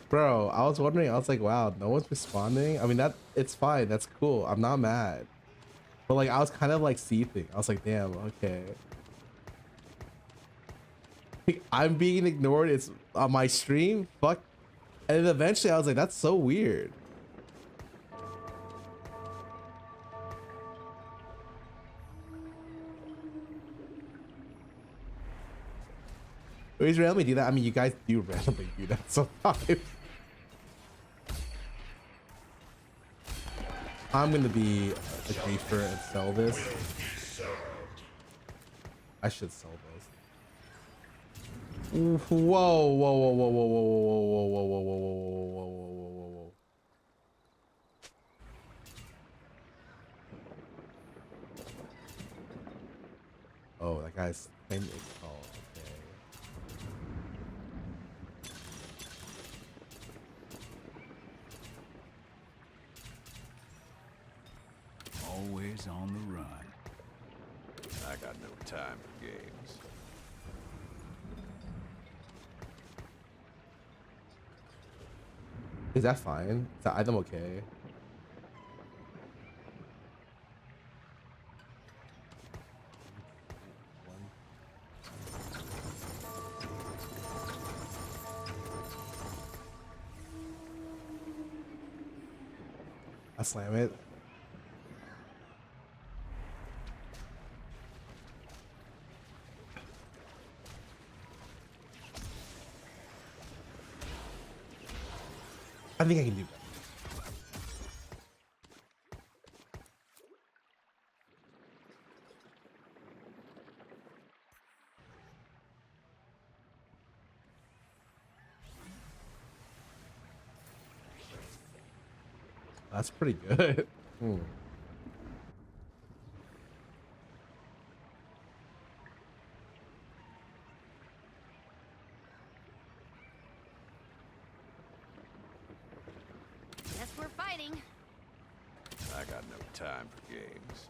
Bro, I was wondering, I was like, wow, no one's responding. I mean, it's fine, that's cool, I'm not mad. But like, I was kind of like seething. I was like, damn, okay. Like, I'm being ignored, it's on my stream, fuck. And then eventually I was like, that's so weird. Always randomly do that. I mean, you guys do randomly do that sometimes. I'm gonna be a griefer and sell this. I should sell this. Whoa, whoa, whoa, whoa, whoa, whoa, whoa, whoa, whoa, whoa, whoa, whoa, whoa, whoa, whoa, whoa. Oh, that guy's 10 is tall. Okay. Always on the run. I got no time for games. Is that fine? Is that item okay? I slam it. I think I can do that. That's pretty good. Guess we're fighting. I got no time for games.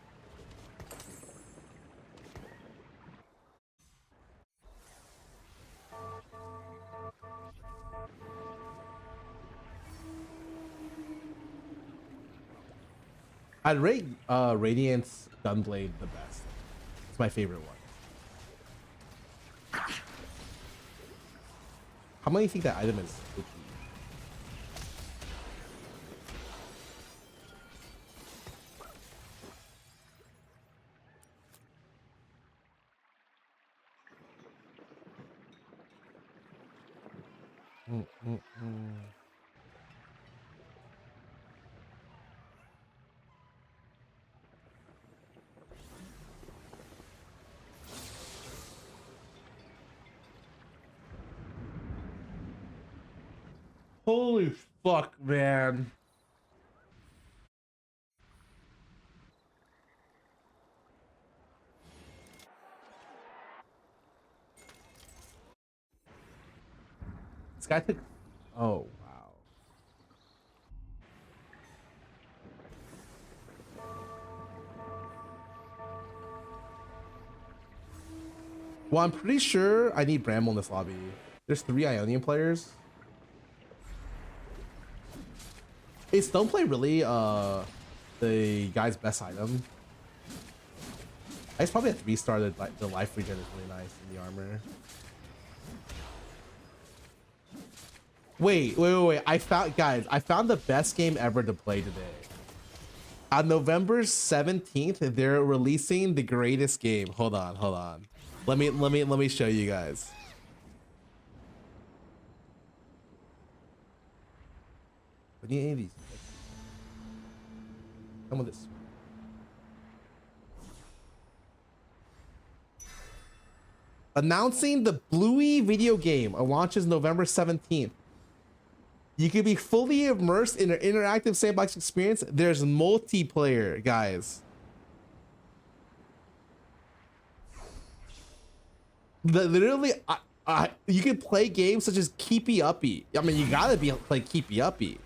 I'd rate Radiant's Gunblade the best. It's my favorite one. How many think that item is? Holy fuck, man. This guy took... Oh, wow. Well, I'm pretty sure I need Bramble in this lobby. There's 3 Ionian players. Is Stoneplay really the guy's best item? I guess probably a 3-star. The life regen is really nice in the armor. Wait. I found the best game ever to play today. On November 17th, they're releasing the greatest game. Hold on. Let me show you guys. What do you need any of these? Come with this. Announcing the Bluey video game. It launches November 17th. You can be fully immersed in an interactive sandbox experience. There's multiplayer, guys. Literally, you can play games such as Keepy Uppy. I mean, you gotta play Keepy Uppy.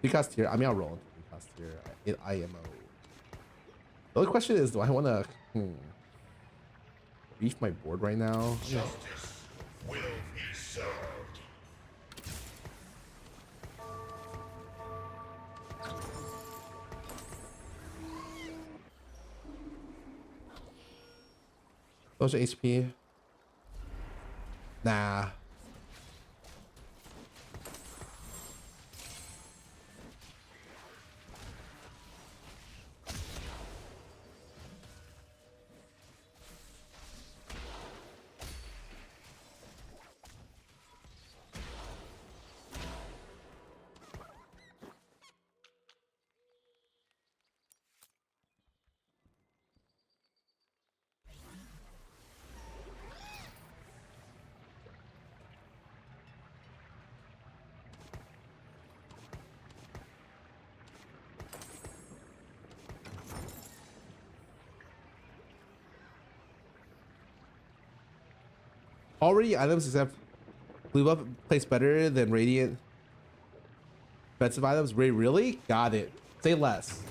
Because tier. I mean, I'll roll into because tier. IMO. The only question is, do I want to reef my board right now? Justice will be served. Those are HP. Nah. Already items except blue buff place better than radiant defensive items. Ray, really? Got it. Say less.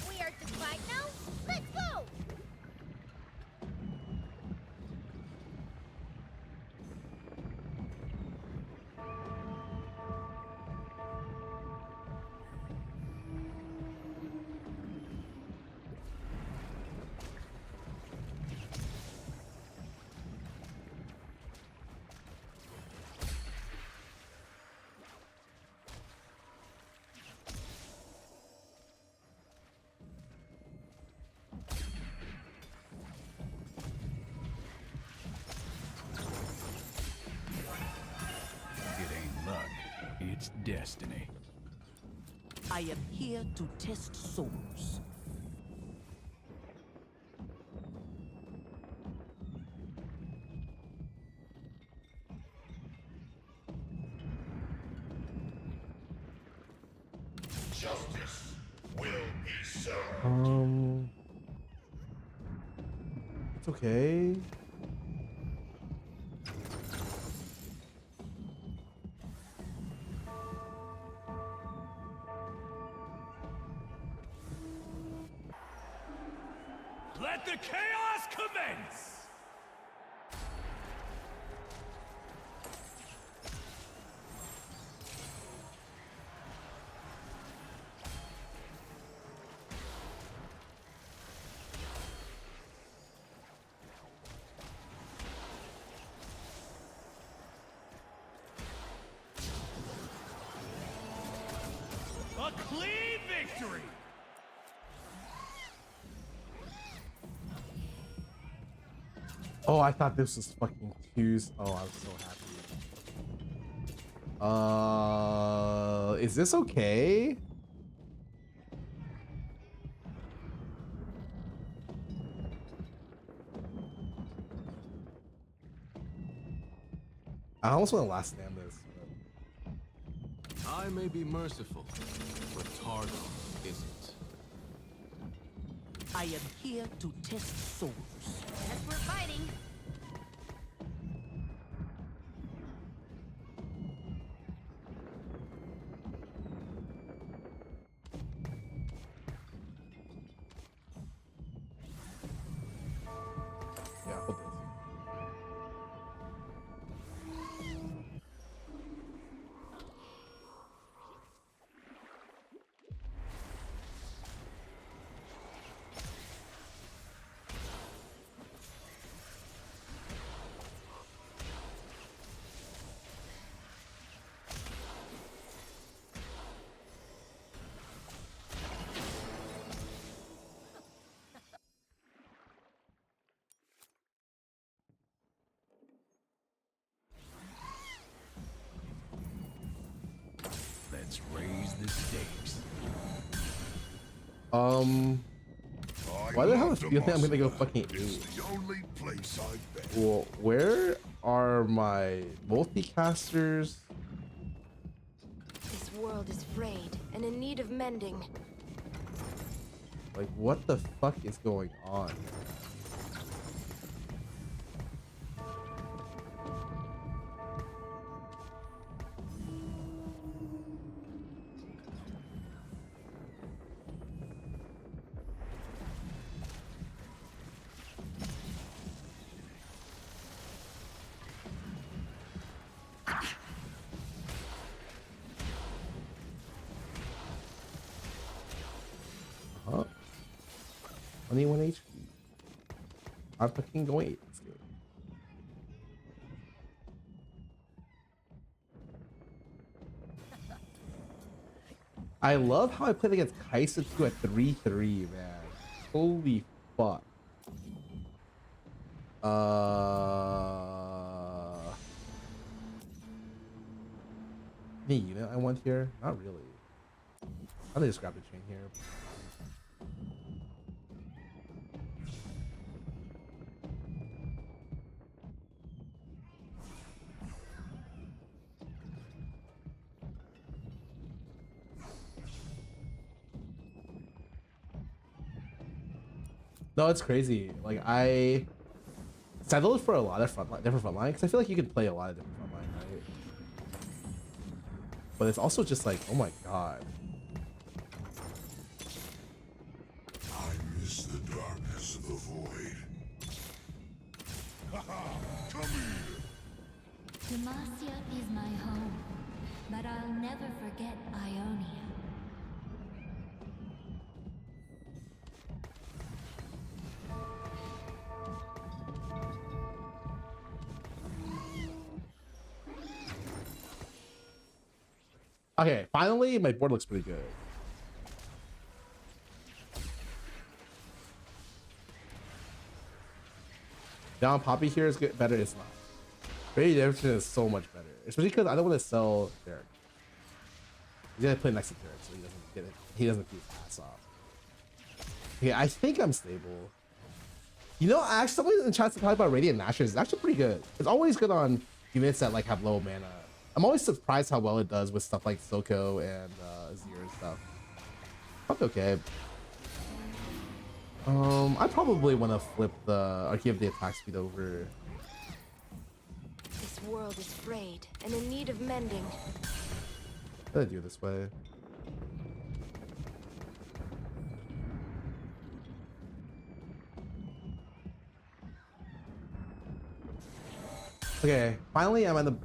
We are to fight now? Let's go! It ain't luck, it's destiny. I am here to test souls. Justice will be served. It's okay. Let the chaos commence! A clean victory! Oh, I thought this was fucking Q's. Oh, I was so happy. Is this okay? I almost want to last stand this. I may be merciful, but Targon isn't. I am here to test souls. Guess we're fighting. Yeah, hold this. the stakes. Why the hell is you think I'm gonna go fucking It's 8? the only place I've been. Well, where are my multicasters? This world is frayed and in need of mending. Like, what the fuck is going on? Huh? 21 HP. I'm fucking going 8. Let's go. I love how I played against Kaisa 2 at 3-3, man. Holy fuck. Any unit I want here? Not really. I'll just grab the chain here. No, it's crazy. Like, I settled for a lot of different frontline because I feel like you can play a lot of different frontline, right? But it's also just like, oh my god. I miss the darkness of the void. Come here. Demacia is my home, but I'll never forget Ionia. Okay, finally, my board looks pretty good. Down Poppy here is good, better. It's not. Very different is so much better, especially because I don't want to sell Derek. He's gonna play next to Derek, so he doesn't get it. He doesn't keep his ass off. Okay, I think I'm stable. You know, actually, somebody in the chat talking about Radiant Nashers is actually pretty good. It's always good on units that like have low mana. I'm always surprised how well it does with stuff like Soko and Azir and stuff. Okay. I probably want to flip or give the attack speed over. This world is frayed and in need of mending. I'm gonna do it this way. Okay, finally I'm at the.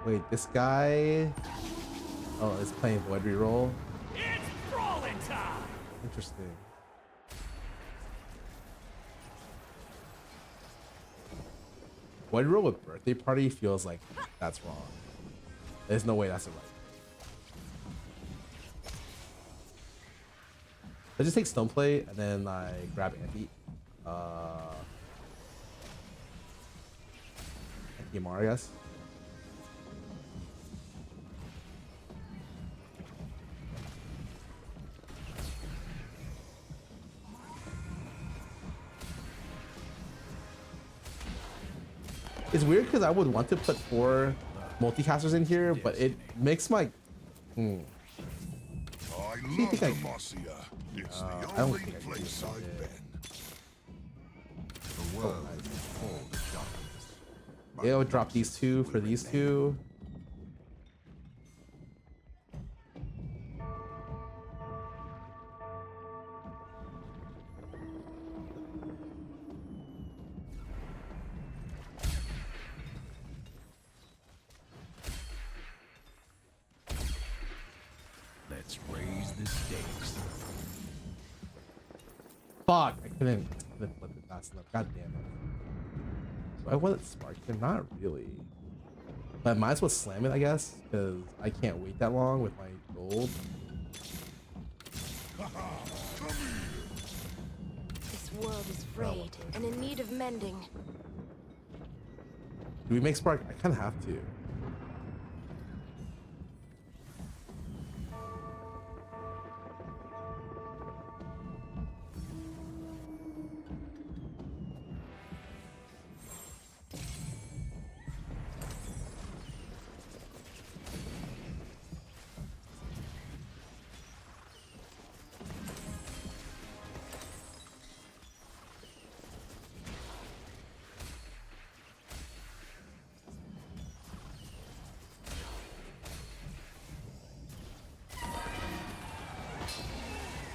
Wait, this guy. Oh, is playing Void Reroll. It's brawling time! Interesting. Void Reroll with Birthday Party feels like that's wrong. There's no way that's right. I just take Stoneplate and then I grab Anti. Yamar, I guess. It's weird because I would want to put 4 multicasters in here, but it makes my. I love Demacia. It's the I don't only think I can do place this. I've been. The world is full of darkness. Yeah, I would drop these 2 for these 2. Let's raise the stakes. Fuck! I couldn't flip it fast enough. God damn it. Do I want it spark? Not really. But I might as well slam it, I guess, because I can't wait that long with my gold. world is frayed and in need of mending. Do we make Spark? I kind of have to.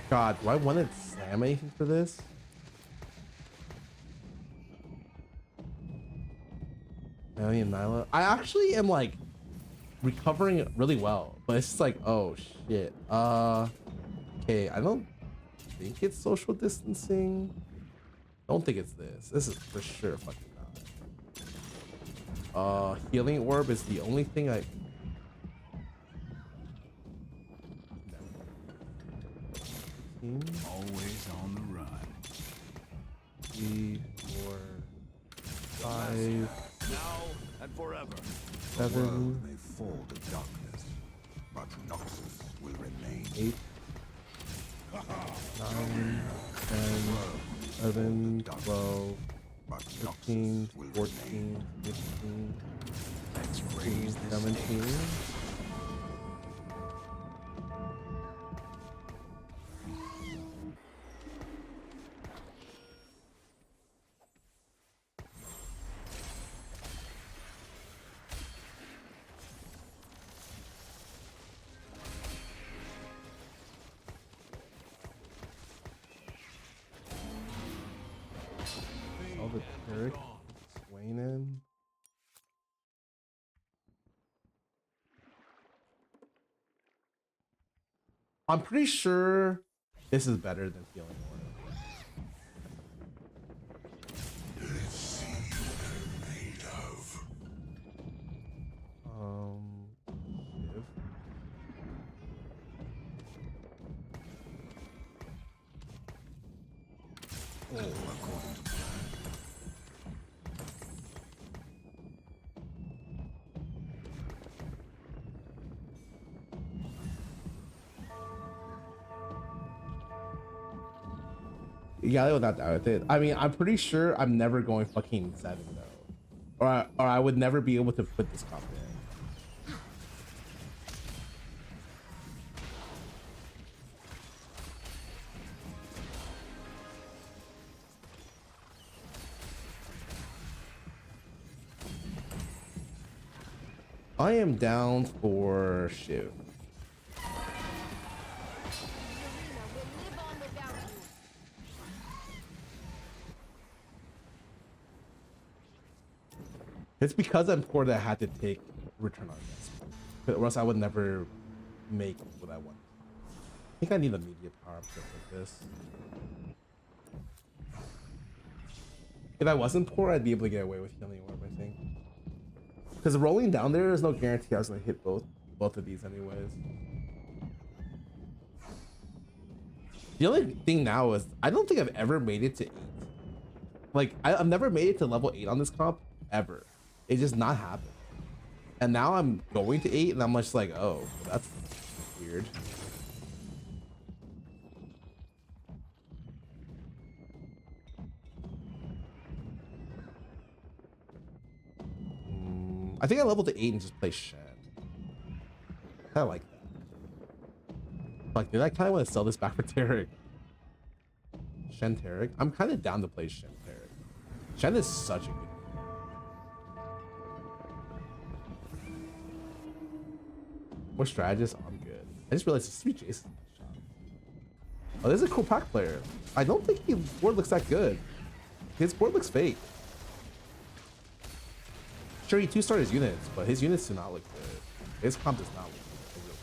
God, do I want to slam anything for this? Alien Nyla. I actually am like recovering really well, but it's just like, oh shit. Okay, I don't think it's social distancing. Don't think it's this. This is for sure fucking not. Healing orb is the only thing I. Always on the run. 3, 4, 5, Now and forever. 7, may fall to darkness, but Noxus will remain. 8, 9, 10, 11, 12, But 13, Noxus will 14, 15, Let's 16, raise the 17. All the Turek Swain in. I'm pretty sure this is better than Healing Orb. Let's see what they're made of. Shiv. All according to plan. Yeah, I would not doubt with it. I mean, I'm pretty sure I'm never going fucking 7 though, or I would never be able to put this comp in. I am down for Shiv. It's because I'm poor that I had to take return on investment, or else I would never make what I want. I think I need a media power up to like this. If I wasn't poor, I'd be able to get away with healing orb, I think. Because rolling down there is no guarantee I was gonna hit both of these anyways. The only thing now is I don't think I've ever made it to 8. Like I've never made it to level 8 on this comp ever. It just not happened. And now I'm going to 8 and I'm just like, oh, that's weird. I think I leveled to 8 and just play Shen. I like that. Like, did I kind of want to sell this back for Tarek? Shen Tarek? I'm kind of down to play Shen Tarek. Shen is such a good game. More strategist? I'm good. I just realized it's 3 Jason. Oh, this is a cool pack player. I don't think his board looks that good. His board looks fake. Sure, he 2-starred his units, but his units do not look good. His comp does not look good.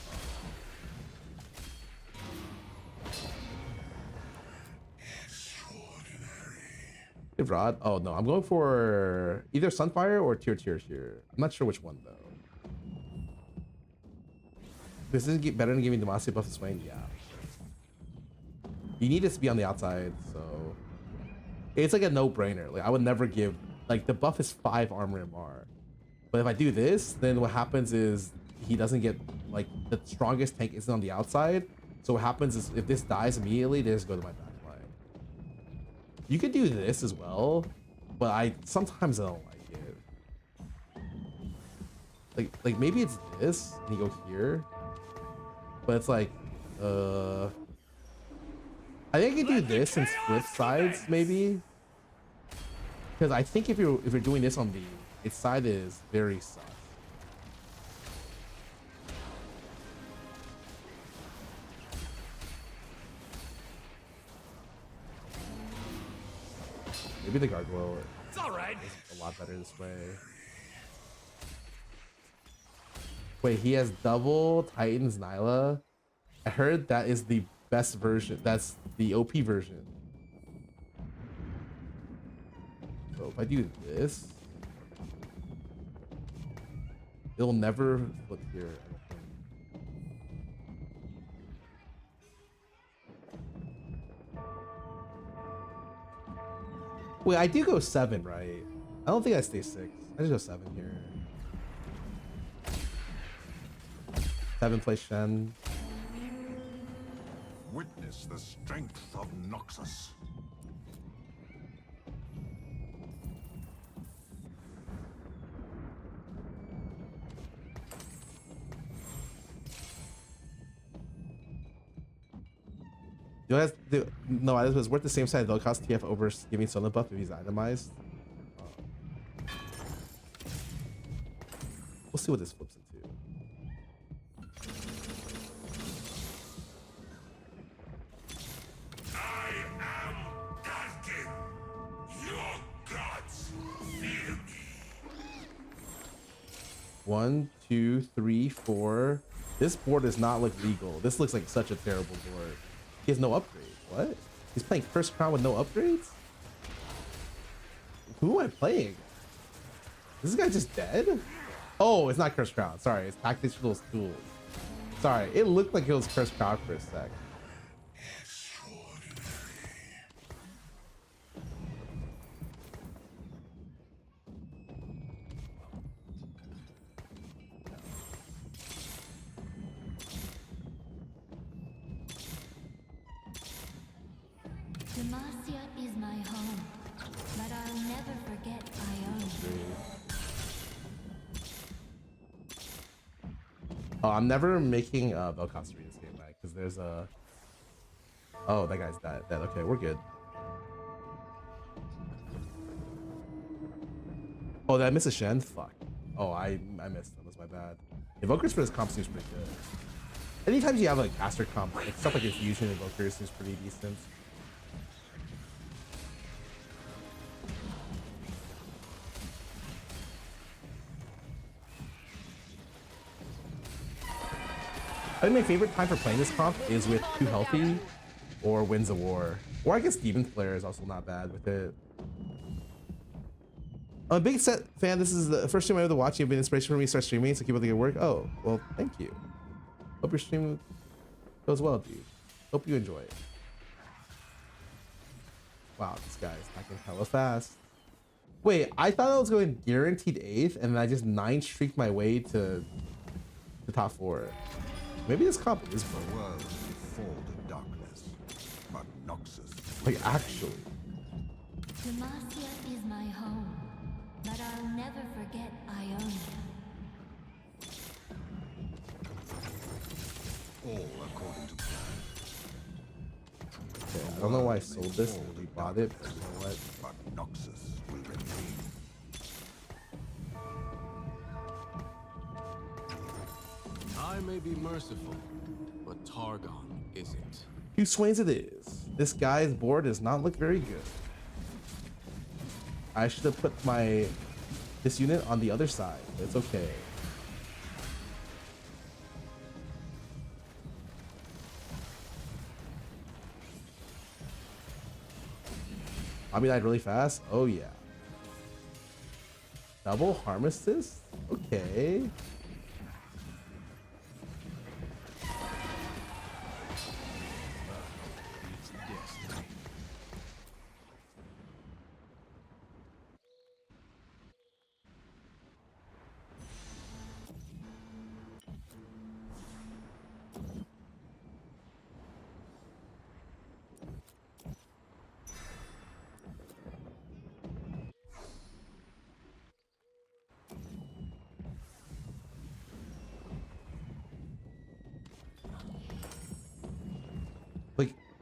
Extraordinary. Hey, Rod. Oh, no. I'm going for either Sunfire or Tier here. I'm not sure which one, though. This is better than giving Demacia buff to Swain? Yeah. You need this to be on the outside, so... It's like a no-brainer. Like I would never give, like the buff is 5 armor MR. But if I do this, then what happens is he doesn't get, like the strongest tank isn't on the outside. So what happens is if this dies immediately, they just go to my back line. You could do this as well, but I sometimes I don't like it. Like maybe it's this and you go here, but it's like I think I could do this and split sides maybe, because I think if you're doing this on the its side is very sus. Maybe the gargoyle It's all right. is a lot better this way. Wait, he has double Titans Nyla. I heard that is the best version. That's the OP version. So if I do this, it'll never flip here. I don't think. Wait, I do go 7, right? I don't think I stay 6. I just go 7 here. 7 play Shen. Witness the strength of Noxus. No, it was worth the same side. They'll cost TF over giving Sona buff if he's itemized. We'll see what this flips into. I am Darkin. Your gods fear me. 1, 2, 3, 4. This board does not look legal. This looks like such a terrible board. He has no upgrade. What? He's playing First Crown with no upgrades? Who am I playing? Is this guy just dead? Oh, it's not Cursed Crown. Sorry, it's Tactical Tools. Sorry, it looked like it was Cursed Crown for a sec. Demacia is my home, but I'll never forget Ione. Oh, I'm never making Vel'Koz read this game back because there's a. Oh, that guy's dead. Okay, we're good. Oh, did I miss a Shen? Fuck. Oh, I missed him. That's my bad. Invokers for this comp seems pretty good. Anytime you have like caster comp, like stuff like Infusion Invokers seems pretty decent. I think my favorite time for playing this comp is with Too Healthy or Winds of War. Or I guess Demon Flare is also not bad with it. I'm a big set fan. This is the first time I ever watched. You've been inspiration for me to start streaming, so keep up the good work. Oh, well, thank you. Hope your stream goes well, dude. Hope you enjoy it. Wow, this guy's knocking hella fast. Wait, I thought I was going guaranteed 8th, and then I just 9-streaked my way to the top 4. Maybe this comp is broken. The world will fall to darkness, but Noxus. Like, actually. Demacia is my home, but I'll never forget Ione. All according to plan. Okay, I don't know why I sold this and we bought it, but you know what? But Noxus will remain. I may be merciful, but Targon isn't. 2 swings it is. This guy's board does not look very good. I should have put this unit on the other side. It's okay. Bobby died really fast. Oh yeah. Double Harmistess? Okay.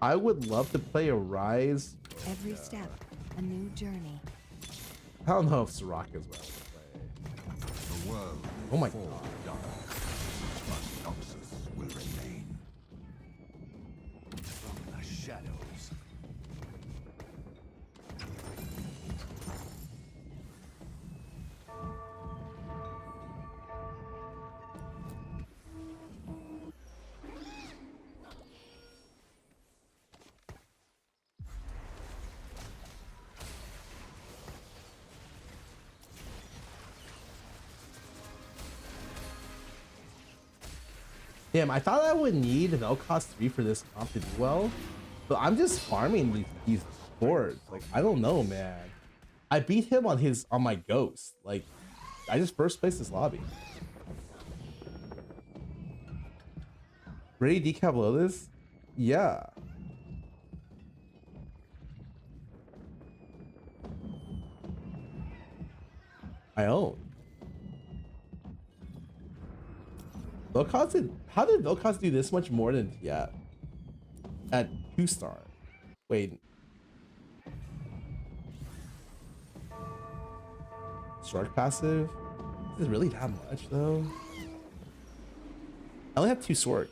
I would love to play a Rise. Every step, a new journey. I don't know if Soraka's what I would play. The world Oh my fall god. dark, but Noxus will remain. From the shadows. Damn, I thought I would need Vel'Koz 3 for this comp to do well, but I'm just farming these boards. Like, I don't know, man. I beat him on my ghost. Like, I just first placed this lobby. Ready decap below this? Yeah. I own. How did Vel'Koz do this much more than at 2-star? Wait. Shark passive? Is it really that much though? I only have 2 sword.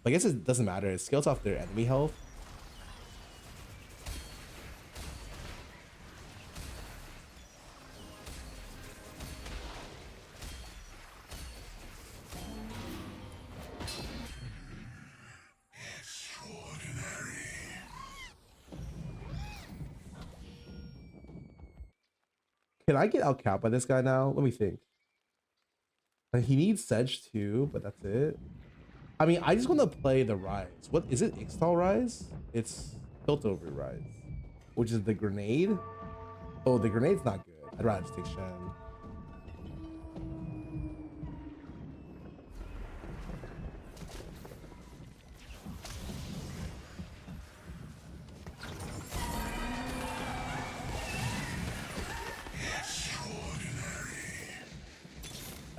I guess it doesn't matter. It scales off their enemy health. Can I get outcapped by this guy now? Let me think. And he needs Sedge too, but that's it. I mean, I just want to play the Rise. What is it? Ixtal Rise? It's Piltover Rise, which is the grenade. Oh, the grenade's not good. I'd rather just take Shen.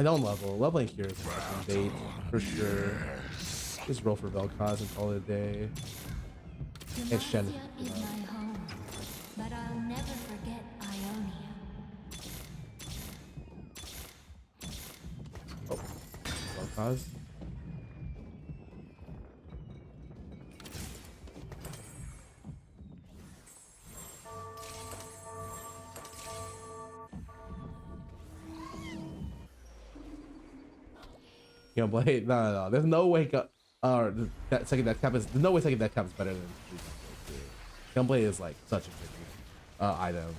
I don't level. Leveling here is fucking bait for sure. Just roll for Vel'Koz and call it a day. And Shen. Demacia is my home, but I'll never forget Ionia. Oh, Vel'Koz. You know, Blade. No. There's no way. That second death cap is. There's no way second death cap is better than Gunblade is like such a good item.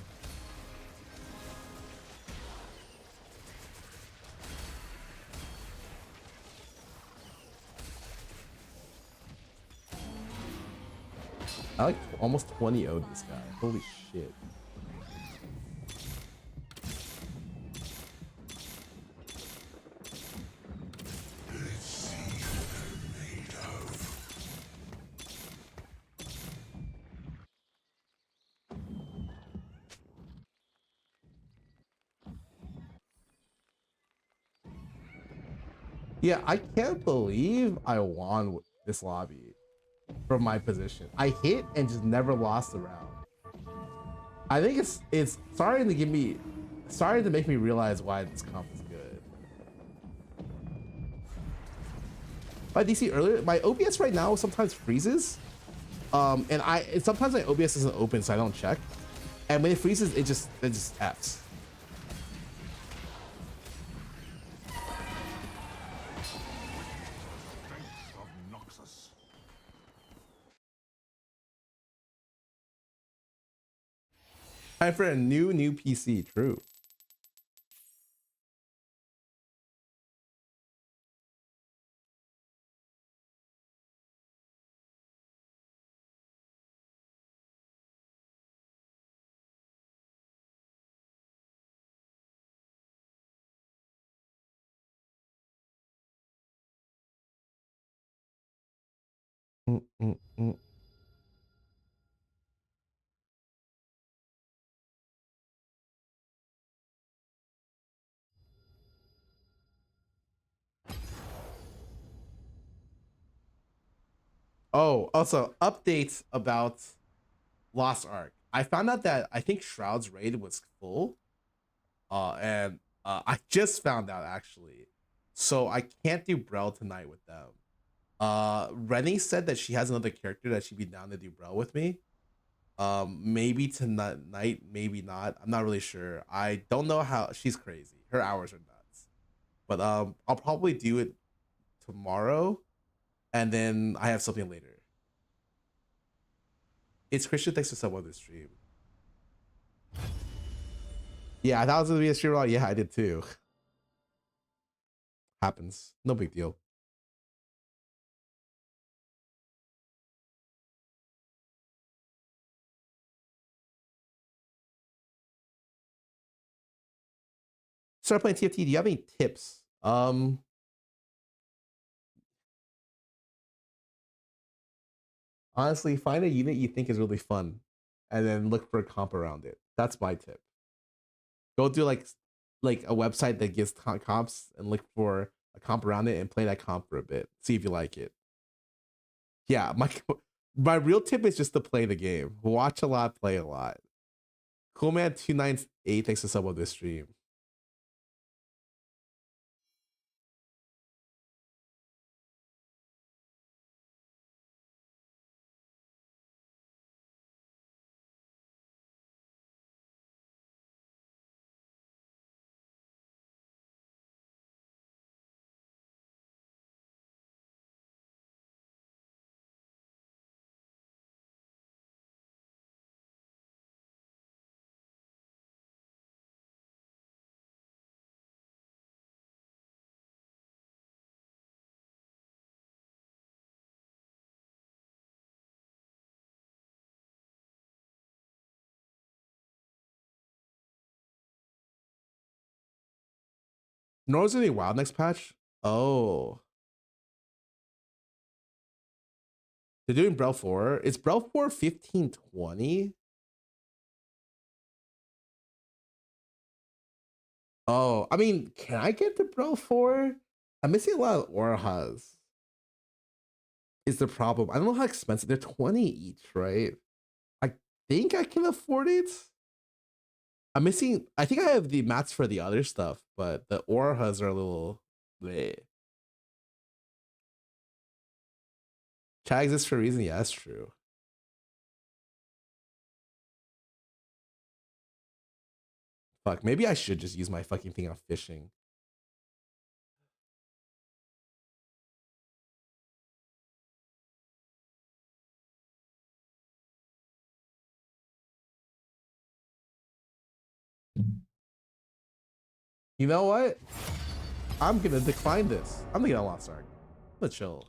I like almost 20 0'd this guy. Holy shit. Yeah, I can't believe I won this lobby from my position. I hit and just never lost a round. I think it's starting to make me realize why this comp is good. By DC earlier, my OBS right now sometimes freezes. And sometimes my OBS isn't open, so I don't check. And when it freezes, it just F's. Time for a new PC. True. Mm, mm, mm. Oh, also updates about Lost Ark. I found out that I think Shroud's raid was full. And I just found out actually. So I can't do Brel tonight with them. Rennie said that she has another character that she'd be down to do Brel with me. Maybe tonight, maybe not. I'm not really sure. I don't know how she's crazy. Her hours are nuts. But I'll probably do it tomorrow, and then I have something later. It's Christian. Thanks for someone this stream. Yeah, I thought it was gonna be a stream. Yeah, I did too. Happens. No big deal. Start playing TFT. Do you have any tips? Honestly, find a unit you think is really fun, and then look for a comp around it. That's my tip. Go do like a website that gives comps and look for a comp around it and play that comp for a bit. See if you like it. Yeah, my real tip is just to play the game. Watch a lot, play a lot. Coolman298 thanks for sub on this stream. Nor's any wild next patch? Oh. They're doing Brel 4. Is Brel 4 1520? Oh, I mean, can I get the Brel 4? I'm missing a lot of Orahas. Is the problem. I don't know how expensive. They're 20 each, right? I think I can afford it. I'm missing. I think I have the mats for the other stuff, but the Orahas are a little bleh. Chat exists for a reason. Yeah, that's true. Fuck, maybe I should just use my fucking thing on fishing. You know what? I'm gonna decline this. I'm gonna get a Lost Ark. I'm gonna chill.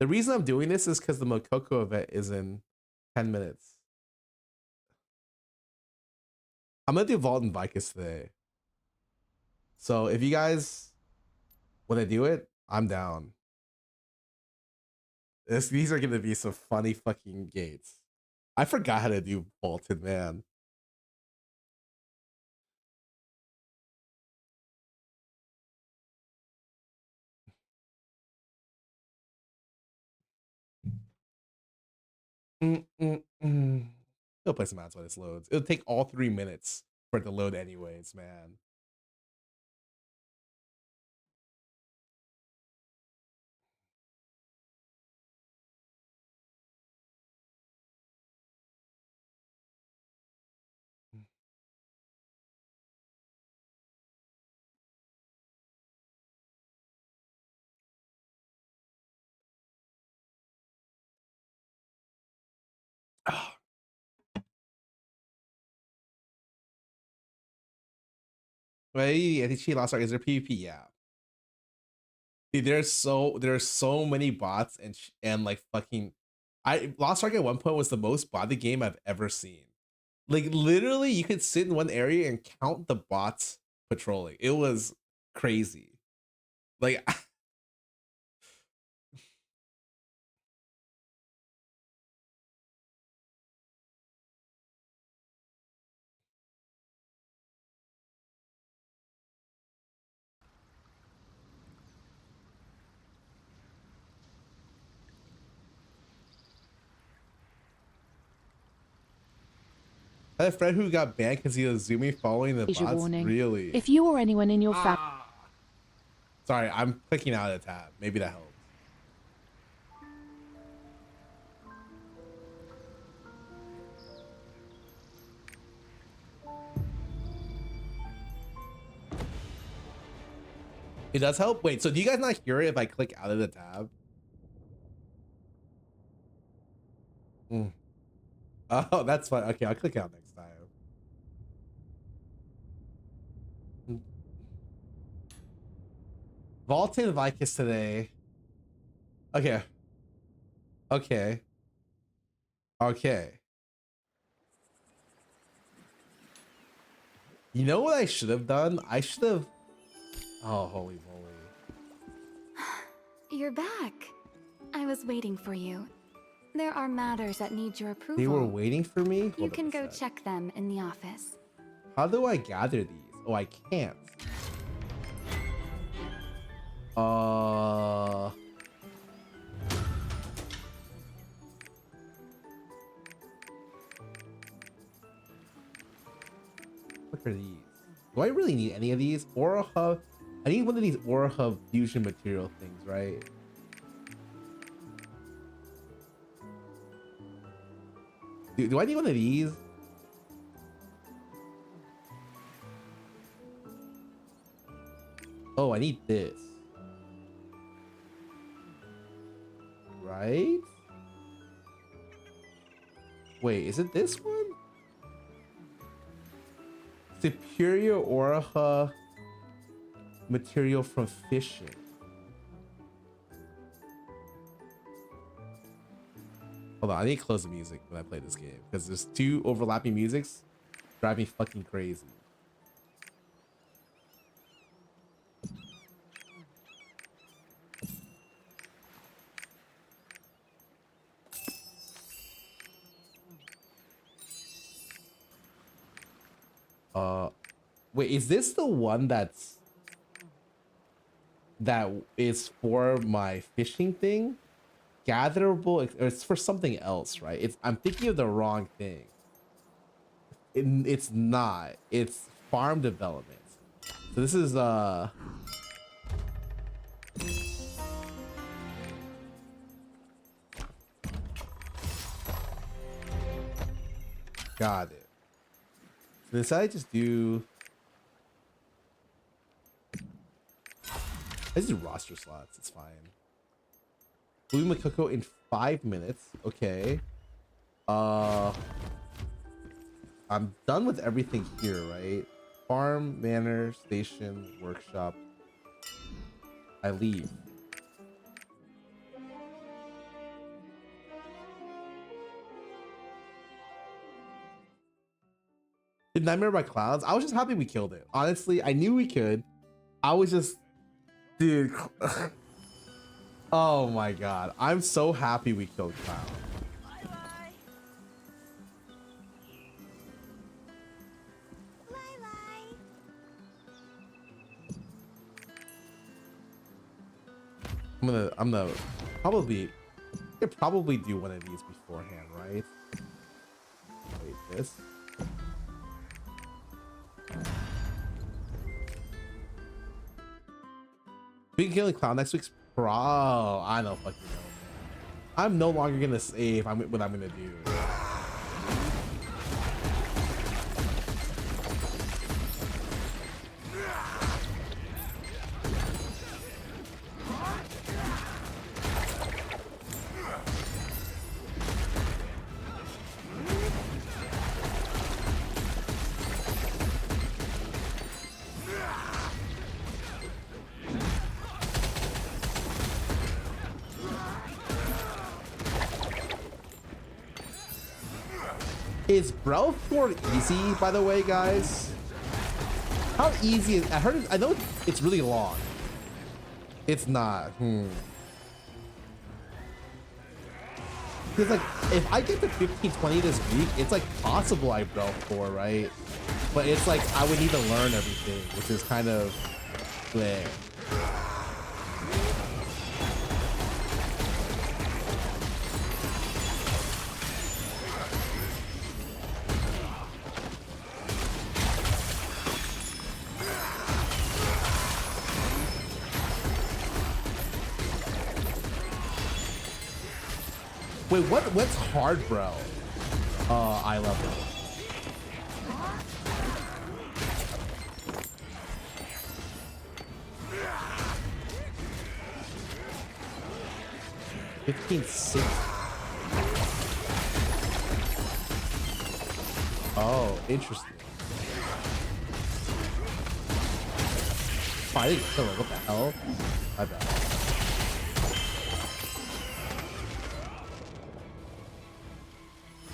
The reason I'm doing this is because the Mokoko event is in 10 minutes. I'm gonna do Vault and Vicus today. So if you guys want to do it, I'm down. These are gonna be some funny fucking gates. I forgot how to do Vaulted, man. Go play some ads while this loads. It'll take all 3 minutes for it to load anyways, man. Wait, I think she lost. Is there PvP? Yeah. Dude, there's so many bots and like fucking. I Lost Ark at one point was the most botted game I've ever seen. Like literally, you could sit in one area and count the bots patrolling. It was crazy. Like I had a friend who got banned because he was zooming following the Is your bots. warning. Really? If you or anyone in your family... Sorry, I'm clicking out of the tab. Maybe that helps. It does help. Wait, so do you guys not hear it if I click out of the tab? Oh, that's fine. Okay, I'll click out next time. Vaulted Vicus today. Okay. Okay. Okay. You know what I should have done? I should have... Oh, holy moly. You're back. I was waiting for you. There are matters that need your approval. They were waiting for me? You Hold can up a go sec. check them in the office. How do I gather these? Oh, I can't. What are these? Do I really need any of these? Aura Hub. I need one of these Aura Hub fusion material things, right? Do I need one of these? Oh, I need this. Right? Wait, is it this one? Superior Aura material from fishing. Hold on, I need to close the music when I play this game because there's two overlapping musics drive me fucking crazy. Wait, is this the one that is for my fishing thing? Gatherable, or it's for something else, right? I'm thinking of the wrong thing. It's not. It's farm development. So this is got it. So this I just do. I just do roster slots. It's fine. Blue Makoko in 5 minutes. Okay. I'm done with everything here, right? Farm, manor, station, workshop. I leave. Did Nightmare by Clouds? I was just happy we killed it. Honestly, I knew we could. I was just... Dude. Oh my god. I'm so happy we killed Cloud. I'm gonna probably could probably do one of these beforehand, right? Wait, this. We can kill the Cloud next week's pro. I don't fucking know. I'm no longer gonna save what I'm gonna do. Is Browthorn easy, by the way, guys? How easy is... I know it's really long. It's not. Because, like, if I get to 15-20 this week, it's, like, possible I Browthorn, right? But it's, like, I would need to learn everything, which is kind of... bleh. Wait, what's hard, bro? Eye level. $15.60. Oh, interesting. Oh, I didn't kill it. What the hell? My bad.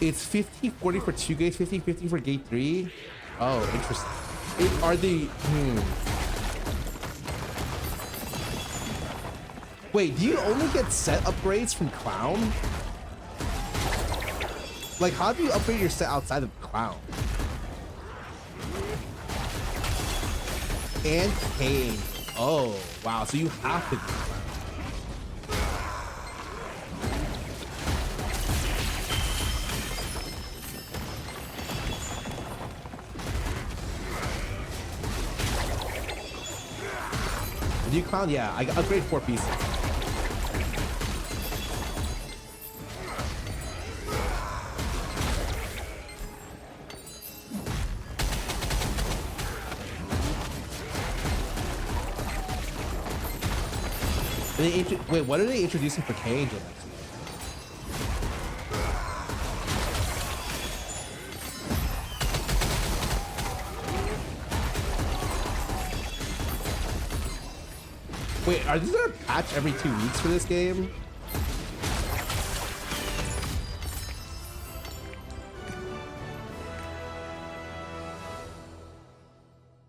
It's 50-40 for 2 gates, 50-50 for gate 3. Oh, interesting. Are they... Wait, do you only get set upgrades from Clown? Like, how do you upgrade your set outside of Clown? And Kane. Oh, wow. So you have to do Clown. Do you Clown? Yeah, I upgrade 4 pieces. Wait, what are they introducing for K-Angel next week? Wait, are these gonna patch every 2 weeks for this game?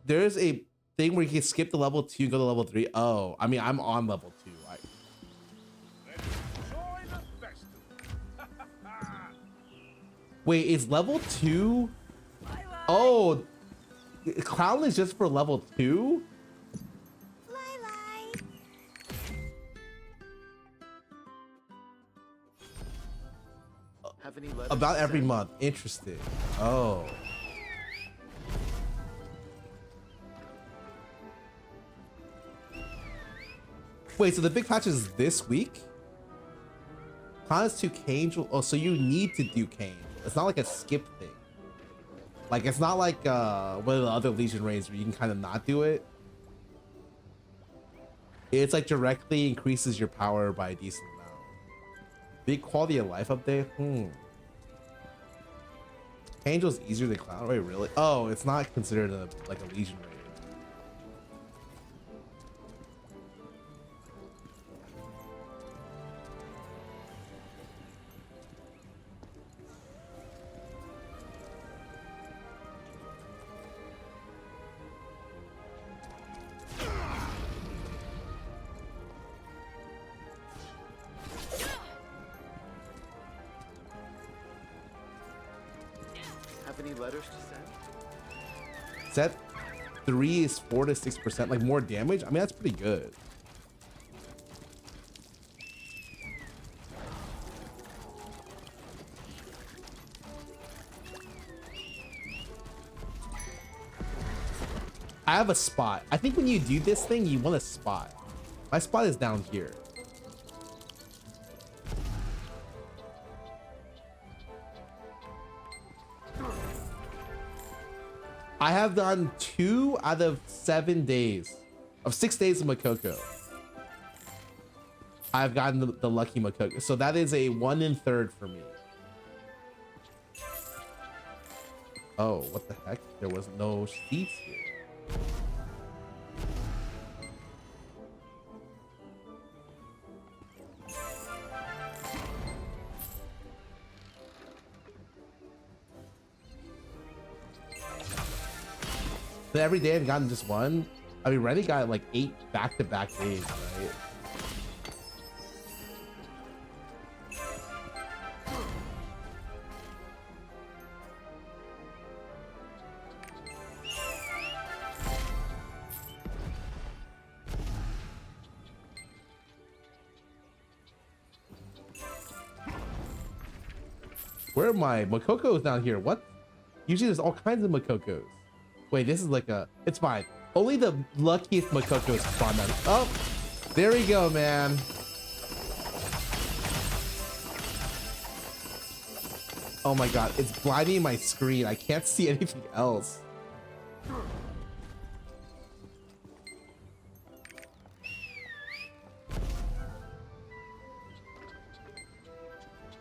There's a thing where you can skip the level 2 and go to level 3. Oh, I mean, I'm on level 2. Wait, is level 2? Oh, Clown is just for level 2? About every month. Interesting. Oh. Wait, so the big patch is this week? Clown is 2 K-Angel. Oh, so you need to do K-Angel. It's not like a skip thing. Like, it's not like one of the other Legion raids where you can kind of not do it. It's like directly increases your power by a decent amount. Big quality of life update? K-Angel's easier than Clown? Wait, really? Oh, it's not considered like a Legion raid. Any letters to send? Set 3 is 4 to 6%, like more damage. I mean, that's pretty good. I have a spot. I think when you do this thing, you want a spot. My spot is down here. I have done 2 out of 7 days of 6 days of Makoko. I've gotten the lucky Makoko. So that is a 1 1/3 for me. Oh, what the heck? There was no seats here. But every day I've gotten just 1. I mean, Rennie got like 8 back-to-back days, right? Where are my Makoko's down here? What? Usually there's all kinds of Makokos. Wait, this is like a... It's fine. Only the luckiest Makokos spawn out. Oh, there we go, man. Oh my god, it's blinding my screen. I can't see anything else.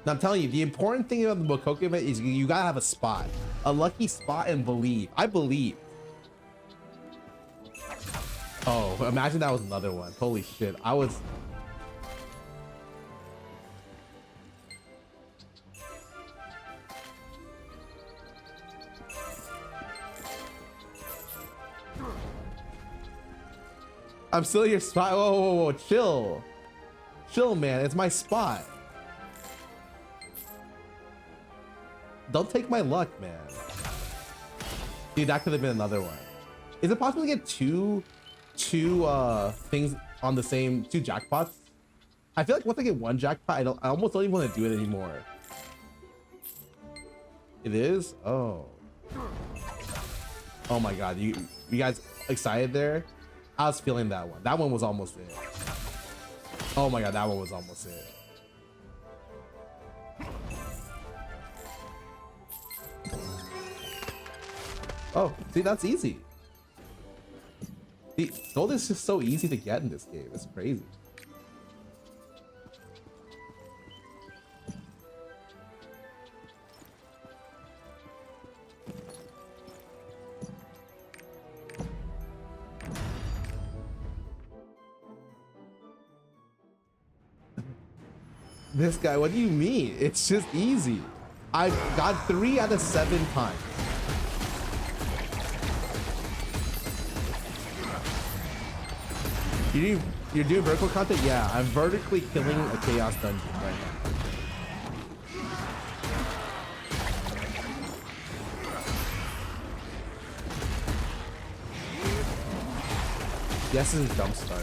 Now I'm telling you, the important thing about the Mokoko event is you gotta have a spot. A lucky spot and believe. I believe. Oh, imagine that was another one. Holy shit. I was... I'm still your spot. Whoa, whoa, whoa, chill. Chill, man. It's my spot. Don't take my luck, man. Dude, that could have been another one. Is it possible to get two things on the same, two jackpots? I feel like once I get one jackpot, I almost don't even want to do it anymore. It is? Oh. Oh my god, you guys excited there? I was feeling that one. That one was almost it. Oh my god, that one was almost it. Oh, see, that's easy. See, gold is just so easy to get in this game. It's crazy. This guy, what do you mean? It's just easy. I got 3 out of 7 times. You're doing vertical content? Yeah, I'm vertically killing a chaos dungeon right now. Yes, this is jump start.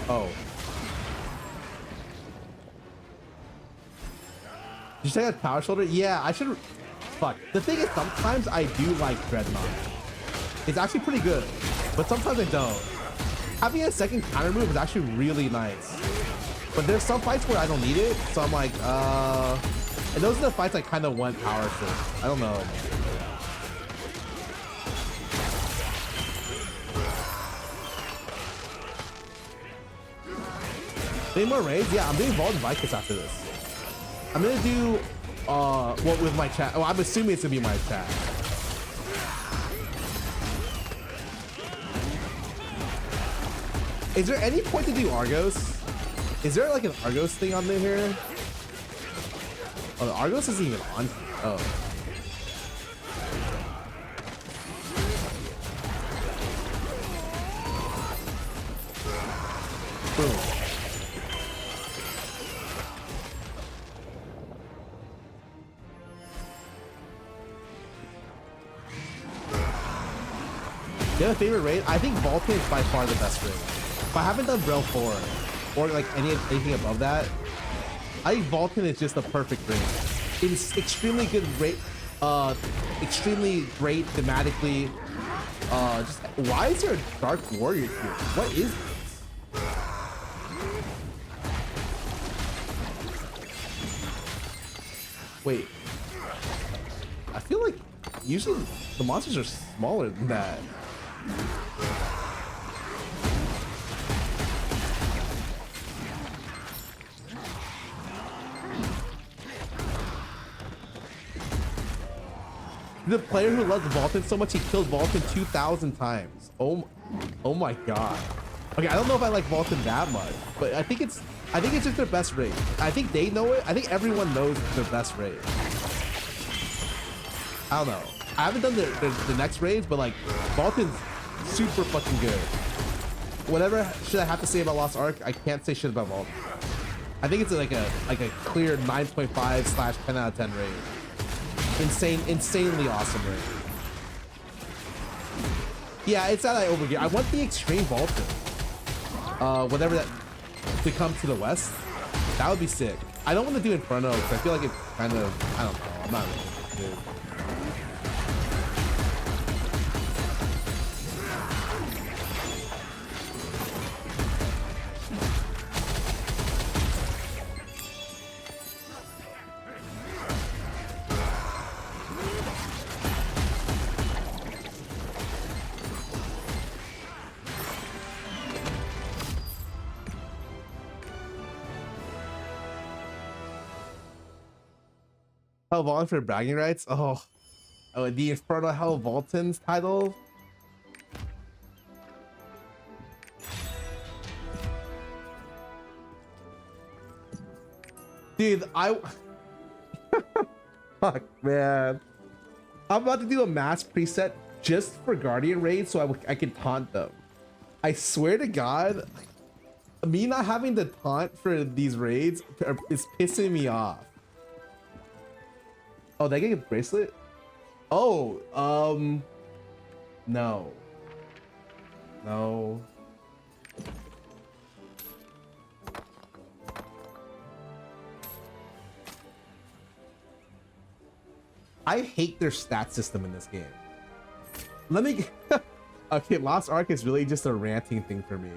Oh. Did you say that power shoulder? Yeah, I should. Fuck. The thing is, sometimes I do like Dreadnought. It's actually pretty good, but sometimes I don't. Having a second counter move is actually really nice. But there's some fights where I don't need it, so I'm like, and those are the fights I kind of want power for. I don't know. Any more raids? Yeah, I'm doing Vault and Vicus after this. I'm gonna do what with my chat. Oh, I'm assuming it's gonna be my chat. Is there any point to do Argos? Is there like an Argos thing on there here? Oh, the Argos isn't even on here. Oh. Boom. You have a favorite raid? I think Vulcan is by far the best raid. But I haven't done Braille 4 or like anything above that. I think Vulcan is just the perfect raid. It's extremely good raid, extremely great thematically. Just why is there a Dark Warrior here? What is this? Wait. I feel like usually the monsters are smaller than that. The player who loves Vulcan so much he kills Vulcan 2,000 times. Oh my god. Okay, I don't know if I like Vulcan that much, but I think it's just their best raid. I think they know it. I think everyone knows it's their best raid. I don't know. I haven't done the next raids, but like Vulcan's super fucking good. Whatever should I have to say about Lost Ark, I can't say shit about Vulcan. I think it's like a clear 9.5/10 out of 10 raid. Insanely awesome raid. Yeah, it's that I overgear. I want the extreme Vulcan. Whatever that to come to the west, that would be sick. I don't want to do Inferno because I feel like it's kind of, I don't know. I'm not really, dude. Hell Vaulton for bragging rights. Oh, the Infernal Hell Vaulton's title. Dude, fuck, man. I'm about to do a mass preset just for Guardian raids so I can taunt them. I swear to God, me not having the taunt for these raids is pissing me off. Oh, did I get a bracelet? Oh, no. No. I hate their stat system in this game. Let me... Okay, Lost Ark is really just a ranting thing for me.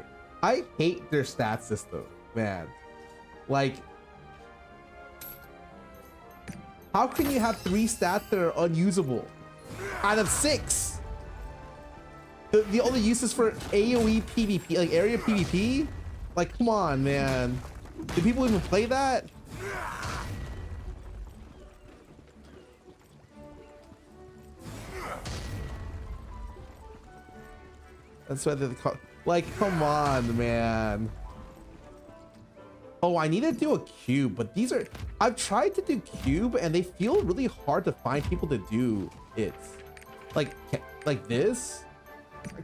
I hate their stat system, man. Like... How can you have 3 stats that are unusable out of 6? The only uses for AoE PvP, like area PvP? Like, come on, man. Do people even play that? That's why they're like, come on, man. Oh, I need to do a cube, but these are... I've tried to do cube, and they feel really hard to find people to do it. Like this.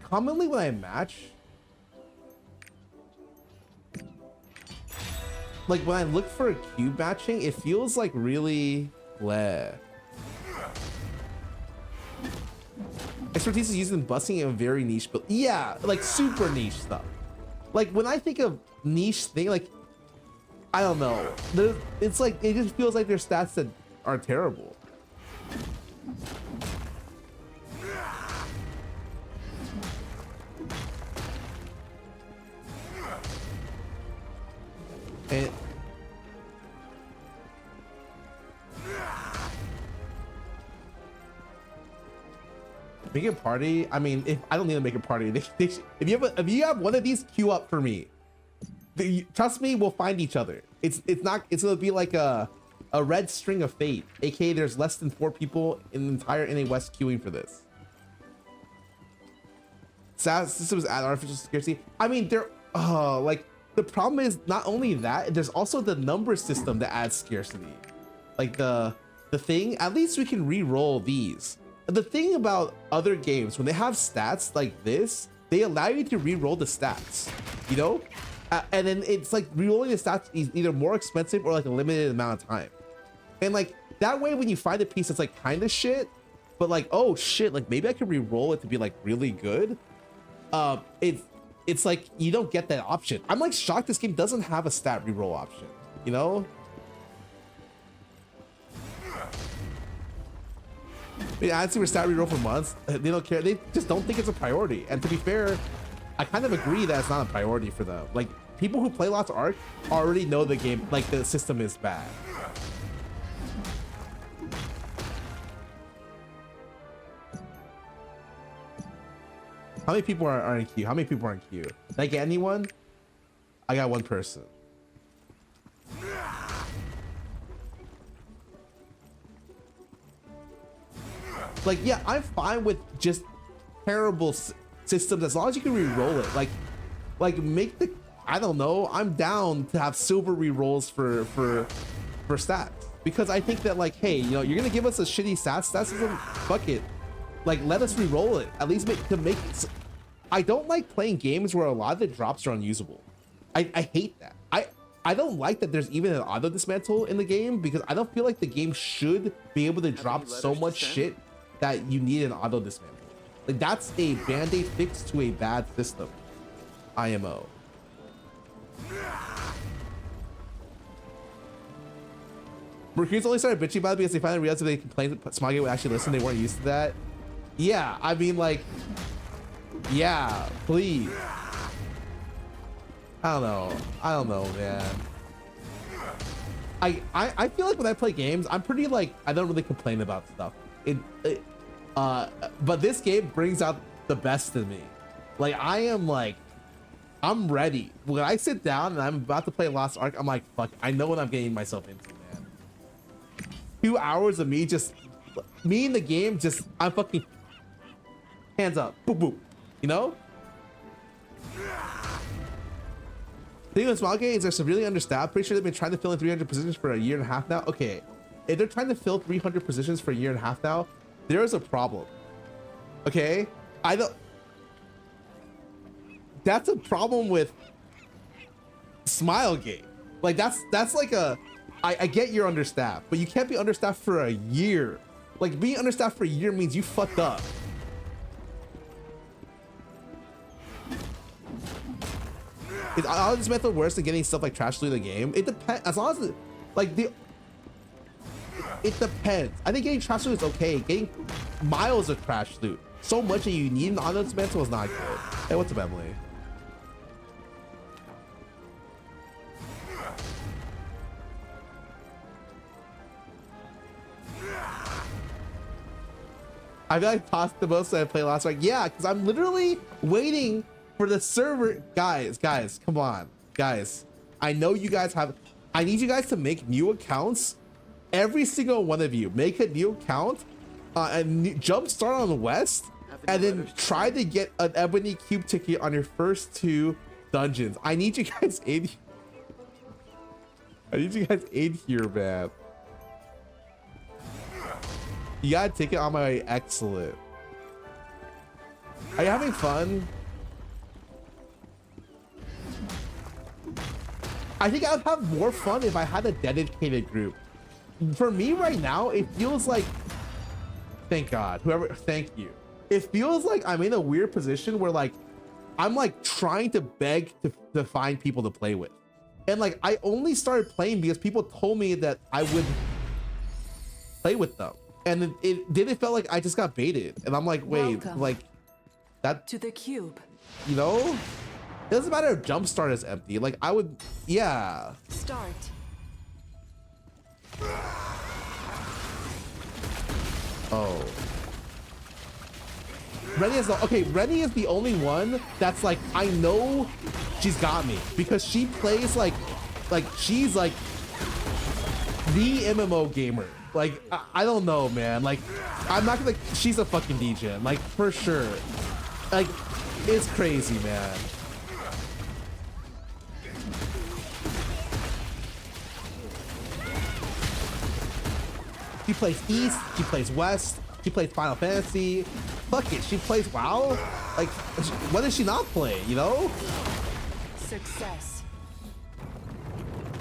Commonly when I match... Like, when I look for a cube matching, it feels like really... bleh. Expertise is used in busting in a very niche build. Yeah, like super niche stuff. Like when I think of niche thing, like I don't know. It's like it just feels like there's stats that are terrible. And make a party. I mean, if I don't need to make a party, if you have one of these, queue up for me. Trust me, we'll find each other. It's gonna be like a red string of fate. AKA, there's less than 4 people in the entire NA West queuing for this. SAS systems add artificial scarcity. I mean, they're like the problem is not only that, there's also the number system that adds scarcity. Like the thing. At least we can re-roll these. The thing about other games, when they have stats like this, they allow you to re-roll the stats, you know? And then it's like re-rolling the stats is either more expensive or like a limited amount of time. And like that way, when you find a piece that's like kind of shit, but like, oh shit, like maybe I can re-roll it to be like really good. It's like you don't get that option. I'm like shocked this game doesn't have a stat re-roll option, you know? They add super stat reroll for months. They don't care. They just don't think it's a priority. And to be fair, I kind of agree that it's not a priority for them. Like people who play Lost Ark already know the game, like the system is bad. How many people are in queue? How many people are in queue? Did I get anyone? I got 1 person. Like, yeah, I'm fine with just terrible systems as long as you can re-roll it. Like make the, I don't know, I'm down to have silver re-rolls for stats. Because I think that like, hey, you know, you're gonna give us a shitty stat system, fuck it. Like, let us re-roll it. At least make I don't like playing games where a lot of the drops are unusable. I hate that. I don't like that there's even an auto dismantle in the game because I don't feel like the game should be able to drop so much shit that you need an auto dismantle. Like that's a band-aid fix to a bad system. IMO. Mercury's only started bitching about it because they finally realized if they complained that Smoggy would actually listen, they weren't used to that. Yeah, I mean like, yeah, please. I don't know, man. I feel like when I play games, I'm pretty like, I don't really complain about stuff. But this game brings out the best in me. Like I'm ready. When I sit down and I'm about to play Lost Ark, I'm like, fuck, I know what I'm getting myself into, man. 2 hours of me in the game, just I'm fucking hands up, boop boop, you know? The thing with small games, they're severely understaffed. Pretty sure they've been trying to fill in 300 positions for a year and a half now. Okay, if they're trying to fill 300 positions for a year and a half now, there is a problem. Okay, I don't. That's a problem with Smilegate. Like that's like a. I get you're understaffed, but you can't be understaffed for a year. Like being understaffed for a year means you fucked up. Is all this method worse than getting stuff like trash through the game? It depends. As long as it depends. I think getting trash loot is okay. Getting miles of trash loot, so much that you need an honest mental, is not good. Hey, what's up, Emily? I feel like I tossed the most that I played last week. Yeah, because I'm literally waiting for the server. Guys, come on. Guys, I know you guys have. I need you guys to make new accounts. Every single one of you, make a new account and jump start on the West, and then try to get an Ebony Cube ticket on your first 2 dungeons. I need you guys in. I need you guys in here, man. You got a ticket on my way. Excellent. Are you having fun? I think I would have more fun if I had a dedicated group. For me right now, it feels like, thank God, thank you. It feels like I'm in a weird position where like, I'm like trying to beg to find people to play with. And like, I only started playing because people told me that I would play with them. And it felt like I just got baited. And I'm like, wait, welcome. Like that to the cube. You know? It doesn't matter if Jumpstart is empty. Like I would, yeah. Start. Oh. Rennie is Rennie is the only one that's like, I know she's got me because she plays like she's like the MMO gamer. Like, I don't know, man. Like, I'm not gonna, she's a fucking DJ, like, for sure. Like, it's crazy, man. She plays East, she plays West, she plays Final Fantasy. Fuck it, she plays WoW. Like, what does she not play, you know? Success.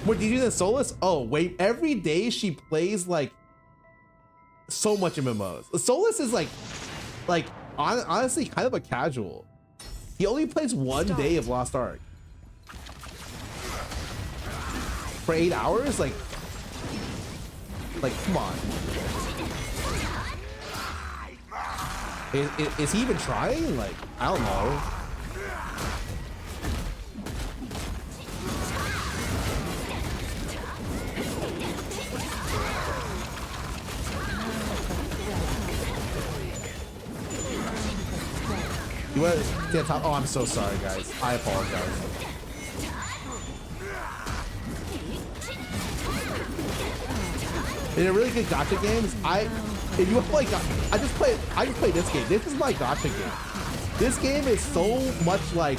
What, did you do the Solus? Oh, wait, every day she plays, like, so much MMOs. Solus is like honestly kind of a casual. He only plays one day of Lost Ark for 8 hours. Like come on. Is he even trying? Like, I don't know. You want to get top? Oh, I'm so sorry, guys. I apologize. In a really good gacha games, if you want to play, I just play this game. This is my gacha game. This game is so much like.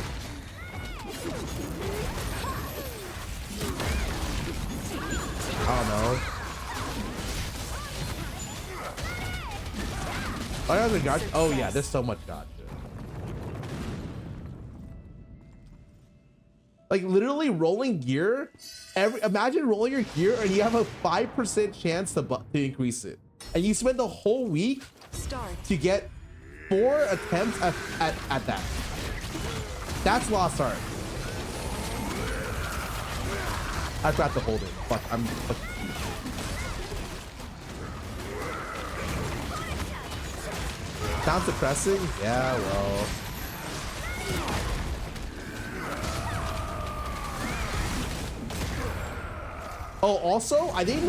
I don't know. Oh yeah, there's so much gacha. Like literally rolling gear. Imagine rolling your gear and you have a 5% chance to increase it, and you spend the whole week to get 4 attempts at that. That's Lost Ark. I forgot to hold it. Fuck, I'm. Sounds depressing? Yeah, well. Oh, also, I didn't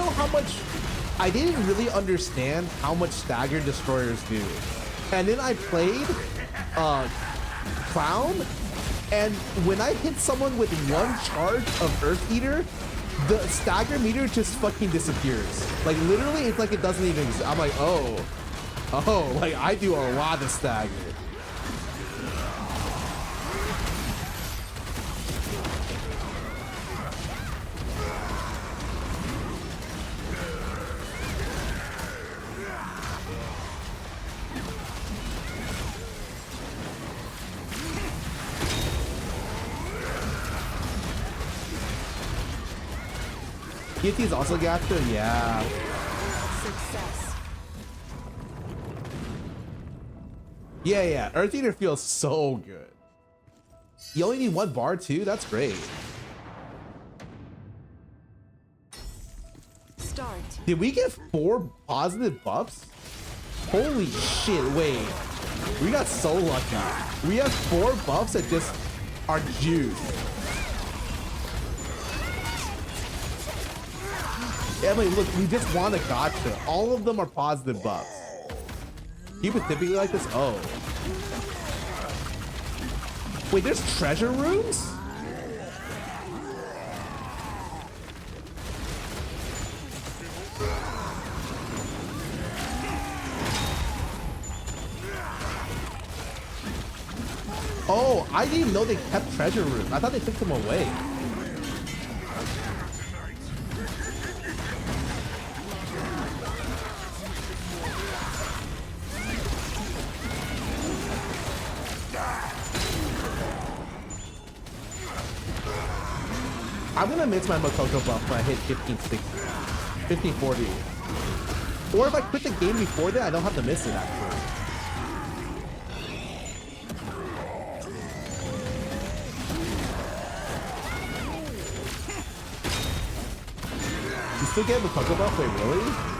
really understand how much staggered destroyers do. And then I played Clown, and when I hit someone with 1 charge of Earth Eater, the stagger meter just fucking disappears. Like literally, it's like it doesn't even exist. I'm like, oh, like I do a lot of stagger. TFT's also gacha? Yeah. Success. Yeah. Earth Eater feels so good. You only need 1 bar too? That's great. Start. Did we get 4 positive buffs? Holy shit, wait. We got so lucky. We have 4 buffs that just are juice. Emily, look, we just won a gotcha. All of them are positive buffs. Keep it typically like this? Oh. Wait, there's treasure rooms? Oh, I didn't even know they kept treasure rooms. I thought they took them away. I'm gonna miss my Makoko buff when I hit 1560, 1540. Or if I quit the game before that, I don't have to miss it actually. You still get Makoko buff? Wait, really?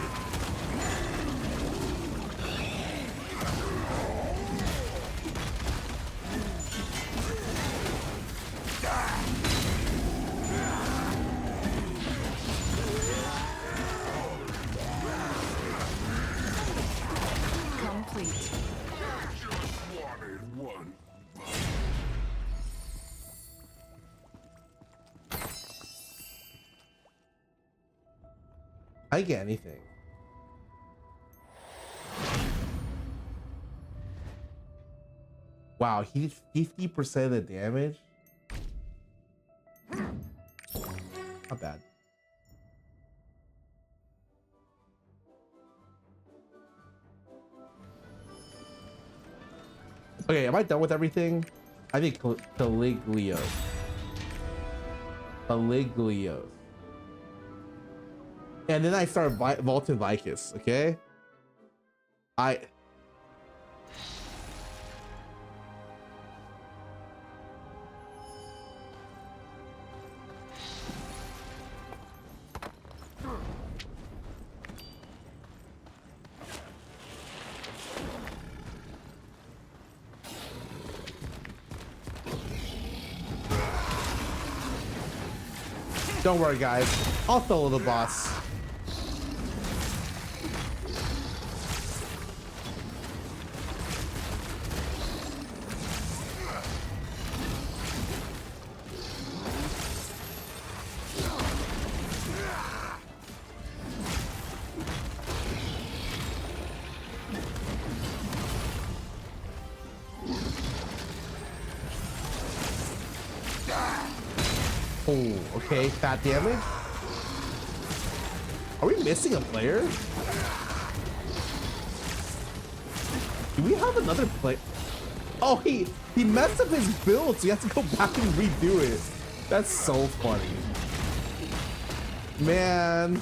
I get anything. Wow, he did 50% of the damage. Not bad. Okay, am I done with everything? I think Caliglios. Caliglios. And then I start vaulting Vicus, okay? Don't worry, guys. I'll solo the boss. Oh, okay, fat damage. Are we missing a player? Do we have another player? Oh, he messed up his build, so he has to go back and redo it. That's so funny. Man.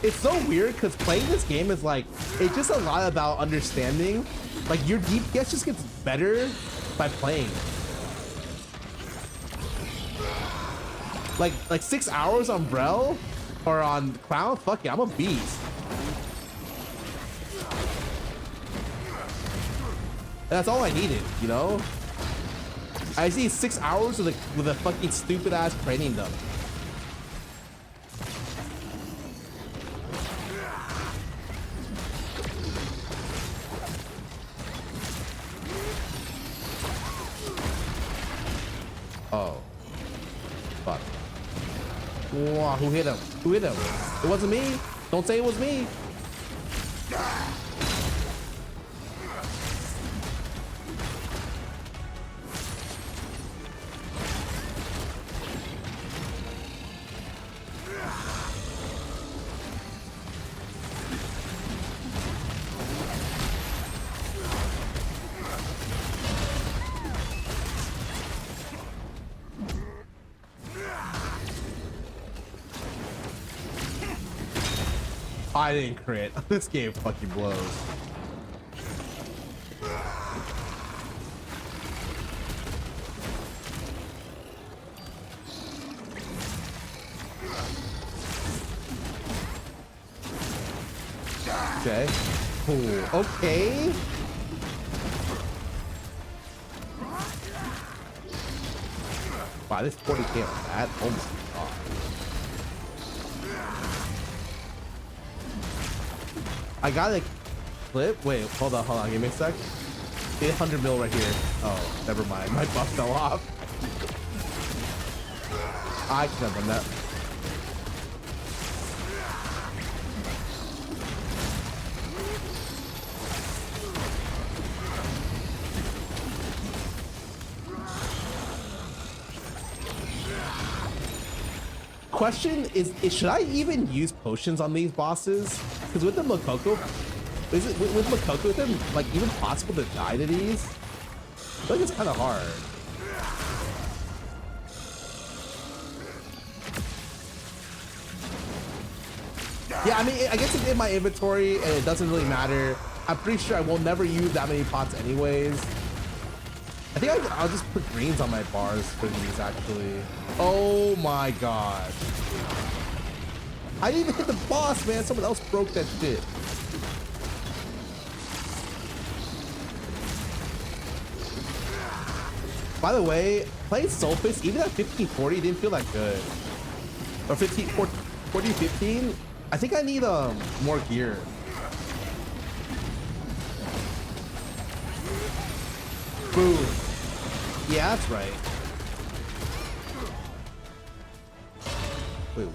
It's so weird because playing this game is like, it's just a lot about understanding. Like your DPS just gets better by playing. Like 6 hours on Brel or on Clown, fuck yeah, I'm a beast. That's all I needed, you know? I see 6 hours with a fucking stupid ass training dump. Fuck. Wow, who hit him? Who hit him? It wasn't me. Don't say it was me. I didn't crit. This game fucking blows. Okay. Cool. Okay. Wow, this 40k on that. Oh my god. I got a clip. Wait, hold on. Give me a sec. 800 mil right here. Oh, never mind. My buff fell off. I can have done that. Question is should I even use potions on these bosses? Because with the Makoko, is it with Makoko, is it like even possible to die to these? I feel like it's kind of hard. Yeah, I mean, I guess it's in my inventory and it doesn't really matter. I'm pretty sure I will never use that many pots anyways. I think I'll just put greens on my bars for these actually. Oh my god. I didn't even hit the boss, man. Someone else broke that shit. By the way, playing Soulfist, even at 1540, didn't feel that good. Or 15, I think I need more gear. Boom. Yeah, that's right. Wait,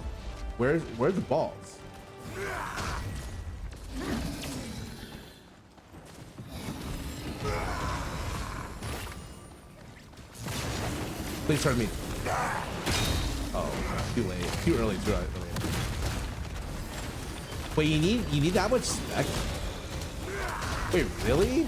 where's the balls? Please turn me. Oh, too late. Too early. Wait, you need that much spec? Wait, really?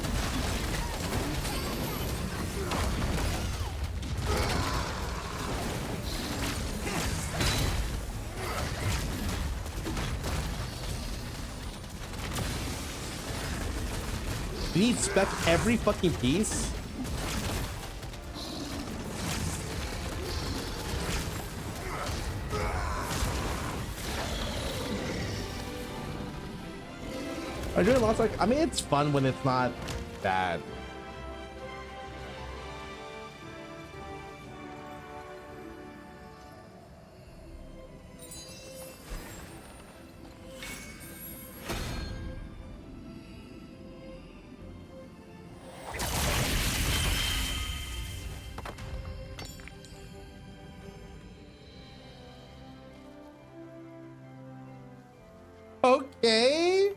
You need spec every fucking piece? Are you doing Lost Ark? I mean, it's fun when it's not bad. Okay.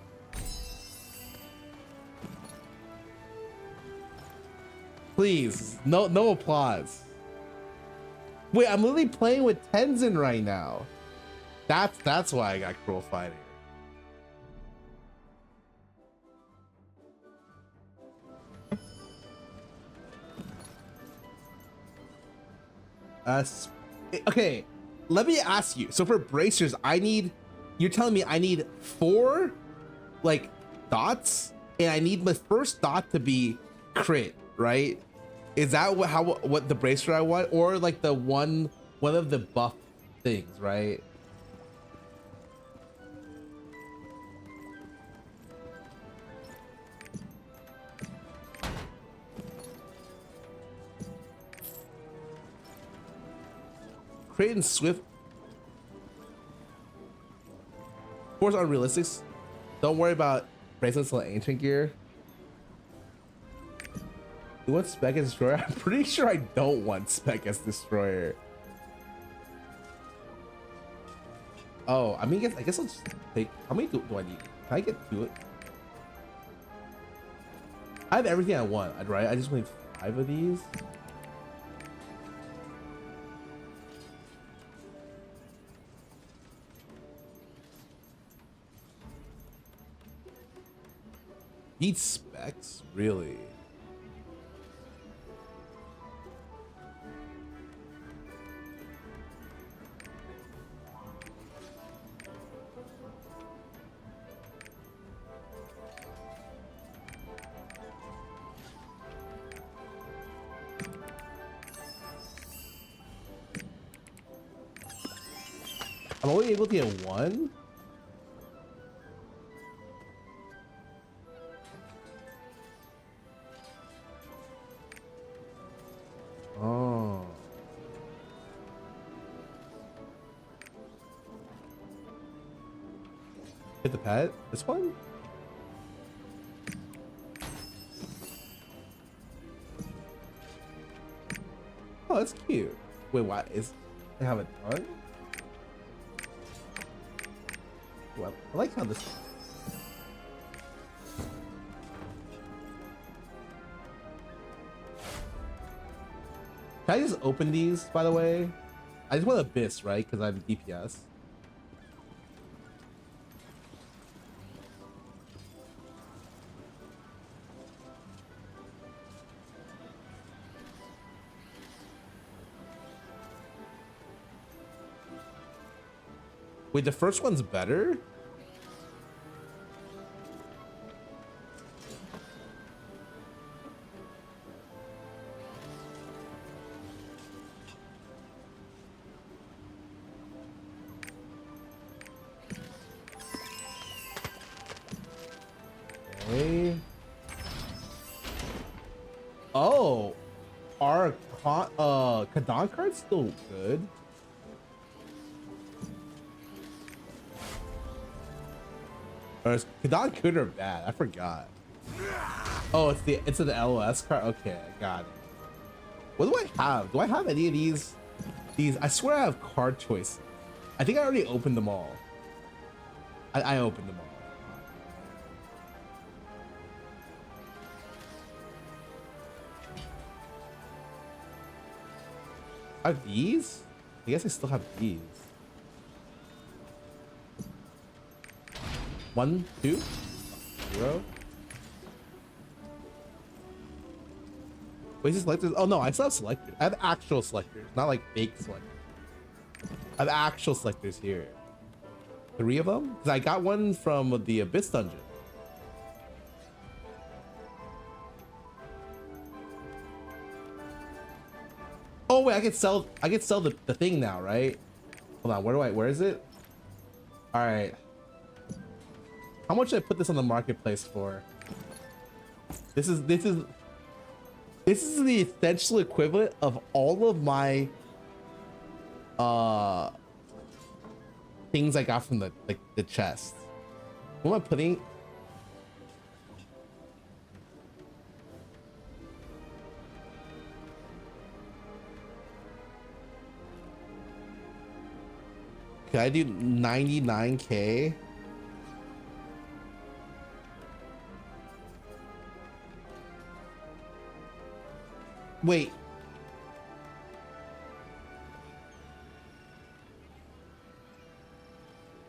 Please, no applause. Wait, I'm literally playing with Tenzin right now. That's why I got Cruel Fighting. Okay, let me ask you. So for bracers, you're telling me I need 4 like dots, and I need my first dot to be crit, right? Is that what the bracer I want, or like the one of the buff things, right? Crit and Swift. Of course, unrealistic. Don't worry about bracelets like ancient gear. You want spec as destroyer? I'm pretty sure I don't want spec as destroyer. Oh, I mean, I guess I'll just take. How many do I need? Can I get 2? I have everything I want, right? I just need 5 of these. Need specs? Really? I'm only able to get 1? Oh. Hit the pet? This one? Oh, that's cute. Wait, what is they have a ton? Well, I like how this. Can I just open these, by the way? I just want Abyss, right? Because I'm DPS. Wait, the first one's better? Okay. Oh, our Kadan card's still good. Or is Kadan good or bad? I forgot. Oh, it's an LOS card. Okay, I got it. What do I have? Do I have any of these? I swear I have card choice. I think I already opened them all. I opened them all. I have these? I guess I still have these. 1, 2, 0. Wait, is this selectors? Oh no, I still have selectors. I have actual selectors, not like fake selectors. I have actual selectors here. 3 of them? Because I got one from the Abyss dungeon. Oh wait, I can sell the thing now, right? Hold on, where is it? Alright. How much should I put this on the marketplace for? This is the essential equivalent of all of my things I got from the chest. What am I putting? Can I do 99K? Wait.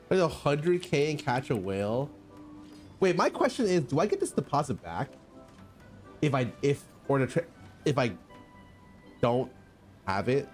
There's 100K and catch a whale. Wait, my question is, do I get this deposit back? If I don't have it?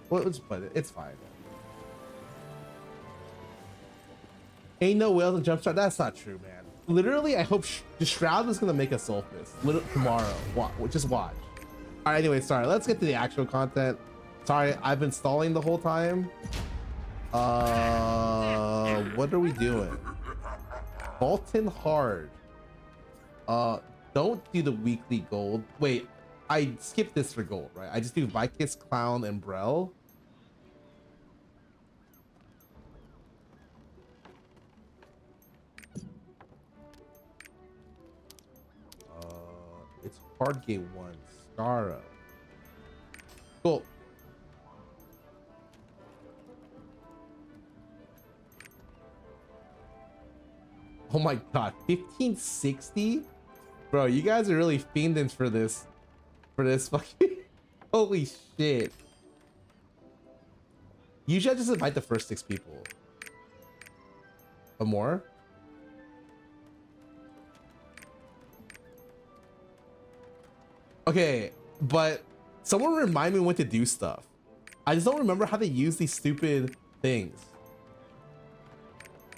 But it's fine. Ain't no whales in Jumpstart. That's not true, man. Literally, I hope the Shroud is gonna make a Soulfist tomorrow. Just watch. All right. Anyway, sorry. Let's get to the actual content. Sorry, I've been stalling the whole time. What are we doing? Bolton hard. Don't do the weekly gold. Wait, I skipped this for gold, right? I just do Vicus, Clown, and Brel. It's hard game 1. Scarra. Cool. Oh my god, 1560? Bro, you guys are really fiending for this fucking holy shit. Usually I just invite the first 6 people. Or more? Okay, but someone remind me when to do stuff. I just don't remember how to use these stupid things.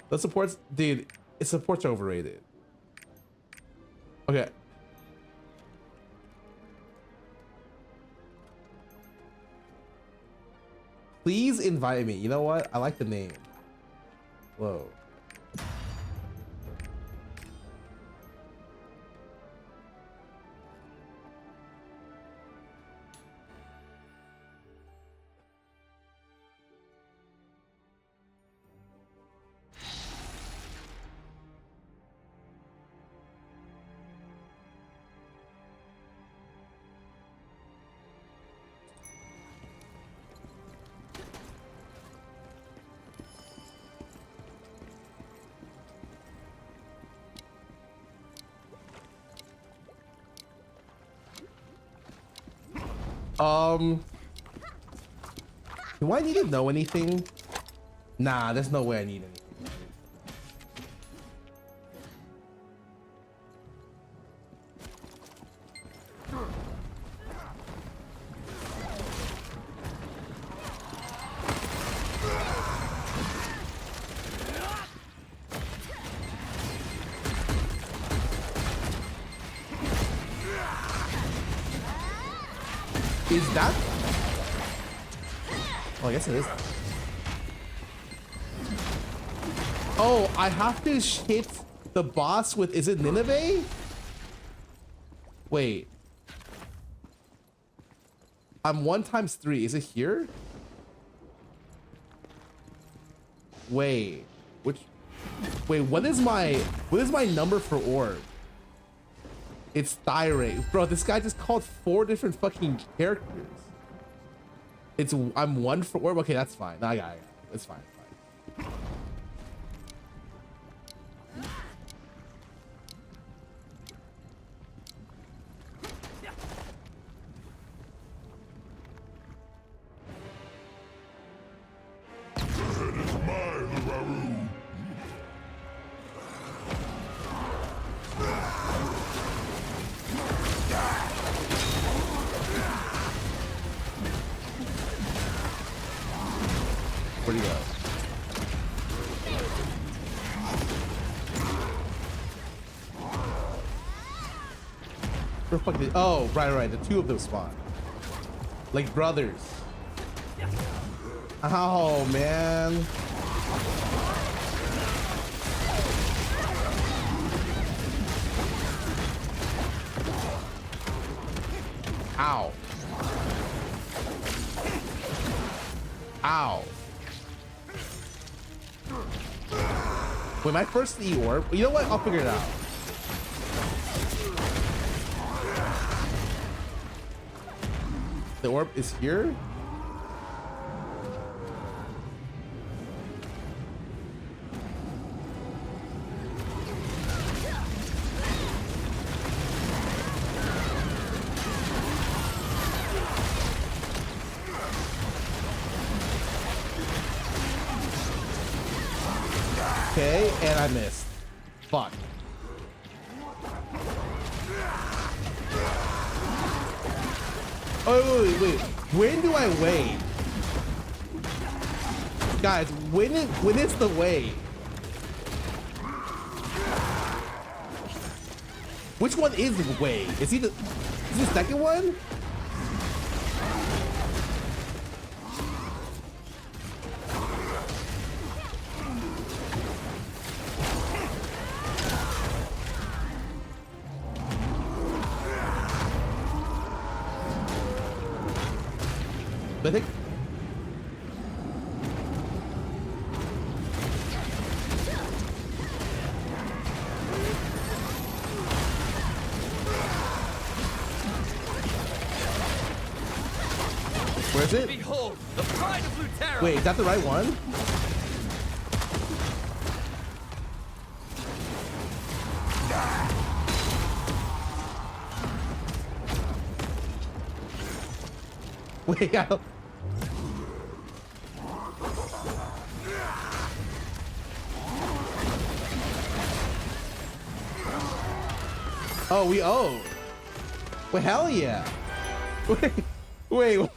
The supports, dude, it supports overrated. Okay. Please invite me. You know what? I like the name. Whoa. Do I need to know anything? Nah, there's no way I need anything. Is that? Oh, I guess it is. Oh, I have to hit the boss with, is it Nineveh? Wait. I'm 1 times 3. Is it here? Wait. Wait, what is my number for orb? It's Thyrate. Bro, this guy just called 4 different fucking characters. I'm 1 for orb. Okay, that's fine. I got it. It's fine. Where'd he go? Where the fuck did? Oh, right. The 2 of them spawn. Like brothers. Oh, man. Ow. Ow. Wait, my first E orb. You know what? I'll figure it out. The orb is here. Okay, and I missed. Fuck. Oh, wait. When do I wait? Guys, when is the wait? Which one is the wait? Is the second one? I think. Where is it? Behold, the pride of Lutera. Wait, is that the right one? Wait, I don't... Oh, we owe. Well, hell yeah. Wait,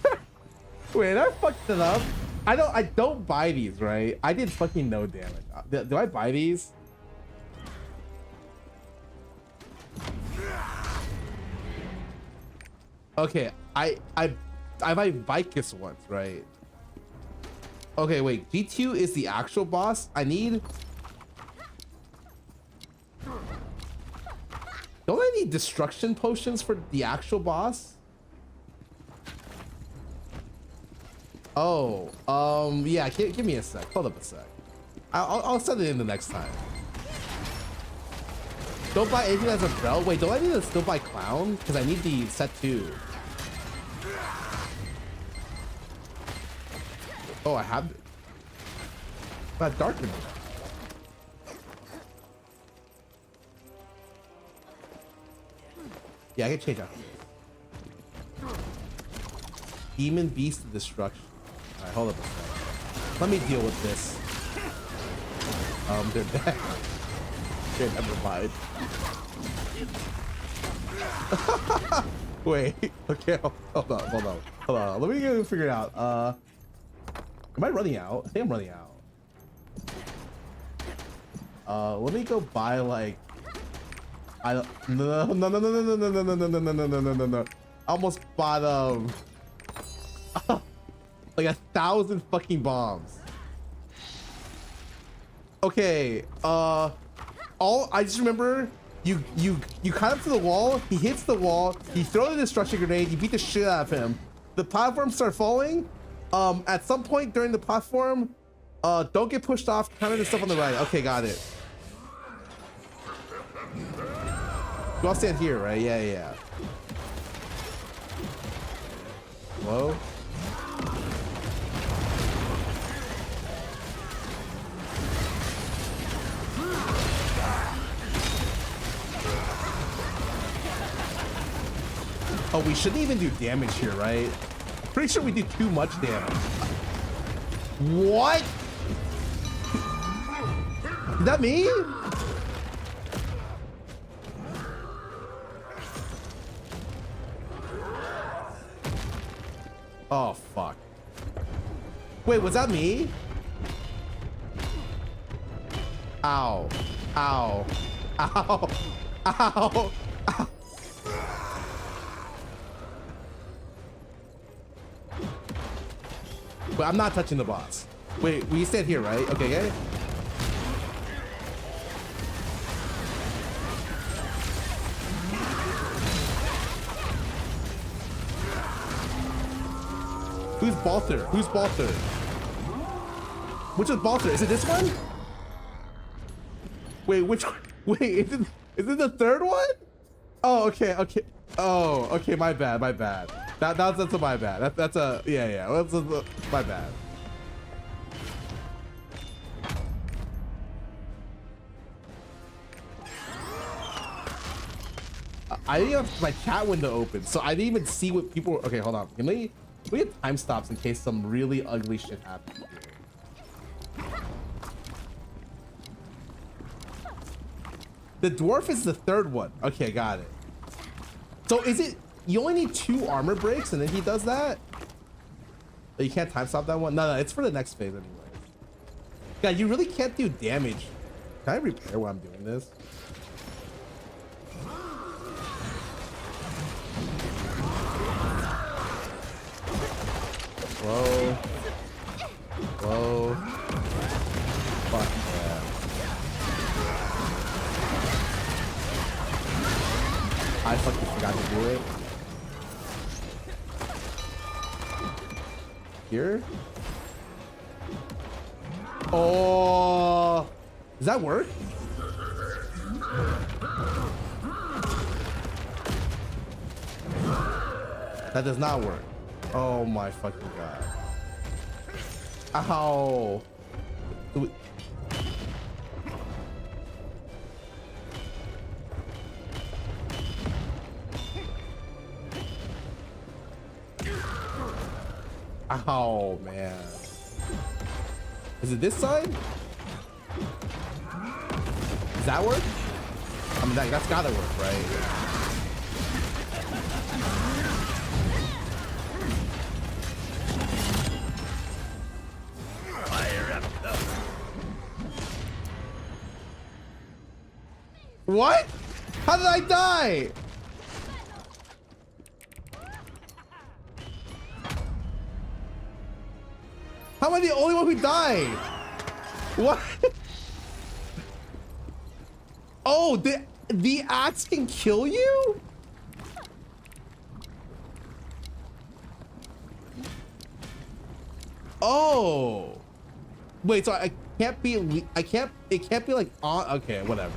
wait, I fucked it up. I don't buy these, right? I did fucking no damage. Do I buy these? Okay, I buy Vicus once, right? Okay, wait, G2 is the actual boss. Don't I need destruction potions for the actual boss? Oh, yeah, give me a sec. Hold up a sec. I'll send it in the next time. Don't buy anything that's a belt. Wait, don't I need to still buy clown? Because I need the set 2. Oh, I have it. But darkened. Yeah, I can change out. Demon Beast of Destruction. Alright, hold up a second. Let me deal with this. They're dead. Okay, never mind. Wait, okay, hold on. Let me go figure it out. Am I running out? I think I'm running out. Let me go buy like no. I almost bought like 1,000 fucking bombs. Okay, I just remember you cut up to the wall, he hits the wall, you throw the destruction grenade, you beat the shit out of him. The platforms start falling. At some point during the platform, don't get pushed off, counter the stuff on the right. Okay, got it. You all stand here, right? Yeah. Whoa. Oh, we shouldn't even do damage here, right? Pretty sure we do too much damage. What? Is that me? Oh, fuck. Wait, was that me? Ow. Ow. Ow. Ow. Ow. But I'm not touching the boss. Wait, we stand here, right? Okay, yeah. Who's Balther? Who's Balther? Which is Balther? Is it this one? Wait, which one? Wait, is it the third one? Oh, okay. Oh, okay, my bad. That's my bad. That's a yeah. That's my bad. I didn't have my chat window open, so I didn't even see what people were. Okay, hold on. Can we get time stops in case some really ugly shit happens here? The dwarf is the third one. Okay, got it. So is it you only need 2 armor breaks and then he does that? Oh, you can't time stop that one? No, it's for the next phase anyway. God, you really can't do damage. Can I repair while I'm doing this? Whoa. Fuck yeah. I fucking forgot to do it. Here? Oh, does that work? That does not work. Oh my fucking god. Ow. Oh man. Is it this side? Does that work? I mean, that's gotta work, right? What? How did I die? How am I the only one who died? What? Oh, the axe can kill you? Oh. Wait, so I can't be, it can't be like on, okay, whatever.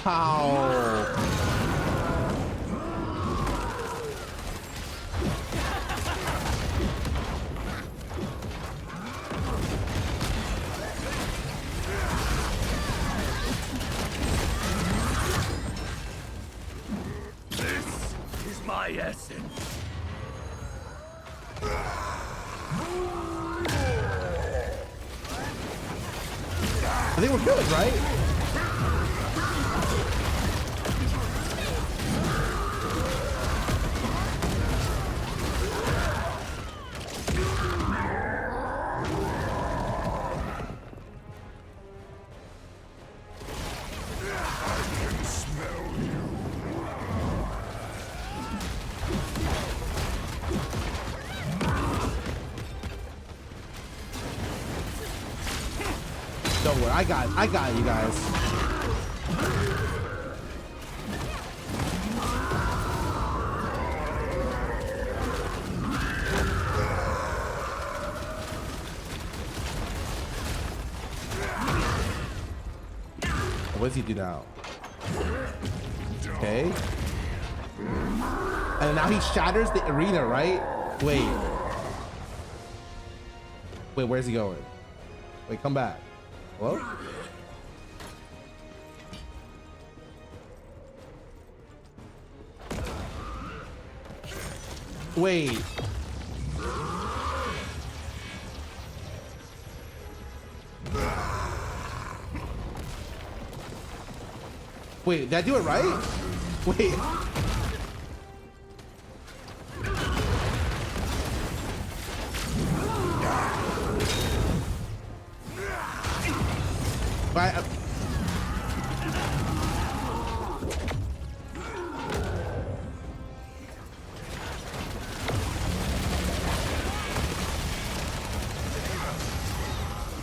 Ow. This is my essence. I think we're good, right? Don't worry, I got it, you guys. What does he do now? Okay. And now he shatters the arena, right? Wait. Wait, where's he going? Wait, come back. Hello? Wait. Wait, did I do it right? Wait.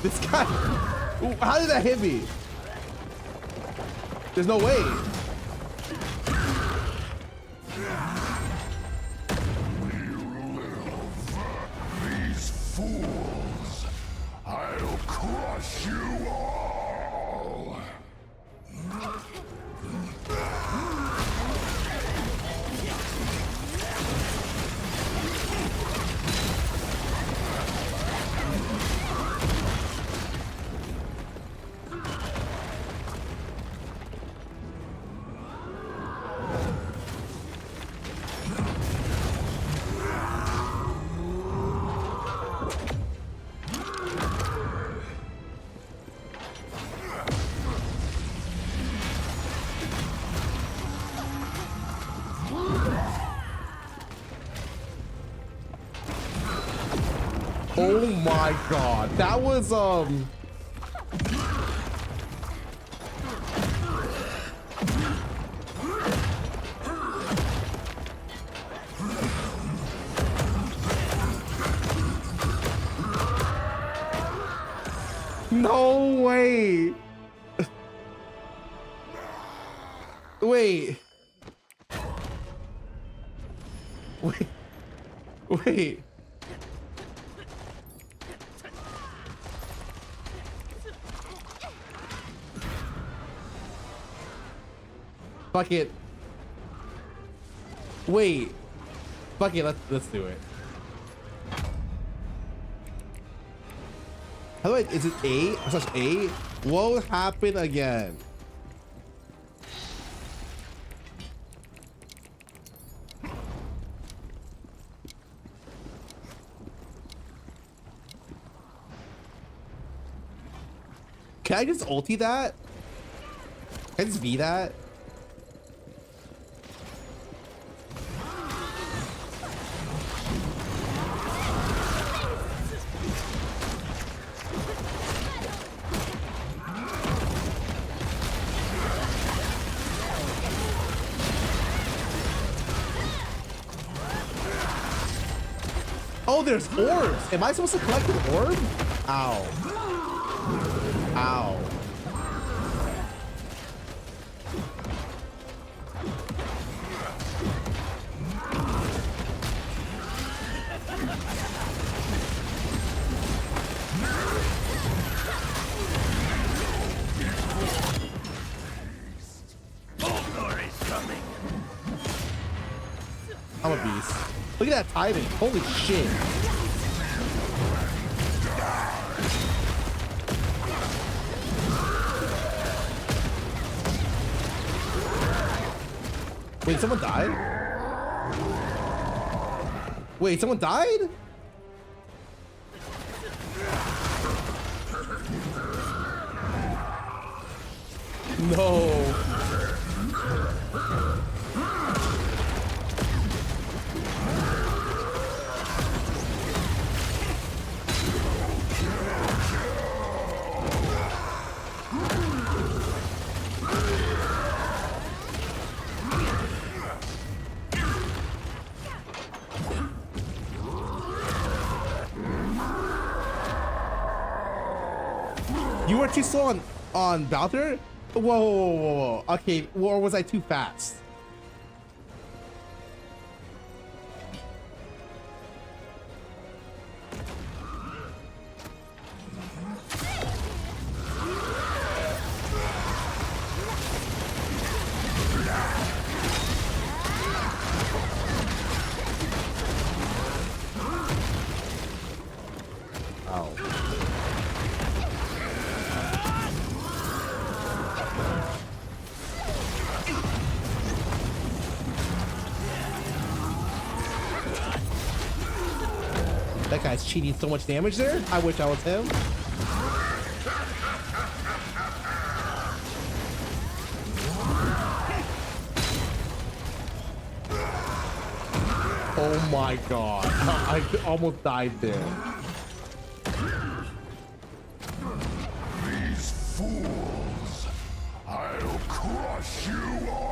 This guy, how did that hit me? There's no way. These fools, I'll crush you all. Oh my god, that was No way. Wait. Wait. Wait. Fuck it. Wait. Fuck it, let's do it. How do I, is it A? Slash A? What happened again? Can I just ulti that? Can I just V that? Oh, there's orbs. Am I supposed to collect an orb? Ow. Ow. I'm a beast. Look at that timing. Holy shit. Wait, someone died? Wait, someone died? No. You were too slow on Balther? Whoa. Okay, or was I too fast? That guy's cheating so much damage there. I wish I was him. Oh my god. I almost died there. These fools. I'll crush you all.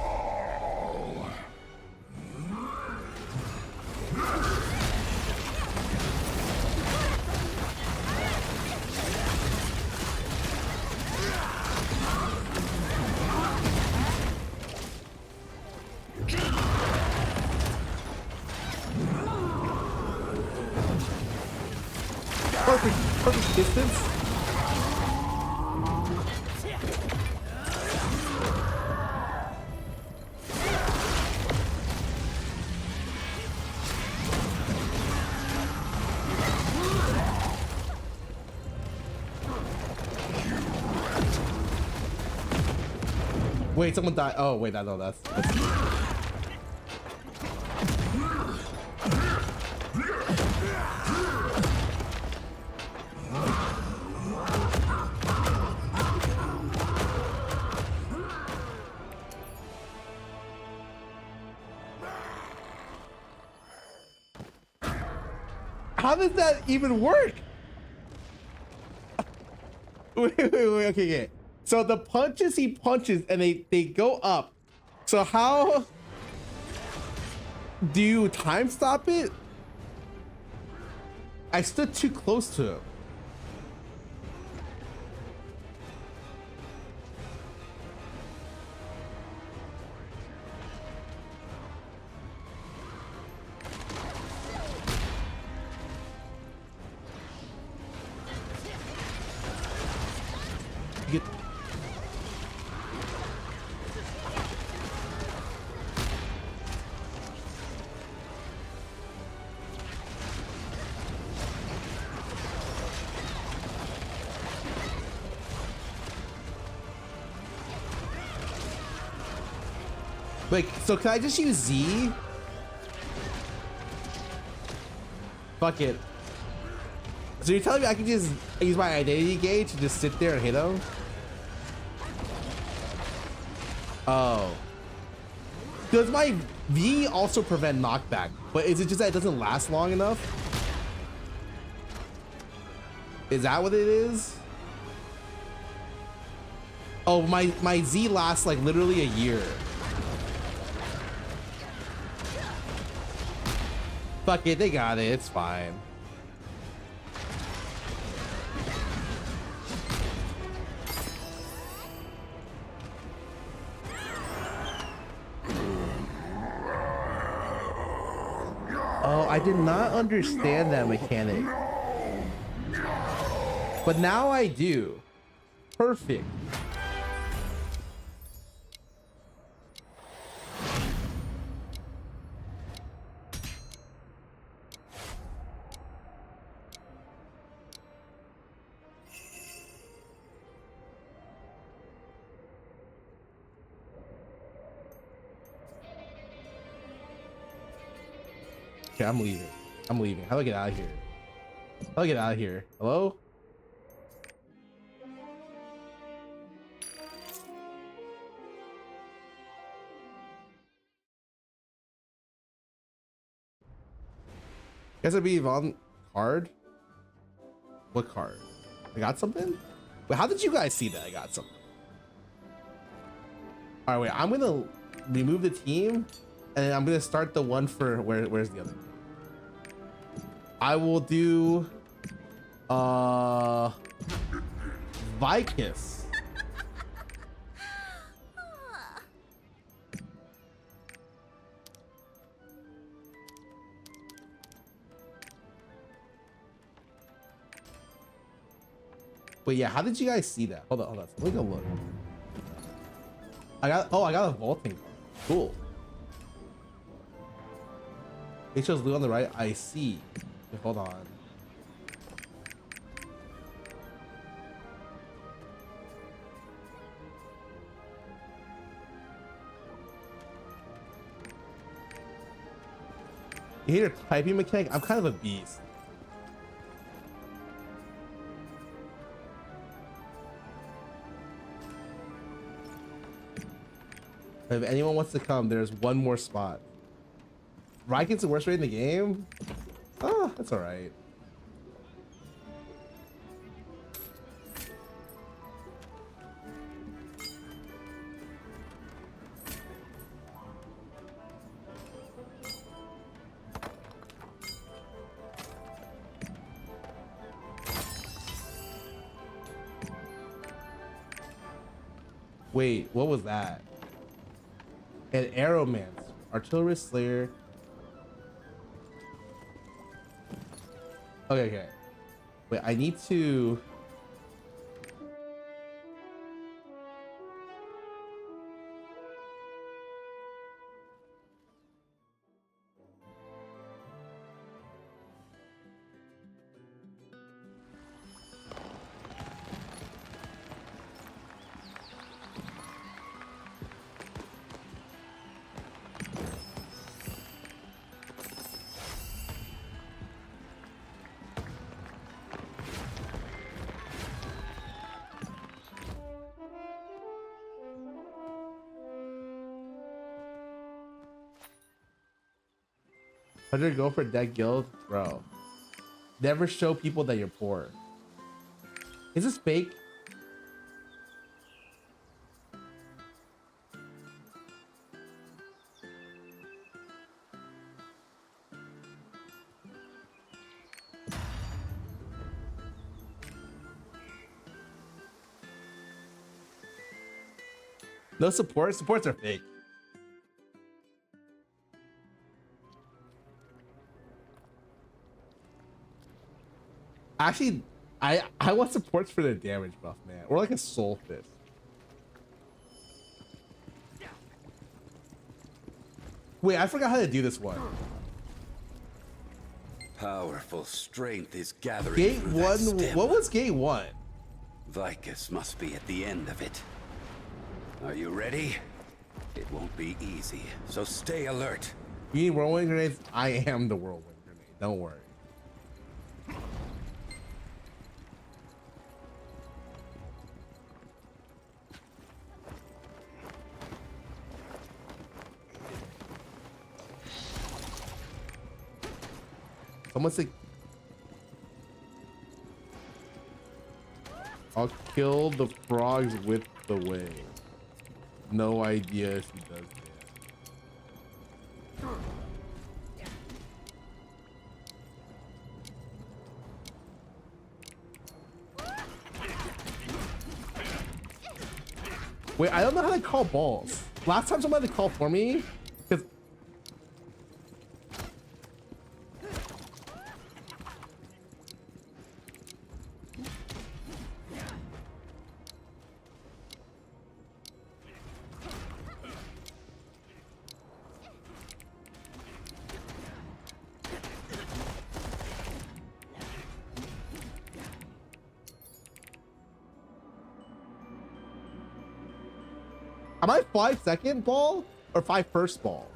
Perfect distance. Wait, someone died. Oh, wait, no, that's... How does that even work? Wait, okay. So the punches he punches and they go up. So how do you time stop it? I stood too close to him. You get... Wait, so can I just use Z? Fuck it. So you're telling me I can just use my identity gauge and just sit there and hit him? Oh. Does my V also prevent knockback? But is it just that it doesn't last long enough? Is that what it is? Oh, my Z lasts like literally a year. Fuck it, they got it. It's fine. Oh, I did not understand that mechanic. But now I do. Perfect. Okay, I'm leaving. I'm leaving. How do I get out of here? How do I get out of here? Hello? Guess I'd be on card? What card? I got something? Wait, how did you guys see that I got something? All right, wait, I'm gonna remove the team and I'm gonna start the one for where's the other? I will do Vicus. Wait, yeah, how did you guys see that? Hold on, let me go look. I got a vaulting card. Cool. It shows blue on the right. I see. Okay, hold on. You hear your typing mechanic? I'm kind of a beast. If anyone wants to come, there's one more spot. Ryket's the worst rate in the game? Oh, that's all right. Wait, what was that? An Arrowmancer, Artillery Slayer. Okay. Wait, I need to. Go for dead guild, bro. Never show people that you're poor. Is this fake? No support? Supports are fake. Actually, I want supports for the damage buff, man, or like a soul fist. Wait, I forgot how to do this one. Powerful strength is gathering. Gate through that 1. stem. What was gate 1? Vicus must be at the end of it. Are you ready? It won't be easy, so stay alert. You need whirlwind grenades? I am the whirlwind grenade. Don't worry. Someone say, I'll kill the frogs with the wave. No idea if he does that. Wait, I don't know how to call balls. Last time somebody had to call for me, because am I 5-second ball or 5-first ball?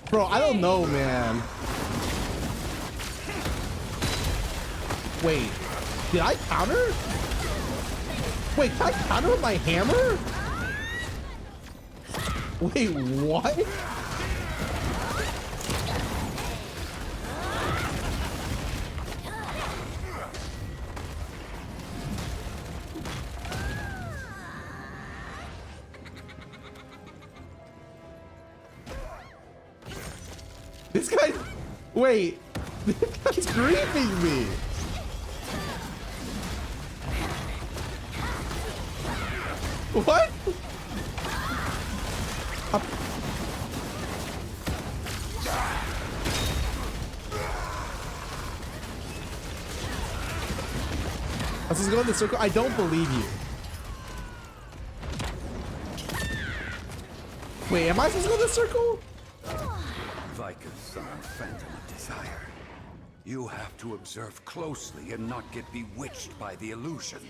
Bro, I don't know, man. Wait, did I counter? Wait, can I counter with my hammer? Wait, what? This guy, wait, this guy's griefing me. What? Let's just go in the circle. I don't believe you. Wait, am I supposed to go in the circle? Vicus, son of Phantom of Desire. You have to observe closely and not get bewitched by the illusion.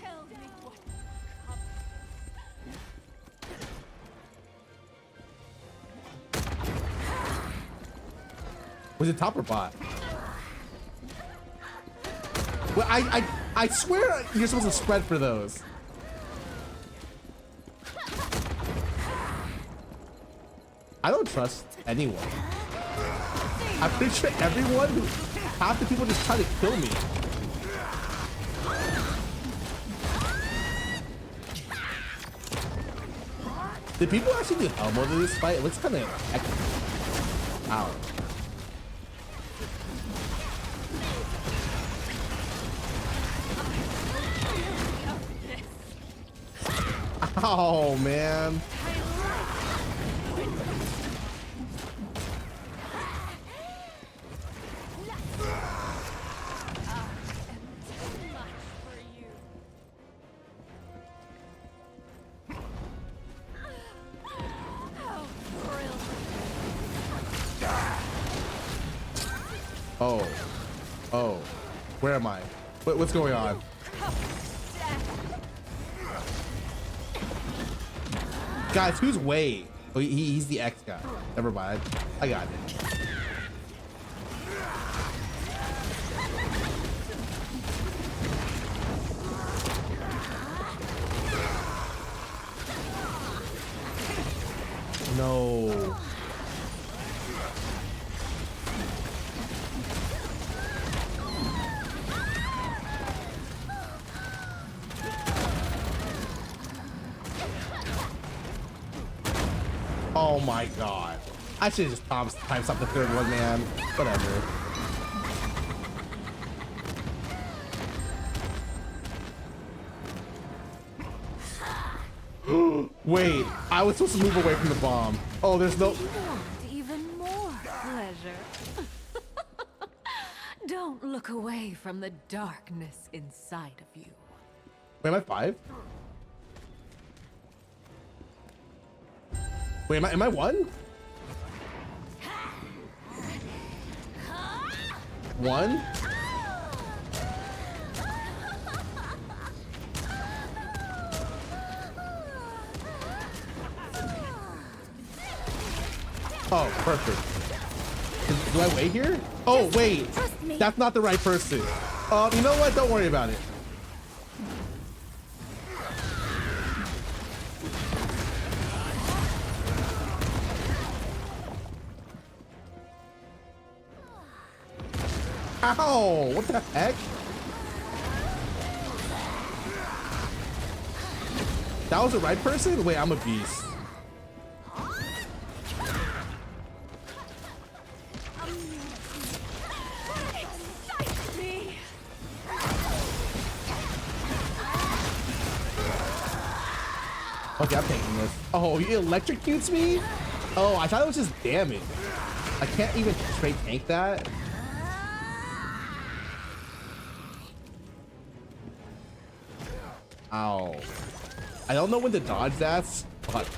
Was it top or bot? Well, I swear you're supposed to spread for those. I don't trust anyone. I'm pretty sure everyone, half the people just try to kill me. Did people actually do hell mode in this fight? It looks kind of epic. Ow. Oh man. Oh. Oh. Where am I? What's going on? Guys, who's Wade? Oh, he's the X guy. Never mind. I got it. No. Oh my god. I should have just time stopped the third one, man. Whatever. Wait, I was supposed to move away from the bomb. Oh, there's no... Even more pleasure. Don't look Look away from the darkness inside of you. Wait, am I 5? Wait, am I 1? 1? Oh, perfect. Do I wait here? Oh, wait. That's not the right person. You know what? Don't worry about it. Ow! What the heck? That was the right person? Wait, I'm a beast. Okay, I'm taking this. Oh, he electrocutes me? Oh, I thought it was just damage. I can't even straight tank that. Ow. I don't know when to dodge that, but...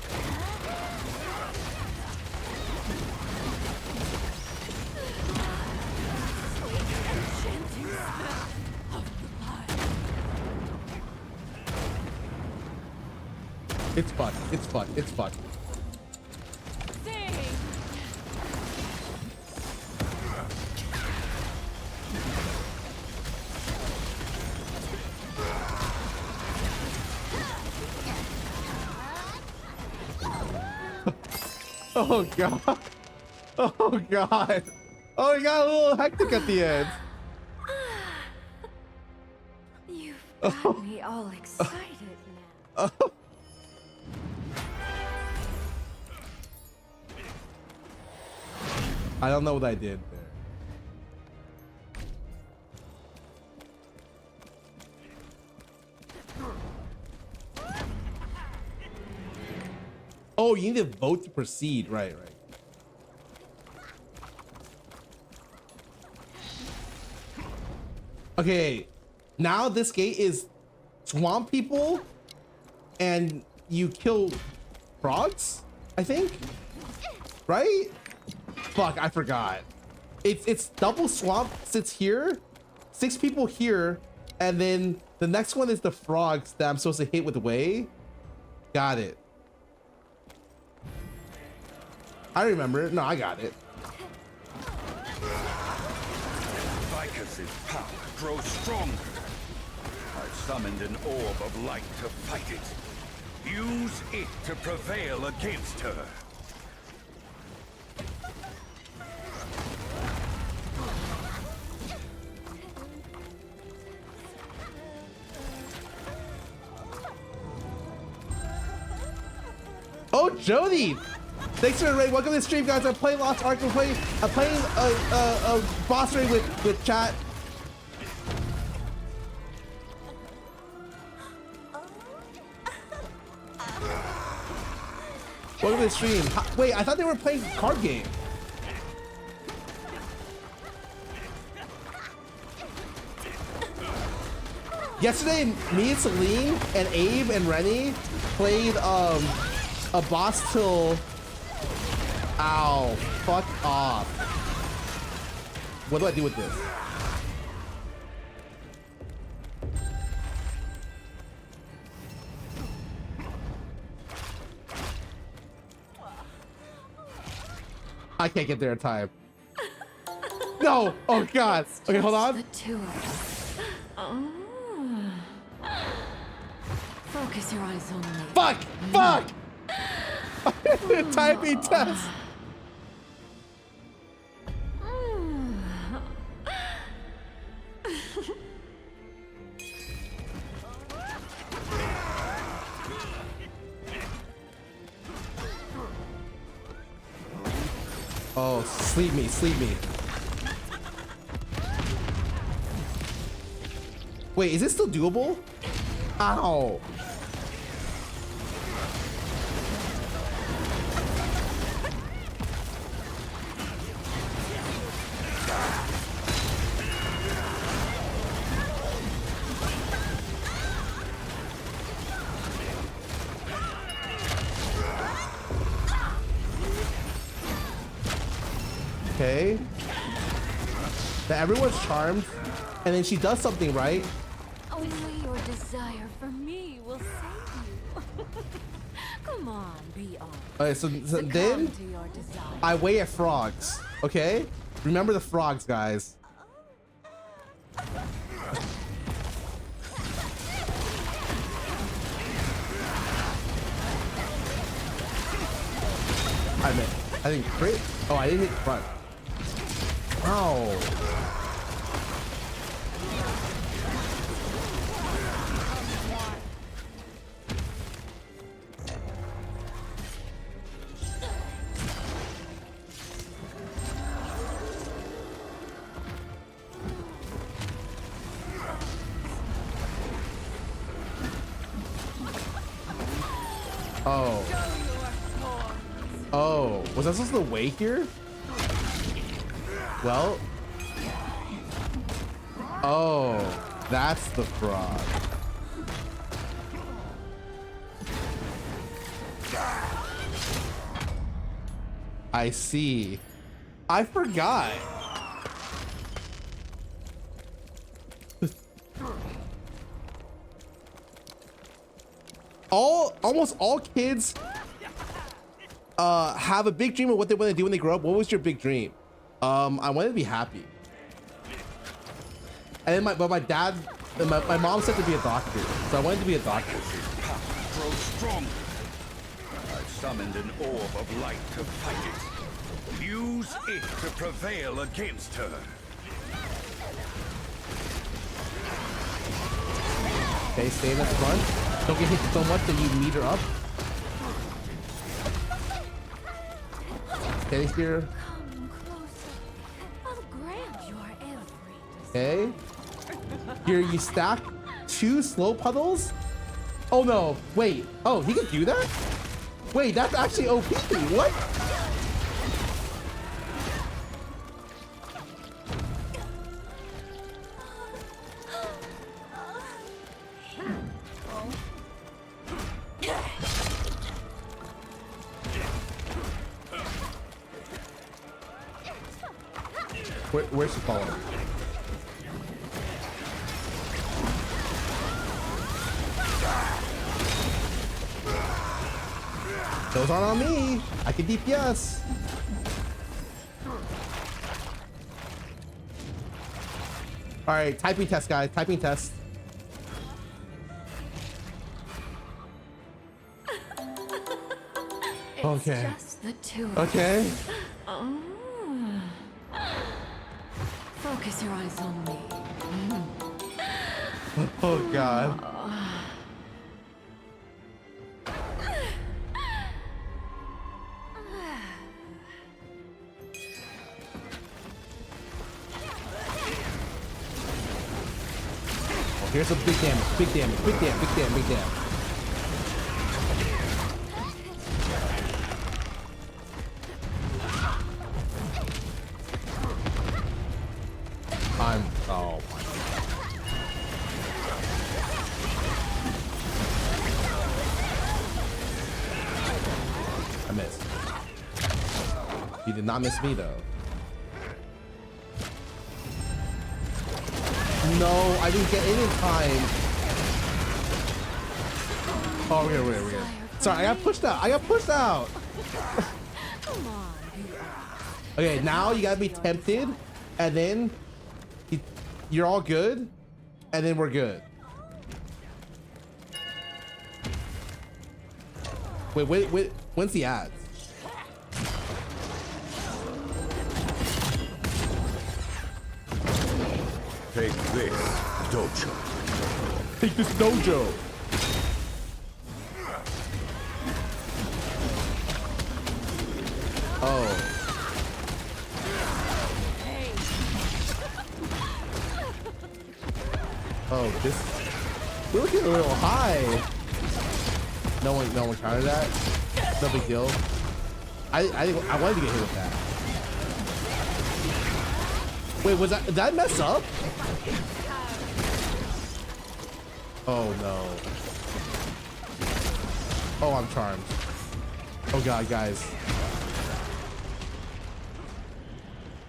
It's fucked. It's fucked. It's fucked. Oh god. Oh god. Oh, it got a little hectic at the end. You've got me all excited now. I don't know what I did there. Oh, you need to vote to proceed. Right, right. Okay, now this gate is swamp people and you kill frogs, I think, right? Fuck, I forgot. It's double swamp sits here, 6 people here, and then the next one is the frogs that I'm supposed to hit with way. Got it. I remember. No, I got it. Vicus's power grows stronger. I've summoned an orb of light to fight it. Use it to prevail against her. Oh, Jody! Thanks for the raid. Welcome to the stream, guys. I'm playing Lost Ark. I'm playing a boss raid with chat. Welcome to the stream. Wait, I thought they were playing a card game. Yesterday, me and Celine and Abe and Rennie played a boss till... Ow, fuck off. What do I do with this? I can't get there in time. No! Oh god! Okay, hold on. The two of us. Oh. Focus your eyes on me. Fuck! Fuck! Typing test. Oh, sleep me, sleep me. Wait, is it still doable? Ow. Okay. That everyone's charmed, and then she does something right. Only your desire for me will save you. Come on, be honest. Okay, so then To your desire. I wait at frogs. Okay, remember the frogs, guys. I think crit. Oh, I didn't hit front. Oh. Oh. Oh, was I supposed to wait here? Well. Oh, that's the frog. I see. I forgot. Almost all kids have a big dream of what they want to do when they grow up. What was your big dream? I wanted to be happy. And then my dad, my mom said to be a doctor, so I wanted to be a doctor. Grow stronger. I've summoned an orb of light to fight it. Use it to prevail against her. Okay, stay in the front. Don't get hit so much that you meter up. Okay, here. Come closer. I'll grant your every Okay. Here you stack 2 slow puddles. Oh no, wait. Oh, he can do that? Wait, that's actually OP. What? Where's she falling? Those aren't on me. I can DPS. All right, typing test, guys. Typing test. Okay. Just the two. Okay. Oh. Focus your eyes on me. Oh God. Oh, here's some big damage. Big damage. Big damage. Big damage. Big damage. Oh my God. I missed. He did not miss me though. No, I didn't get in time. Oh, we're here. Sorry, I got pushed out. I got pushed out. Okay, now you gotta be tempted, and then you're all good, and then we're good. Wait, when's the ads? Take this, dojo. Take this dojo. Oh. Oh, this. We're looking a little high. No one counted that. No big deal. I wanted to get hit with that. Wait, was that? Did I mess up? Oh no. Oh, I'm charmed. Oh God, guys.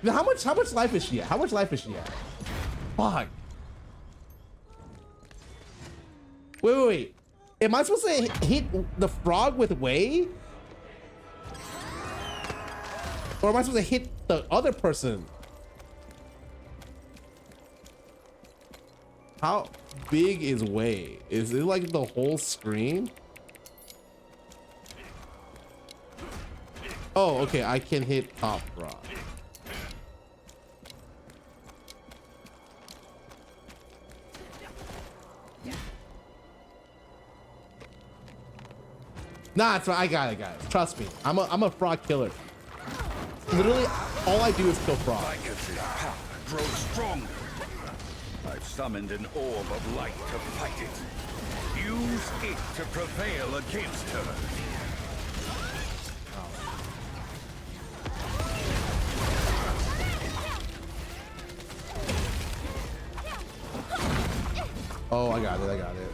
Now, how much life is she at? How much life is she at? Fuck. Wait. Am I supposed to hit the frog with Wei? Or am I supposed to hit the other person? How big is Wei? Is it like the whole screen? Oh, okay, I can hit top frog. Nah, it's fine. I got it, guys. Trust me. I'm a frog killer. Literally, all I do is kill frogs. Vicus's power grows stronger. I've summoned an orb of light to fight it. Use it to prevail against her. Oh, I got it.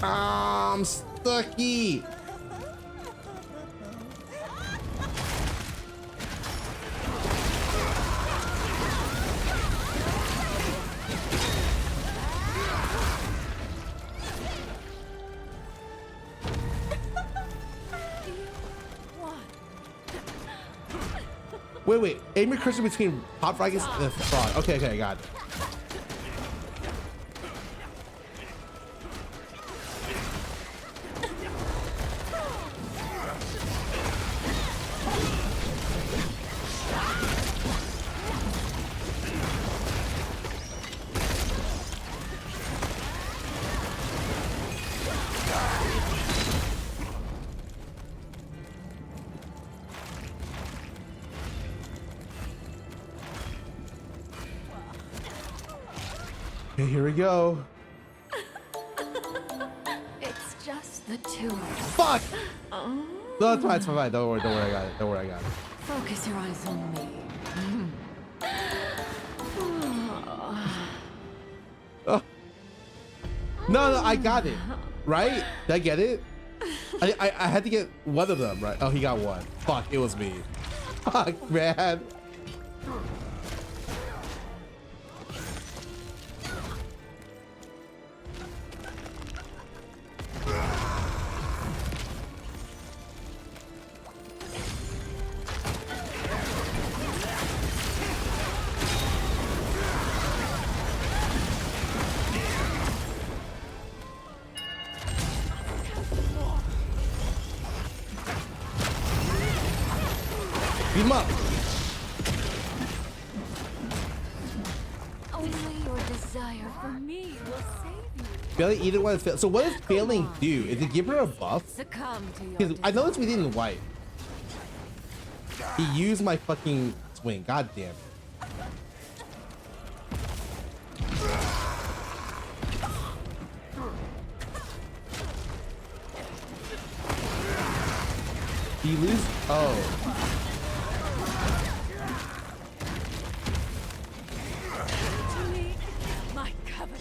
I'm stucky. Wait. Aim your cursor between top frog and the frog. Okay, I got it. Okay, here we go. It's just the two of us. Fuck! No, it's fine. Don't worry, I got it. Focus your eyes on me. No, I got it. Right? Did I get it? I had to get one of them, right? Oh, he got one. Fuck, it was me. Fuck, man. Beat him up. Only your desire for me will save you. Failing either one is fail. So what does failing do? Is it give her a buff? Succumb to your Because I noticed we didn't wipe. He used my fucking swing. God damn it. You lose. Oh. My covenant.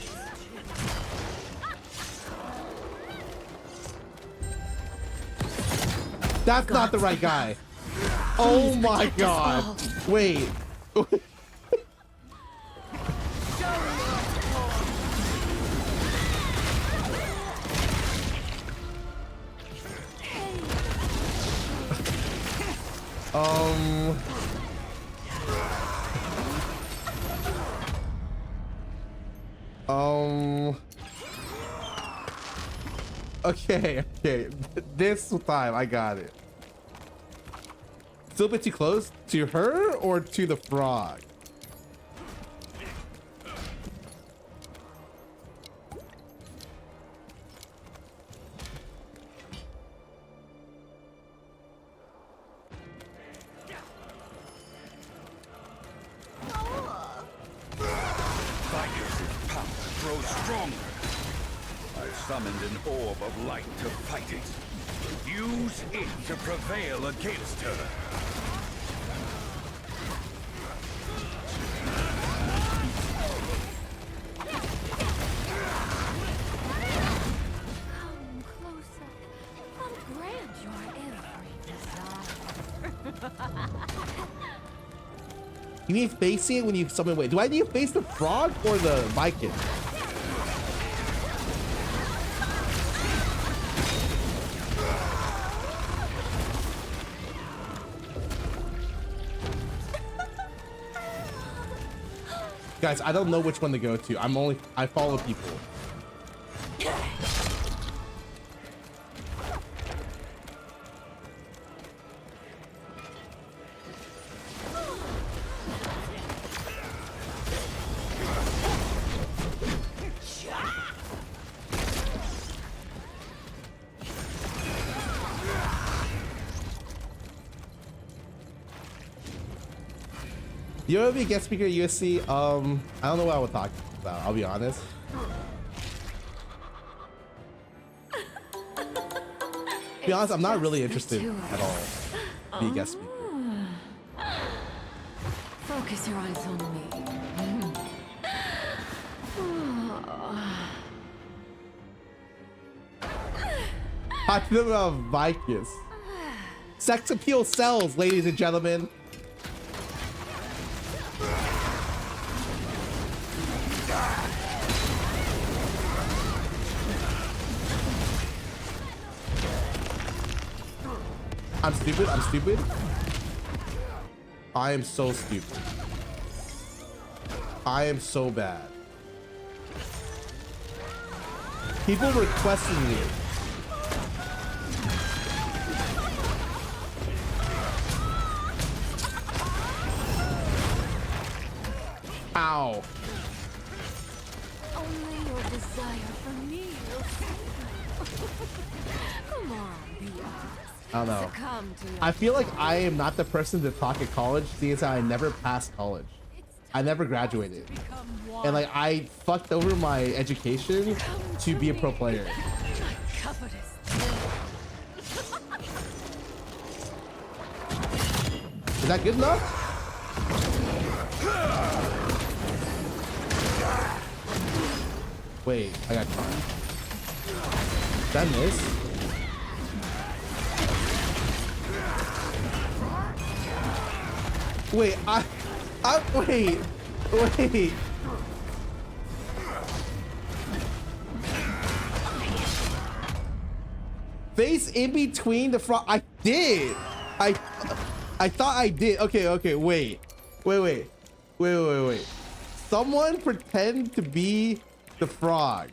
That's not the right guy. Oh my god. Wait. Okay. This time I got it. Still a bit too close to her or to the frog? Vicus's power grows stronger. I've summoned an orb of light to fight it. Use it to prevail against her. Come closer. I'll grant your every desire. You need facing it when you summon. Wait, do I need to face the frog or the Viking? Guys, I don't know which one to go to. I follow people. You want to be a guest speaker at USC? I don't know what I would talk about. I'll be honest. To be honest, I'm not really interested at all to be a guest speaker. Focus your eyes on me. Talking about Vikings. Sex appeal sells, ladies and gentlemen. I'm stupid. I'm stupid. I am so stupid. I am so bad. People requesting me. Ow. Only your desire for me will save you. Come on, be honest. I don't know. Succumb to your I feel like I am not the person to talk at college, seeing as I never passed college. I never graduated. And like I fucked over my education to be a pro player. Is that good enough? Wait, I got caught. Did I miss? Wait, wait. Face in between the front. I did. I thought I did. Okay, wait. Someone pretend to be the frog.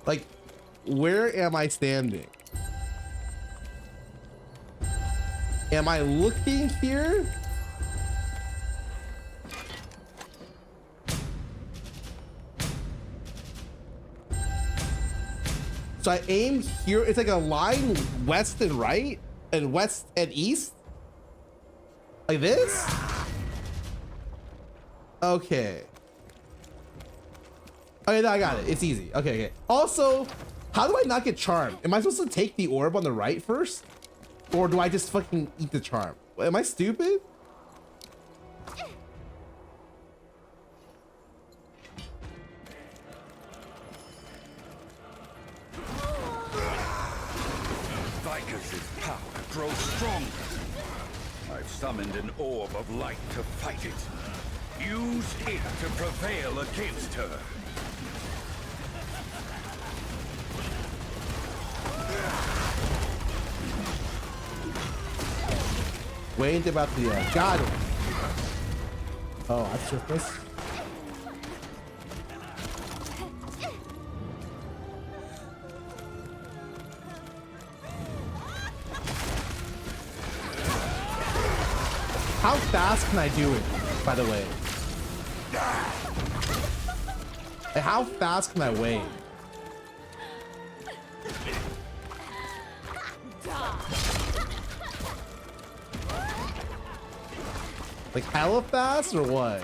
Like, where am I standing? Am I looking here? So I aim here. It's like a line west and right, and west and east. Like this? Okay. Okay, no, I got it. It's easy. Okay. Also, how do I not get charmed? Am I supposed to take the orb on the right first? Or do I just fucking eat the charm? Am I stupid? Vicus's power grows stronger. I've summoned an orb of light to fight it. Use it to prevail against her. Wait about the got it. Oh, I took this. How fast can I do it, by the way? Like, how fast can I wait? Like hella fast or what?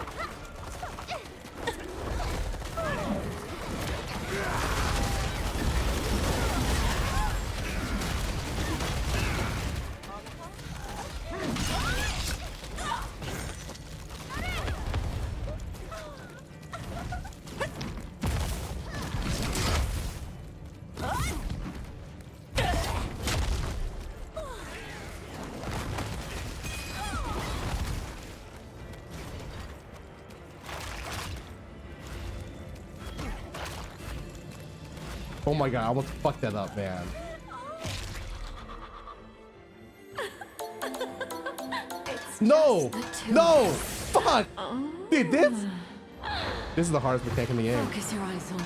Oh my god, I almost fucked that up, man. No! No! Fuck! Dude, this is the hardest mechanic in the game. Focus your eyes on me.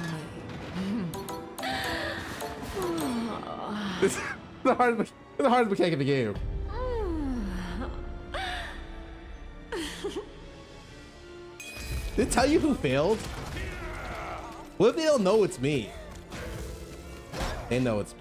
This is the hardest mechanic in the game. Did it tell you who failed? What if they don't know it's me? They know it's me.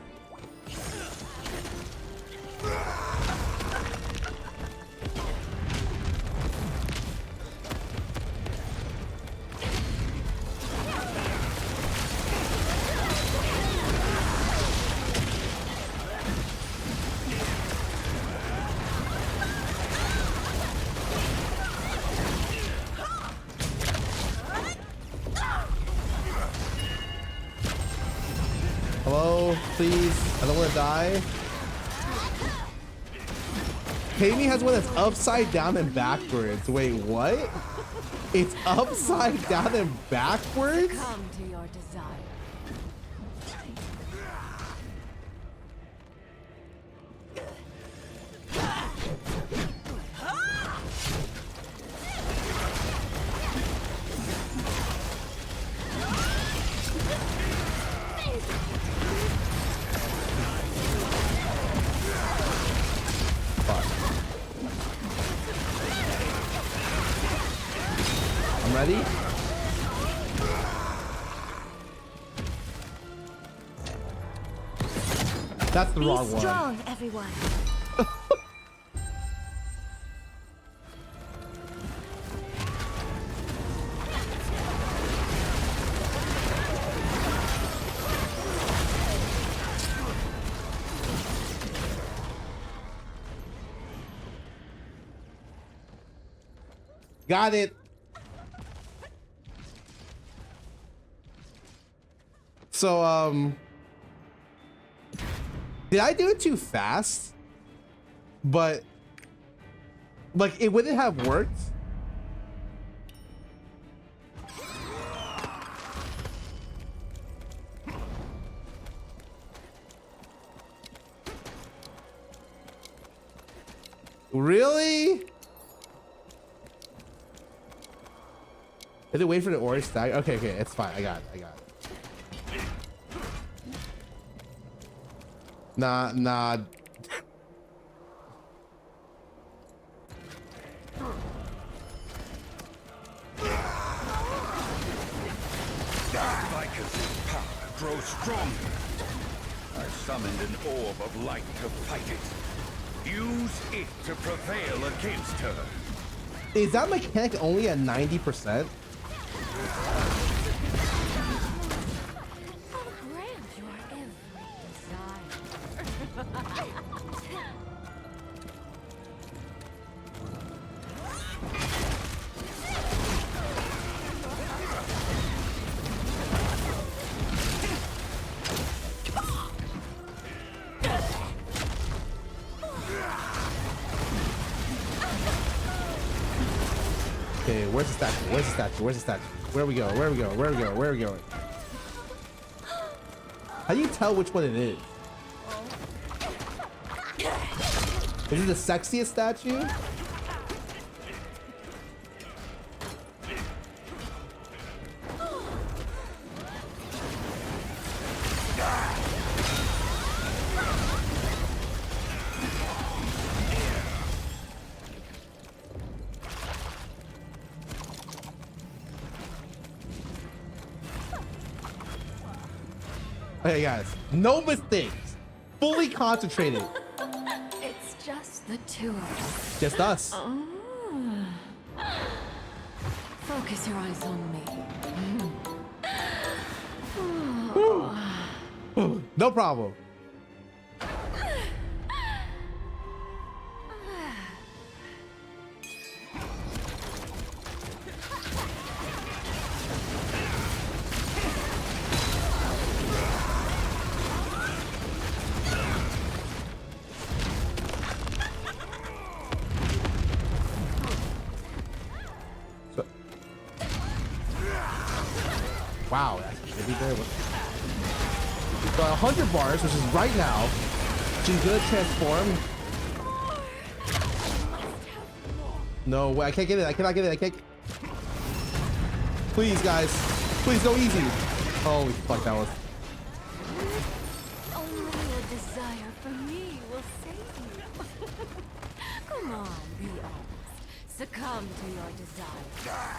Hello, please. I don't want to die. Katie has one that's upside down and backwards. Wait, what? It's upside down and backwards? Come to your desire. I'm ready. That's the wrong one. Strong, everyone. Got it. So, did I do it too fast? But, like, it wouldn't have worked. Really? Did it wait for the orange stack? Okay, okay, it's fine. I got it. I got it. Nah. Vicus's power grows stronger. I've summoned an orb of light to fight it. Use it to prevail against her. Is that mechanic only at 90%? Okay, where's the statue? Where's the statue? Where's the statue? Where we go? Where we go? Where we go? Where we going? How do you tell which one it is? Is it the sexiest statue? Okay, guys, no mistakes. Fully concentrated. It's just the two of us. Just us. Focus your eyes on me. No problem. Wow, that's pretty good. 100 bars, which is right now. She's gonna transform. No way, I can't get it. I cannot get it. I can't. Please, guys. Please, go easy. Holy fuck, that was. Only your desire for me will save you. Come on, be honest. Succumb to your desire.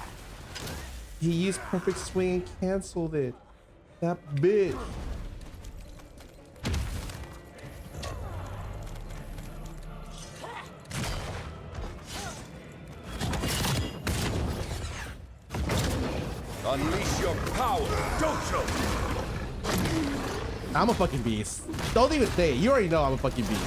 He used perfect swing and canceled it. That bitch. Unleash your power, Dojo! I'm a fucking beast. Don't even say it. You already know I'm a fucking beast.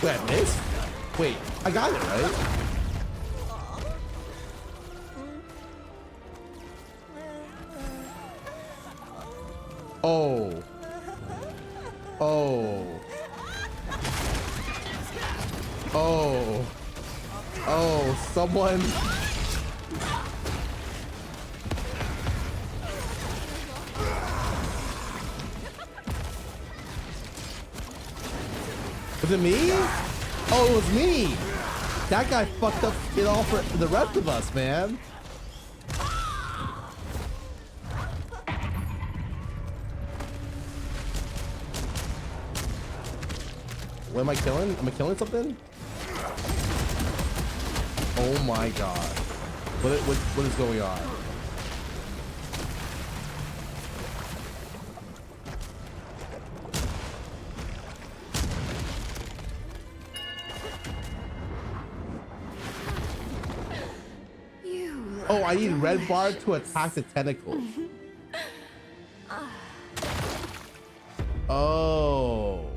Wait, I missed? Wait, I got it, right? Oh. Oh. Oh. Oh, someone. Was it me? Oh, it was me. That guy fucked up it all for the rest of us, man. What am I killing? Am I killing something? Oh my god. What is going on? Oh, I need red bar to attack the tentacle. Oh.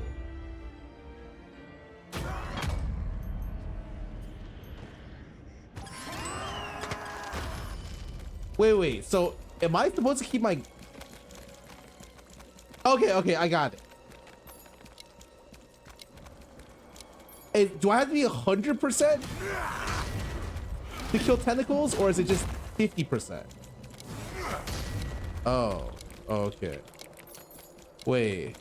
Wait. So, am I supposed to keep my... Okay, I got it. Do I have to be 100% to kill tentacles, or is it just 50%? Oh, okay. Wait.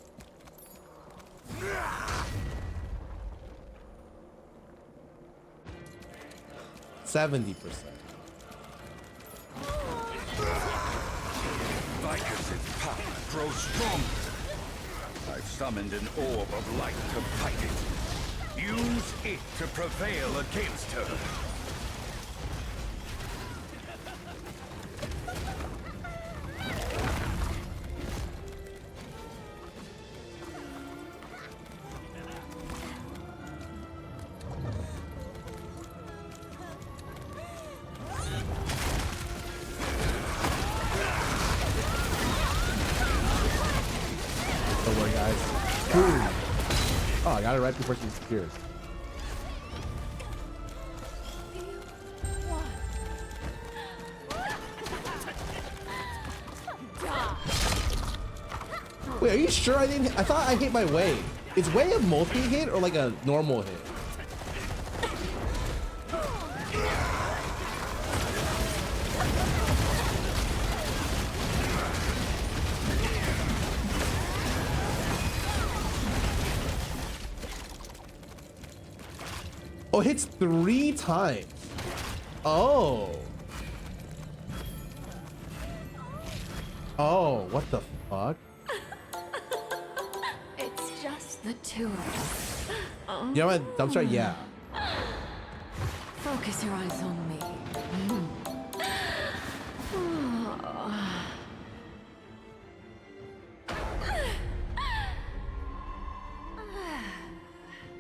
$70%. Vicus's power grows stronger. I've summoned an orb of light to fight it. Use it to prevail against her. Don't worry, guys. Boom. Oh, I got it right before she disappears. Wait, are you sure I didn't? I thought I hit my way. Is way a multi-hit or like a normal hit? Oh, it hits 3 times. Oh. Oh, what the fuck? It's just the two of us. You know what? Dumpster? Yeah. Focus your eyes on me.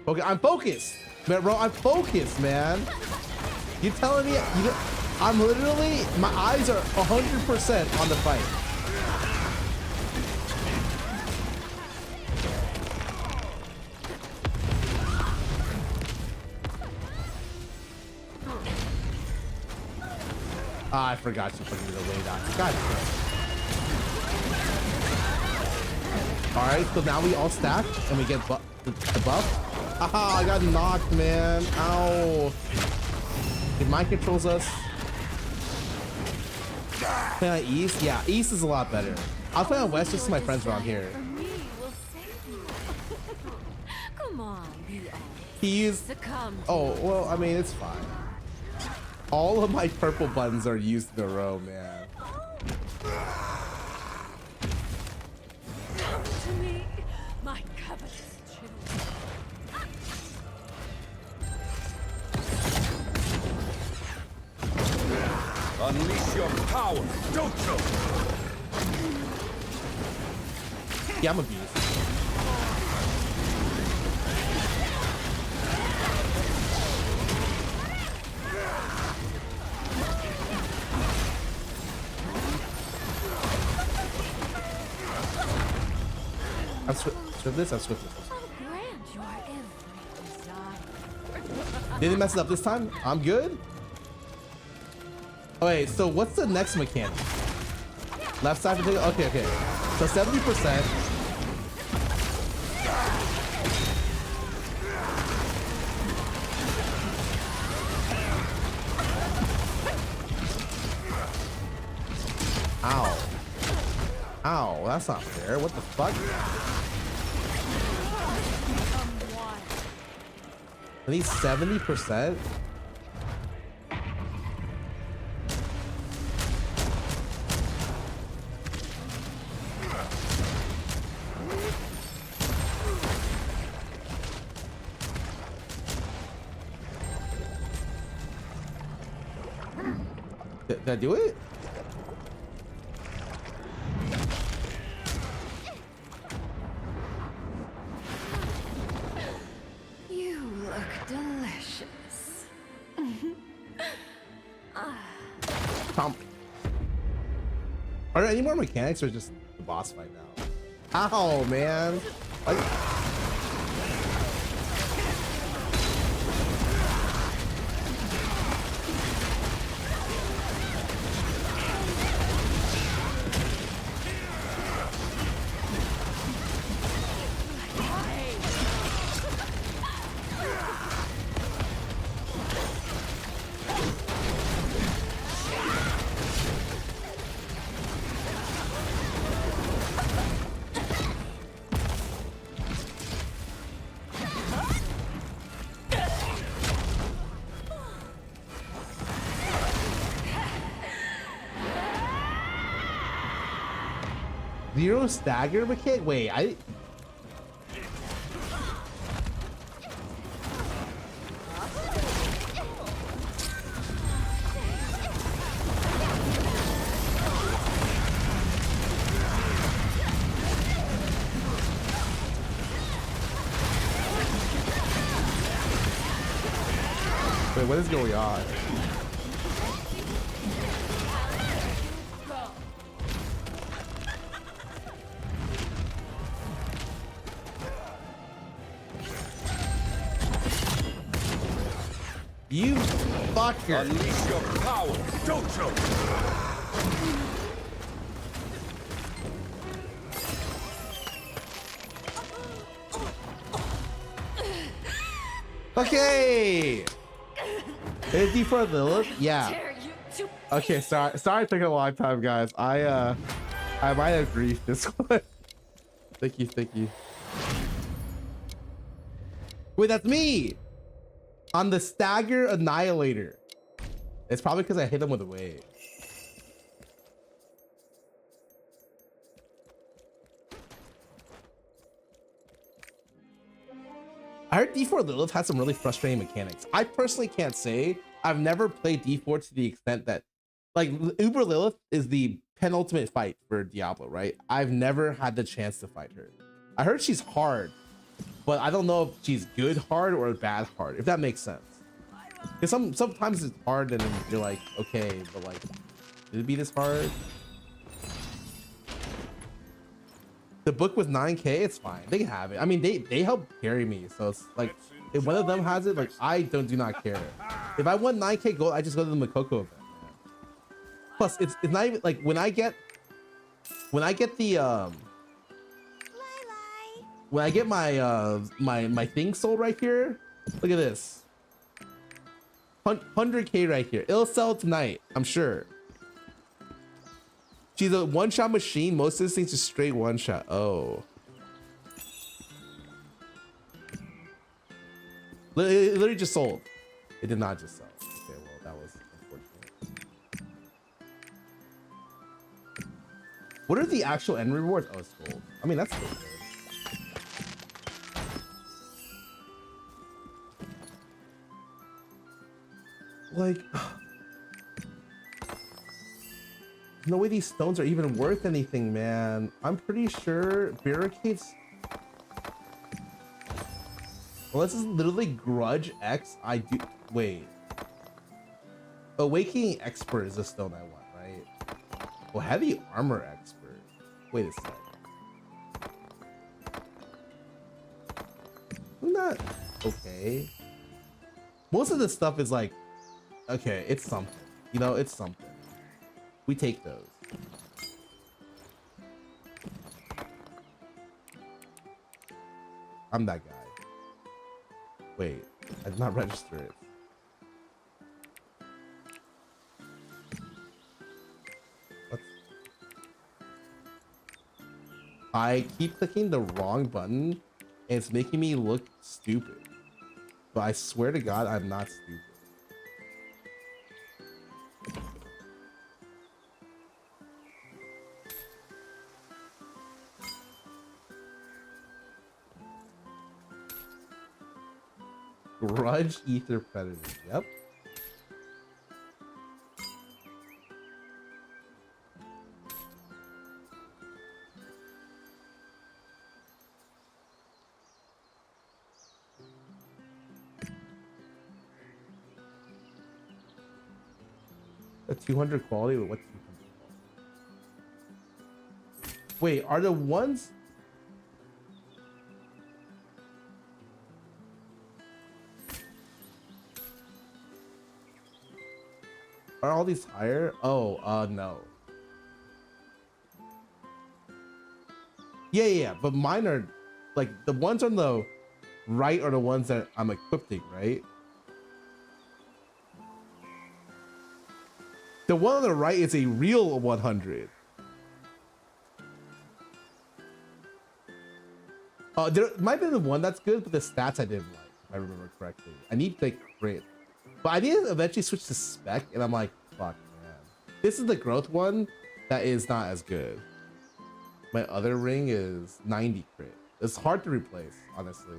Okay, I'm focused. Man, bro, I'm focused, man. You telling me I'm literally, my eyes are 100% on the fight. Ah, I forgot you put me the way down. God damn. All right, so now we all stack and we get the buff. Aha, I got knocked, man. Ow. If mind controls us. Play on East? Yeah, East is a lot better. I'll play on West just so my friends around here. Come on, be honest. He's... Oh, well, I mean, it's fine. All of my purple buttons are used in a row, man. Come to me, my covetous children. Unleash your power, Dojo! Yeah, I'm abused. I've swift this, I've swift this. Didn't mess it up this time? I'm good? Oh, wait, so what's the next mechanic? Left side for okay, okay. So 70%. Ow. Ow, that's not fair. What the fuck? At least 70%? Did I do it? You look delicious. Are there any more mechanics or just the boss fight now? Ow, man. Like, zero stagger mechanic? Wait, Wait, what is going on? You fucker. Unleash your power, Dojo! Okay. Is he for Lilith? Yeah. Okay, sorry it took a long time, guys. I might have griefed this one. Thank you. Wait, that's me! On the Stagger Annihilator. It's probably because I hit him with a wave. I heard D4 Lilith has some really frustrating mechanics. I personally can't say. I've never played D4 to the extent that, like, Uber Lilith is the penultimate fight for Diablo, right? I've never had the chance to fight her. I heard she's hard, but I don't know if she's good hard or bad hard, if that makes sense. Because sometimes it's hard and then you're like, okay, but like, did it be this hard? The book was 9K, it's fine. They have it. I mean, they help carry me, so it's like, if one of them has it, like, I do not care. If I want 9K gold, I just go to the Makoko event. Plus, it's not even like when I get When I get the when I get my my thing sold right here, look at this. 100K right here. It'll sell tonight, I'm sure. She's a one-shot machine. Most of these things just straight one-shot. Oh. It literally just sold. It did not just sell. Okay, well, that was unfortunate. What are the actual end rewards? Oh, it's gold. I mean, that's still good. Like, no way these stones are even worth anything, man. I'm pretty sure barricades. Well, this is literally Grudge X. I do. Wait. Awakening Expert is the stone I want, right? Well, Heavy Armor Expert. Wait a sec. I'm not okay. Most of this stuff is like, okay, it's something. You know, it's something. We take those. I'm that guy. Wait, I did not register it. What? I keep clicking the wrong button and it's making me look stupid. But I swear to God, I'm not stupid. Grudge Ether Predator. Yep. A 200 quality with what 200 quality? Wait, are the ones? Are all these higher? Oh, no. Yeah, but mine are like the ones on the right are the ones that I'm equipping, right? The one on the right is a real 100. There might be the one that's good, but the stats I didn't like, if I remember correctly. I need to crit. But I need to eventually switch to spec, and I'm like, fuck, man. This is the growth one that is not as good. My other ring is 90 crit. It's hard to replace, honestly.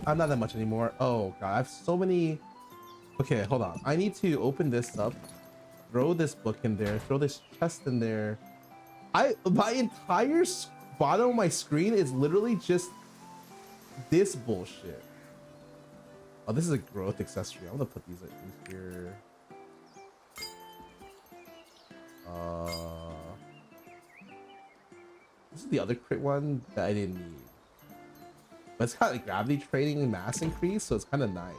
I'm not that much anymore. Oh god, I have so many. Okay, hold on. I need to open this up, throw this book in there, throw this chest in there. My entire bottom of my screen is literally just this bullshit. Oh, this is a growth accessory. I'm gonna put these in here. This is the other crit one that I didn't need. But it's got like gravity training mass increase, so it's kind of nice.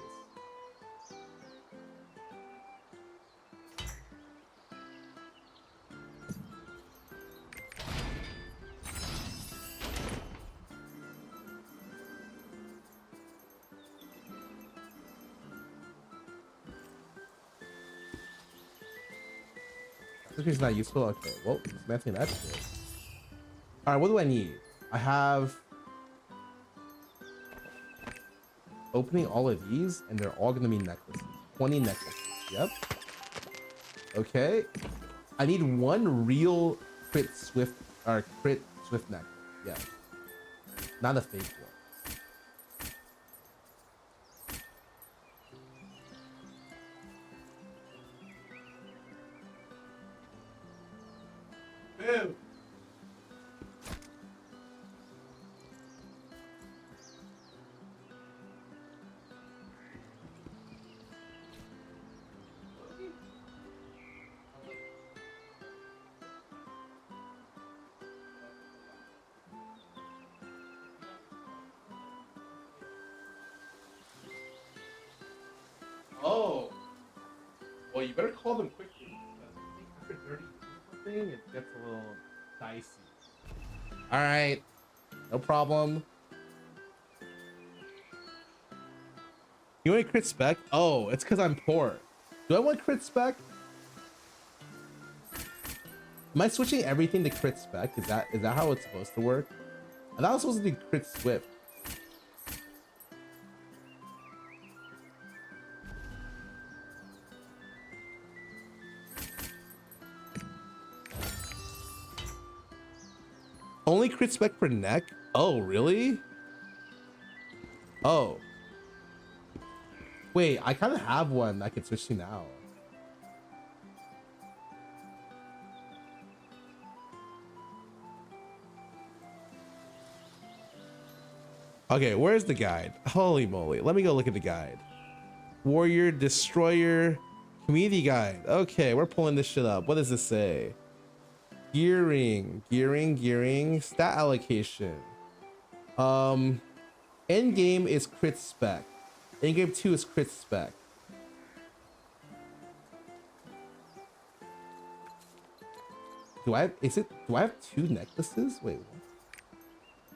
This is not useful. Okay, well, dismantling that shit. All right, what do I need? I have opening all of these, and they're all gonna be necklaces. 20 necklaces. Yep. Okay. I need one real crit swift necklace. Yeah. Not a fake one. Ew. Well, you better call them quickly. After 30 something, it gets a little dicey. All right, no problem. You want crit spec? Oh, it's because I'm poor. Do I want crit spec? Am I switching everything to crit spec? Is that how it's supposed to work? I thought I was supposed to do crit swift. Only crit spec for neck? Oh, really? Oh. Wait, I kind of have one I can switch to now. Okay, where's the guide? Holy moly. Let me go look at the guide. Warrior, Destroyer, Community Guide. Okay, we're pulling this shit up. What does this say? Gearing, stat allocation. End game is crit spec. End game 2 is crit spec. Do I have 2 necklaces? Wait,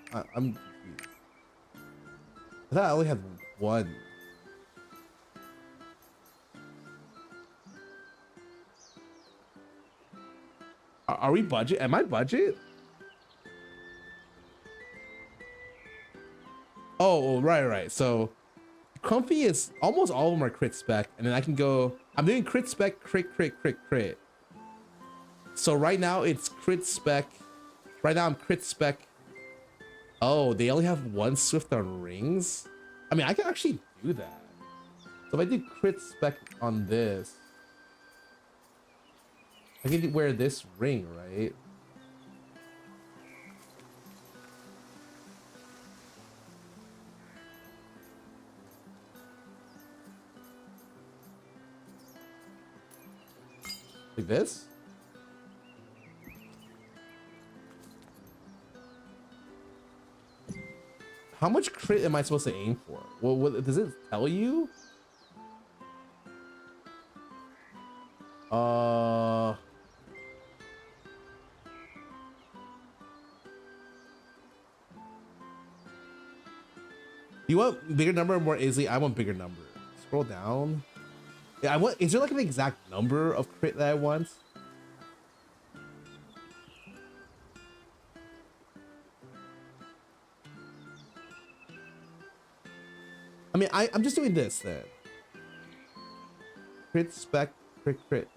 what? I'm confused. I thought I only had 1. Are we budget? Am I budget? Oh, right. So comfy is almost all of them are crit spec, and then I can go. I'm doing crit spec, crit. So right now it's crit spec. Right now I'm crit spec. Oh, they only have 1 swift on rings. I mean, I can actually do that. So if I do crit spec on this, I can wear this ring, right? Like this? How much crit am I supposed to aim for? Well, what does it tell you? You want bigger number or more easily? I want bigger number. Scroll down. Yeah, I want. Is there like an exact number of crit that I want? I mean, I'm just doing this then. Crit spec, crit.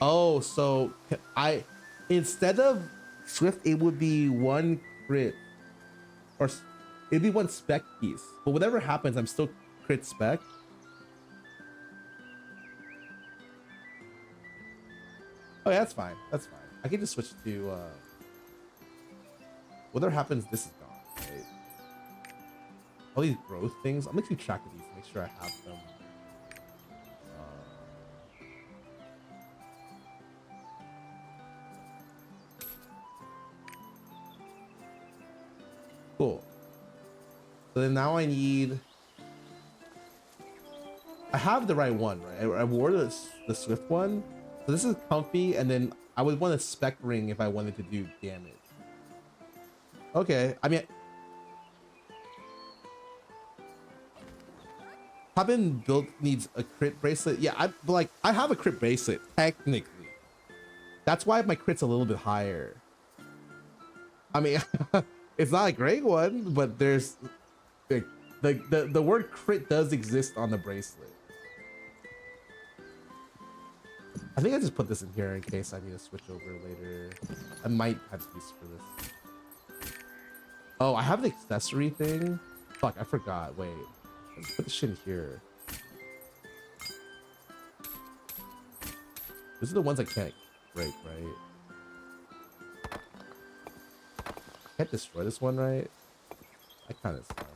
Oh, so instead of swift, it would be 1 crit, or it'd be 1 spec piece. But whatever happens, I'm still crit spec. Oh, yeah, that's fine. That's fine. I can just switch to whatever happens. This is gone, right? All these growth things. I'm gonna keep track of these, make sure I have them. Cool. So then now I have the right one, right? I wore the swift one. So this is comfy, and then I would want a spec ring if I wanted to do damage. Okay, I mean, Cabin build needs a crit bracelet. Yeah, I have a crit bracelet technically. That's why my crit's a little bit higher. I mean, it's not a great one, but there's the word crit does exist on the bracelet. I think I just put this in here in case I need to switch over later. I might have use for this. Oh, I have the accessory thing. Fuck, I forgot. Wait. Let's put the shit in here. These are the ones I can't break, right? Can't destroy this one, right? I kind of suck.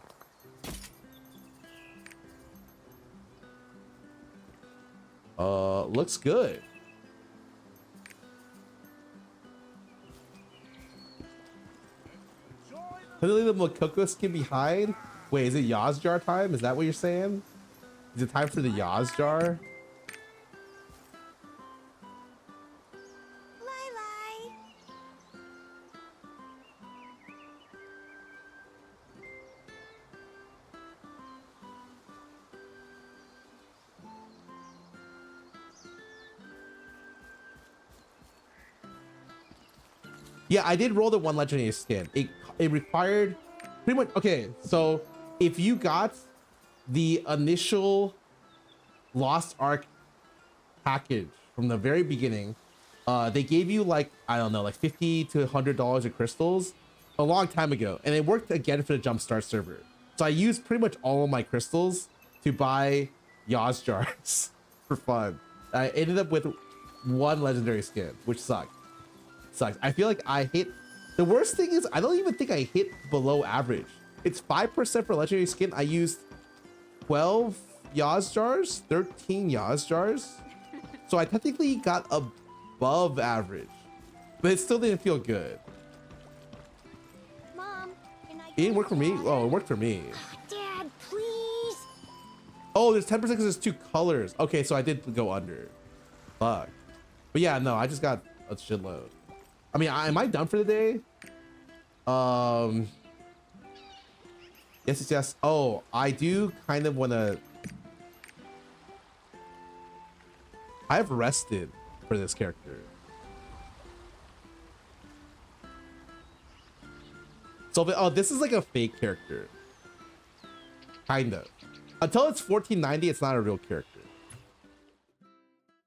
Looks good. Clearly the Makoko skin behind. Wait, is it Yaz jar time? Is that what you're saying? Is it time for the Yaz jar? Yeah, I did roll the one legendary skin. It required pretty much. Okay, so if you got the initial Lost Ark package from the very beginning, they gave you like, I don't know, like $50 to $100 of crystals a long time ago, and it worked again for the Jumpstart server. So I used pretty much all of my crystals to buy Yaz jars for fun. I ended up with one legendary skin, which sucks. I feel like I hit, the worst thing is I don't even think I hit below average. It's 5% for legendary skin. I used 12 Yaz jars, 13 Yaz jars. So I technically got above average, but it still didn't feel good. Mom, can I It didn't work for me. Oh, it worked for me. Dad, please. Oh, there's 10% because there's 2 colors. Okay, so I did go under. Fuck. But yeah, no, I just got a shitload. I mean, am I done for the day? Yes. Oh, I do kind of want to. I've rested for this character. So, oh, this is like a fake character. Kind of. Until it's 1490, it's not a real character.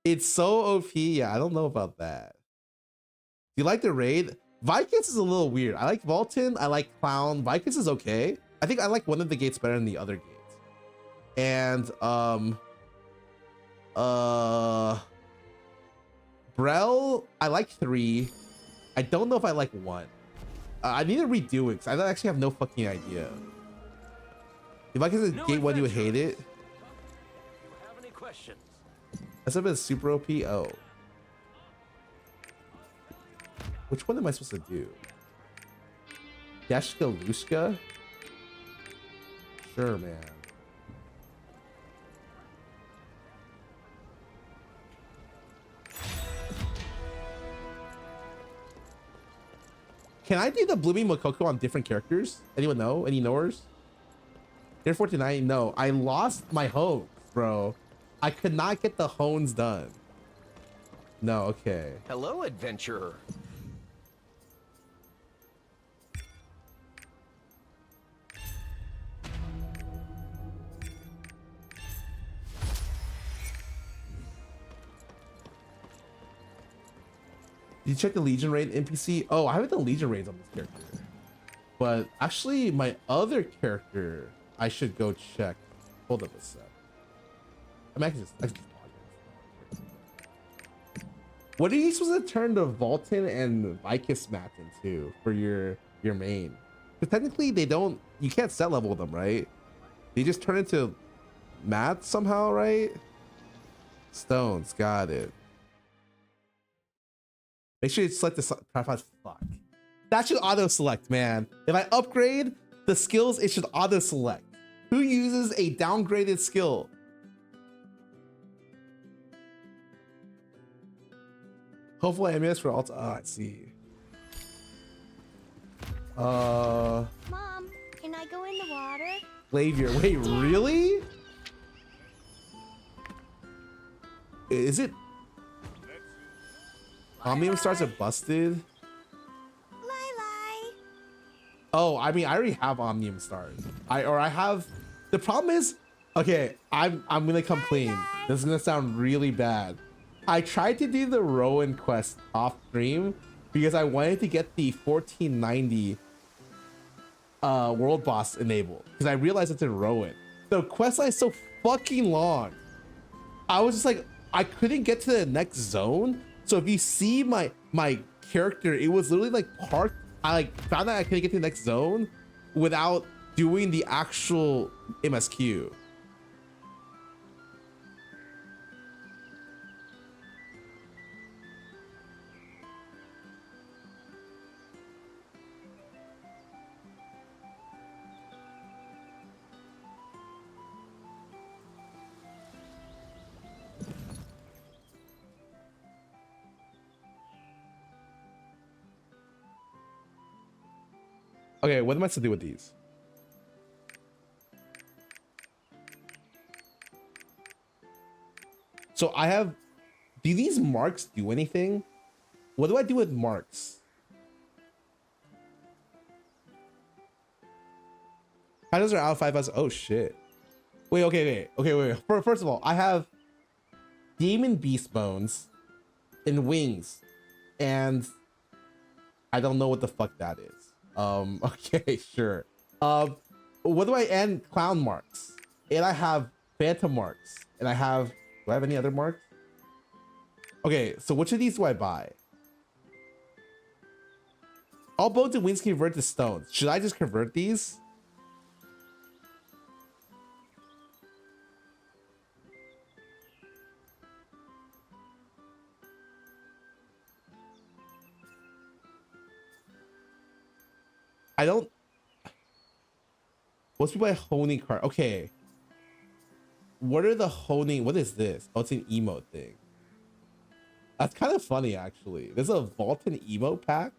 It's so OP. Yeah, I don't know about that. Do you like the raid? Vikings is a little weird. I like Volton. I like Clown. Vikings is okay. I think I like one of the gates better than the other gates. And Brel, I like 3. I don't know if I like 1. I need to redo it because I actually have no fucking idea. If I can gate 1, you would hate it. Do you have any questions? That's a bit super OP. Oh. Which one am I supposed to do? Yashka Lushka? Sure, man. Can I do the Blooming Makoko on different characters? Anyone know? Any knowers? They're 49. No, I lost my hones, bro. I could not get the hones done. No, okay. Hello, adventurer. Did you check the Legion raid NPC? Oh, I haven't done Legion raids on this character. But actually, my other character, I should go check. Hold up a sec. I mean, I can just log in. What are you supposed to turn the Volton and Vicus map into for your main? Because technically, they don't. You can't set level them, right? They just turn into mats somehow, right? Stones, got it. Make sure you select the fuck. That should auto select, man. If I upgrade the skills, it should auto select. Who uses a downgraded skill? Hopefully I missed for alt. Oh, I see. Mom, can I go in the water? Flavor. Wait, really? Is it? Omnium stars are busted. Oh, I mean, I already have Omnium stars. I have. The problem is, okay, I'm gonna come clean. This is gonna sound really bad. I tried to do the Rowan quest off stream because I wanted to get the 1490 world boss enabled because I realized it's in Rowan. The quest line is so fucking long. I was just like, I couldn't get to the next zone. So if you see my character, it was literally like parked. I like found out I couldn't get to the next zone without doing the actual MSQ. Okay, what am I supposed to do with these? So I have, do these marks do anything? What do I do with marks? Titles are out of 5 us. Oh shit. Wait, wait. First of all, I have Demon Beast Bones and Wings, and I don't know what the fuck that is. Okay, sure. What do I end? Clown marks, and I have Phantom marks, and do I have any other marks? Okay, so which of these do I buy? All bones and wings convert to stones. Should I just convert these? I don't. Most people buy honing card. Okay. What are the honing? What is this? Oh, it's an emote thing. That's kind of funny, actually. There's a Vulcan emo pack.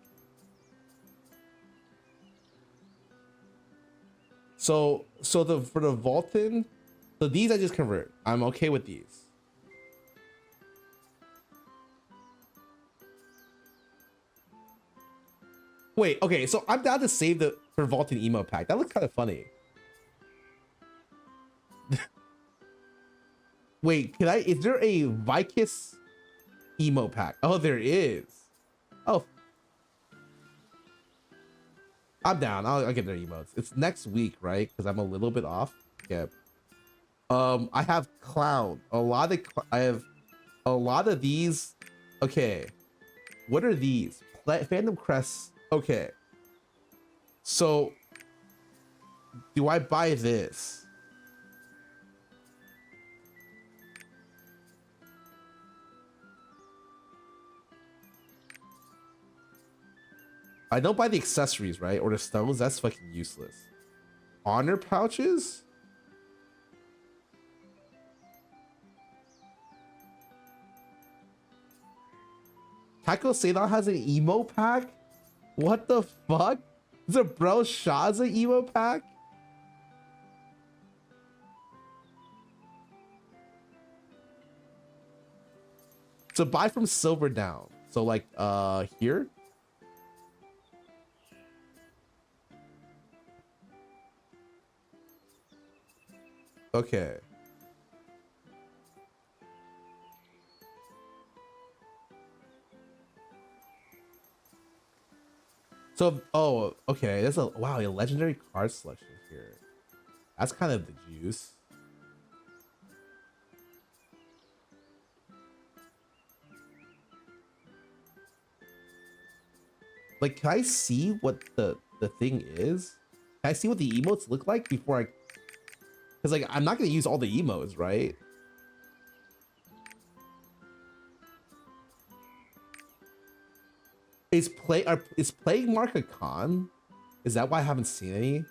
So for the Vulcan, so these I just convert. I'm okay with these. Wait, okay, so I'm down to save the for Vulcan emo pack. That looks kind of funny. Wait, is there a Vicus emo pack? Oh, there is. Oh, I'm down. I'll get their emotes. It's next week, right? Because I'm a little bit off. Yeah. I have clown. I have a lot of these. Okay. What are these? Phantom crests. Okay. So do I buy this? I don't buy the accessories, right? Or the stones. That's fucking useless. Honor pouches? Taco Seidon has an emo pack? What the fuck? Is it Bro Shaw's an emo pack? So buy from silver down. So like here. Okay. So, oh, okay. There's a legendary card selection here. That's kind of the juice. Like, can I see what the thing is? Can I see what the emotes look like before I? Because like I'm not gonna use all the emotes, right? Is Plague Mark a con? Is that why I haven't seen any?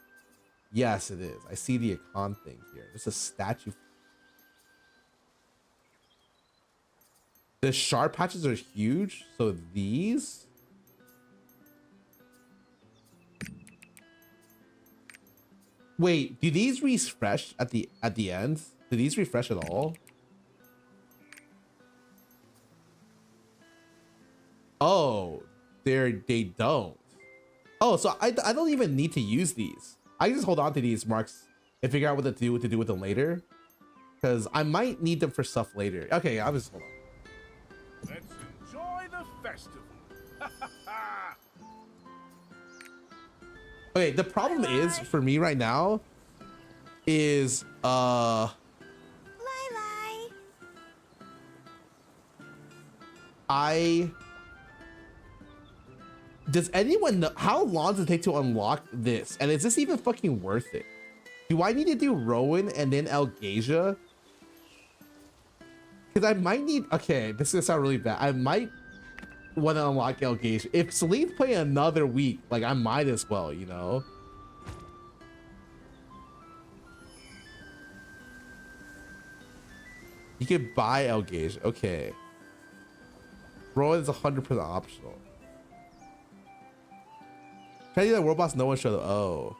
Yes, it is. I see the icon thing here. There's a statue. The shard patches are huge. So these. Wait, do these refresh at the end? Do these refresh at all? Oh, they don't. Oh, so I don't even need to use these. I can just hold on to these marks and figure out what to do with them later. Because I might need them for stuff later. Okay, I'll just hold on. Let's enjoy the festival. Okay, the problem is for me right now is does anyone know how long does it take to unlock this? And is this even fucking worth it? Do I need to do Rowan and then Algasia? Because I might need, okay, this is gonna sound really bad. I might want to unlock Algasia. If Celine's playing another week, like I might as well, you know? You could buy Algasia, okay. Rowan is 100% optional. Try to do that world boss, no one showed up. Oh.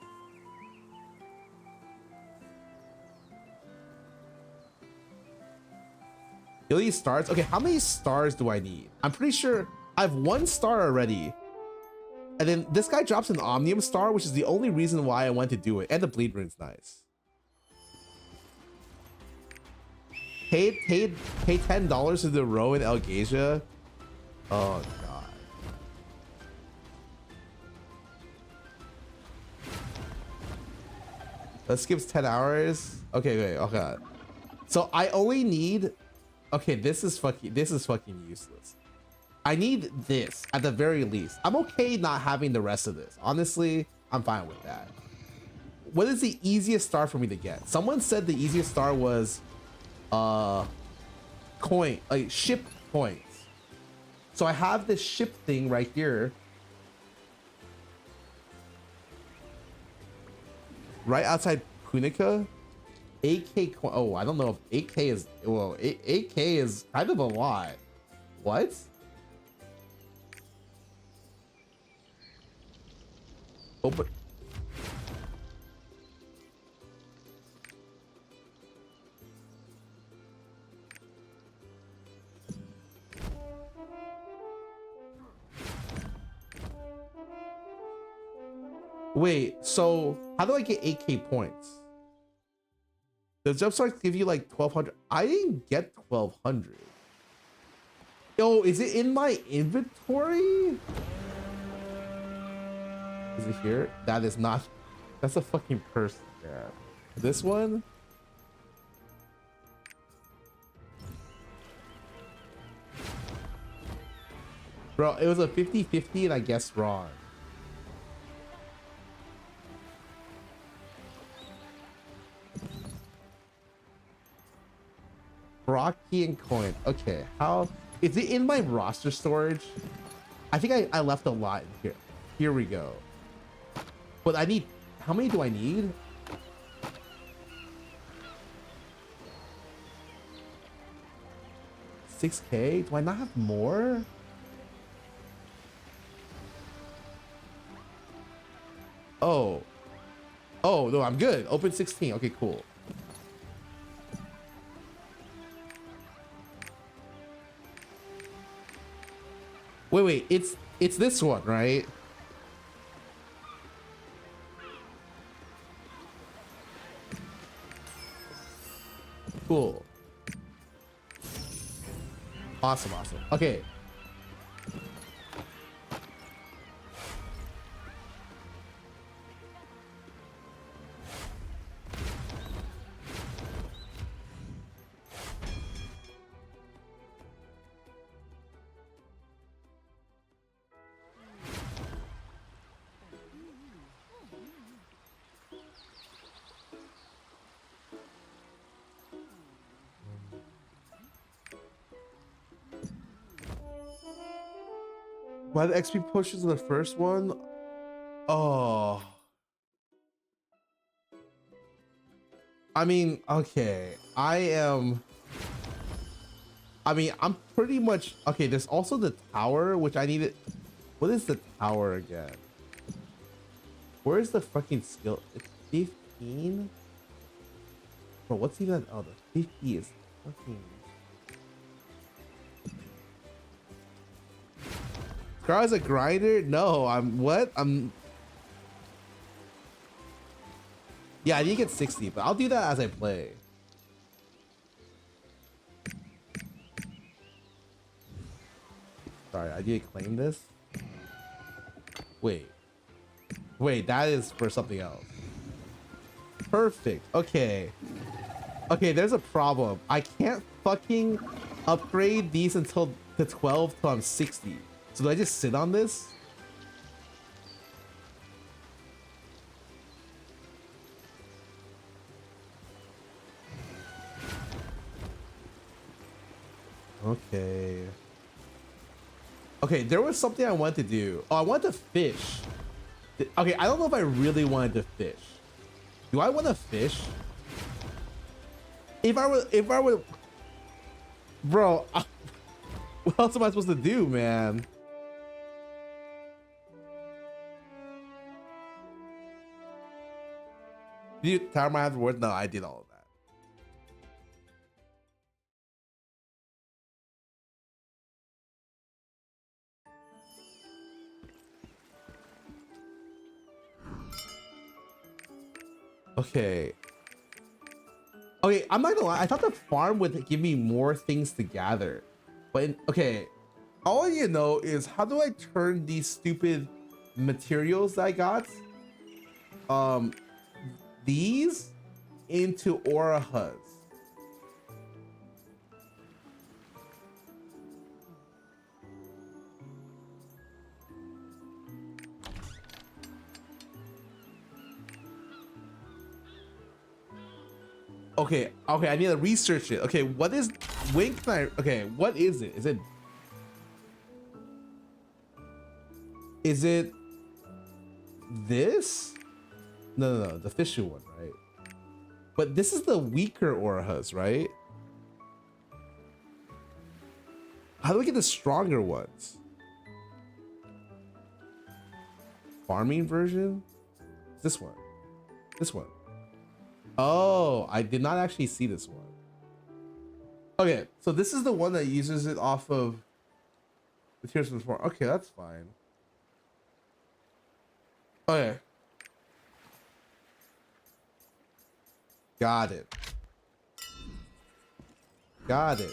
You need stars? Okay, how many stars do I need? I'm pretty sure I have 1 star already. And then this guy drops an Omnium Star, which is the only reason why I went to do it. And the Bleed Rune's nice. Pay $10 to the row in Elgasia. Oh god. That skips 10 hours. Okay, wait, okay. So I only need, okay, this is fucking useless. I need this at the very least. I'm okay not having the rest of this. Honestly, I'm fine with that. What is the easiest star for me to get? Someone said the easiest star was coin, like ship coins. So I have this ship thing right here. Right outside Punica. 8K coin. Oh, I don't know if 8K is, well, 8K is kind of a lot. What? Open. Wait, so how do I get 8K points? Does Jumpstart give you like 1200? I didn't get 1200. Yo, is it in my inventory? Is it here? That is not. That's a fucking person. Yeah. This one? Bro, it was a 50-50 and I guessed wrong. Rocky and coin. Okay, how is it in my roster storage? I think I left a lot in here. Here we go. But I need, how many do I need? $6K? Do I not have more? Oh. Oh, no, I'm good. Open 16. Okay, cool. Wait, it's this one, right? Cool. Awesome. Okay. Why the XP pushes in the first one? Oh. I mean, okay. I'm pretty much, okay, there's also the tower, which I needed. What is the tower again? Where is the fucking skill? It's 15? Bro, what's even, oh, the 50 is fucking. Scarra's a grinder? No, yeah, I need to get 60, but I'll do that as I play. Sorry, I need to claim this. Wait, that is for something else. Perfect. Okay, there's a problem. I can't fucking upgrade these until the 12 till I'm 60. So do I just sit on this? Okay, there was something I wanted to do. Oh, I wanted to fish. Okay, I don't know if I really wanted to fish. Do I want to fish? If I were, bro, what else am I supposed to do, man? Did you tire my afterwards? No, I did all of that. Okay. Okay, I'm not gonna lie. I thought the farm would give me more things to gather. But okay, all you know is how do I turn these stupid materials that I got? These into aura HUDs. Okay, I need to research it. Okay, what is when can I okay, what is it? Is it this? No, the official one, right? But this is the weaker aura HUDs, right? How do we get the stronger ones? Farming version? This one. This one. Oh, I did not actually see this one. Okay, so this is the one that uses it off of the Tears from the Farm. Okay, that's fine. Okay. Got it. Got it.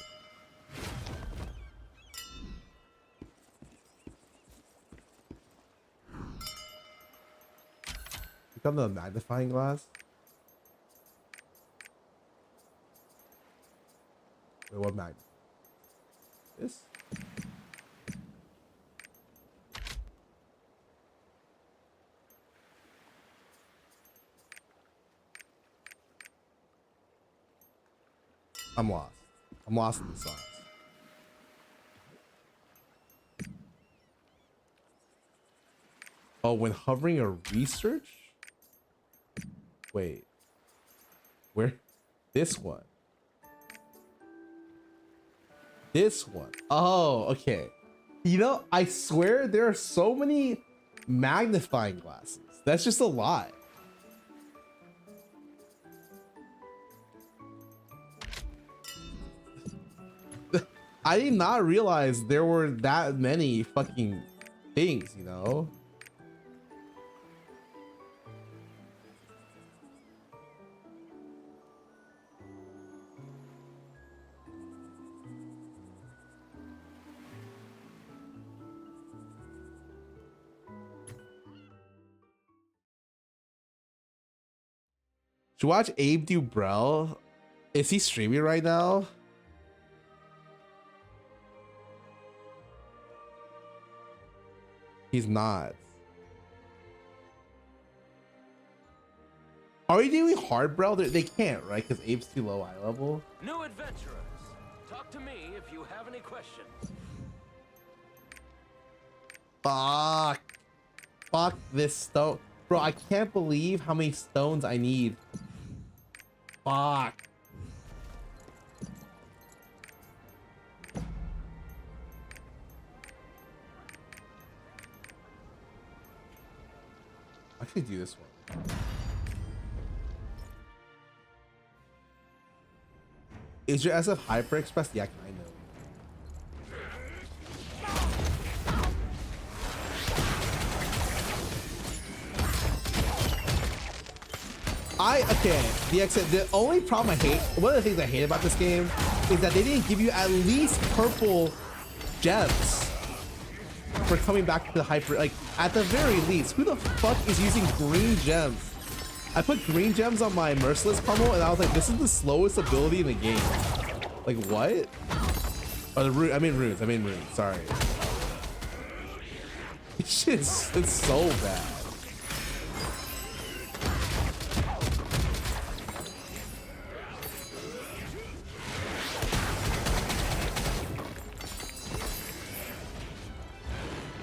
Become the magnifying glass. Wait, what magnet? This? I'm lost. I'm lost in the sauce. Oh, when hovering a research? Wait. Where? This one. This one. Oh, okay. You know, I swear there are so many magnifying glasses. That's just a lot. I did not realize there were that many fucking things, you know? Should we watch Abe do Brel? Is he streaming right now? He's not. Are we doing hard Brel? They can't, right? Because Abe's too low eye level. New adventurers, talk to me if you have any questions. Fuck. Fuck this stone. Bro, I can't believe how many stones I need. Fuck. I could do this one. Is your SF hyper expressed? Yeah, kind of. The only problem I hate, one of the things I hate about this game is that they didn't give you at least purple gems for coming back to the hyper. Like, at the very least, who the fuck is using green gems? I put green gems on my Merciless pummel and I was like, this is the slowest ability in the game. Like, what? Oh, the rune, I mean runes, sorry. This shit's, it's so bad.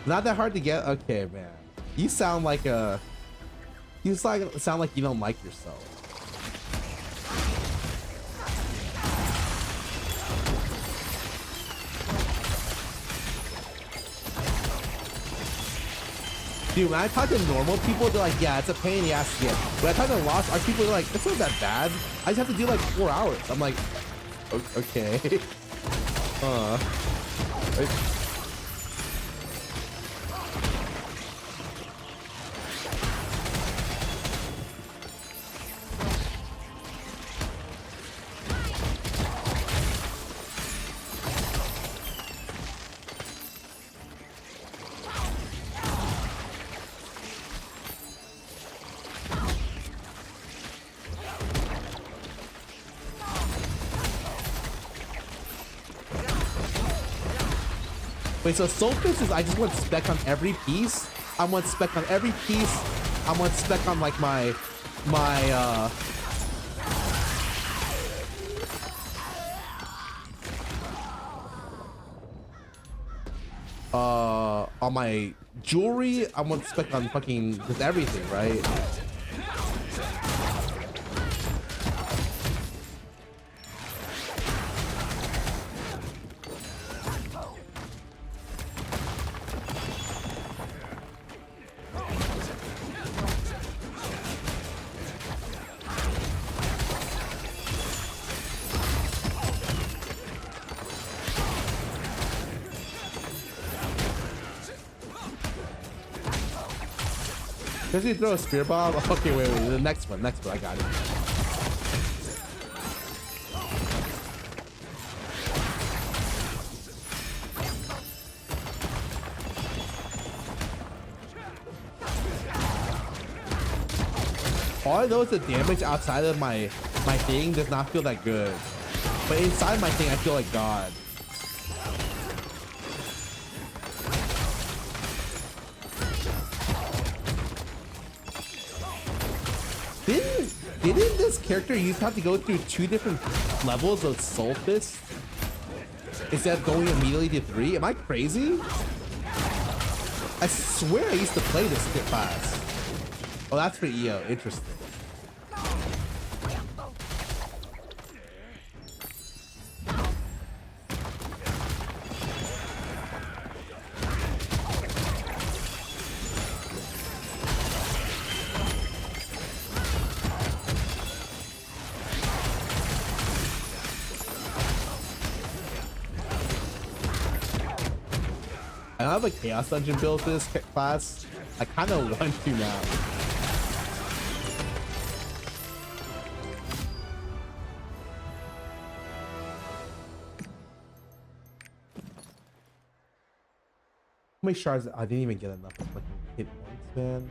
Not that hard to get. Okay, man. You sound like a. You sound like you don't like yourself. Dude, when I talk to normal people, they're like, yeah, it's a pain in the ass to get. When I talk to Lost Ark people, they're like, it's not that bad. I just have to do like 4 hours. I'm like, okay. Wait, so Soulfist is I just want spec on every piece. I want spec on every piece. I want spec on like my on my jewelry. I want spec on fucking just everything, right? Does he throw a spear bomb? Okay, wait, the next one, I got it. All I know is the damage outside of my thing does not feel that good, but inside my thing I feel like God. Didn't this character used to have to go through 2 different levels of Soulfist instead of going immediately to 3? Am I crazy? I swear I used to play this class. Oh, that's for EO. Interesting. I have a Chaos Dungeon build for this class. I kind of want to now. How many shards? I didn't even get enough to fucking hit once, man.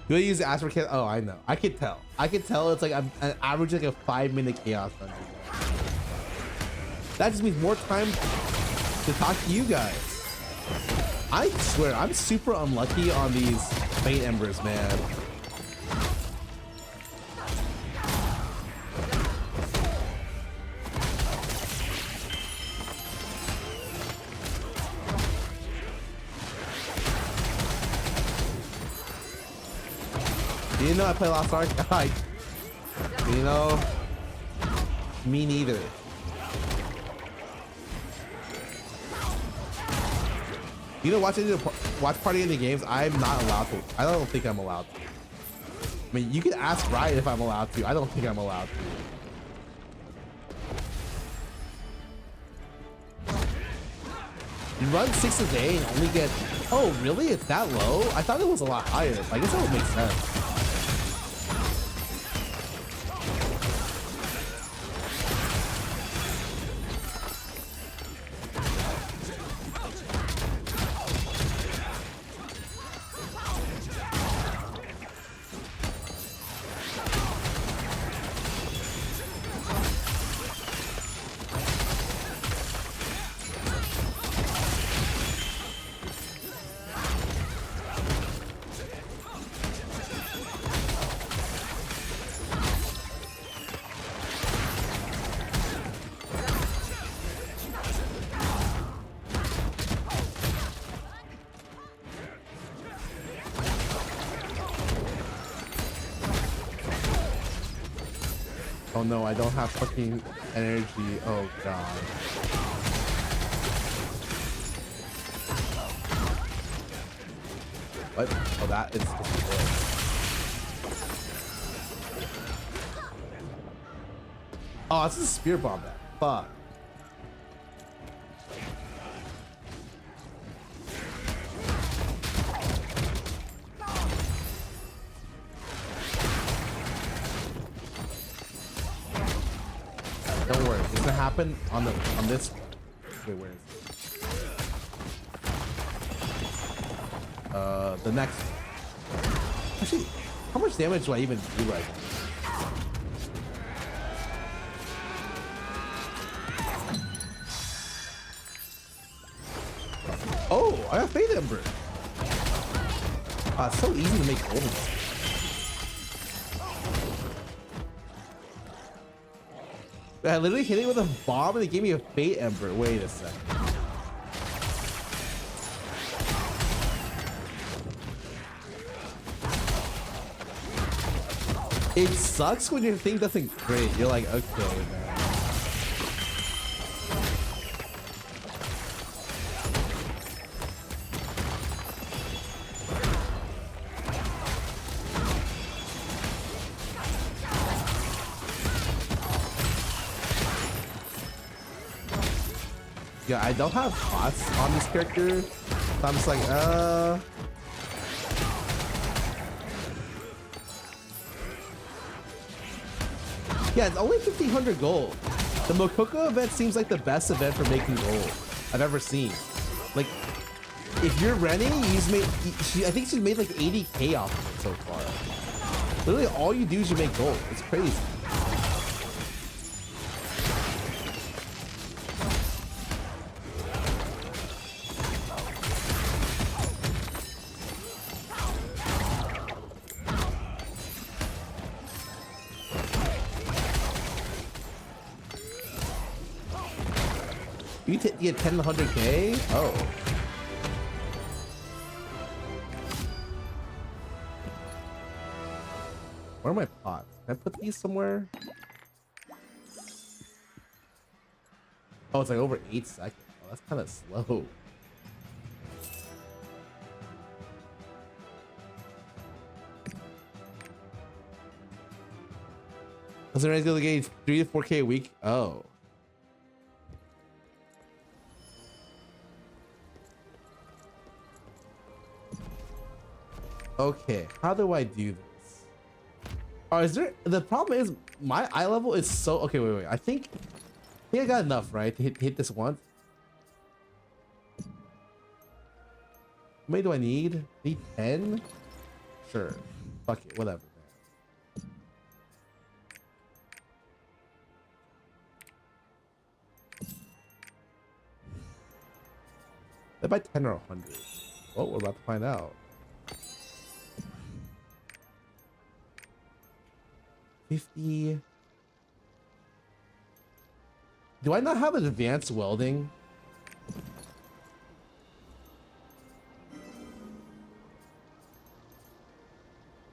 Do I use Astro Chaos? Oh, I know. I could tell. I could tell it's like I'm an average like a 5-minute Chaos Dungeon. That just means more time to talk to you guys. I swear, I'm super unlucky on these Faint Embers, man. You know I play Lost Ark? You know, me neither. You know, watch party in the games. I'm not allowed to. I don't think I'm allowed to. I mean, you can ask Riot if I'm allowed to. I don't think I'm allowed to. You run 6 a day and only get. Oh, really? It's that low? I thought it was a lot higher. I guess that would make sense. Oh no, I don't have fucking energy. Oh god. What? Oh, that is just oh, it's a spear bomb. That fuck. Don't worry, it's gonna happen on this. Wait, where is it? The next one. Actually, how much damage do I even do right now? Oh, I got Fate Ember. It's so easy to make golden. I literally hit it with a bomb and it gave me a Fate Ember. Wait a second. It sucks when your thing doesn't crit. You're like, okay, man. Yeah, I don't have pots on this character, so I'm just like, yeah, it's only 1,500 gold. The Mokoko event seems like the best event for making gold I've ever seen. Like, if you're Rennie, I think she's made like 80k off of it so far. Literally, all you do is you make gold. It's crazy. You get 10 to 100k? Oh. Where are my pots? Can I put these somewhere? Oh, it's like over 8 seconds. Oh, that's kind of slow. Was there any other game 3 to 4k a week? Oh. Okay, how do I do this? Oh, is there, the problem is my eye level is so, okay, wait. I think I got enough, right? To hit this once. How many do I need? Need 10? Sure. Fuck it, whatever, man. They're by 10 or 100. Oh, we're about to find out. 50. Do I not have an advanced welding?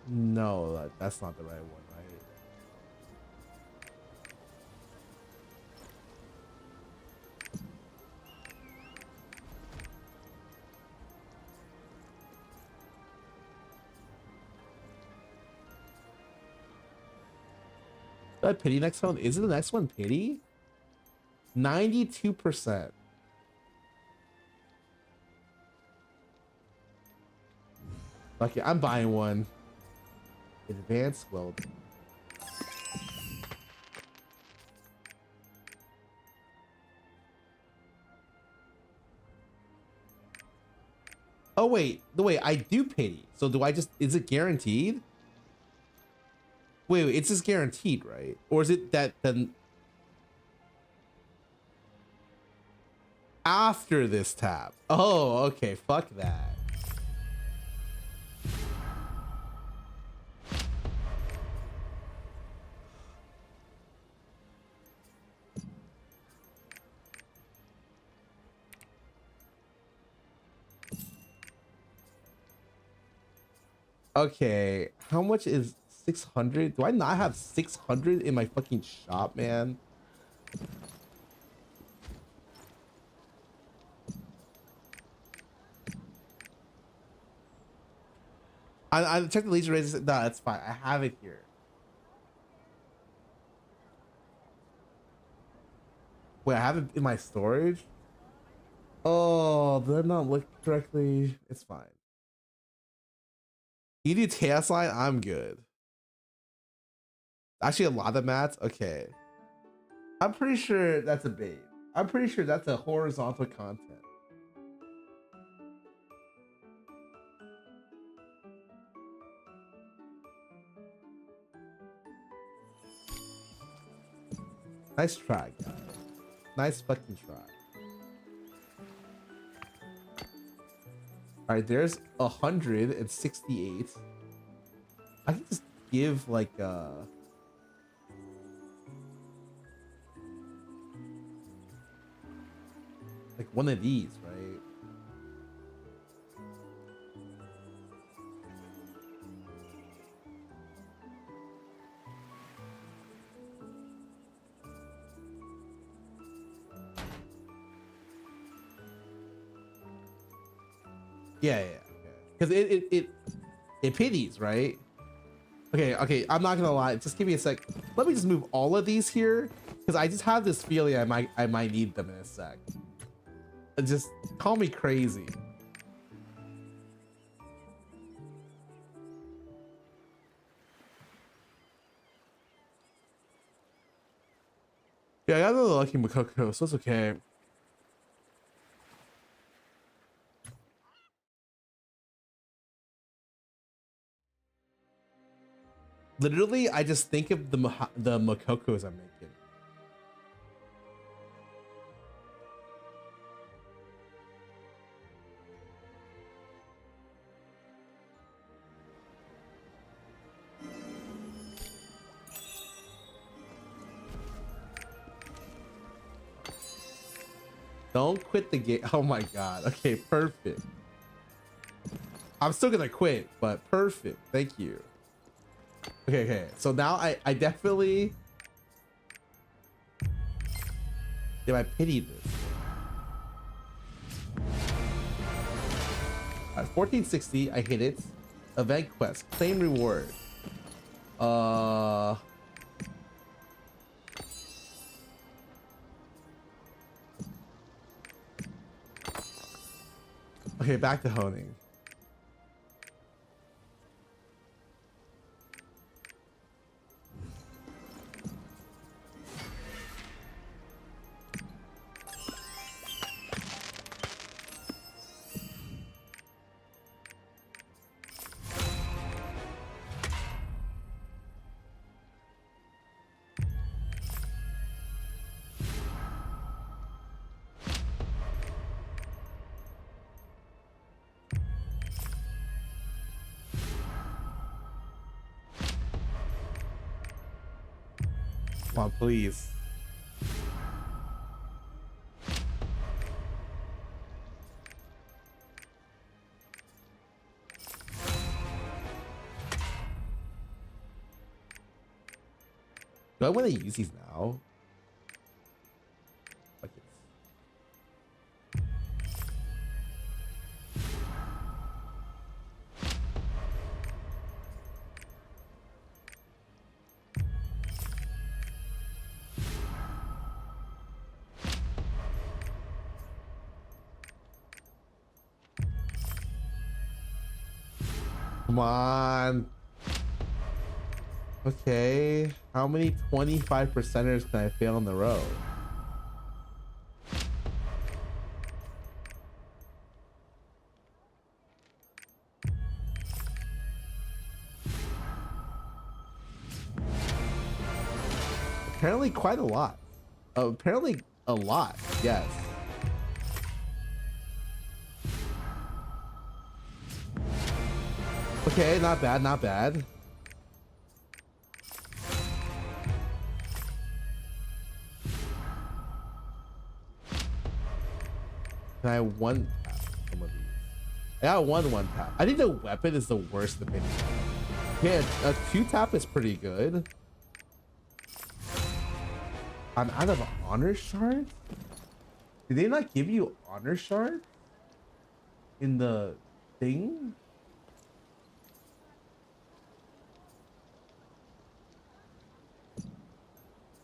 No, that's not the right one, right? That pity next one? Is it the next one pity? 92%. Okay, I'm buying one. Advanced welding. Oh wait, I do pity. So do I just, is it guaranteed? Wait, it's just guaranteed, right? Or is it that then after this tab? Oh, okay, fuck that. Okay, how much is 600? Do I not have 600 in my fucking shop, man? I checked the laser razor. No, that's fine. I have it here. Wait, I have it in my storage? Oh, did I not look correctly? It's fine. You do task line? I'm good. Actually, a lot of mats? Okay. I'm pretty sure that's a bait. I'm pretty sure that's a horizontal content. Nice try, guys. Nice fucking try. All right, there's 168. I can just give like one of these, right? Yeah, because it pities, right? Okay, I'm not gonna lie, just give me a sec. Let me just move all of these here, because I just have this feeling I might need them in a sec. Just call me crazy. Yeah, I got another lucky Makoko, so it's okay. Literally, I just think of the Makokos I'm making. Don't quit the game. Oh my god. Okay, perfect. I'm still gonna quit, but perfect. Thank you. Okay. So now I definitely... Did I pity this? Alright, 1460. I hit it. Event quest. Claim reward. Okay, back to honing. Come on, please. Do I want to use these now? Fuck it. Come on. Okay. How many 25%ers can I fail in a row? Apparently quite a lot. Apparently a lot, yes. Okay, not bad, not bad. Can I one tap some of these? I got one tap. I think the weapon is the worst opinion. Yeah, a 2-tap is pretty good. I'm out of honor shards? Did they not give you honor shards in the thing?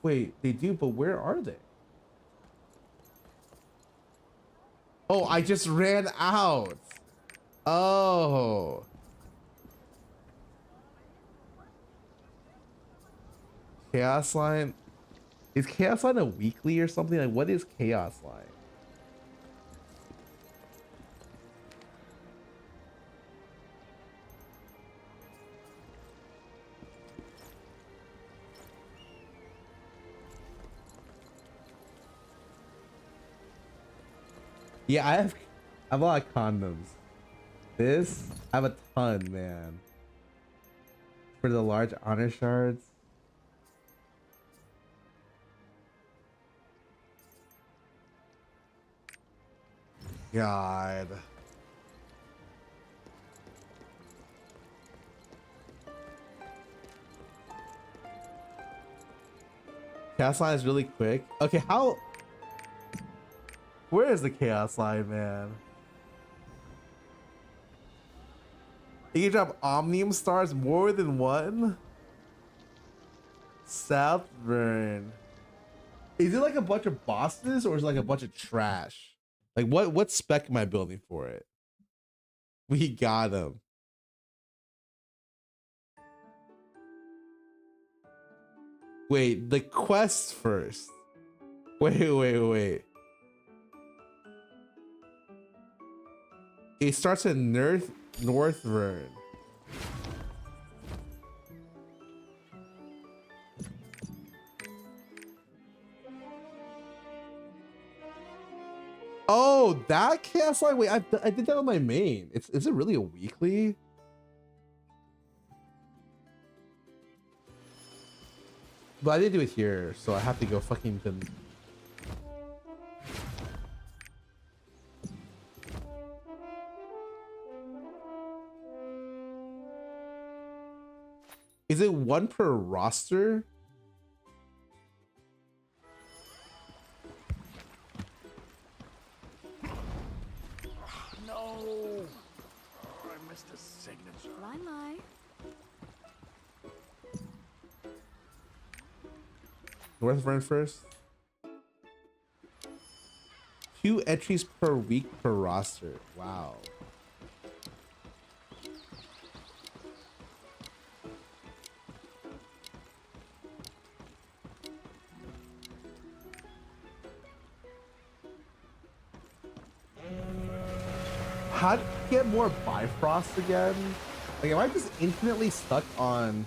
Wait, they do, but where are they? Oh, I just ran out. Oh. Chaos Line. Is Chaos Line a weekly or something? Like, what is Chaos Line? Yeah, I have a lot of condoms. This, I have a ton, man. For the large honor shards. God. Chaos line is really quick. Okay, how? Where is the chaos line, man? You can drop omnium stars more than one. Southburn. Is it like a bunch of bosses or is it like a bunch of trash? Like what spec am I building for it? We got him. Wait, the quest first. Wait. It starts in Northvern. Oh, that chaos line. Wait, I did that on my main. Is it really a weekly? But I didn't do it here, so I have to go fucking to... Is it one per roster? No! I missed a signature. Limelight. Northvern first. 2 entries per week per roster. Wow. How to get more Bifrost again? Like, am I just infinitely stuck on...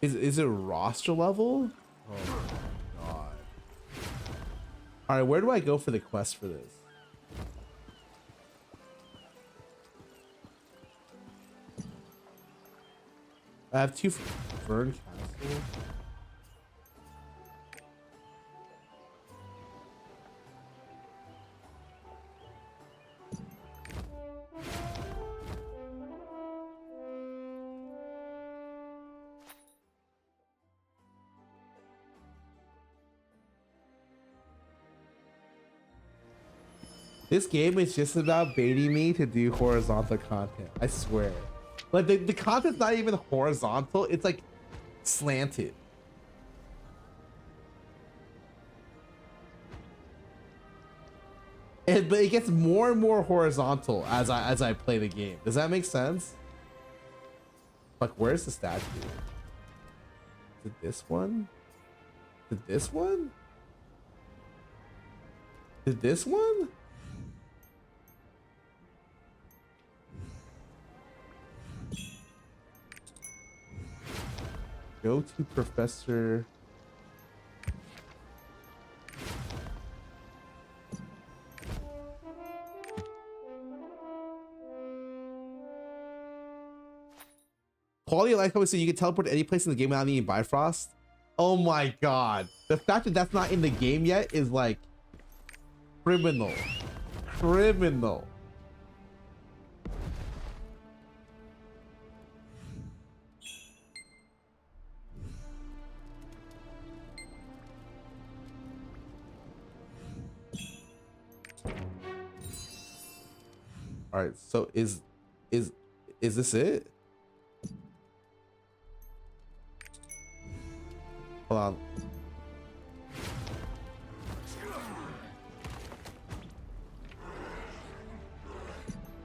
Is it roster level? Oh my god. Alright, where do I go for the quest for this? I have 2 Vern Castle. This game is just about baiting me to do horizontal content. I swear. Like the content's not even horizontal. It's like slanted. But it gets more and more horizontal as I play the game. Does that make sense? Like, where's the statue? Is it this one? Is it this one? Is it this one? Go to Professor. Quality of life, so you can teleport to any place in the game without needing Bifrost. Oh my god. The fact that that's not in the game yet is like criminal. Criminal. All right, so is this it? Hold on.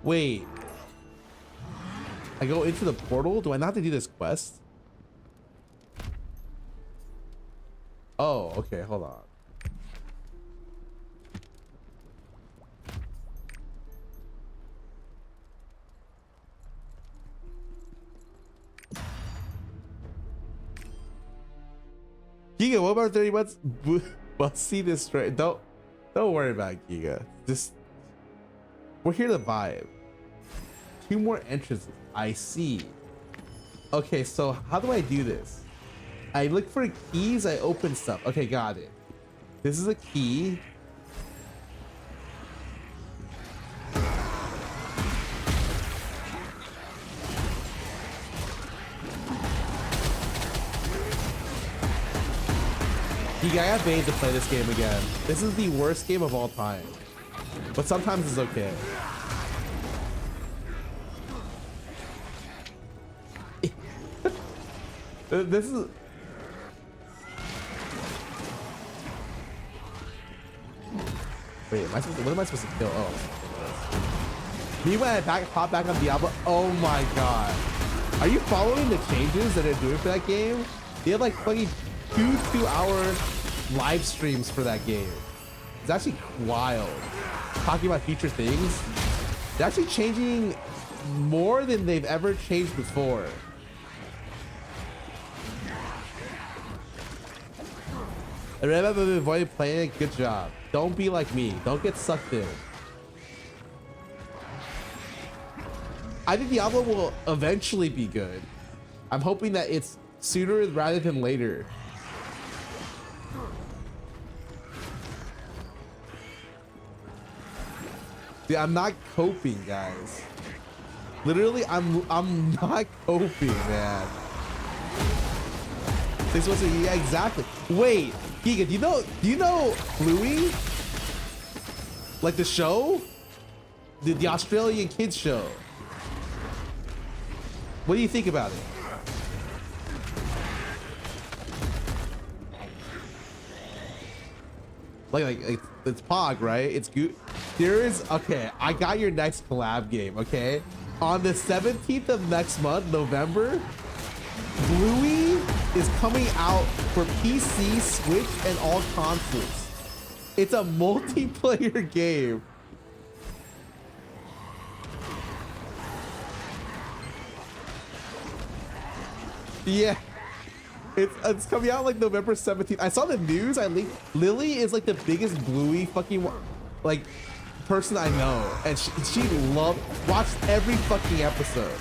Wait. I go into the portal? Do I not have to do this quest? Oh, okay, hold on. Giga, what about 30 months? Well, see this straight. Don't worry about it, Giga. Just we're here to vibe. 2 more entrances. I see. Okay, so how do I do this? I look for keys. I open stuff. Okay, got it. This is a key. You gotta bait to play this game again. This is the worst game of all time, but sometimes it's okay. This is. Wait, what am I supposed to kill? Oh. Me when I pop back on Diablo. Oh my god. Are you following the changes that they're doing for that game? They have like fucking 2-hour live streams for that game. It's actually wild. Talking about future things. They're actually changing more than they've ever changed before. I remember avoiding playing it. Good job. Don't be like me. Don't get sucked in. I think Diablo will eventually be good. I'm hoping that it's sooner rather than later. Dude, I'm not coping, guys. Literally, I'm not coping, man. This was yeah, exactly. Wait, Giga, do you know Bluey? Like the show? The Australian kids show. What do you think about it? Like it's Pog, right? It's good. There is, okay, I got your next collab game, okay? On the 17th of next month, November, Bluey is coming out for PC, Switch, and all consoles. It's a multiplayer game. Yeah. It's coming out like November 17th. I saw the news. I linked. Lily is like the biggest Bluey fucking like person I know, and she watched every fucking episode.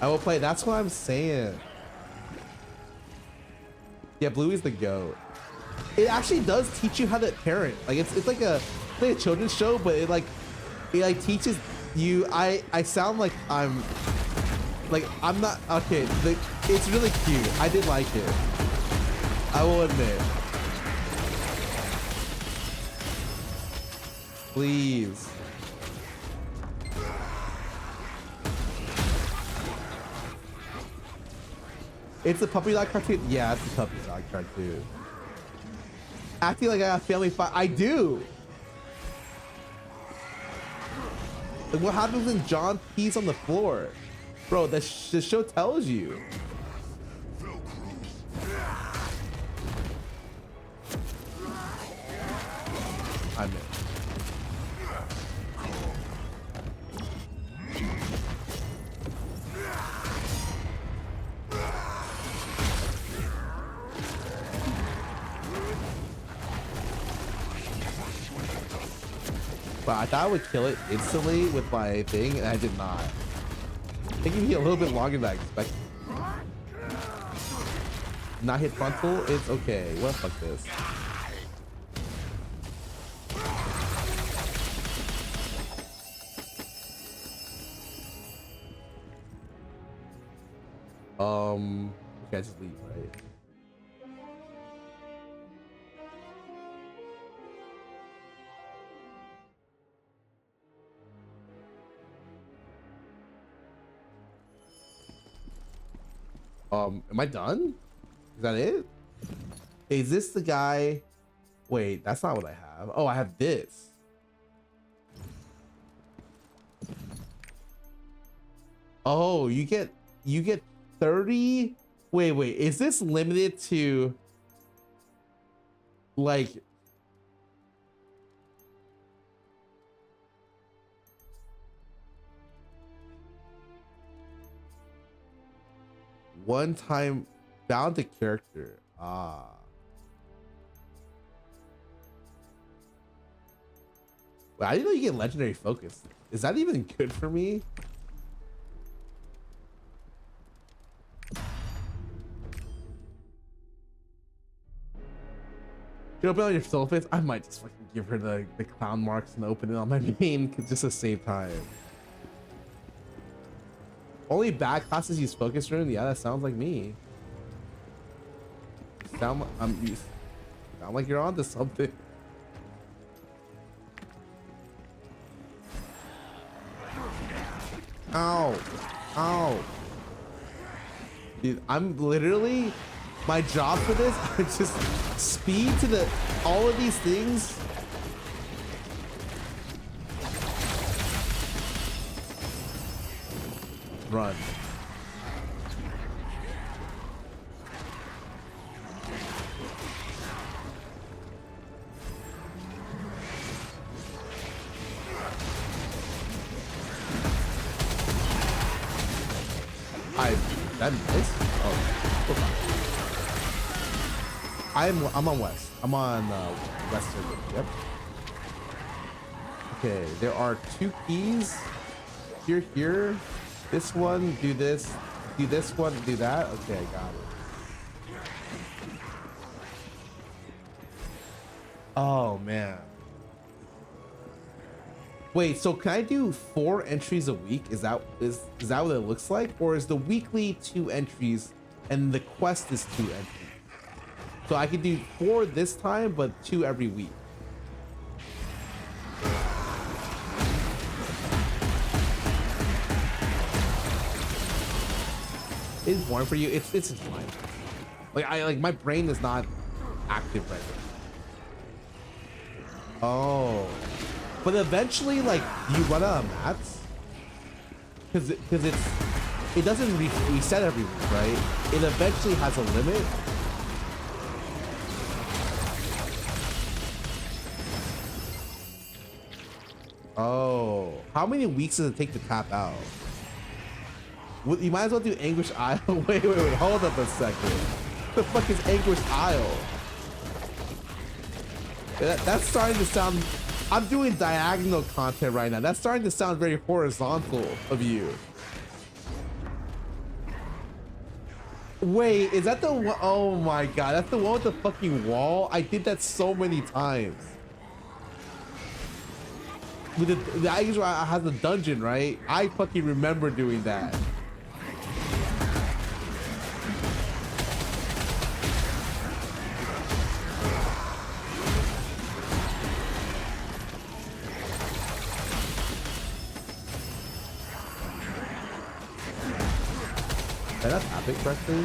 I will play. That's what I'm saying. Yeah, Bluey's the GOAT. It actually does teach you how to parent. Like it's like a children's show, but it like teaches you. I sound like I'm not okay. It's really cute. I did like it. I will admit. Please. It's a puppy dog cartoon. Yeah, it's a puppy dog cartoon. Acting like I got family fight. I do. Like what happens when John pees on the floor? Bro, the show tells you. I'm in. But I thought I would kill it instantly with my thing, and I did not. Taking me a little bit longer than I expected. Not hit frontal, it's okay. Well, fuck this. Okay, I just leave, right? Am I done? Is that it? Is this the guy? Wait, that's not what I have. Oh, I have this. Oh, you get 30. Wait, is this limited to like one time bound to character. Ah. Wait, I didn't know you get legendary focus. Is that even good for me? You open on your soul face? I might just fucking give her the clown marks and open it on my main just to save time. Only bad classes use focus rune? Yeah, that sounds like me. Sound like you're onto something. Ow. Ow. Dude, I'm literally, my job for this is just speed to all of these things. Run. That nice? Oh, okay. I'm on west. I'm on west circuit. Yep. Okay, there are 2 keys. Here. This one, do this. Do this one, do that. Okay, I got it. Oh man. Wait, so can I do 4 entries a week? Is that what it looks like? Or is the weekly 2 entries and the quest is 2 entries? So I could do 4 this time, but 2 every week. It's boring for you. It's fine. Like my brain is not active right now. Oh. But eventually, like, you run out of mats because it doesn't reset every week, right? It eventually has a limit. Oh, how many weeks does it take to tap out? You might as well do Anguish Isle. Wait, hold up a second. What the fuck is Anguish Isle? That's starting to sound. I'm doing diagonal content right now. That's starting to sound very horizontal of you. Wait, is that the one? Oh my god, that's the one with the fucking wall? I did that so many times. With the Anguish has a dungeon, right? I fucking remember doing that. Did I tap it correctly?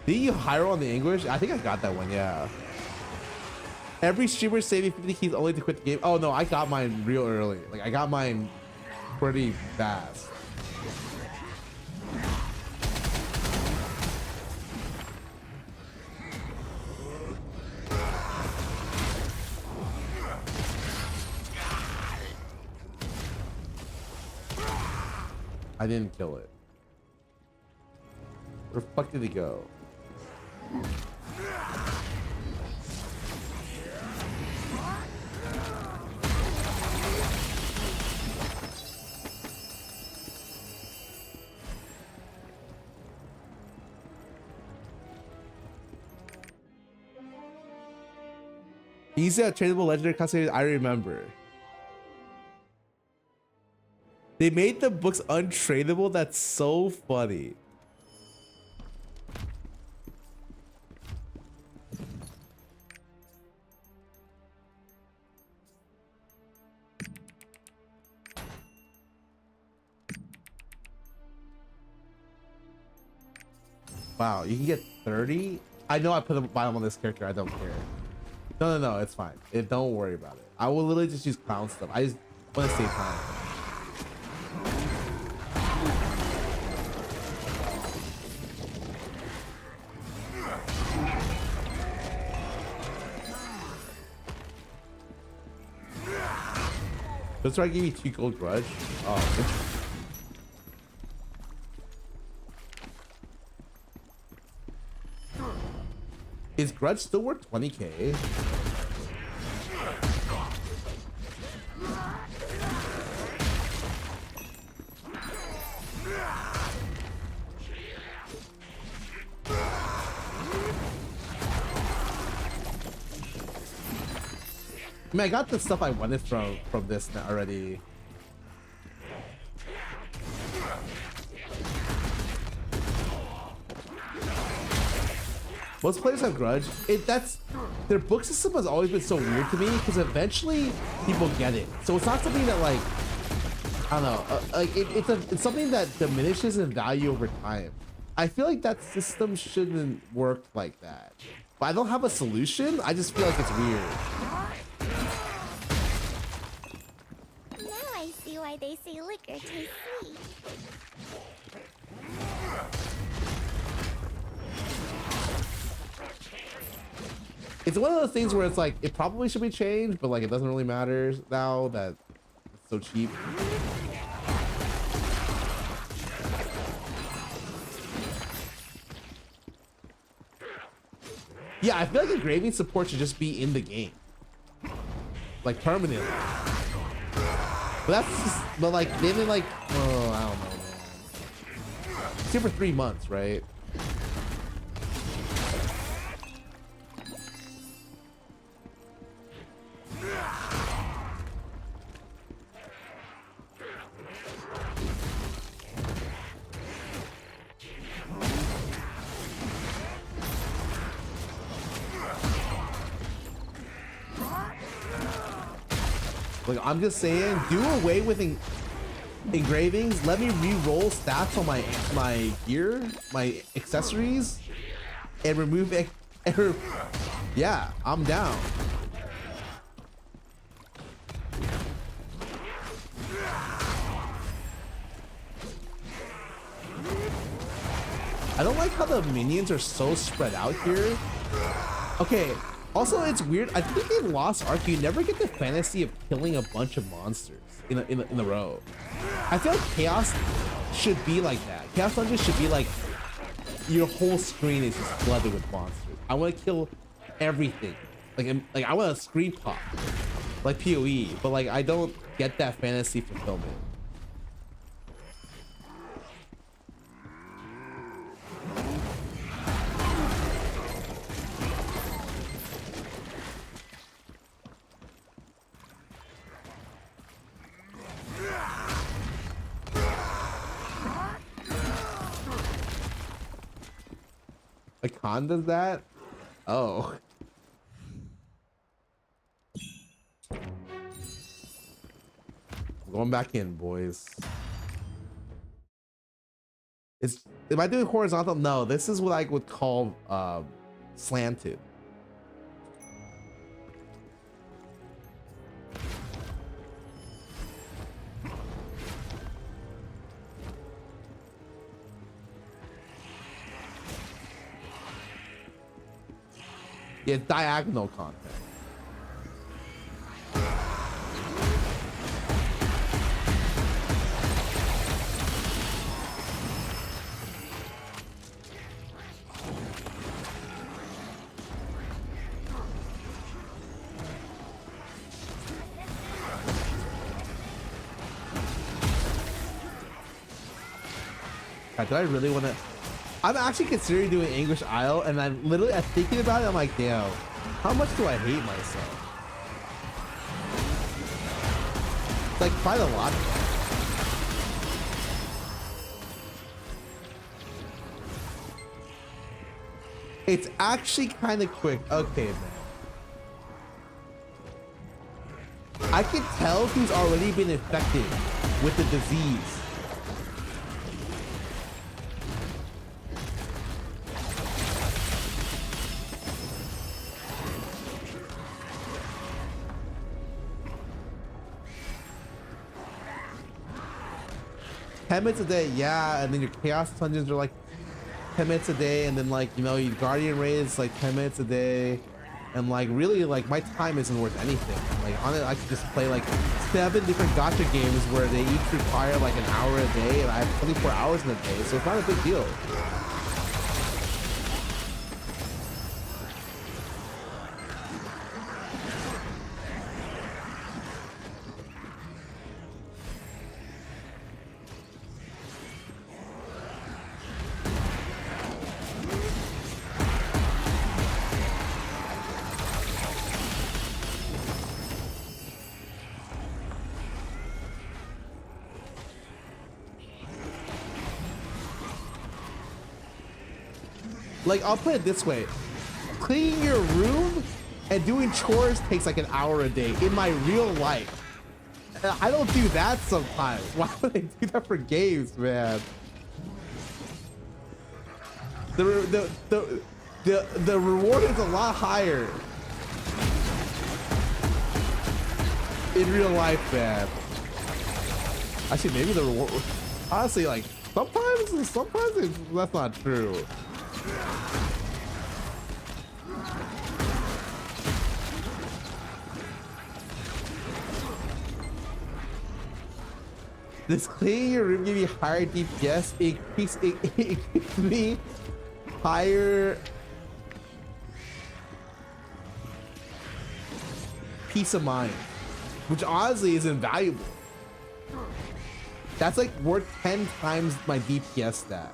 Did you hire on the English? I think I got that one, yeah. Every streamer saving 50 keys only to quit the game. Oh no, I got mine real early. Like I got mine pretty fast. I didn't kill it. Where the fuck did he go? Easy tradable legendary customers, I remember. They made the books untradeable. That's so funny. Wow, you can get 30? I know I put a bottom on this character. I don't care. No, it's fine. Don't worry about it. I will literally just use clown stuff. I just want to save time. That's why I gave you 2 gold grudge. Oh, interesting. Is grudge still worth 20k? I mean, I got the stuff I wanted from this now already. Most players have grudge. Their book system has always been so weird to me because eventually people get it. So it's not something that like I don't know. It's something that diminishes in value over time. I feel like that system shouldn't work like that. But I don't have a solution. I just feel like it's weird. Now I see why they say liquor tastes sweet. It's one of those things where it's like it probably should be changed, but like it doesn't really matter now that it's so cheap. Yeah, I feel like engraving support should just be in the game, like permanently. But that's just, but like they didn't like, oh, I don't know, man. It's here for 3 months, right? Like, I'm just saying, do away with engravings. Let me re-roll stats on my gear, my accessories, and remove it. Yeah, I'm down. I don't like how the minions are so spread out here. Okay. Also, it's weird. I think in Lost Ark, you never get the fantasy of killing a bunch of monsters in a row. I feel like Chaos should be like that. Chaos Dungeons should be like your whole screen is just flooded with monsters. I want to kill everything. Like I want a screen pop, like PoE. But like I don't get that fantasy fulfillment. A con does that? Oh. Going back in, boys. Am I doing horizontal? No, this is what I would call slanted. Yeah, diagonal content. God, do I really want to? I'm actually considering doing English Isle, and I'm thinking about it. I'm like, damn, how much do I hate myself? It's like quite a lot. It's actually kind of quick. Okay, man. I can tell who's already been infected with the disease. Minutes a day, yeah, and then your chaos dungeons are like 10 minutes a day, and then like, you know, your guardian raid is like 10 minutes a day. And like really, like my time isn't worth anything. Like on it, I could just play like 7 different gacha games where they each require like an hour a day, and I have 24 hours in a day, so it's not a big deal. Like, I'll put it this way. Cleaning your room and doing chores takes like an hour a day in my real life. And I don't do that sometimes. Why would I do that for games, man? The reward is a lot higher in real life, man. Actually, maybe the reward, honestly, like sometimes that's not true. Does cleaning your room give you higher DPS? It gives me higher peace of mind, which honestly is invaluable. That's like worth 10 times my DPS stat.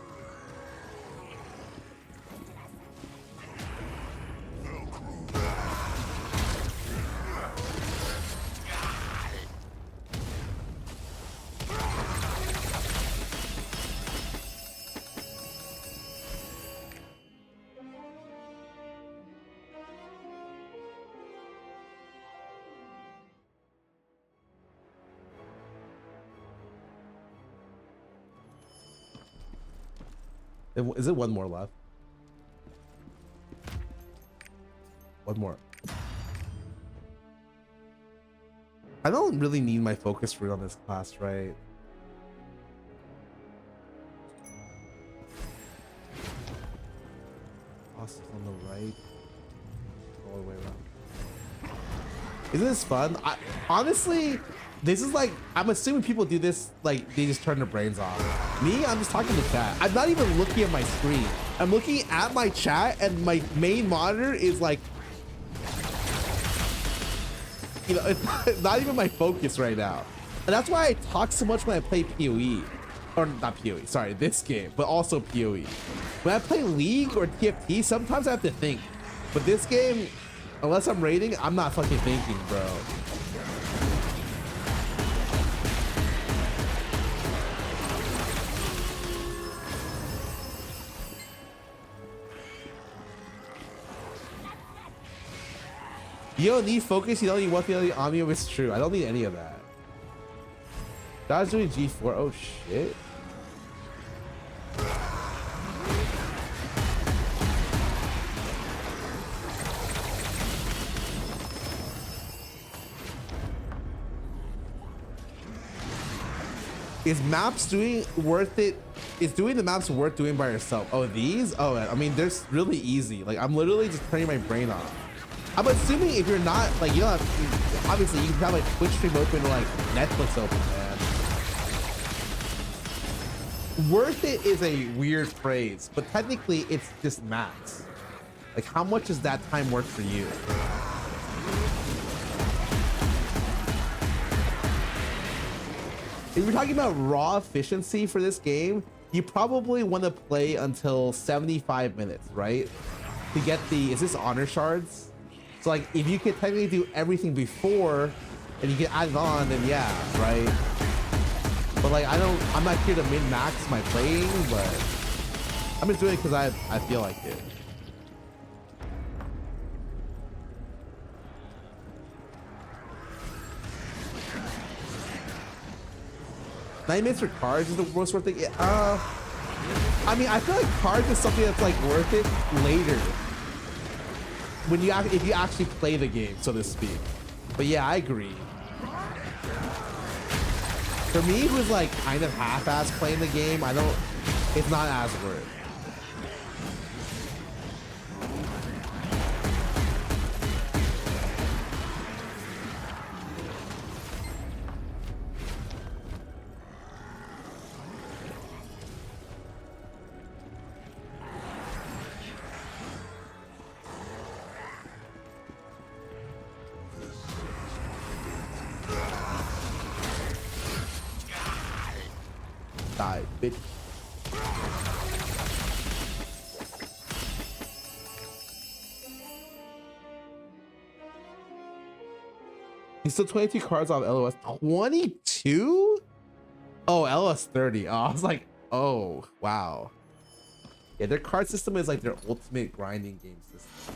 Is it one more left? One more. I don't really need my focus fruit on this class, right? Boss is on the right. All the way around. Isn't this fun? Honestly, this is like, I'm assuming people do this, like they just turn their brains off. Me, I'm just talking to chat. I'm not even looking at my screen. I'm looking at my chat and my main monitor is like, you know, it's not even my focus right now. And that's why I talk so much when I play PoE. Or not PoE, sorry, this game, but also PoE. When I play League or TFT, sometimes I have to think. But this game, unless I'm raiding, I'm not fucking thinking, bro. You don't need focus, you don't need what the other Omnio is true. I don't need any of that. God's doing G4. Oh shit. Is maps doing worth it? Is doing the maps worth doing by yourself? Oh, these? Oh, I mean, they're really easy. Like, I'm literally just turning my brain off. I'm assuming if you're not, like, you don't have, obviously, you can have, like, Twitch stream open or, like, Netflix open, man. Worth it is a weird phrase, but technically, it's just max. Like, how much is that time worth for you? If you're talking about raw efficiency for this game, you probably want to play until 75 minutes, right? To get the, is this honor shards? So like, if you could technically do everything before and you can add it on, then yeah, right? But like, I'm not here to min-max my playing, but I'm just doing it because I feel like it. Nightmares for cards is the most worth it. I mean, I feel like cards is something that's like worth it later. When you if you actually play the game, so to speak. But yeah, I agree. For me, who's like kind of half-ass playing the game, it's not as worth. Bitch. He's still 22 cards off LOS. 22? Oh, LOS 30. Oh, I was like, oh, wow. Yeah, their card system is like their ultimate grinding game system.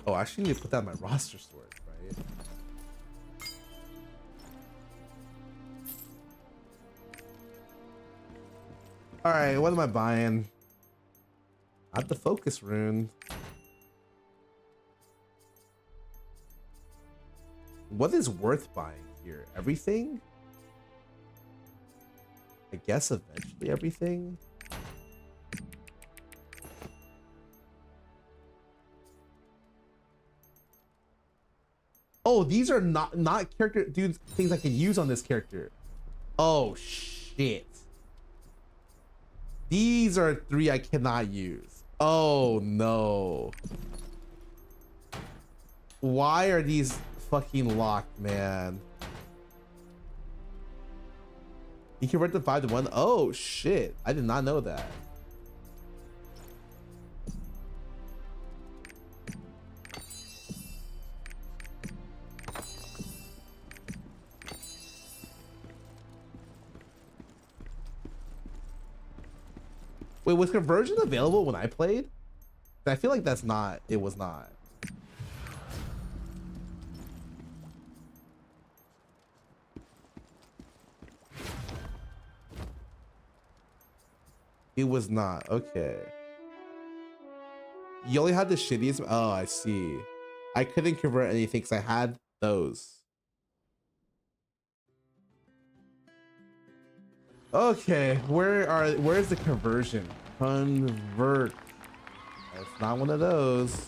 Oh, I actually need to put that in my roster storage, right? All right, what am I buying? Not the focus rune. What is worth buying here? Everything? I guess eventually everything. Oh, these are not character dudes things I can use on this character. Oh shit. These are 3 I cannot use. Oh no. Why are these fucking locked, man? You convert the 5 to 1. Oh shit. I did not know that. Wait, was conversion available when I played? I feel like that's not, it was not. It was not, okay. You only had the shittiest, oh, I see. I couldn't convert anything because I had those. Okay, where's the conversion? Convert. That's not one of those.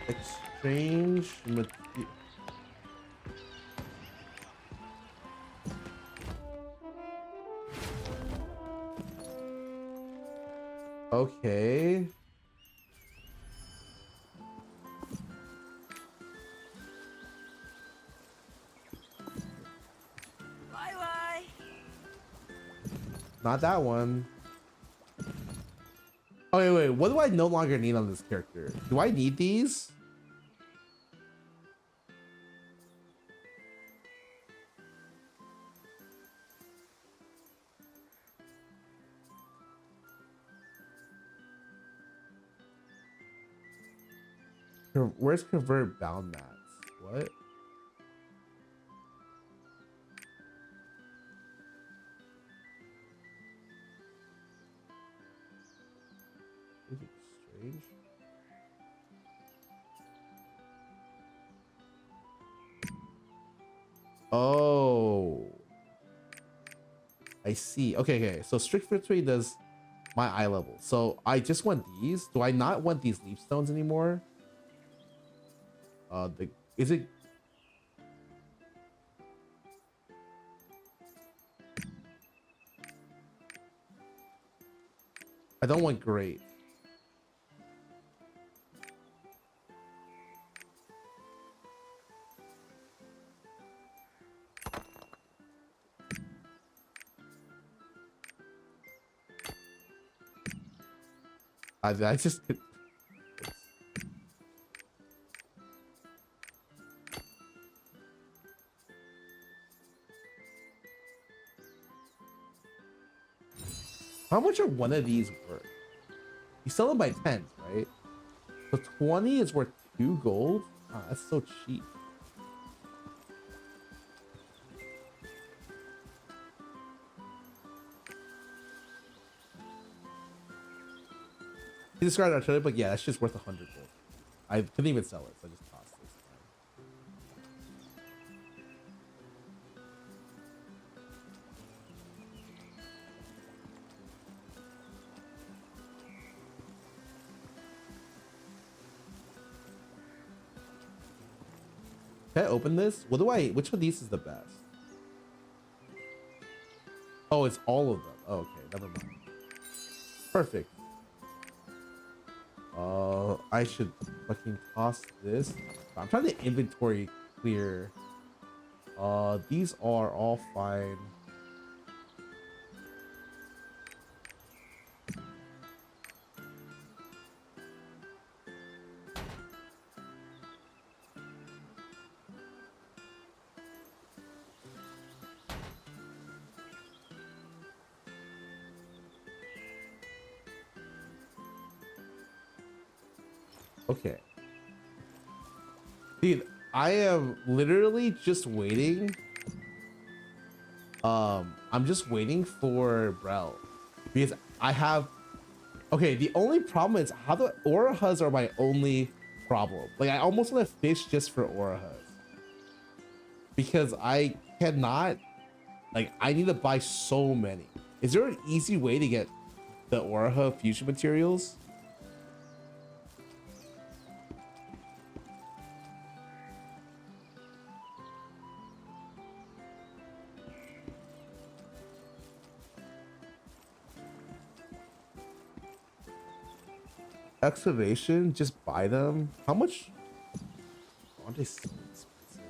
Exchange okay. Bye-bye. Not that one. Okay, wait, what do I no longer need on this character? Do I need these? Where's convert bound mats? What? Is it strange? Oh, I see. Okay. So strict victory does my eye level. So I just want these. Do I not want these leaf stones anymore? Is it? I don't want great. I just. How much are one of these worth? You sell them by tens, right? So 20 is worth 2 gold? Oh, that's so cheap. You discarded our trailer, but yeah, that's just worth 100 gold. I couldn't even sell it, so I just tossed this. Can I open this? Which of these is the best? Oh, it's all of them. Okay, never mind. Perfect. I should fucking toss this. I'm trying to inventory clear. These are all fine. Okay. Dude, I am literally just waiting. I'm just waiting for Brel. Because I have... Okay, the only problem is how the Orahas are my only problem. Like, I almost want to fish just for Orahas. Because I cannot... Like, I need to buy so many. Is there an easy way to get the Oraha fusion materials? Excavation, just buy them. How much? Aren't they so expensive?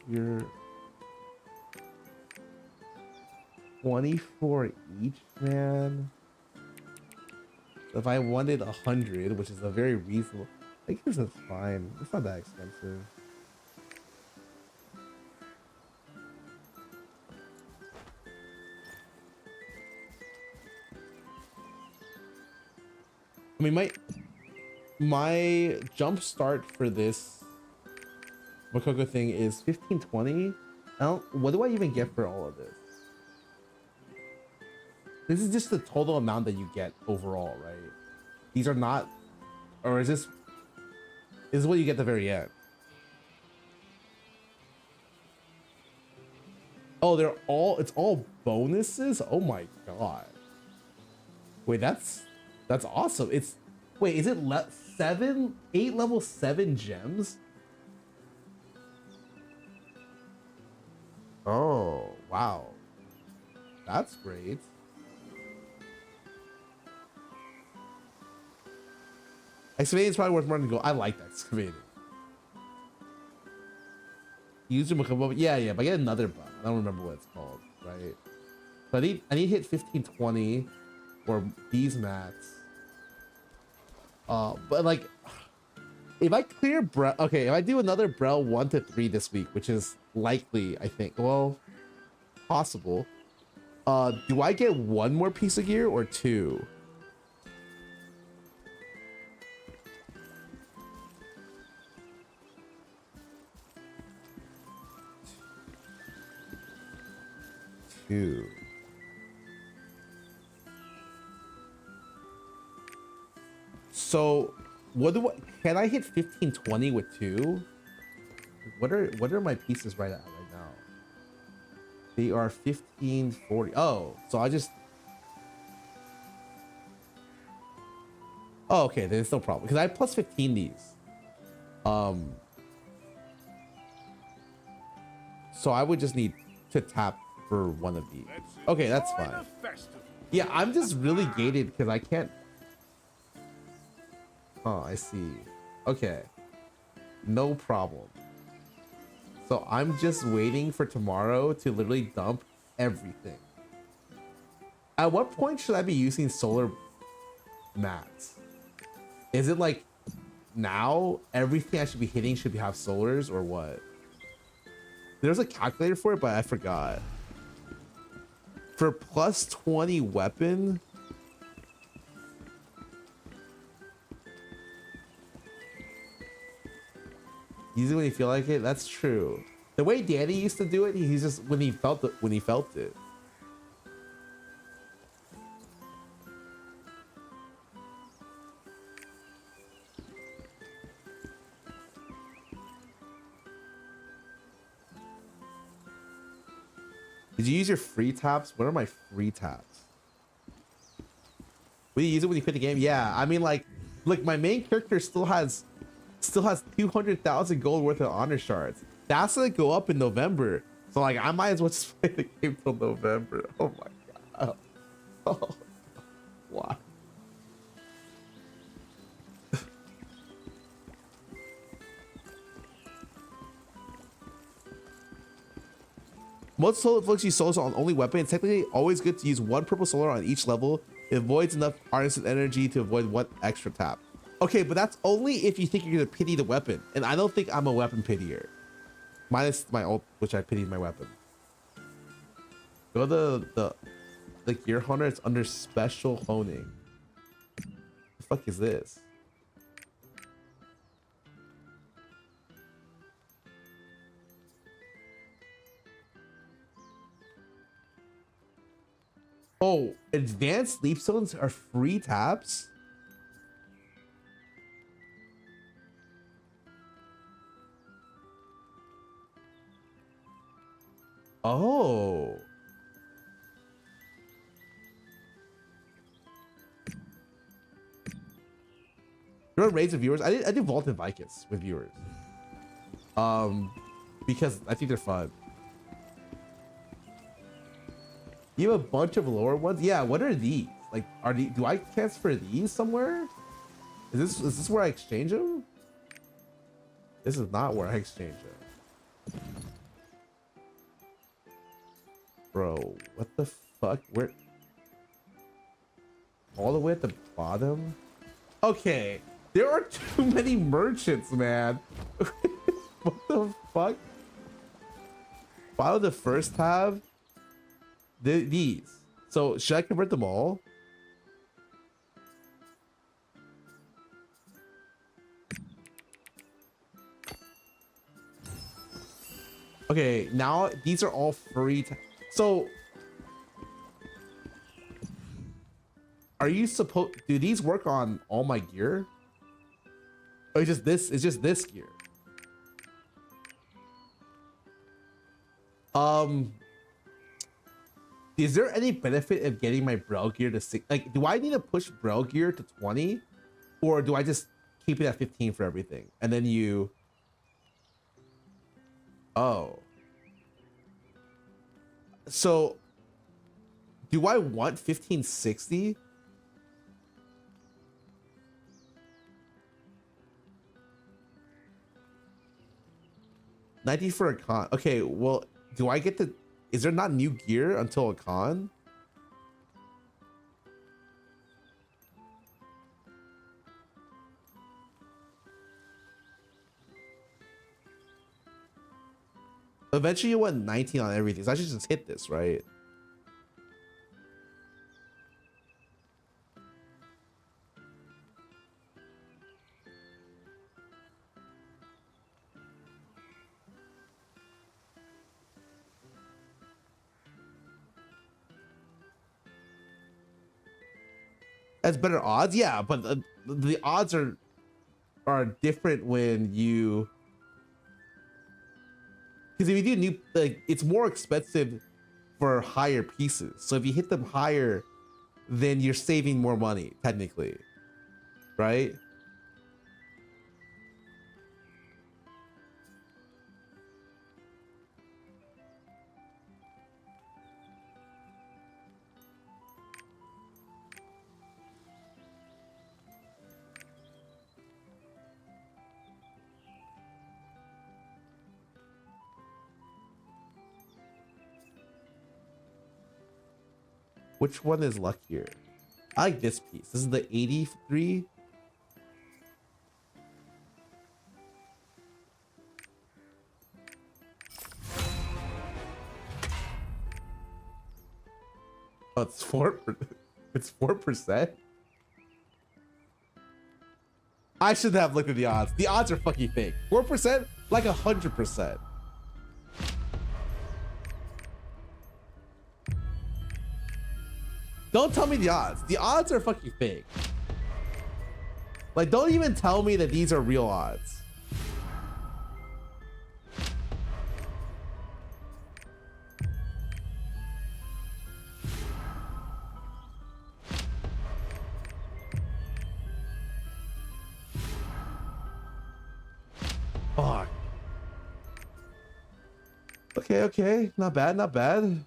You're 24 each, man. If I wanted 100, which is a very reasonable, I guess it's fine. It's not that expensive. I mean, my jump start for this Makoko thing is 1520. What do I even get for all of this? This is just the total amount that you get overall, right? These are not, or is this what you get at the very end? Oh, it's all bonuses? Oh my god. Wait, that's awesome. Wait, is it 8 level 7 gems? Oh, wow. That's great. Excavating is probably worth more than gold. I like excavating. Use your Makobo. Yeah, but I get another buff. I don't remember what it's called, right? So I need to hit 1520 or these mats. But like, if I clear Brel, okay, if I do another Brel 1 to 3 this week, which is likely, I think, well, possible. Do I get 1 more piece of gear or 2? So can I hit 1520 with 2? What are my pieces right now? They are 1540. Oh, so I just, oh, okay, then it's no problem because I have plus 15 these. So I would just need to tap for 1 of these. Okay, that's fine. Yeah, I'm just really gated because I can't. Oh, I see. Okay, no problem. So I'm just waiting for tomorrow to literally dump everything. At what point should I be using solar mats? Is it like now everything I should be hitting should have solars or what? There's a calculator for it, but I forgot. For plus 20 weapon. Easy when you feel like it. That's true. The way Danny used to do it, he's just when he felt it. Did you use your free taps? What are my free taps? Will you use it when you quit the game? Yeah, I mean, like, look, my main character still has 200,000 gold worth of honor shards. That's gonna go up in November. So like I might as well just play the game till November. Oh my god. Oh, why? Most solar inflicts you souls on only weapon. It's technically always good to use one purple solar on each level. It avoids enough harnessed energy to avoid one extra tap. Okay, but that's only if you think you're gonna pity the weapon. And I don't think I'm a weapon pitier. Minus my ult, which I pitied my weapon. Go to the gear hunter, it's under special honing. The fuck is this? Oh, advanced leap stones are free taps? Oh. You want raids with viewers? I did Vault and Vicus with viewers. Because I think they're fun. You have a bunch of lower ones? Yeah, what are these? Like, do I transfer these somewhere? Is this where I exchange them? This is not where I exchange them. Bro, what the fuck? Where? All the way at the bottom? Okay, there are too many merchants, man. What the fuck? Follow the first tab. These. So should I convert them all? Okay, now these are all free. So are you supposed? Do these work on all my gear? Or just this? It's just this gear. Is there any benefit of getting my Braille gear to 6? Like, do I need to push Braille gear to 20? Or do I just keep it at 15 for everything? And then you... Oh. So, do I want 1560? $90 for a con. Okay, well, do I get the... Is there not new gear until a con? Eventually you want 19 on everything, so I should just hit this, right? That's better odds, yeah, but the odds are different when you, because if you do new, like, it's more expensive for higher pieces. So if you hit them higher, then you're saving more money technically, right? Which one is luckier? I like this piece. This is the 83. Oh, it's 4%. It's 4%. I should have looked at the odds. The odds are fucking fake. 4%, like 100%. Don't tell me the odds. The odds are fucking fake. Like, don't even tell me that these are real odds. Fuck. Okay, okay. Not bad, not bad.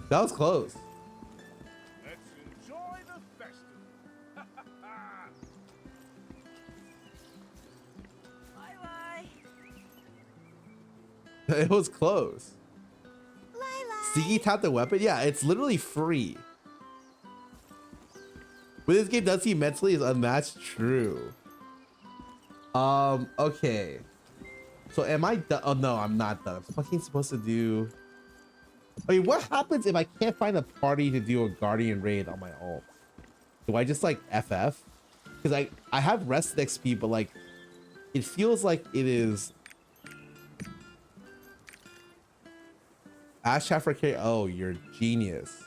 That was close. Let's enjoy the festival. Bye-bye. It was close. Bye-bye. Sigi tapped the weapon? Yeah, it's literally free. When this game does seem mentally is unmatched, true. Okay. So am I done? Oh no, I'm not done. I'm fucking supposed to do. I mean, what happens if I can't find a party to do a guardian raid on my ult? Do I just like FF? Because I have rested XP, but like it feels like it is Ash Shaffer K. Oh, you're genius.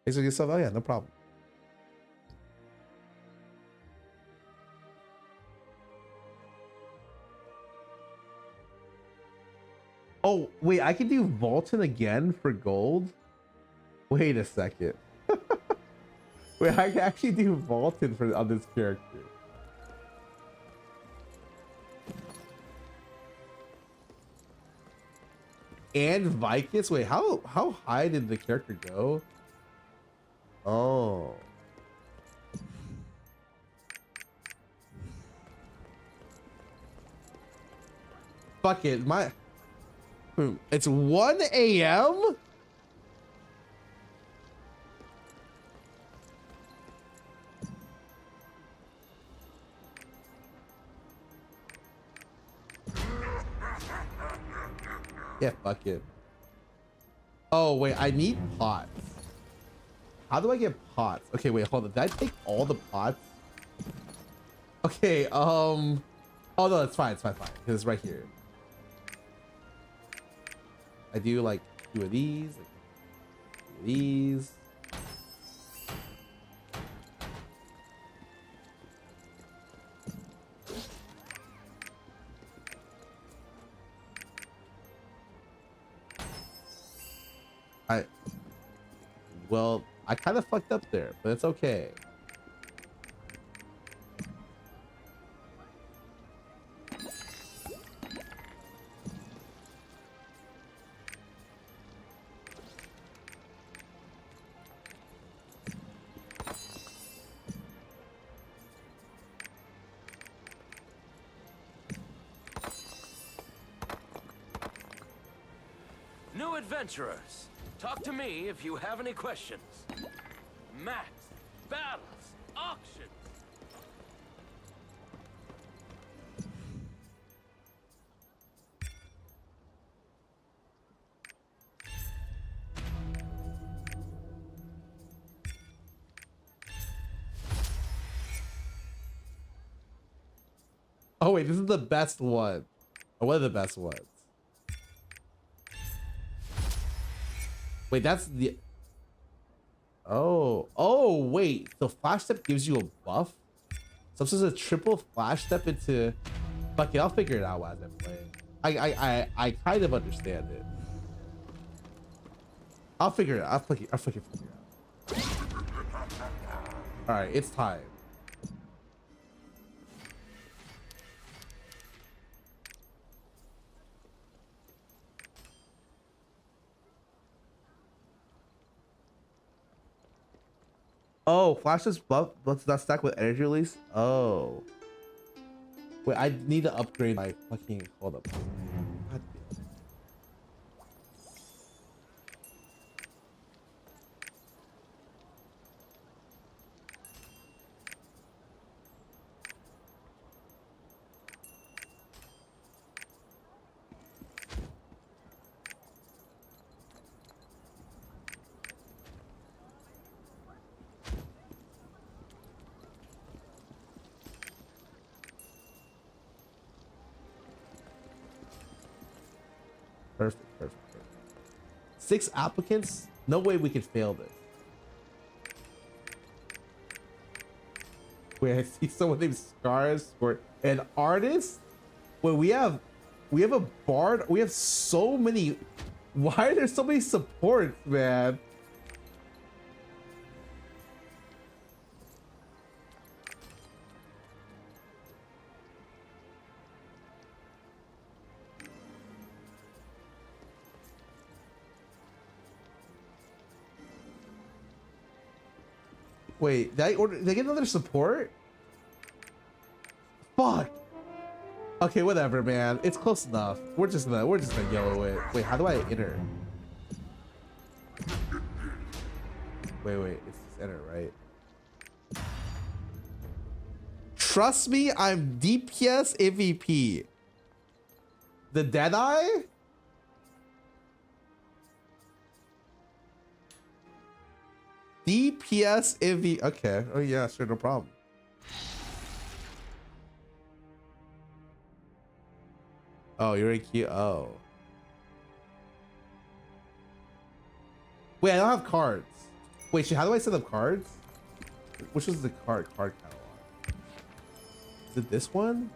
Thanks for yourself. Oh yeah, no problem. Oh wait, I can do Volton again for gold. Wait a second. Wait, I can actually do Volton for on this character. And Vicus. Wait, how high did the character go? Oh. Fuck it. It's 1 a.m.? Yeah, fuck it. Oh, wait, I need pots. How do I get pots? Okay, wait, hold on. Did I take all the pots? Okay, oh no, it's fine, because it's right here. I do like 2 of these, like 2 of these. Well, I kind of fucked up there, but it's okay. New adventurers, talk to me if you have any questions. Max, battles, auctions. Oh wait, this is the best one. Or one of the best ones. Wait, that's the... Oh, wait. So flash step gives you a buff? So it's just a triple flash step into... Fuck it, I'll figure it out as I play. I kind of understand it. I'll figure it out. I'll fucking figure it out. Alright, it's time. Oh, flash this buff, let's not stack with energy release. Oh. Wait, I need to upgrade my fucking... Hold up. God damn. Perfect. 6 applicants? No way we could fail this. Wait, I see someone named Scarra or an artist. Wait, we have a bard. We have so many. Why are there so many supports, man? Wait, did I get another support? Fuck. Okay, whatever, man. It's close enough. We're just gonna yellow it. Wait, how do I enter? Wait. It's just enter, right? Trust me, I'm DPS MVP. The Deadeye? DPS MVP. Okay. Oh yeah, sure, no problem. Oh, you're a cute. Oh. Wait, I don't have cards. Wait, shit, how do I set up cards? Which is the card catalog? Is it this one?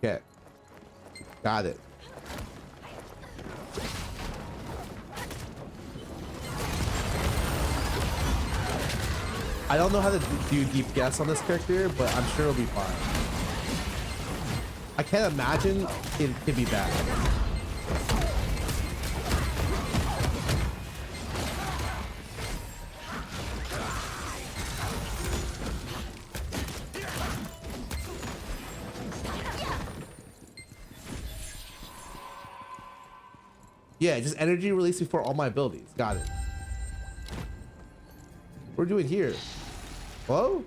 Okay. Got it. I don't know how to do DPS on this character, but I'm sure it'll be fine. I can't imagine it could be bad. Yeah, just energy release before all my abilities. Got it. What are we doing here? Hello?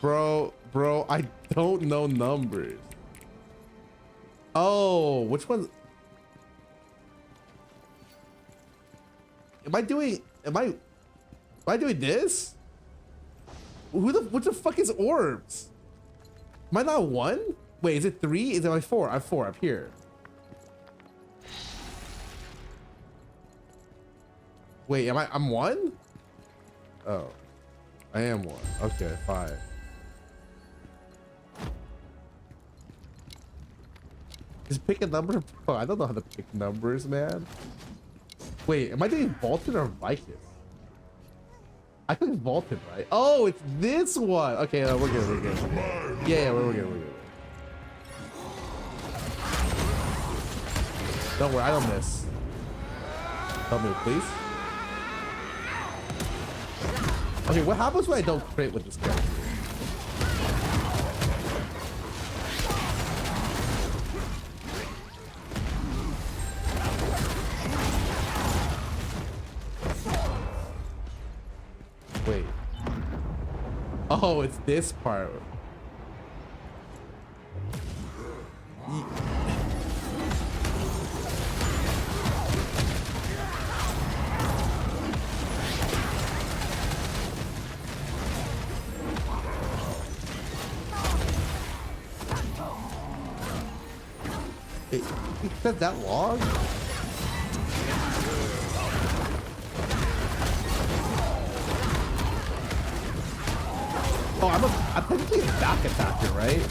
Bro, I don't know numbers. Oh, which one? Am I doing this? What the fuck is orbs? Am I not one? Wait, is it 3? Is it like 4? I'm 4 up here. Wait, I'm 1? Oh, I am 1. Okay, 5. Just pick a number. Oh, I don't know how to pick numbers, man. Wait, am I doing Vaulted or Vicus? I think it's Vaulted, right? Oh, it's this one. Okay, no, we're good. Yeah, we're good. Don't worry, I don't miss. Help me, please. Okay, what happens when I don't crit with this character? Wait. Oh, it's this part. It said that long? Oh, I'm technically a back attacker, right?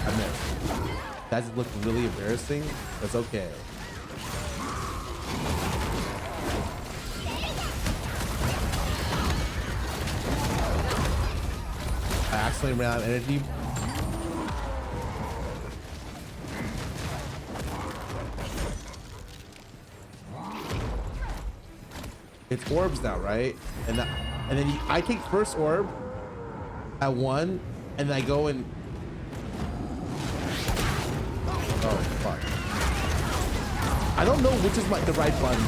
I missed. That just looked really embarrassing. That's okay. I accidentally ran out of energy. It's orbs now, right? And then I take first orb at 1, and then I go and oh fuck! I don't know which is the right button.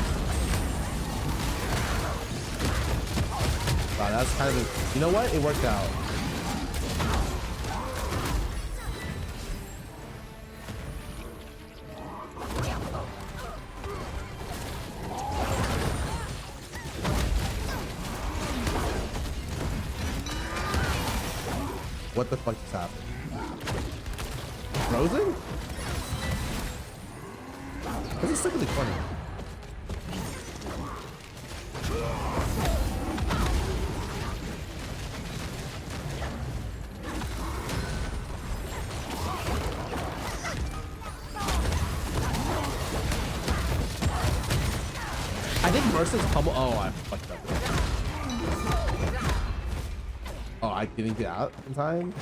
Wow, that's kind of, you know what? It worked out. what the fuck just happened? Frozen? This is really funny. I think Mercy's pummel. Oh, I fucked up. Oh, I didn't get out in time.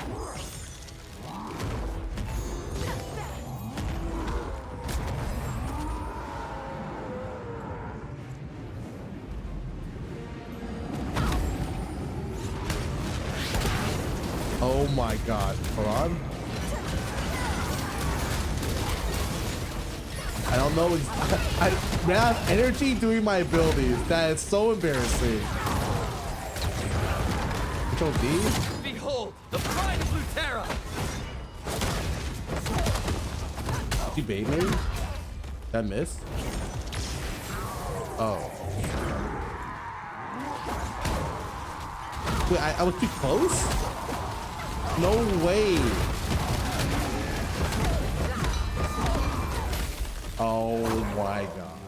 Oh my god. Hold on. I don't know. I ran out of energy doing my abilities. That is so embarrassing. Control D. Behold, the pride of Lutera! Did you bait me? That miss? Oh. Wait, I was too close? No way. Oh my god.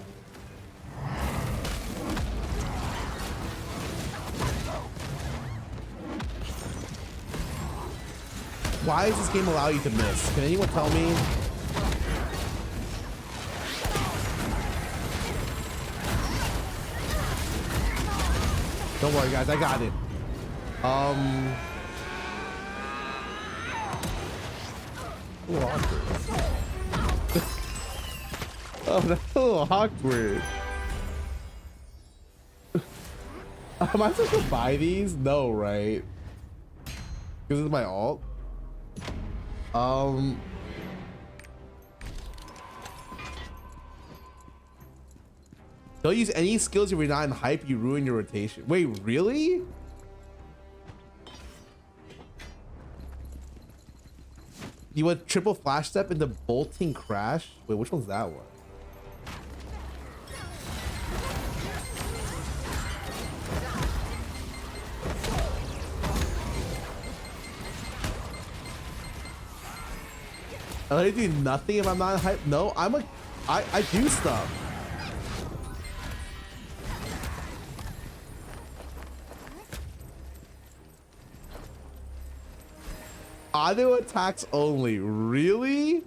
Why does this game allow you to miss? Can anyone tell me? Don't worry guys, I got it. A little awkward. Oh, that's a little awkward. Am I supposed to buy these? No, right? Because it's my alt. Don't use any skills if you're not in hype, you ruin your rotation. Wait, really? You went triple flash step into bolting crash? Wait, which one's that one? I do nothing if I'm not in hype. No, I do stuff. Auto attacks only. Really?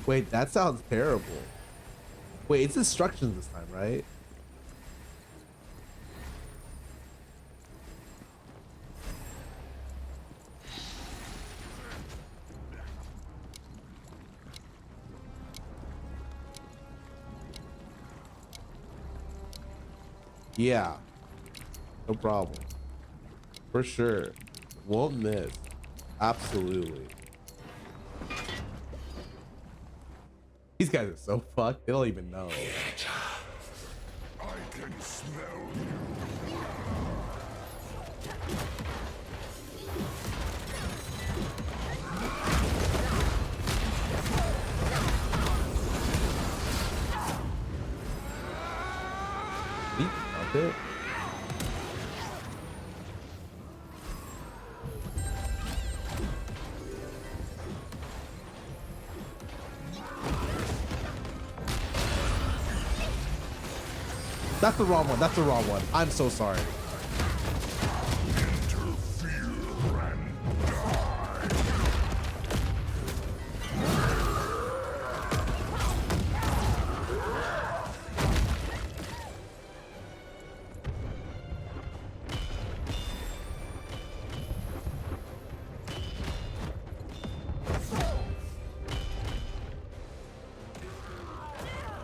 Wait, that sounds terrible. Wait, it's instructions this time, right? Yeah, no problem. For sure. Won't miss. Absolutely. These guys are so fucked. They don't even know. I can smell you. It. That's the wrong one. That's the wrong one. I'm so sorry.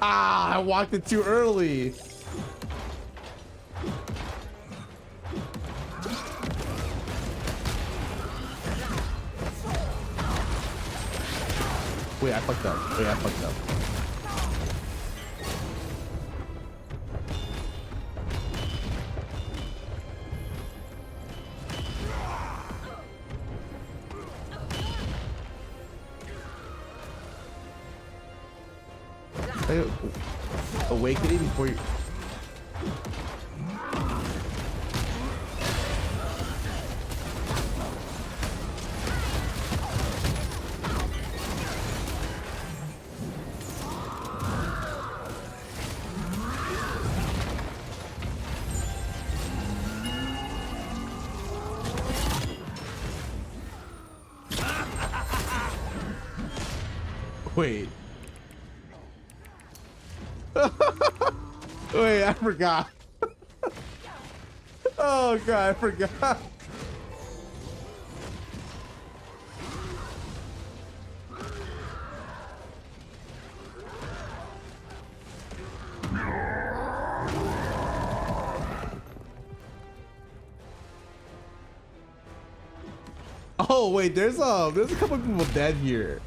Ah, I walked it too early. Wait, I fucked up. Wait, I fucked up. Awakening before you. Wait. Wait, I forgot. Oh god, I forgot. Oh wait, there's a couple of people dead here.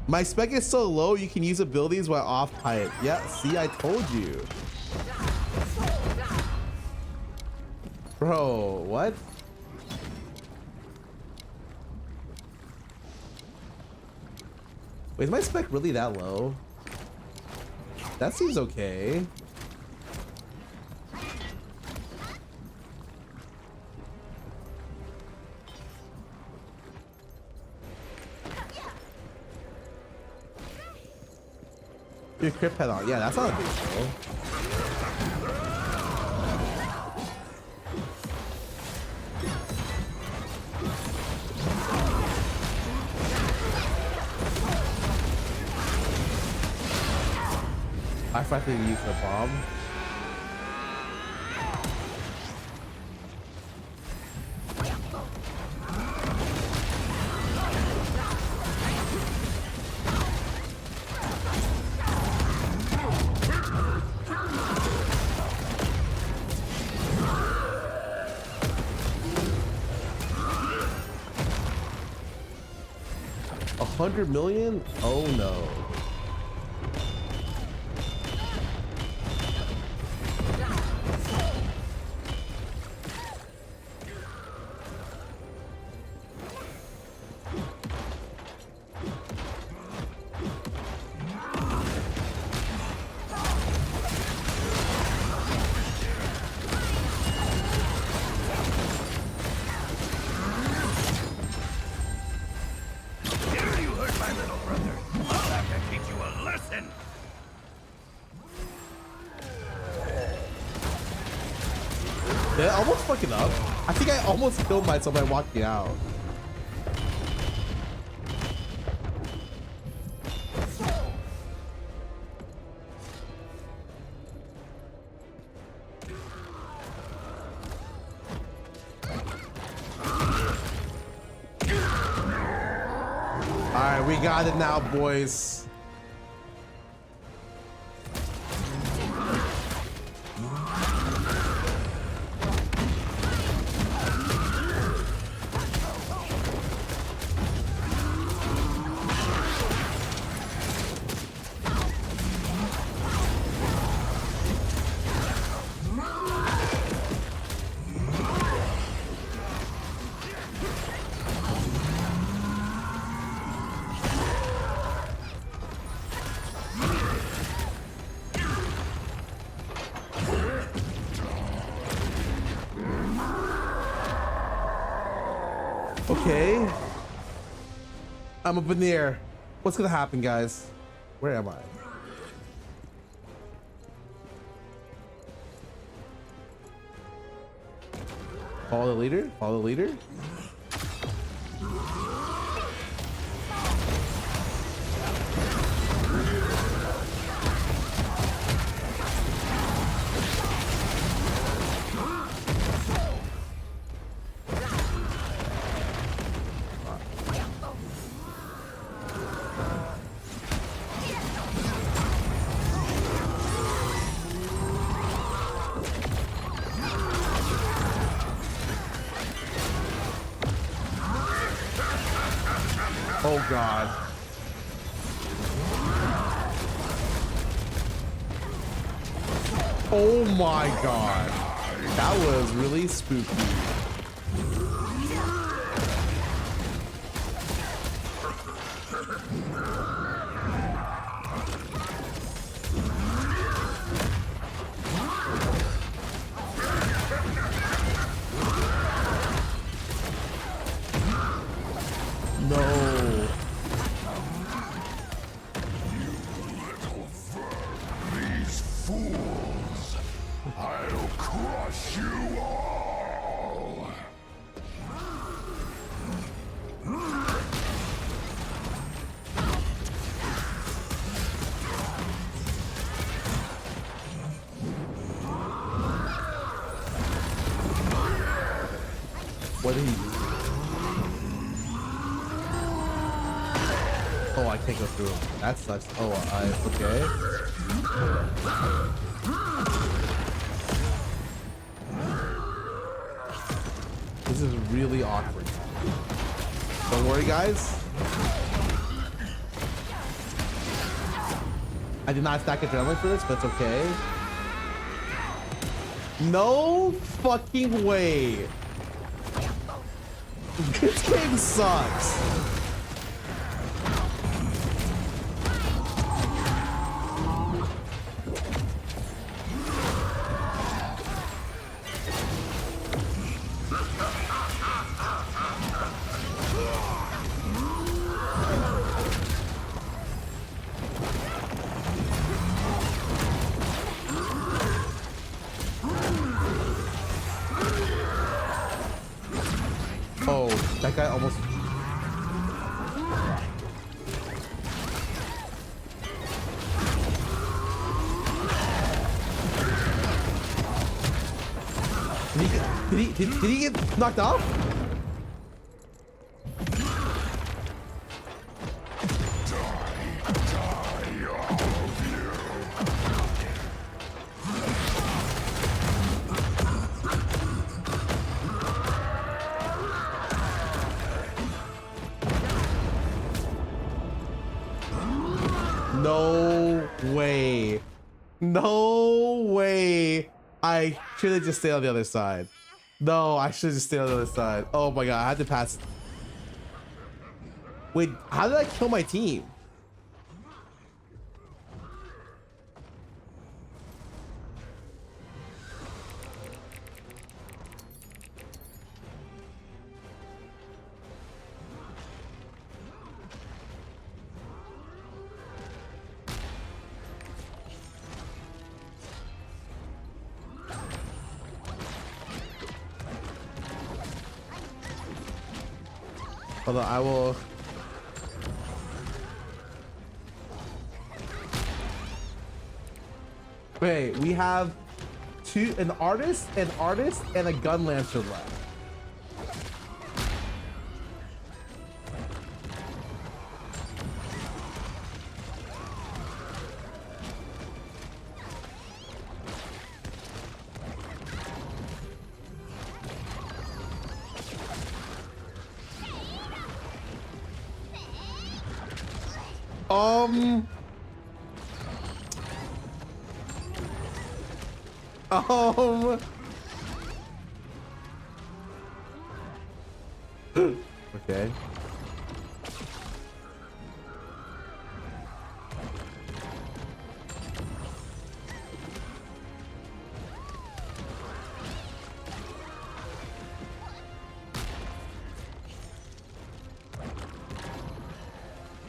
My spec is so low you can use abilities while off pipe. Yeah, see, I told you. Bro, what? Wait, is my spec really that low? That seems okay. Your crit pet on. Yeah, that's not a big deal. I finally use the bomb. $100 million? Oh no. Did I almost fucking up? I think I almost killed myself by walking out. Alright, we got it now, boys. Okay. I'm up in the air. What's gonna happen, guys? Where am I? Follow the leader? Follow the leader? Oh God. Oh my God. That was really spooky. No. These fools! I'll crush you all! What did he do? Oh, I can't go through him. That sucks. Oh, okay. This is really awkward. Don't worry, guys. I did not stack adrenaline for this, but it's okay. No fucking way. This game sucks. Oh, that guy almost... Did he get knocked off? No way. No way. I should have just stayed on the other side. No, I should have just stayed on the other side. Oh my god, I had to pass. Wait, how did I kill my team? Hold on, I will. Wait, we have an artist, and a gun lancer left. Okay.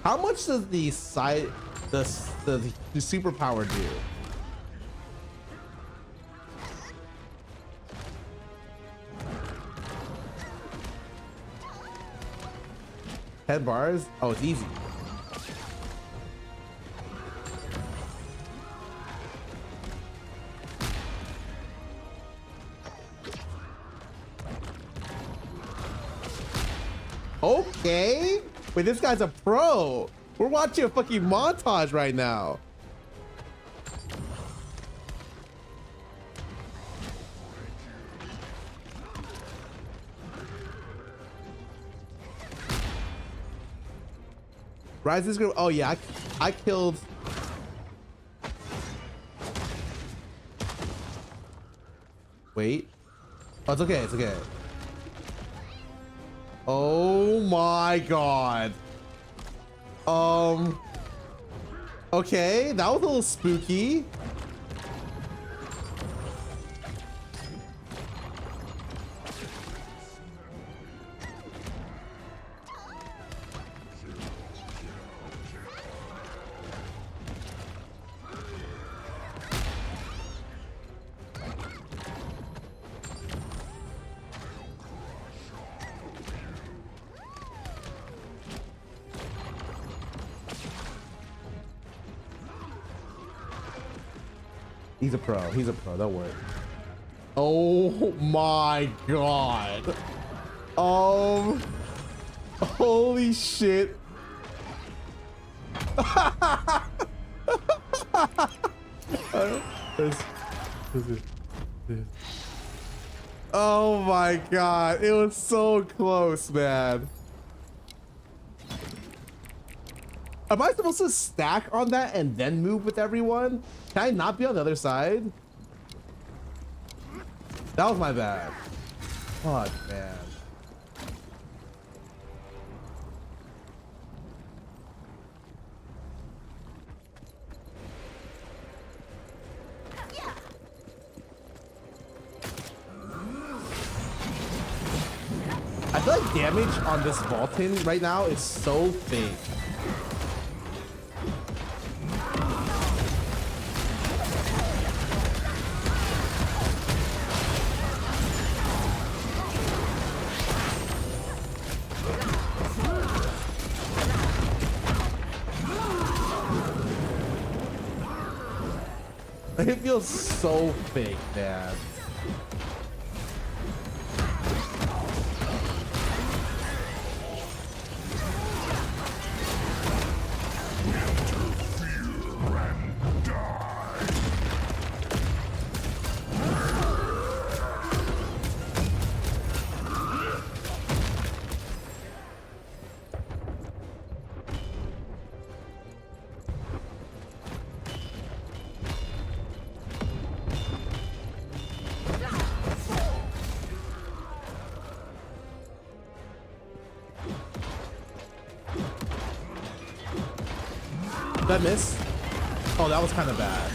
How much does the superpower do? Head bars? Oh, it's easy. Okay. Wait, this guy's a pro. We're watching a fucking montage right now. Rise this group. Oh yeah, I killed. Wait. Oh, it's okay. It's okay. Oh my god. Okay, that was a little spooky. He's a pro. He's a pro. Don't worry. Oh my god. Holy shit. Oh my god. It was so close, man. Am I supposed to stack on that and then move with everyone? Can I not be on the other side? That was my bad. Fuck, man. I feel like damage on this Vulcan right now is so fake. It feels so fake, man. Did I miss? Oh, that was kind of bad.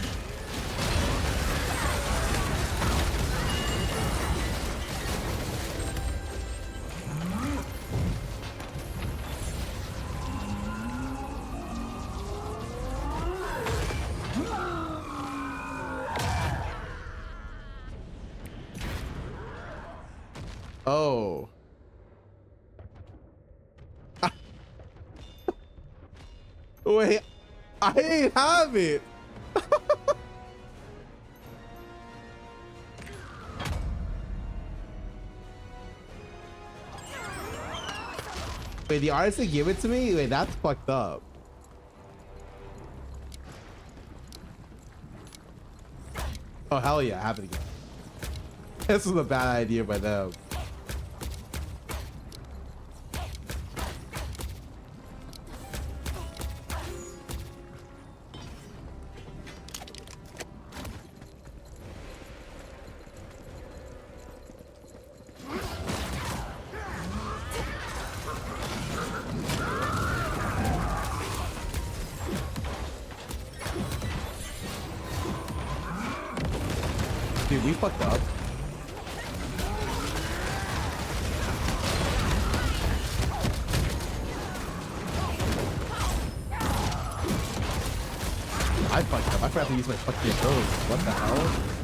Oh. Wait. I ain't have it. Wait, the artist that give it to me? Wait, that's fucked up. Oh, hell yeah, I have it again. This was a bad idea by them. Dude, we fucked up. I fucked up. I forgot to use my fucking throws. What the hell?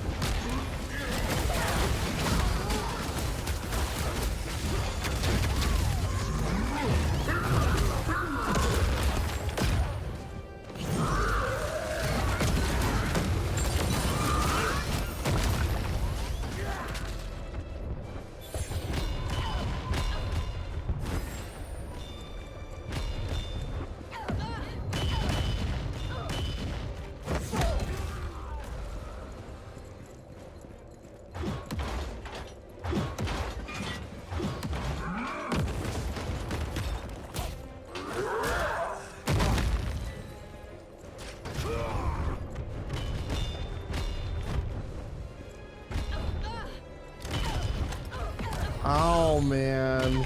Oh man,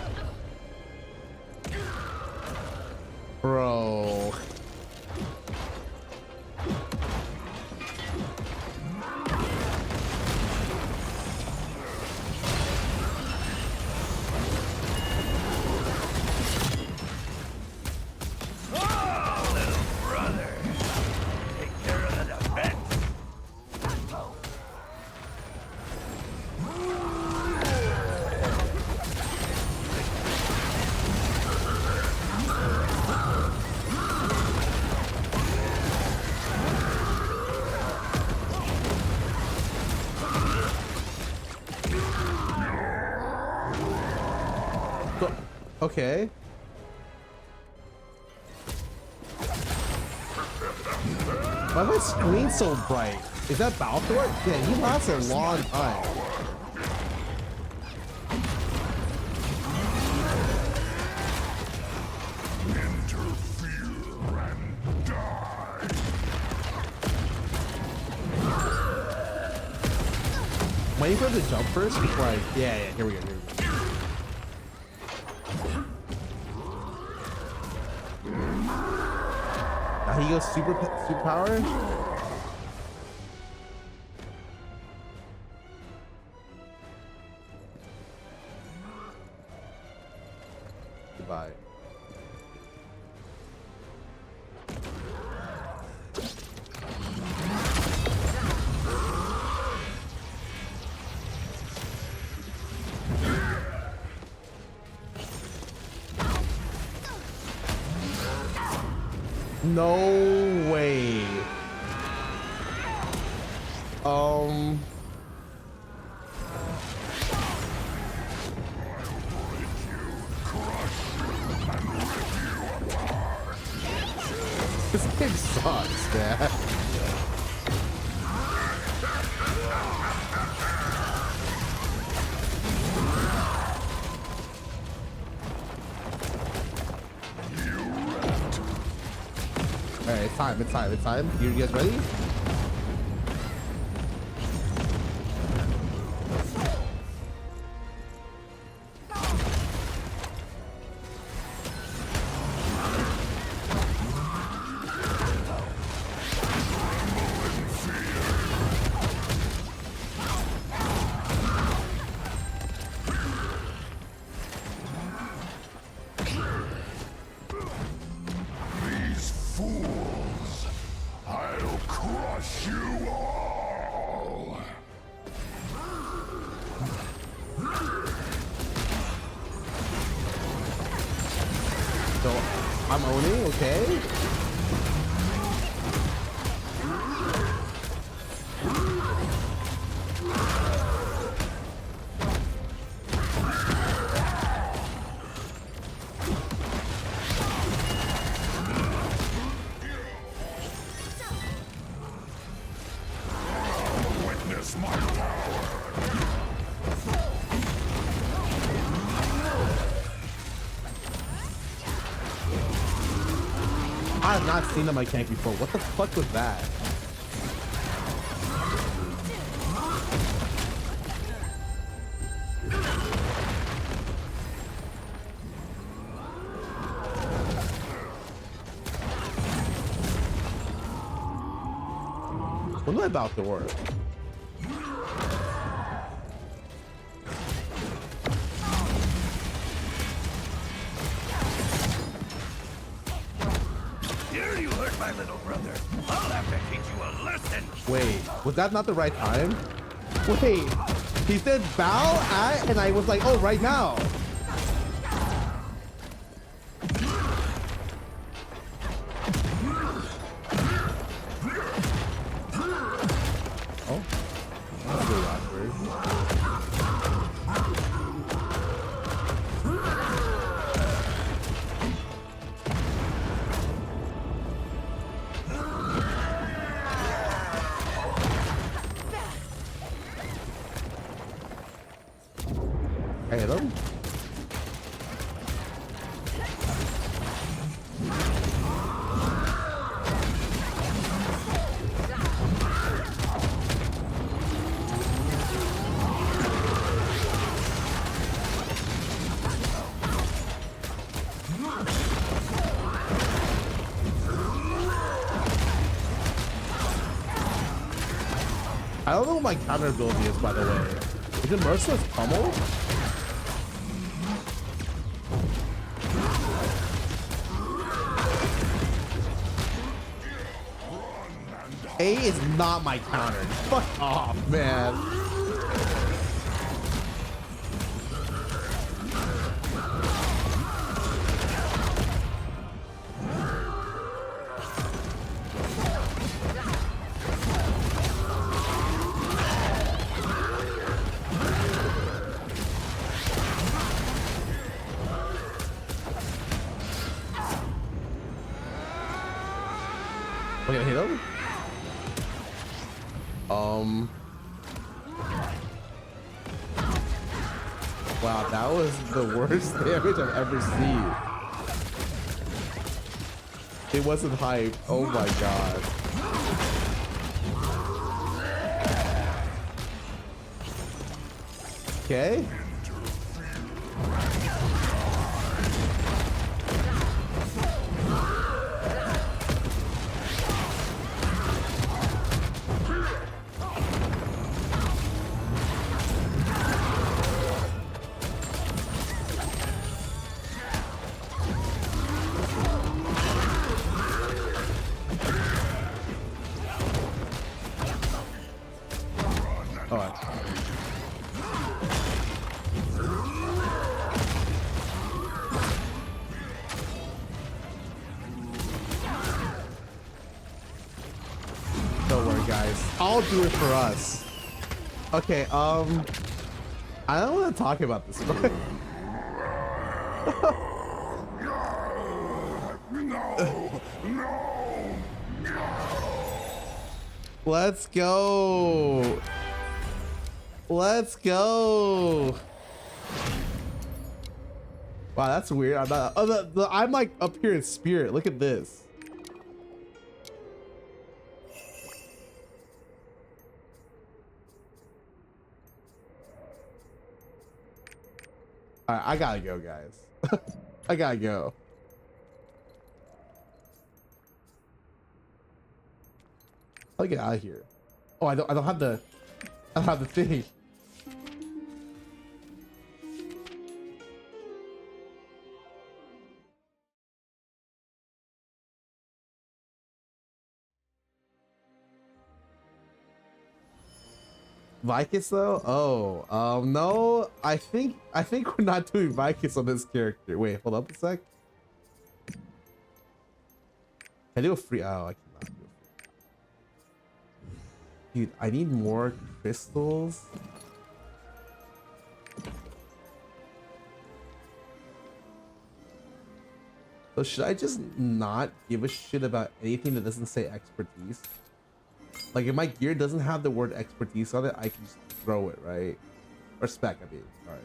bro. Okay. Why is my screen so bright? Is that Balthor? Yeah, he lasts a long time. Waiting for him to jump first before I... Yeah, here we go, here we go. Now he goes super power. Goodbye. No way. This game sucks, man. Alright, it's time. You guys ready? I'm owning, okay? Witness my power. I have not seen a mechanic before. What the fuck was that? When am I about to work? Dare you hurt my little brother? I'll have to teach you a lesson. Wait, was that not the right time? Wait, he said bow at, and I was like, oh, right now. Oh, that's really awkward. I hit him. I don't know what my counter ability is, by the way. Is it Merciless Pummel? A is not my counter. Fuck off, man. We're gonna hit him. Wow, that was the worst damage I've ever seen. It wasn't hype. Oh my god. Okay. I'll do it for us. Okay, I don't want to talk about this. Let's go. Let's go. Wow, that's weird. I'm not, I'm like up here in spirit. Look at this. All right, I gotta go, guys. I gotta go. I'll get out of here. Oh, I don't have the thing. Vicus though? Oh, no. I think we're not doing Vicus on this character. Wait, hold up a sec. Can I do a free? Oh, I cannot do a free. Dude, I need more crystals. So should I just not give a shit about anything that doesn't say expertise? Like if my gear doesn't have the word expertise on it, I can just throw it, right? Or spec, I mean. All right.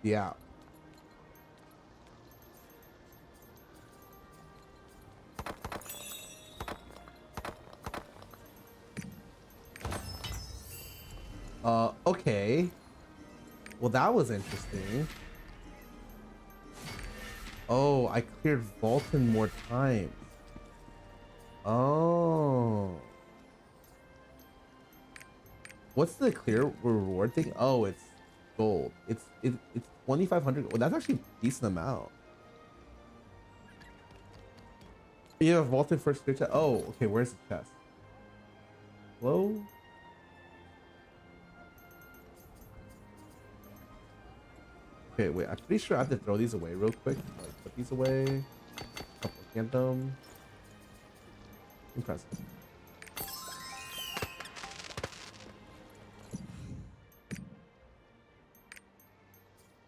Yeah. Okay. Well, that was interesting. Oh, I cleared Vulcan more times. Oh. What's the clear reward thing? Oh, it's gold. It's 2,500. Oh, that's actually a decent amount. You have Vulcan first clear chest. Oh, okay. Where's the chest? Hello? Okay, wait, I'm pretty sure I have to throw these away real quick. Like, put these away. Couple of them. Impressive.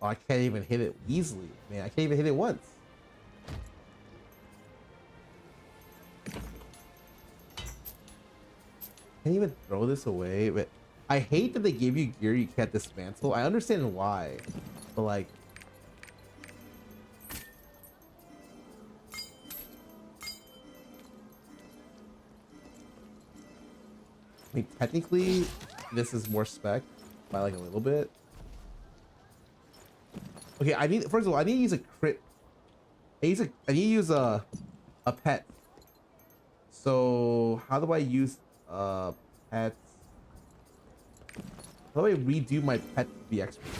Oh, I can't even hit it easily. Man, I can't even hit it once. Can't even throw this away. But I hate that they gave you gear you can't dismantle. I understand why. But like, I mean, technically, this is more spec by like a little bit. Okay, first of all, I need to use a crit. I need to use a pet. So how do I use pets? How do I redo my pet to be expertise?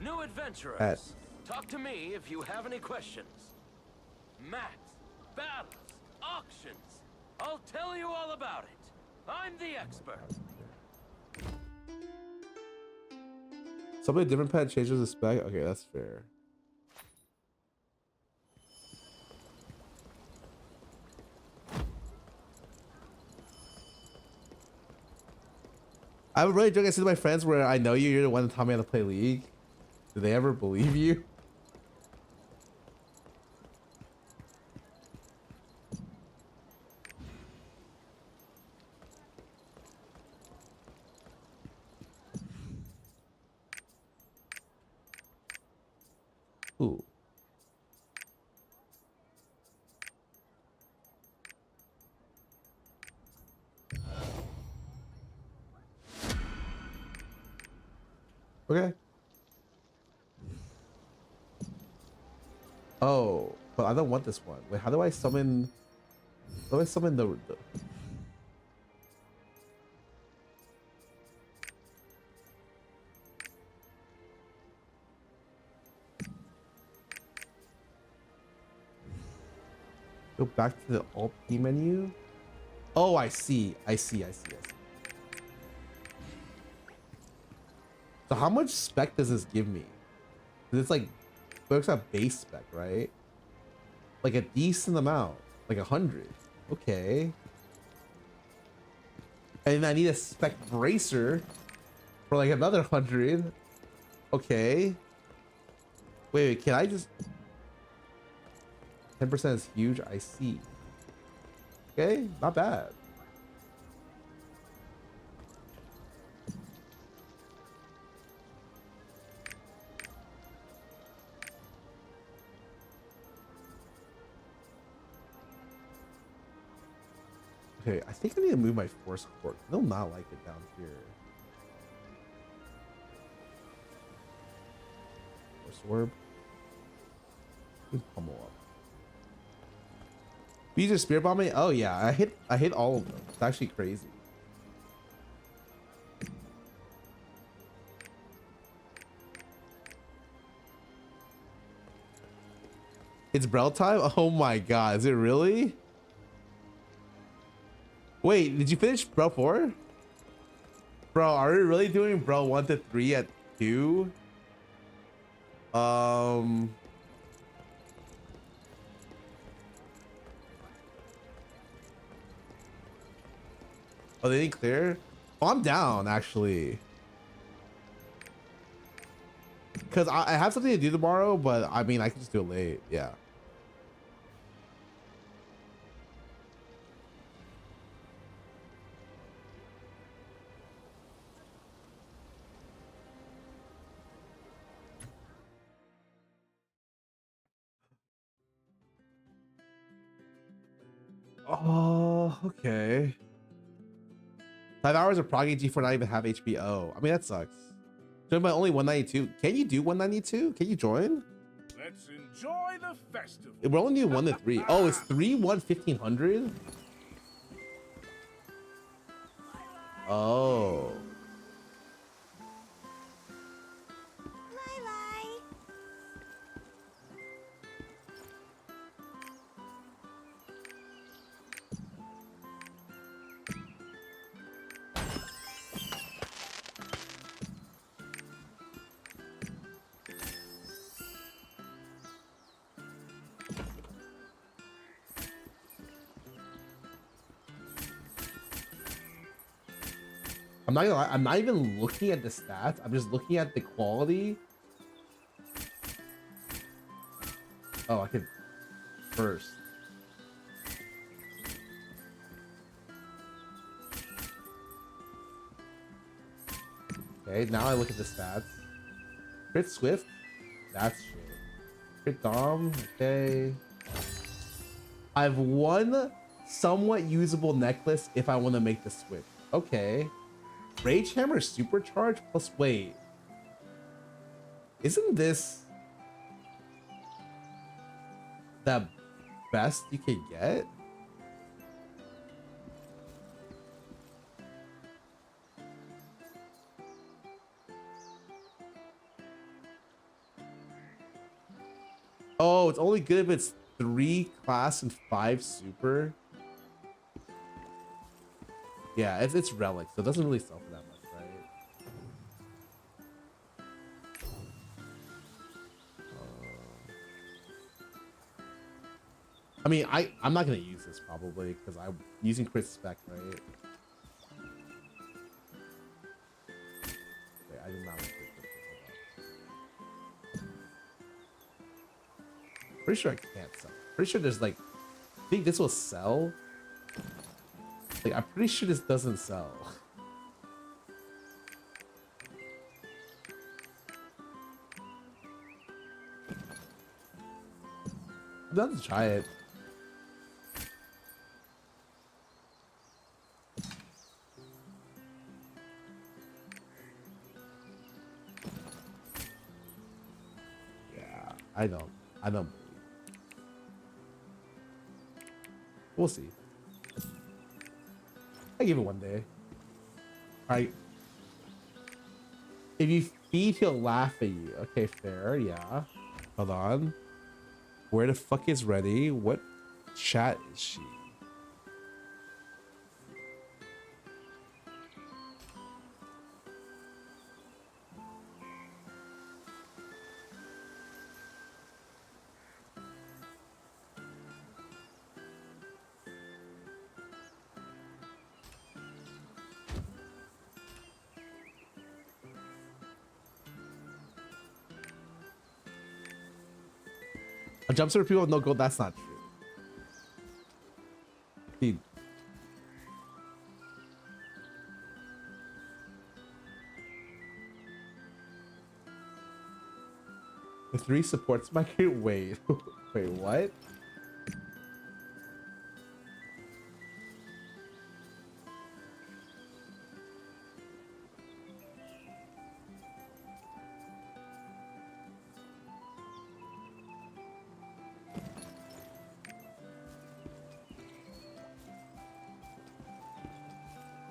New adventurers, Pet. talk to me if you have any questions. Max, battles, auctions. I'll tell you all about it. I'm the expert. Somebody different pet changes the spec. Okay, that's fair. I would really joke. I said to my friends where I know you're the one that taught me how to play League. Do they ever believe you? Ooh. Okay. Oh, but I don't want this one. Wait, how do I summon? How do I summon the... Go back to the Alt P menu. Oh, I see. I see. So how much spec does this give me? 'Cause it's like, looks at base spec, right? Like a decent amount, like 100. Okay. And I need a spec bracer for like another 100. Okay. Wait, can I just... 10% is huge. I see. Okay, not bad. Okay, I think I need to move my force core. They'll not like it down here. Force orb. Pummel up. You just spear bomb me? Oh yeah, I hit all of them. It's actually crazy. It's Brel time? Oh my god, is it really? Wait, did you finish Bro 4? Bro, are we really doing Bro 1 to 3 at 2? Oh, they didn't clear? Oh, I'm down actually. Cause I have something to do tomorrow, but I mean I can just do it late. Yeah. Oh, okay. 5 hours of proggy G4 not even have HBO. I mean, that sucks. Join by only 192. Can you do 192? Can you join? Let's enjoy the festival. We're only doing 1 to 3. Oh, it's 3, 1, 1500? Oh. I'm not gonna lie, I'm not even looking at the stats. I'm just looking at the quality. Oh, I could first. Okay, now I look at the stats. Crit Swift, that's shit. Crit Dom, okay. I have one somewhat usable necklace if I want to make the switch. Okay. Rage Hammer Supercharge plus wait. Isn't this the best you could get? Oh, it's only good if it's 3 class and 5 super. Yeah, it's relic, so it doesn't really sell for that much, right? I mean, I'm not gonna use this probably because I'm using crit spec, right? did not. Pretty sure I can't sell. Pretty sure there's like, I think this will sell. Like, I'm pretty sure this doesn't sell. I'd love to try it. Yeah, I don't. We'll see. I give it one day. Alright. If you feed, he'll laugh at you. Okay, fair, yeah. Hold on. Where the fuck is Ready? What chat is she? A jumpsuit for people with no gold, that's not true. Dude. The 3 supports my kid. Wait. Wait, what?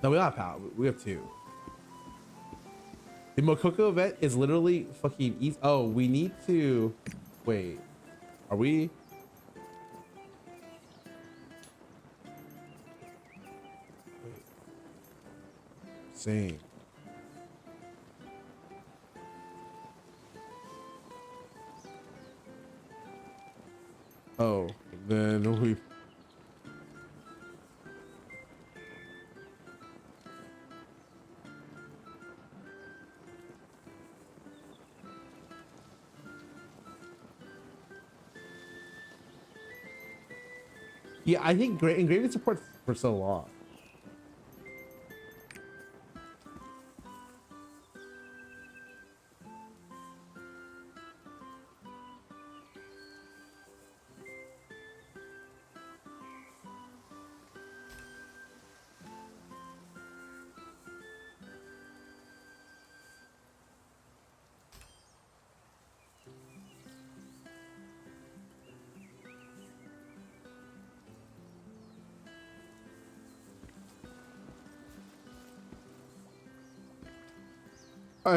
No, we don't have power. We have 2. The Mokoko event is literally fucking easy. Oh, we need to... Wait. Are we... Wait. Same. Oh, then we... Yeah, I think engraving support for so long.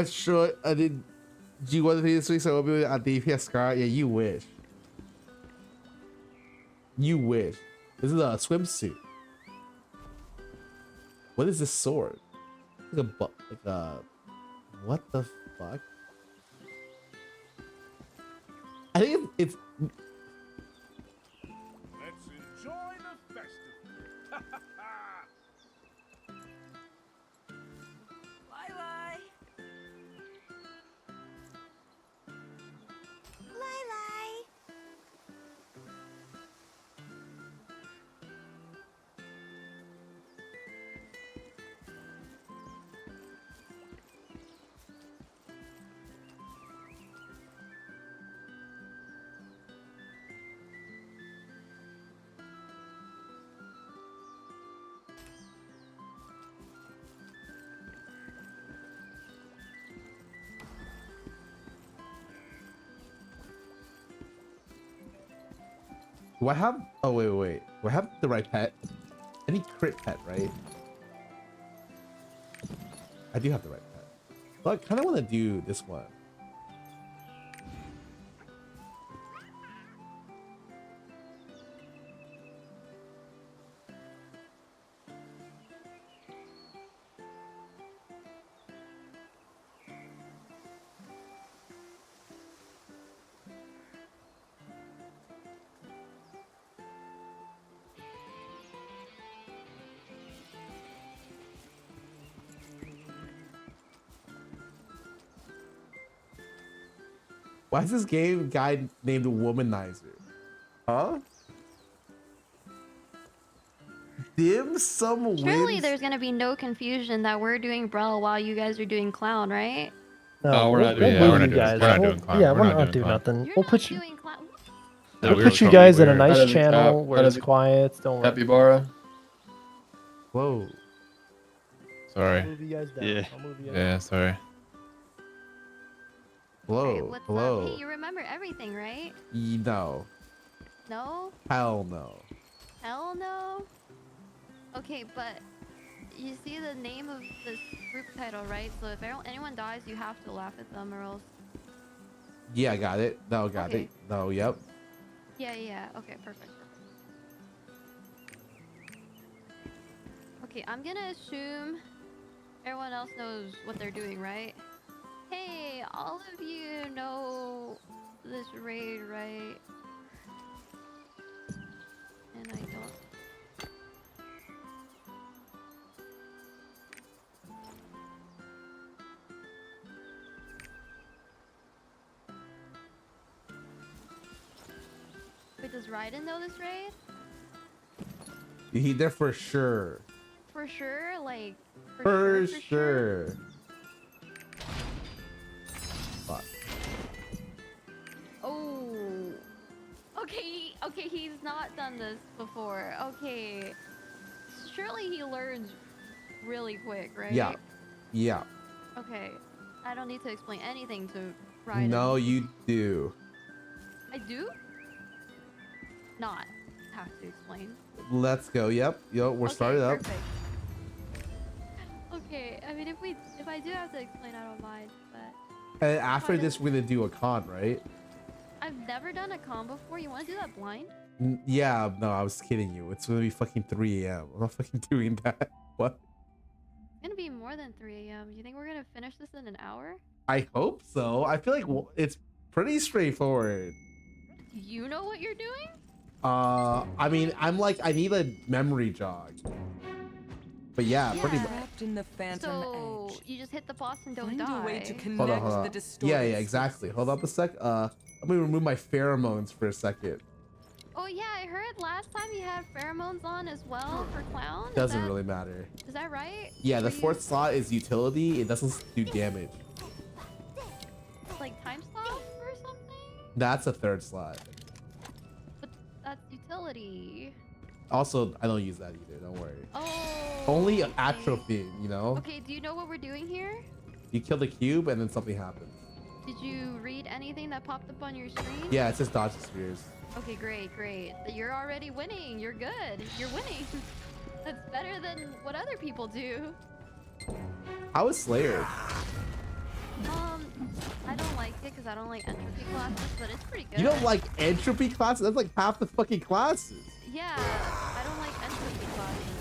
Sure, I did. Do you want to be this week? So I'll be at the Scarra. Yeah, you wish. You wish. This is a swimsuit. What is this sword? Like a what the fuck? I think it's Let's enjoy the festival. Bye-bye. Bye-bye. Do I have... Oh, wait. Do I have the right pet? Any crit pet, right? I do have the right pet. But I kind of want to do this one. Why is this game guy named Womanizer? Huh? Dim sum Surely wins. there's gonna be no confusion that we're doing Brawl while you guys are doing Clown, right? No, we're not doing. We're not doing clown. Yeah, we're not up to nothing. We'll put you. No, We'll put you guys in a weird. nice channel where it's quiet. Don't worry. Capybara. Whoa. Sorry. I'll move you guys down. Yeah. I'll move you Yeah. Sorry. Hello. What's Hello. up? Hey, you remember everything, right? No. No? Hell no. Hell no? Okay, but you see the name of this group title, right? So if anyone dies, you have to laugh at them or else... Yeah, got it. No, got Okay. it. No, yep. Yeah. Okay, perfect. Okay, I'm gonna assume everyone else knows what they're doing, right? Hey, all of you know this raid, right? And I don't... Wait, does Raiden know this raid? He there for sure. For sure? Like... For sure. Fuck. Oh. Okay, he's not done this before. Okay. Surely he learns really quick, right? Yeah. Yeah. Okay. I don't need to explain anything to Raiden. No, you do. I do? Not have to explain. Let's go. Yep. Yo, we're Okay, started up. perfect. Okay, I mean, if I do have to explain, I don't mind, but... And after this, we're gonna do a con, right? I've never done a con before. You want to do that blind? Yeah. No, I was kidding you. It's gonna be fucking 3 a.m. I'm not fucking doing that. What? It's gonna be more than 3 a.m. You think we're gonna finish this in an hour? I hope so. I feel like it's pretty straightforward. Do you know what you're doing? I mean, I'm like, I need a memory jog. But yeah, pretty much. In the phantom So edge. you just hit the boss and don't Find die. a way to connect Hold on. the distorted Yeah, exactly. Hold up a sec. Let me remove my pheromones for a second. Oh yeah, I heard last time you had pheromones on as well for clown. Doesn't really matter. Is that right? Yeah, the Were you- fourth slot is utility. It doesn't do damage. Like time stop or something? That's a third slot. But that's utility. Also, I don't use that either. Don't worry. Oh. Only atrophy, you know? Okay, do you know what we're doing here? You kill the cube and then something happens. Did you read anything that popped up on your screen? Yeah, it's just dodge the spheres. Okay, great. You're already winning. You're good. You're winning. That's better than what other people do. How is Slayer? I don't like it because I don't like entropy classes, but it's pretty good. You don't like entropy classes? That's like half the fucking classes. Yeah, I don't like entropy classes.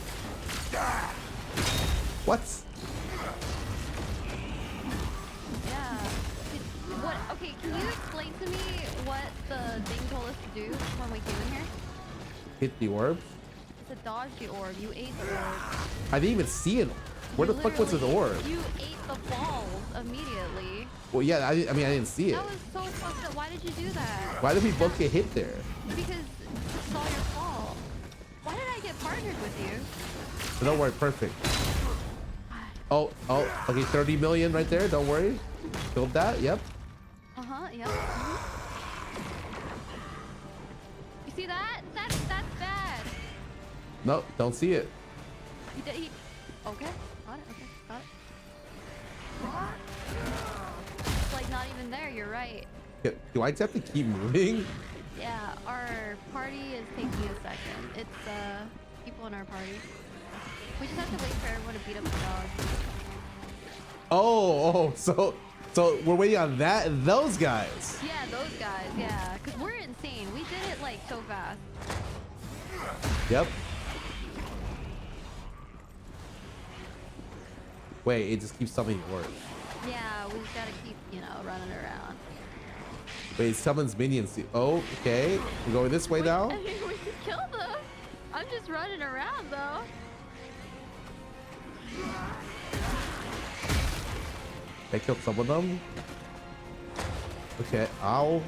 What? Yeah. What? Okay, can you explain to me what the thing told us to do when we came in here? Hit the orb? It's a dodge the orb. You ate the orb. I didn't even see it. Where the fuck was the orb? You ate the balls immediately. Well, yeah, I mean, I didn't see it. That was so fucked up. Why did you do that? Why did we both get hit there? Because it's all your fault. Why did I get partnered with you? So don't worry, perfect. Oh, okay, 30 million right there. Don't worry. Killed that, yep. Yep. You see that? That's bad. No, don't see it. Okay. Got it. Okay. Got it. It's like not even there. You're right. Do I just have to keep moving? Yeah. Our party is taking a second. It's people in our party. We just have to wait for everyone to beat up the dog. Oh, so we're waiting on those guys. Yeah, those guys. Yeah, because we're insane. We did it like so fast. Yep. Wait, it just keeps telling me it works. Yeah, we've got to keep, running around. Wait, it summons minions. Oh, okay. We're going this way now. I mean, we could kill them. I'm just running around though. I killed some of them. Okay, ow.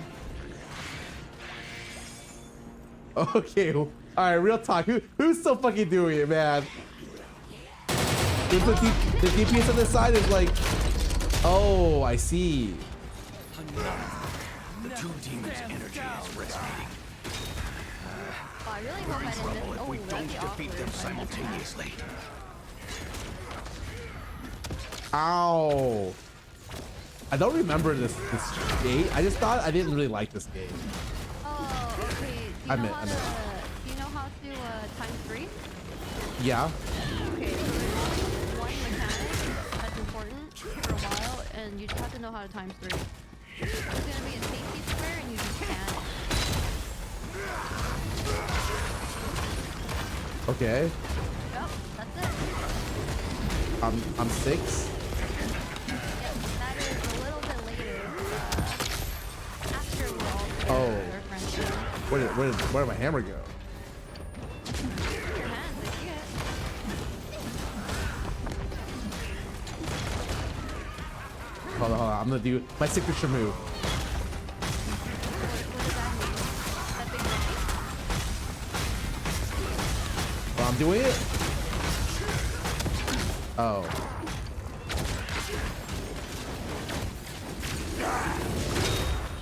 Okay, all right, real talk. Who's still fucking doing it, man? The DPS on this side is like, oh, I see. The two demons' energy is resonating. I really hope I didn't miss. Oh, We that'd don't be defeat awkward them if I missed that. simultaneously. Ow. I don't remember this game. I just thought I didn't really like this game. Oh, okay. Do you know how to times 3? Yeah. Okay, so there's one mechanic that's important for a while, and you just have to know how to times 3. It's gonna be a safety square, and you just can't. Okay. Yep, that's it. I'm 6. Yep, that is a little bit later. After we're all together Oh. with our friends. Where did my hammer go? Your hands, I see it. Hold on. I'm gonna do my signature move. What does that mean? That big monkey? Well, I'm doing it. Oh.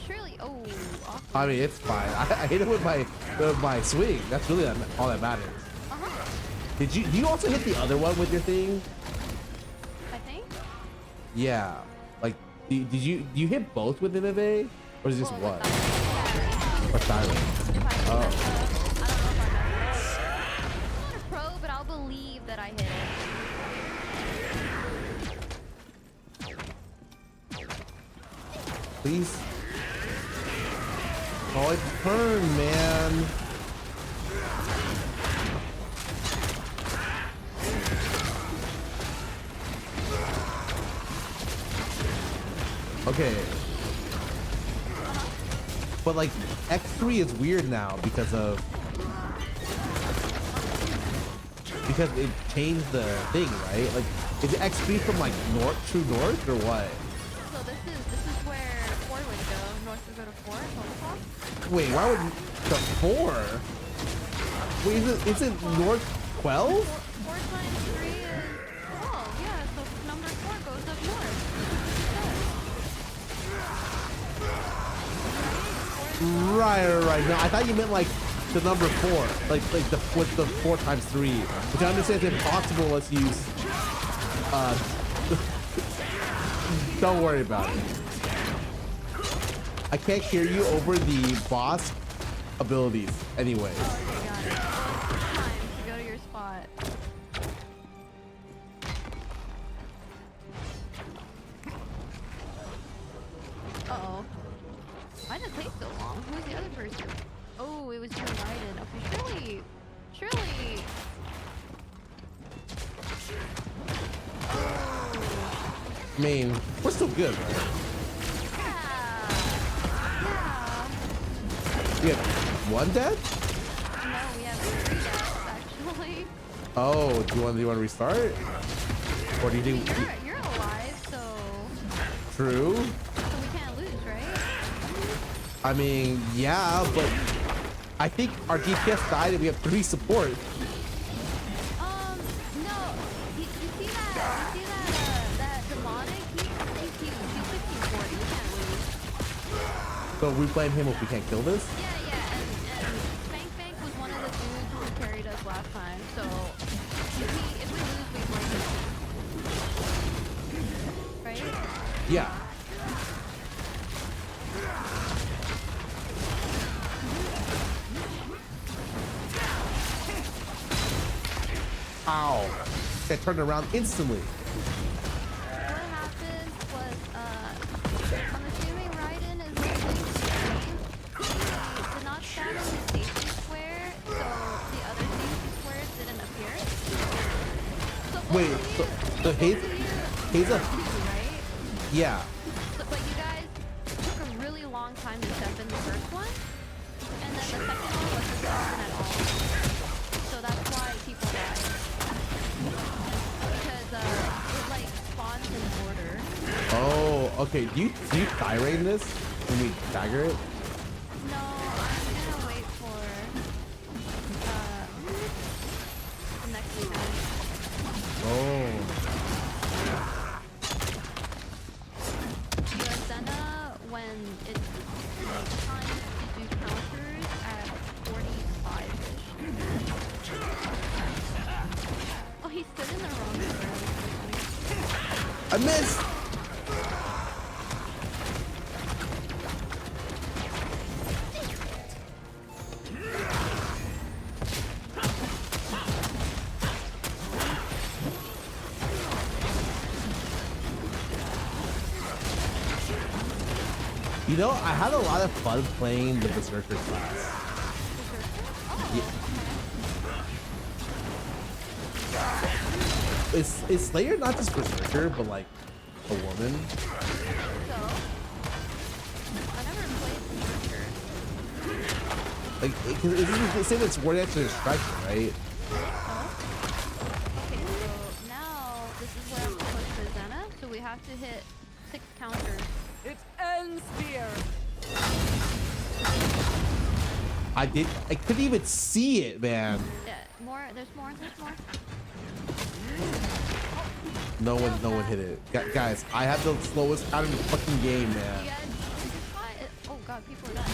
Surely, oh, awkward. I mean, it's fine. I hit it with my swing. That's really all that matters. Do you also hit the other one with your thing? I think? Yeah. Like, do you hit both with MMA? Or is it just one? Or silent? Oh. I don't know if I messed it up. I'm not a pro, but I'll believe that I hit it. Please. Oh, it's turn, man. Okay. But like X3 is weird now because it changed the thing, right? Like, is it X3 from like true north or what? So this is where 4 would go. North would go to 4. Total. Wait, why would the 4? Wait, is it north 12? 4 times 3 is 12. Yeah, so number 4 goes up north. Right. No, I thought you meant like the number 4, like the 4 times 3, which I understand is impossible unless you use. Don't worry about it. I can't hear you over the boss abilities, anyways. Oh, okay, got it. Time to go to your spot. Uh-oh. Why did it take so long? Who was the other person? Oh, it was you and Raiden. Okay, surely. I mean, we're still good, right? Yeah. We have 1 death? No, we have 3 deaths, actually. Oh, do you want to restart? Or do you think? You're alive, so True. we can't lose, right? I mean, yeah, but I think our DPS died and we have 3 support. No. You see that demonic? He's 1540. We can't lose. So we blame him if we can't kill this? Yeah, and Fank was one of the dudes who carried us last time, so if we lose, we blame him. Right? Yeah. Ow. That turned around instantly. What happened was, I'm assuming Raiden is listening to the stream. He did not stand in the safety square, so the other safety squares didn't appear. So Wait, so Hazel, right? yeah. So, but you guys took a really long time to step in the first one, and then the second one wasn't stopping at all. So that's why people died. Because it like spawns in order. Oh, okay. Do you thigh raid this? Can we stagger it? No, I'm gonna wait for the next mechanic. Oh. The Senna, when it's time to do counters at 45-ish. Oh, he stood in the wrong square. I missed! You know, I had a lot of fun playing the Berserker class. Yeah. Is Slayer not just Berserker, but like a woman? So, I never played Berserker. Like, because it's saying it's War Dancer Striker, right? Okay, so now this is where I'm supposed to Zena, so we have to hit 6 counters. It ends here. I couldn't even see it, man. Yeah, there's more. No one hit it. Guys, I have the slowest count in the fucking game, man. Oh god, people are dying.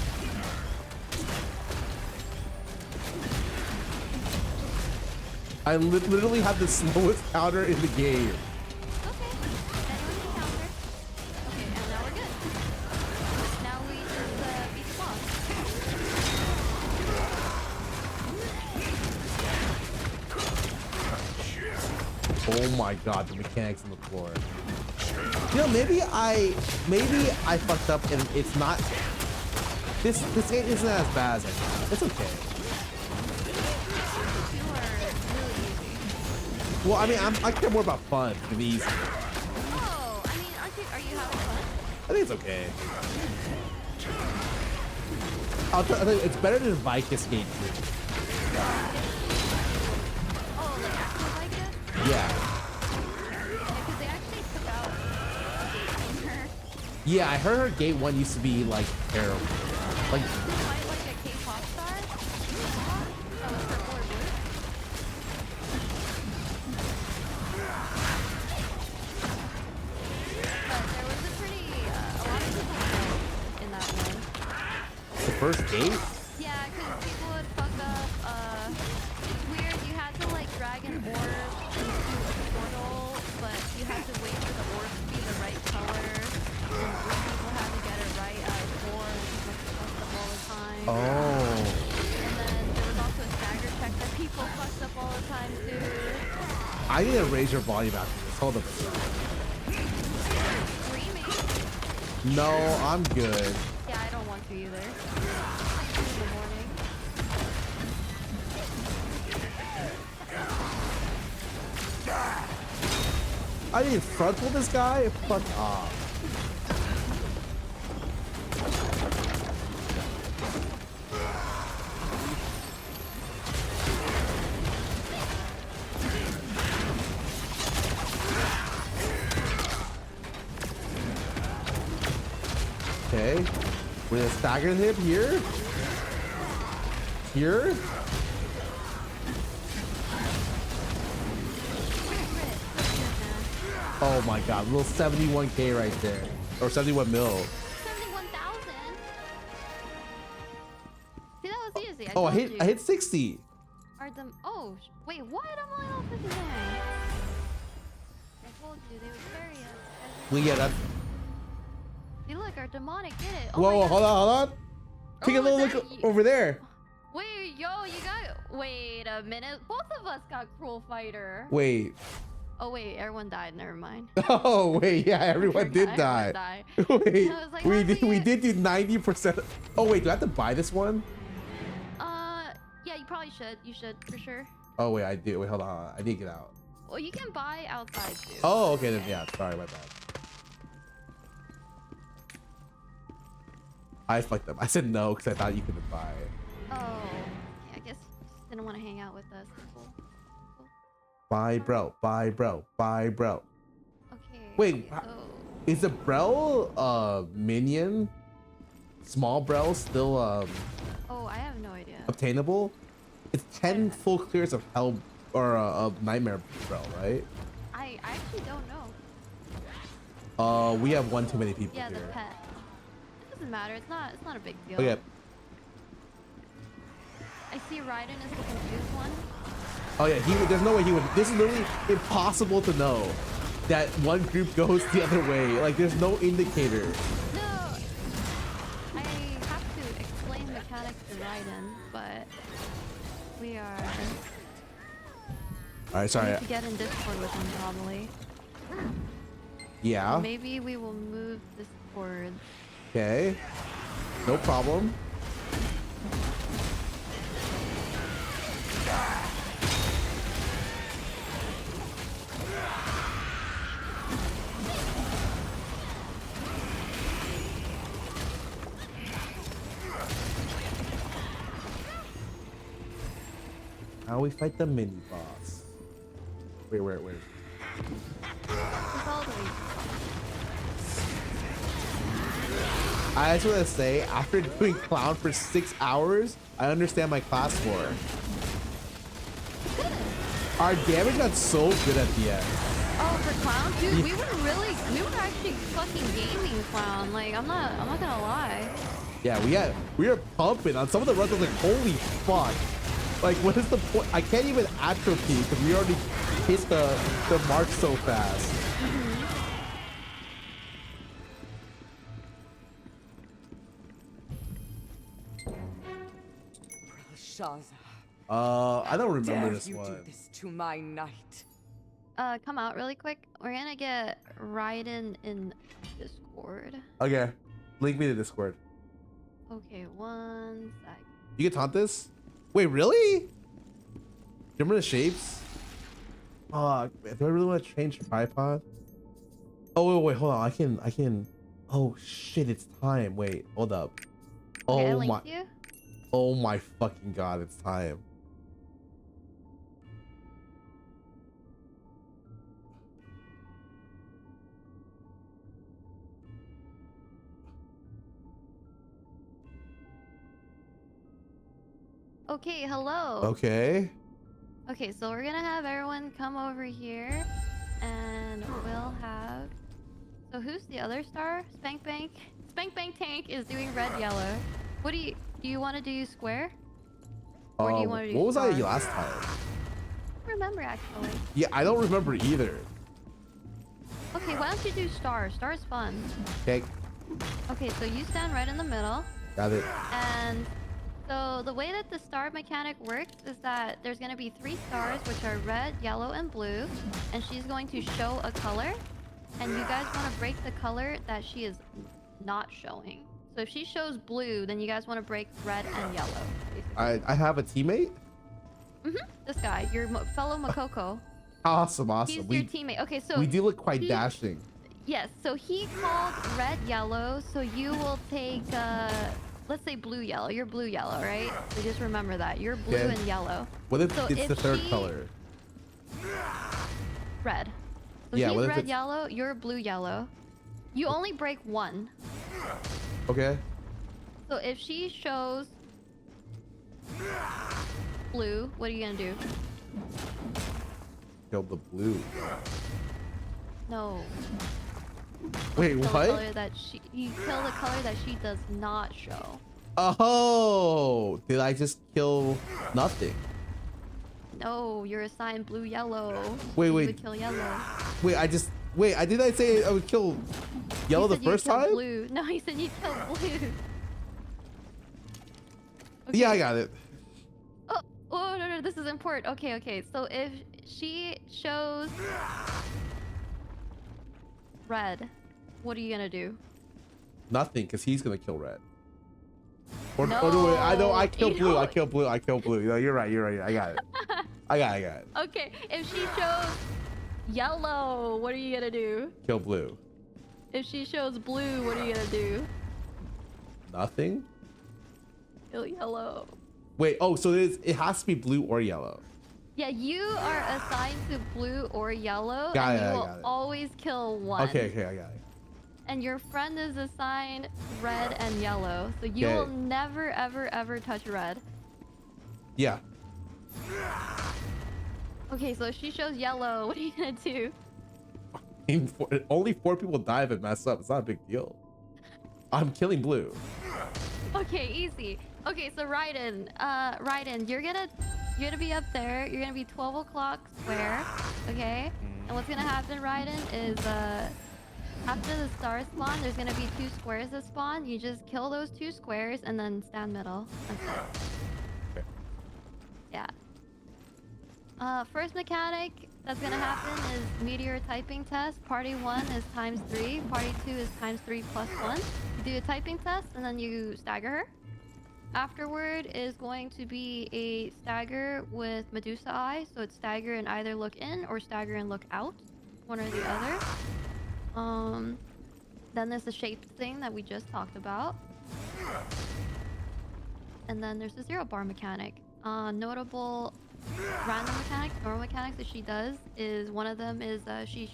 I literally have the slowest counter in the game. Oh my god, the mechanics on the floor. You know, maybe I fucked up and it's not. This isn't as bad as I thought. It's okay. Well, I mean, I care more about fun than easy. Oh, I mean, are you having fun? I think it's okay. I'll tell you, it's better than Vicus Gate 3. Oh, like actual Vicus? Yeah. Because they actually took out Gate 1. Yeah, I heard her Gate 1 used to be like terrible. Like a K-pop star? That was purple or blue? But there was a lot of people died in that one. the first gate? Yeah, because people would fuck up, it's weird, you had to like drag an orb into a portal, but you had to wait for the orb to be the right color, and 3 people had to get it right out of 4, and people fucked up all the time. Oh. And then there was also a stagger check that people fucked up all the time too. I need to raise your volume after this. Hold up a second. Screaming? No, I'm good. Yeah, I don't want to either. In the morning. I need to frontal this guy? Fuck off. Okay. We're gonna stagger him here. Here. Oh my god, little 71k right there. Or 71 mil. 71,000? See, that was easy. Oh, I hit 60. Wait, what? I'm only level 59. I told you, they would carry us. Well, yeah, that's... See, look, our demonic did it. Oh Whoa, my hold on. Take a little look over there. Wait, yo, you got... Wait a minute. Both of us got Cruel Fighter. Wait. Oh, wait, everyone died. Never mind. Oh, wait, yeah, everyone did die. Wait, like, we did do 90%. Oh, wait, do I have to buy this one? Yeah, you probably should. You should, for sure. Oh, wait, I do. Wait, hold on. I need to get out. Well, you can buy outside, too. Oh, okay, then, yeah, sorry, my bad. I fucked up. I said no because I thought you couldn't buy it. Oh, yeah, I guess you just didn't want to hang out with us. Cool. Bye, bro. Bye, bro. Bye, bro. Okay. Wait, so... is the bro minion? small Brel still Oh, I have no idea. obtainable? It's 10 full clears of hell or of nightmare Brel, right? I actually don't know. We have one too many people Yeah, here. the pet. It doesn't matter. It's not a big deal. Okay. I see Raiden is the confused one. Oh yeah, there's no way he would. This is literally impossible to know that one group goes the other way. Like there's no indicator. No, I have to explain mechanics to Raiden, but we are. All right, sorry. We need to get in Discord with him probably. Yeah. Maybe we will move Discord. Okay. No problem. Now we fight the mini boss. Wait. I just want to say, after doing clown for 6 hours, I understand my class more. Our damage got so good at the end. Oh, for clown, dude, we were actually fucking gaming clown. Like, I'm not gonna lie. Yeah, we were pumping on some of the runs. I was like, holy fuck! Like, what is the point? I can't even atrophy because we already hit the mark so fast. I don't remember this one. Do this to my knight. Come out really quick. We're gonna get Raiden in Discord. Okay, link me to Discord. Okay, one sec. You can taunt this? Wait, really? Remember the shapes? Do I really want to change tripod? Oh wait, hold on. I can. Oh shit, it's time. Wait, hold up. Okay, Oh my. you? Oh my fucking god, it's time. Okay, hello. Okay. Okay, so we're gonna have everyone come over here, and we'll have. So who's the other star? Spank Bank. Spank Bank Tank is doing red yellow. What do you want to do? Square? Or do you want to do? What was star? I last time? I don't remember actually. Yeah, I don't remember either. Okay, why don't you do star? Star is fun. Okay. Okay, so you stand right in the middle. Got it. And so the way that the star mechanic works is that there's going to be 3 stars, which are red, yellow, and blue. And she's going to show a color. And you guys want to break the color that she is not showing. So if she shows blue, then you guys want to break red and yellow. Basically. I have a teammate? This guy, your fellow Makoko. Awesome. He's your teammate. Okay, so we do look quite dashing. Yes, so he called red, yellow. So you will take, let's say blue, yellow. You're blue, yellow, right? So just remember that. You're blue and yellow. What if so it's the third color? Red. So Yeah, he's what if red, it's... yellow. You're blue, yellow. You only break 1. Okay. So if she shows blue, what are you gonna do? Kill the blue. No. Wait, Kill the what? color that you kill the color that she does not show. Oh, did I just kill nothing? No, you're assigned blue, yellow. Wait, You wait. would kill yellow. Wait, did I say I would kill yellow the first time? Blue. No, he said you kill blue. Yeah, I got it. Oh no, this is important. Okay. So if she shows red, what are you gonna do? Nothing, because he's gonna kill red. Or No, wait, I know I killed you blue. don't. I killed blue. No, you're right. I got it. I got it. Okay, if she shows yellow, what are you gonna do? Kill blue. If she shows blue, what are you gonna do? Nothing. Kill yellow. Wait. Oh, so it has to be blue or yellow. Yeah, you are assigned to blue or yellow, Got and it, you I will got it. always kill one. Okay, I got it. and your friend is assigned red and yellow. So you will never, ever, ever touch red. Yeah. Okay, so if she shows yellow, what are you gonna do? Only 4 people die if it messes up. It's not a big deal. I'm killing blue. Okay, easy. Okay, so Raiden, you're gonna be up there. You're gonna be 12 o'clock square, okay? And what's gonna happen, Raiden, is after the stars spawn, there's gonna be 2 squares that spawn. You just kill those 2 squares and then stand middle. That's it. Okay. Yeah. First mechanic that's gonna happen is meteor typing test. Party 1 is ×3. Party 2 is ×3 + 1. You do a typing test and then you stagger her. Afterward is going to be a stagger with Medusa Eye. So it's stagger and either look in or stagger and look out. One or the other. Then there's the shape thing that we just talked about. And then there's the 0 bar mechanic. Notable random mechanics, normal mechanics that she does is one of them is she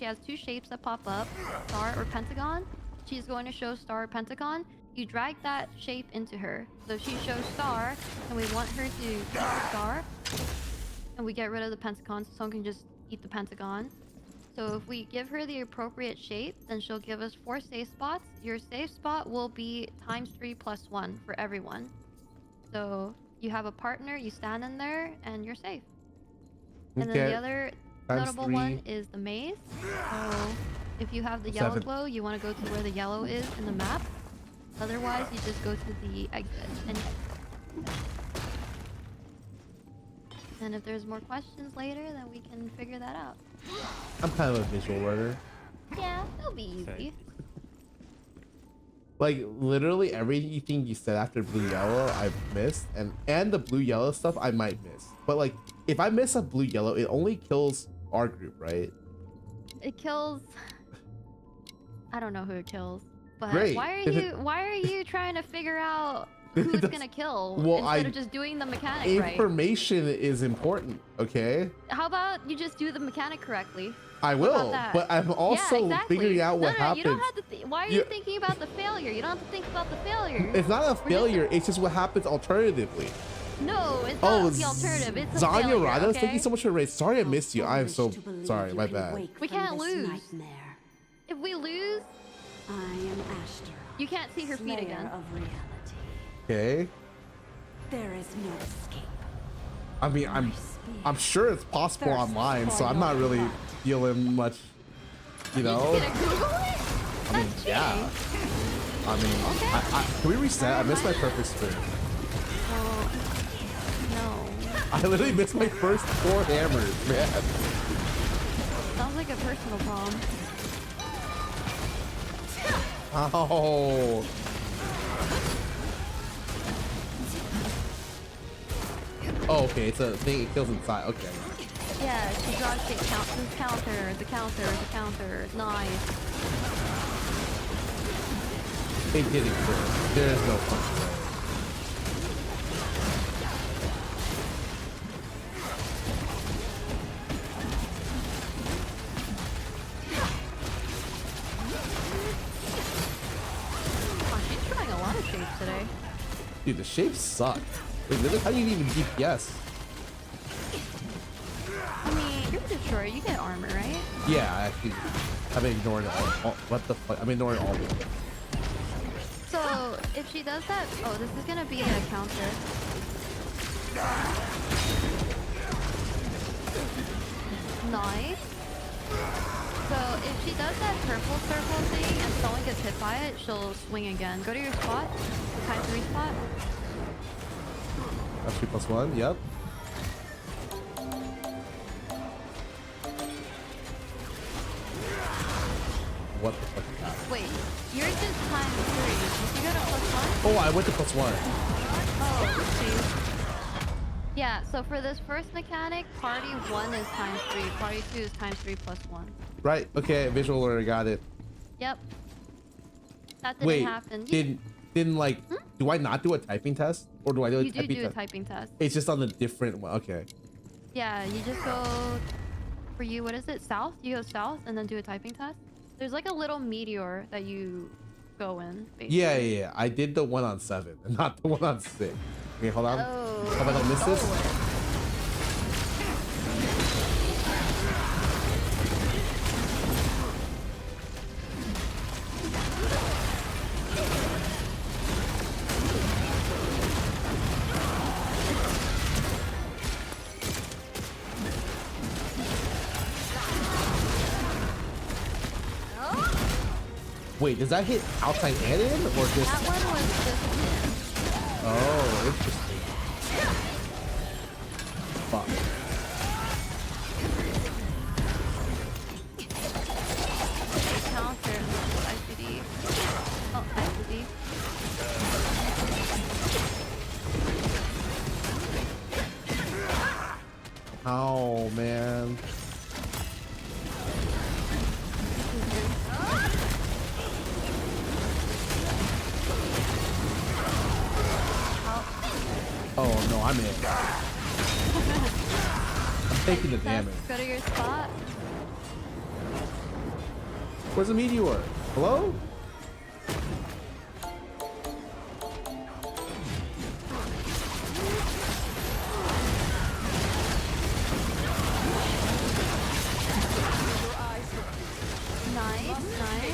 has 2 shapes that pop up, star or pentagon. She's going to show star or pentagon. You drag that shape into her. So she shows star, and we want her to keep the star, and we get rid of the pentagon so someone can just eat the pentagon. So if we give her the appropriate shape, then she'll give us 4 safe spots. Your safe spot will be ×3 + 1 for everyone. So you have a partner, you stand in there, and you're safe. And then the other notable one is the maze. So if you have the yellow glow, you want to go to where the yellow is in the map. Otherwise, you just go to the exit and And if there's more questions later, then we can figure that out. I'm kind of a visual learner. Yeah, it'll be easy. Like literally everything you said after blue yellow I missed, and the blue yellow stuff I might miss. But like if I miss a blue yellow, it only kills our group, right? It kills. I don't know who it kills, but Great. why are you trying to figure out who it's gonna kill instead of just doing the mechanic right? Information is important, okay? How about you just do the mechanic correctly? I will, but I'm also figuring out what happens. You don't have to. Why are you thinking about the failure? You don't have to think about the failure. It's not a failure. It's just what happens alternatively. No, it's not the alternative. It's a failure. Zanya, okay? thank you so much for the race. Sorry I missed you. I am so sorry. My bad. We can't lose. If we lose, I am Ashtar. You can't see her feet again. Of reality. Okay. There is no escape. I mean, I'm sure it's possible online, so I'm not really feeling much, you know. You gonna Google it? I mean, yeah. I mean, can we reset? I missed my perfect sprint. No. I literally missed my first 4 hammers, man. Sounds like a personal problem. Oh. Oh, okay. It's a thing. It kills inside. Okay. Yeah, she draws shit counter. The counter. Nice. It didn't kill. There is no fun. Shapes today. Dude, the shapes suck. Wait, how do you even DPS? I mean, you're a destroyer. You get armor, right? Yeah, I actually, I've been ignoring all what the fuck? I'm ignoring all of it. So, if she does that... Oh, this is gonna be a counter. Nice. So if she does that purple circle thing and someone gets hit by it, she'll swing again. Go to your spot, the ×3 spot. That's 3 + 1, yep. What the fuck is that? Wait, yours is ×3. Did you go to +1? Oh, I went to +1. Oh, geez. Yeah, so for this first mechanic, party 1 is ×3, party 2 is ×3 + 1. Right, okay, visual learner, got it. Yep. That didn't happen. Didn't like, do I not do a typing test? Or do I do a typing test? You do a typing test. It's just on a different one, okay. Yeah, you just go, for you, what is it, south? You go south and then do a typing test. There's like a little meteor that you go in. Basically. Yeah. I did the one on 7 and not the one on 6. Okay, hold on. Oh. Hope I don't miss this. Wait, does that hit outside and in, or just? That one was just in. Oh, interesting. Fuck. Counter ICD. Oh, ICD. Oh man. Oh no, I'm in. I'm taking the damage. Go to your spot. Where's the meteor? Hello? Nice.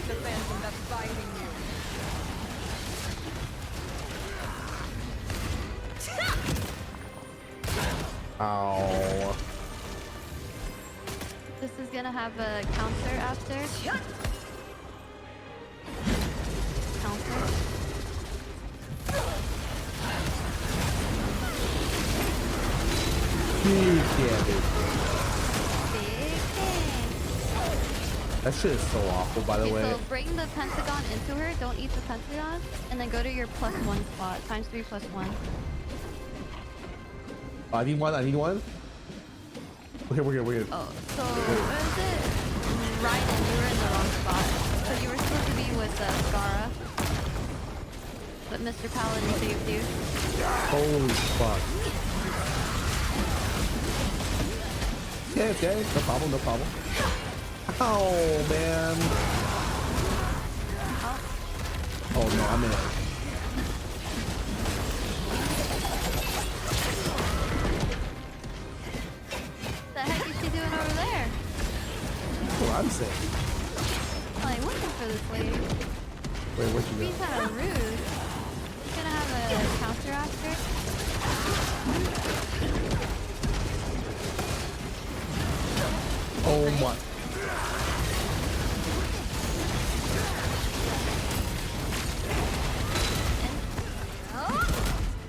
The phantom that's biting you. Ow. This is gonna have a counter after. Counter. Huge damage. Big thing. That shit is so awful, by the Okay, way. so bring the pentagon into her. Don't eat the pentagon, and then go to your +1 spot. ×3 +1. I need one. We're good. Oh, so where is it? Raiden, you were in the wrong spot. So you were supposed to be with Scarra, but Mr. Paladin saved you. Holy fuck. Okay. No problem. Oh, man. Oh, no, I'm in. What the heck is she doing over there? That's what I'm saying. Like, looking for this lady. Wait, what you Being got? kind of rude. She's gonna have a counter after. Oh, my.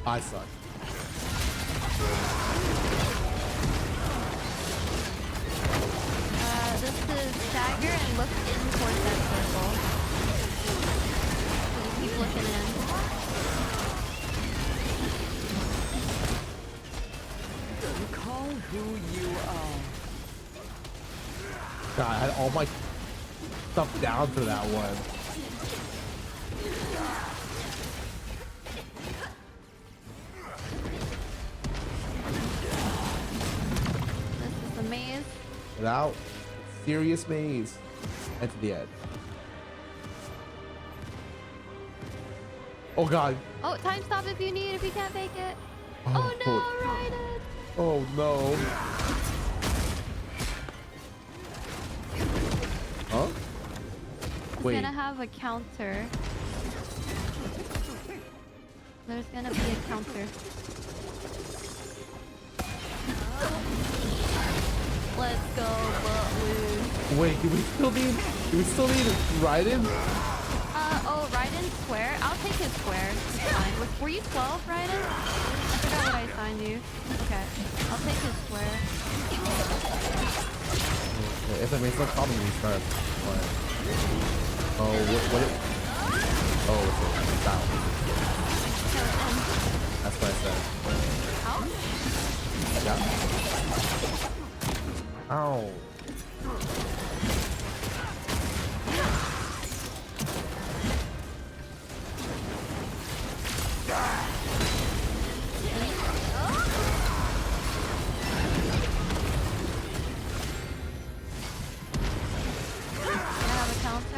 I suck. This is stagger and look in towards that circle. So just keep looking in. Call who you are. God, I had all my stuff down for that one. This is the maze. Get out. Serious maze. And to the edge. Oh god. Oh, time stop if you can't make it. Oh no, Raiden! Oh no. Huh? It's Wait. gonna have a counter. There's gonna be a counter. Let's go, Butlu. Wait, do we still need Raiden? Oh, Raiden square? I'll take his square. It's fine. Were you 12, Raiden? I forgot what I assigned you. Okay. I'll take his square. If it makes no problem, we start. Oh, what? Oh, it's down. That's what I said. Ouch. Yeah. Ow. I have a counter.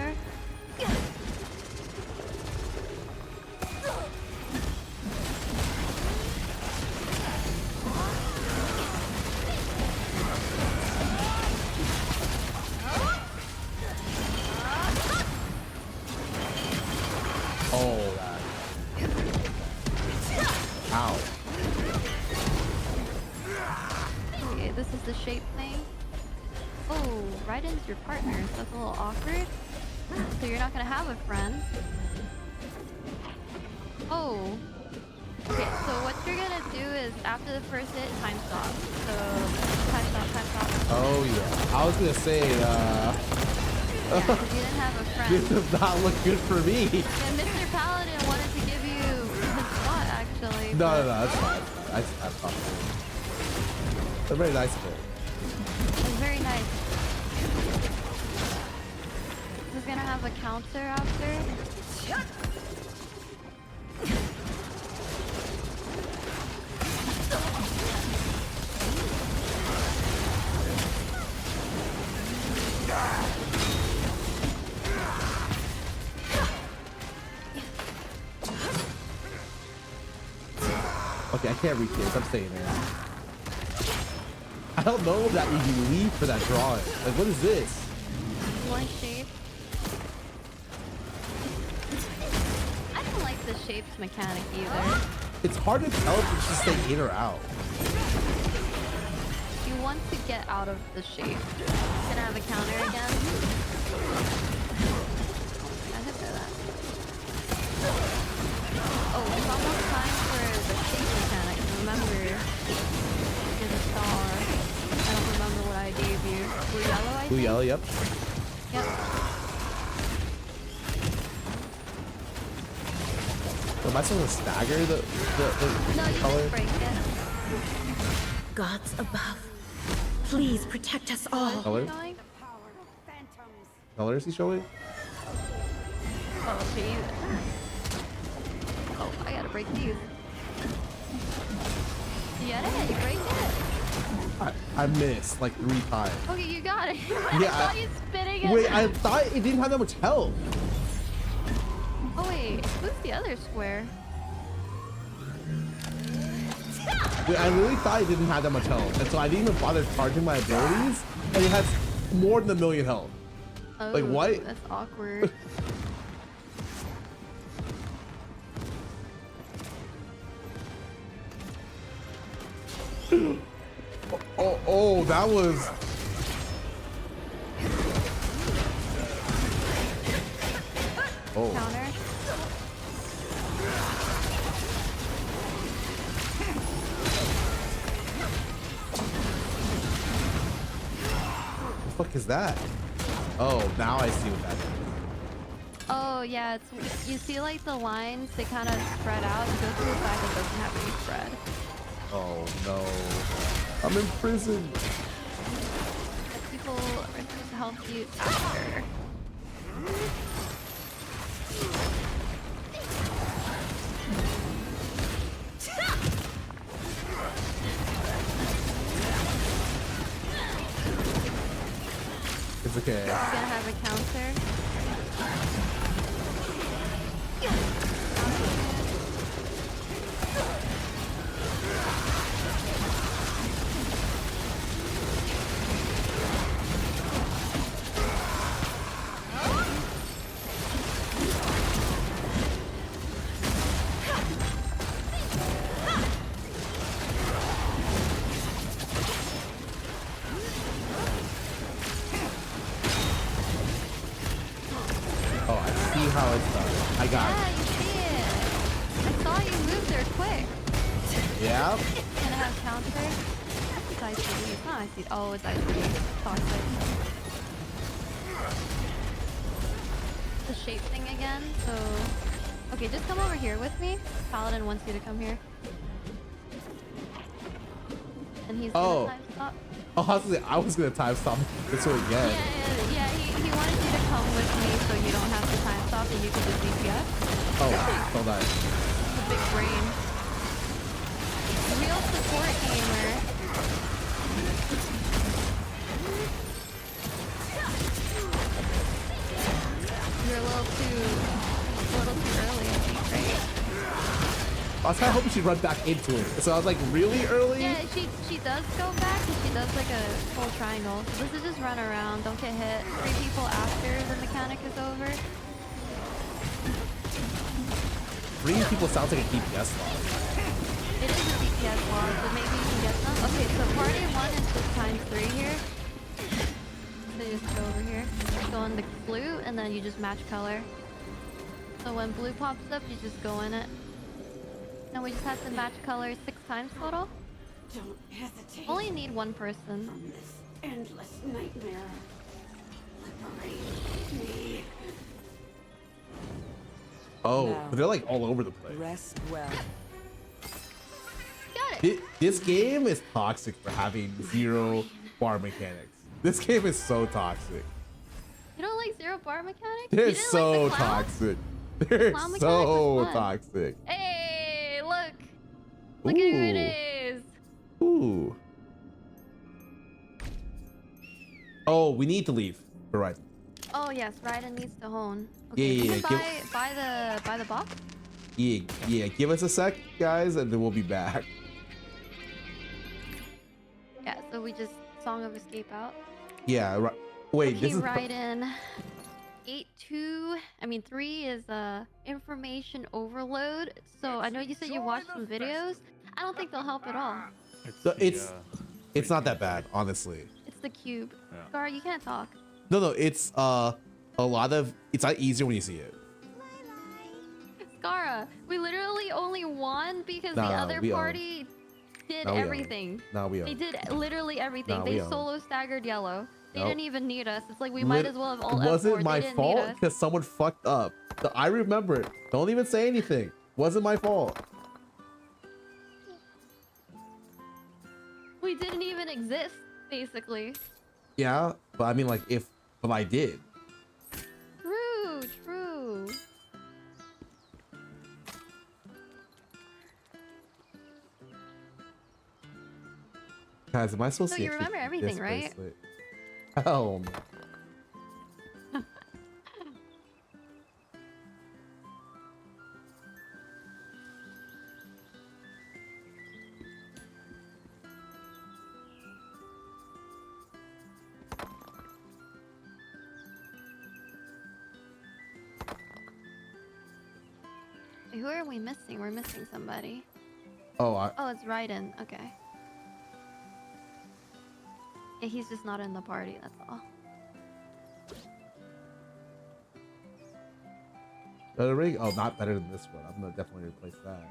wait, this is the shape thing. Oh, Raiden's your partner, so that's a little awkward. So you're not gonna have a friend. Oh. Okay, so what you're gonna do is after the first hit, time stop. So time stop. Oh yeah. I was gonna say, yeah, 'cause you didn't have a friend. this does not look good for me. Yeah, Mr. Paladin wanted to give you his spot actually. No, that's fine. I thought it's a very nice goal. It's very nice. He's gonna have a counter after. Okay, I can't reach this. I'm staying there. I don't know that you can leave for that drawing. Like, what is this? One shape. I don't like the shapes mechanic either. It's hard to tell if it's just stay in or out. You want to get out of the shape. Gonna have a counter again. I hit for that. Oh, it's almost time for the shape mechanic. Remember, you're the star. I don't remember what I gave you. Blue yellow, I think? Blue yellow, yep. Yep. Am I supposed to stagger the No, you color? just break it. Gods above, please protect us all. Color? Color is he showing? Oh, geez. Oh, I gotta break these. You get it? You break it? I missed like 3 times. Okay, you got it. I Yeah, saw you spitting it. Wait, I thought it didn't have that much health. Oh wait, who's the other square? Wait, I really thought it didn't have that much health, and so I didn't even bother charging my abilities, and it has more than 1 million health. Oh, Like what? That's awkward. Oh, that was. Oh. Counter. What the fuck is that? Oh, now I see what that is. Oh yeah, it's you see like the lines, they kind of spread out. It goes to the side that doesn't have any spread. Oh no, I'm in prison. People are supposed to help you after. It's okay. He's gonna have a counter. Oh, I see how it's done. I got Yeah, you see it. I saw you move there quick. it. Yeah. Gonna have counter. It's ICD. It's not ICD. Oh, it's ICD. Toxic. The shape thing again. So, okay, just come over here with me. Paladin wants you to come here. And he's gonna time stop. Oh, I was gonna time stop this one again. Yeah, he wanted you to come with me so you don't have to time stop and you can just DPS. Oh, hold on. The big brain. Real support gamer. You're a little too early, I think, right? I was kind of hoping she'd run back into it. So I was like, really early? Yeah, she does go back and she does like a full triangle. So this is just run around, don't get hit. 3 people after the mechanic is over. 3 people sounds like a DPS loss. It is a DPS loss, but maybe you can get them. Okay, so party 1 is just the blue, and then you just match color. So when blue pops up, you just go in it. And we just have to match colors 6 times total. Don't hesitate. Only need 1 person. From this endless nightmare. Liberate me. Oh, Now, but they're like all over the place. Rest well. Got it. This game is toxic for having 0 bar mechanics. This game is so toxic. You don't like 0 bar mechanics? They're You didn't so like the clown? toxic. They're Clown mechanic so was fun. toxic. Hey, look. Look at who it is. Ooh. Oh, we need to leave. All right. Oh yes, Raiden needs to hone. Okay, Yeah, you yeah, can give- buy the box. Yeah. Give us a sec, guys, and then we'll be back. Yeah, so we just Song of Escape out. Yeah. Right. Wait. Okay, This is. Raiden. 3 is information overload. So I know you said you watched some videos. I don't think they'll help at all. It's not that bad, honestly. It's the cube. Scar, you can't talk. No. It's a lot of. It's not easier when you see it. Scarra, we literally only won because the Nah, other we own. party did Nah, we own. everything. Nah, we They own. did literally everything. Nah, They we own. solo staggered yellow. They Nope. didn't even need us. It's like we might as well have all It wasn't F4'd. my They didn't fault need us. because someone fucked up. I remember it. Don't even say anything. Wasn't my fault. We didn't even exist, basically. Yeah, but I mean, like, but I did. True. Guys, am I supposed So to you keep remember this everything, right? bracelet? Hell no. Who are we missing? We're missing somebody. Oh, Oh, it's Raiden. Okay. Yeah, he's just not in the party, that's all. better ring? Oh, not better than this one. I'm gonna definitely replace that.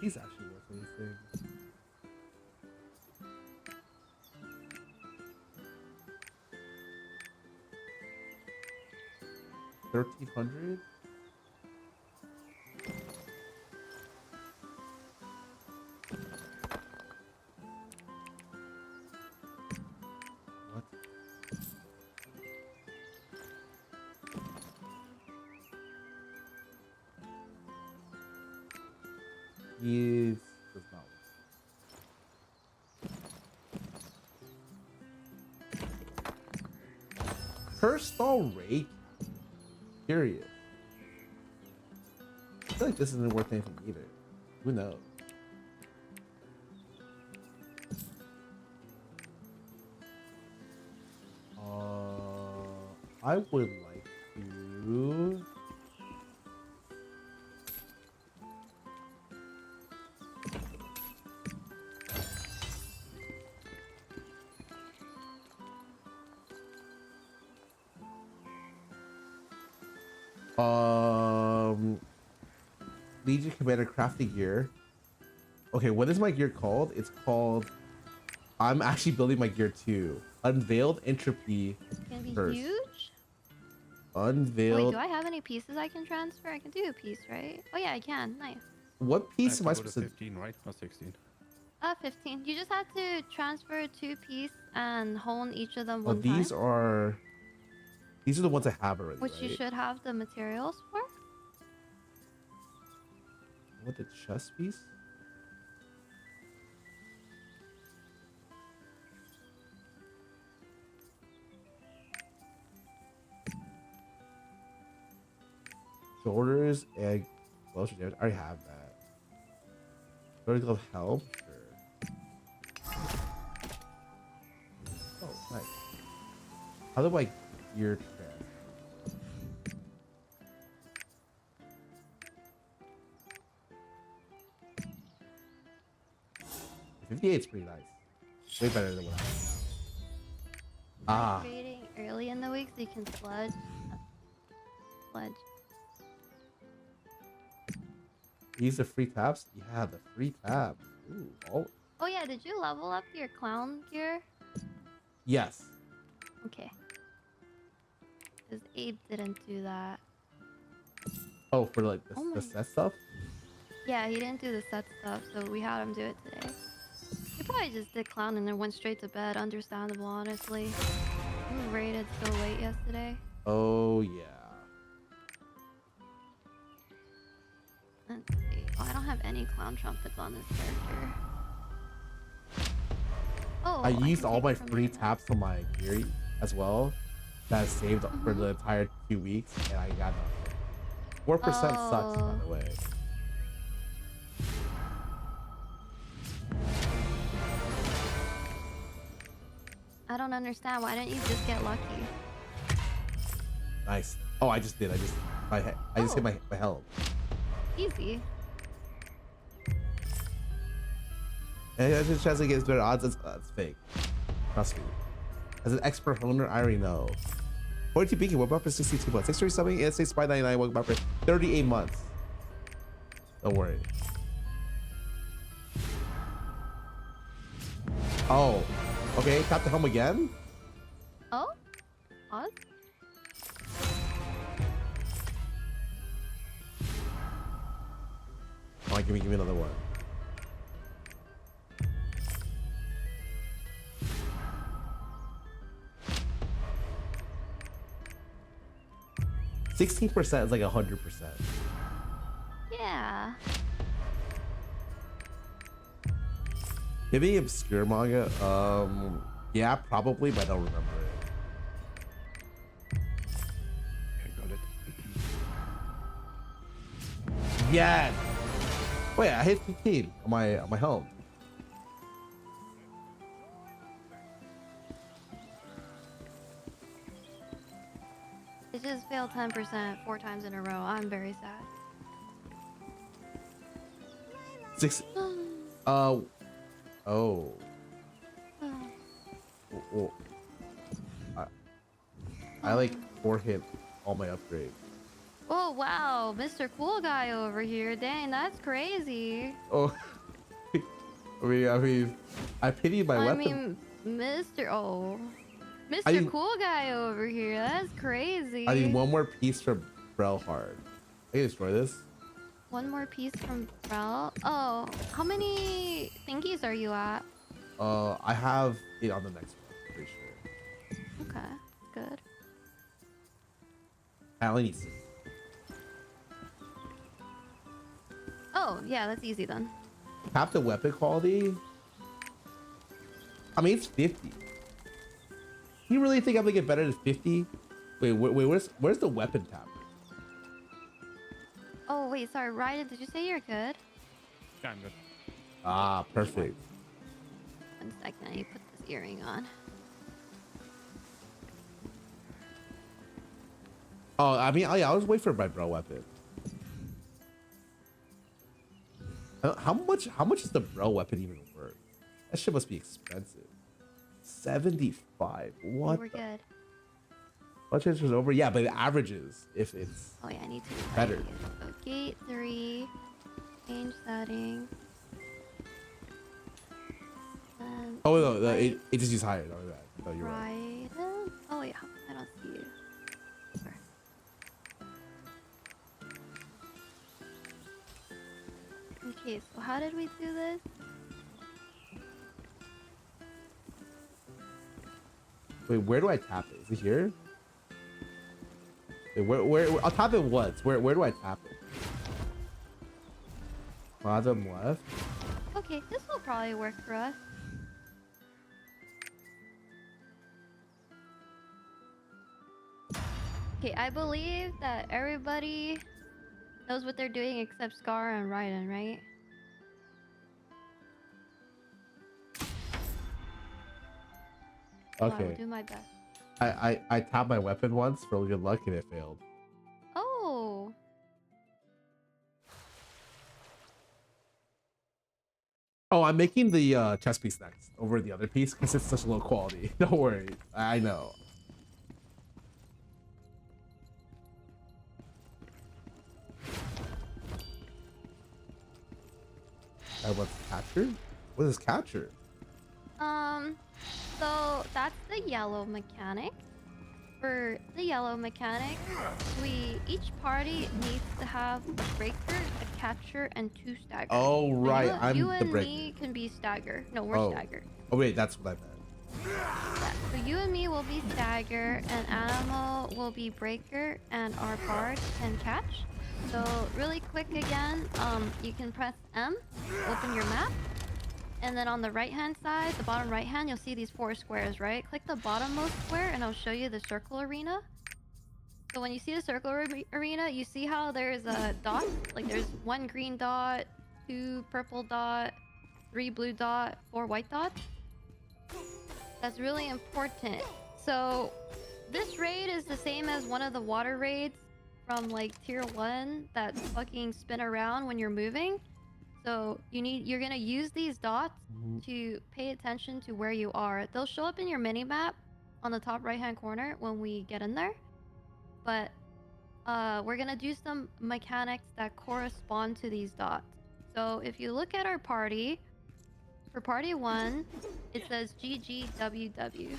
He's actually worth anything. $1,300? What? He does not work. Cursed all rake? Curious. I feel like this isn't worth anything either. Who knows? I would like to. Legion Commander Crafty Gear. Okay, what is my gear called? It's called. I'm actually building my gear too. Unveiled Entropy. It's gonna be Curse. huge? Unveiled. Wait, do I have any pieces I can transfer? I can do a piece, right? Oh yeah, I can. Nice. What piece am I Go to supposed to? 15, right? Or 16? 15. You just have to transfer 2 pieces and hone each of them Oh, one time. these are the ones I have already. Which you right? should have the materials for. What, the chest piece? Shoulders and gloves. I already have that. Shoulder glove help. Sure. Oh, nice. How do I gear trans? 58's pretty nice. Way better than what I have. Ah. Creating early in the week so you can sludge. Use the free tabs? Yeah, the free tabs. Ooh, Oh yeah, did you level up your clown gear? yes. Okay. Because Abe didn't do that. Oh, for like the set stuff? Yeah, he didn't do the set stuff, so we had him do it today. He probably just did clown and then went straight to bed. Understandable, honestly. We raided so late yesterday. Oh, yeah. Let's see. Oh, I don't have any clown trumpets on this character. Oh, I used all my free taps on my gear as well. That I saved for the entire 2 weeks, and I got nothing. 4% sucks, by the way. I don't understand. Why didn't you just get lucky? Nice. Oh, I just did. I just hit my helm. Easy. And I just chance to get better odds. That's fake. Trust me. As an expert owner, I already know. 42 Beacon, what about for 62 months? 630 something, and say Spy 99, what about for 38 months? Don't worry. Oh, okay. Tap the helm again. Oh? Pause? Come on, give me another one. %16% is like 100%. Yeah. Maybe obscure manga. Yeah, probably, but I don't remember it. I got it. Yes. Wait, I hit 15 on my helm. It just failed 10% 4 times in a row. I'm very sad. 6. Oh. Well, I like 4 hit all my upgrades. Oh wow, Mr. Cool Guy over here. Dang, that's crazy. Oh, I mean, I pity my weapon. I mean, Mr. Cool Guy over here. That's crazy. I need one more piece from Brelhard. I can destroy this. One more piece from Brel. Oh, how many thingies are you at? I have it on the next one, pretty sure. Okay, good. I only need 6. Oh, yeah, that's easy then. Tap the weapon quality. I mean, it's 50. You really think I'm gonna get better than 50? Wait, where's the weapon tap? Oh, wait, sorry, Ryden, did you say you're good? Yeah, I'm good. Ah, perfect. 1 second, I need to put this earring on. Oh, I mean, yeah, I was waiting for my bro weapon. How much is the bro weapon even worth? That shit must be expensive. 75. What? We're good. What chance was over? Yeah, but the averages if it's Oh yeah, I need to better. So gate 3, change setting. Oh no, it just is higher. No, that. No, you're right. Right. Oh yeah, I don't see you. Sorry. Okay, so how did we do this? Wait, where do I tap it? Is it here? Wait, where I'll tap it once. Where do I tap it? Bottom left. Okay, this will probably work for us. Okay, I believe that everybody knows what they're doing except Scarra and Raiden, right? Okay. I will do my best. I tapped my weapon once for good luck and it failed. Oh. Oh, I'm making the chest piece next over the other piece because it's such low quality. Don't worry. I know. What's captured? What is captured? So that's the yellow mechanic. For the yellow mechanic, each party needs to have a breaker, a catcher, and 2 staggers. Oh right, I'm you the and breaker. me can be stagger. No, we're stagger. Oh wait, that's what I meant. Yeah, so you and me will be stagger, and Animal will be breaker, and our bard can catch. So really quick again, you can press M, open your map. And then on the right hand side, the bottom right hand, you'll see these 4 squares, right? Click the bottommost square and I'll show you the circle arena. So when you see the circle arena, you see how there's a dot? Like there's 1 green dot, 2 purple dot, 3 blue dot, 4 white dots. That's really important. So this raid is the same as one of the water raids from like tier 1 that fucking spin around when you're moving. So you're gonna use these dots to pay attention to where you are. They'll show up in your mini map on the top right hand corner when we get in there. But we're gonna do some mechanics that correspond to these dots. So if you look at our party, for party 1, it says GGWW.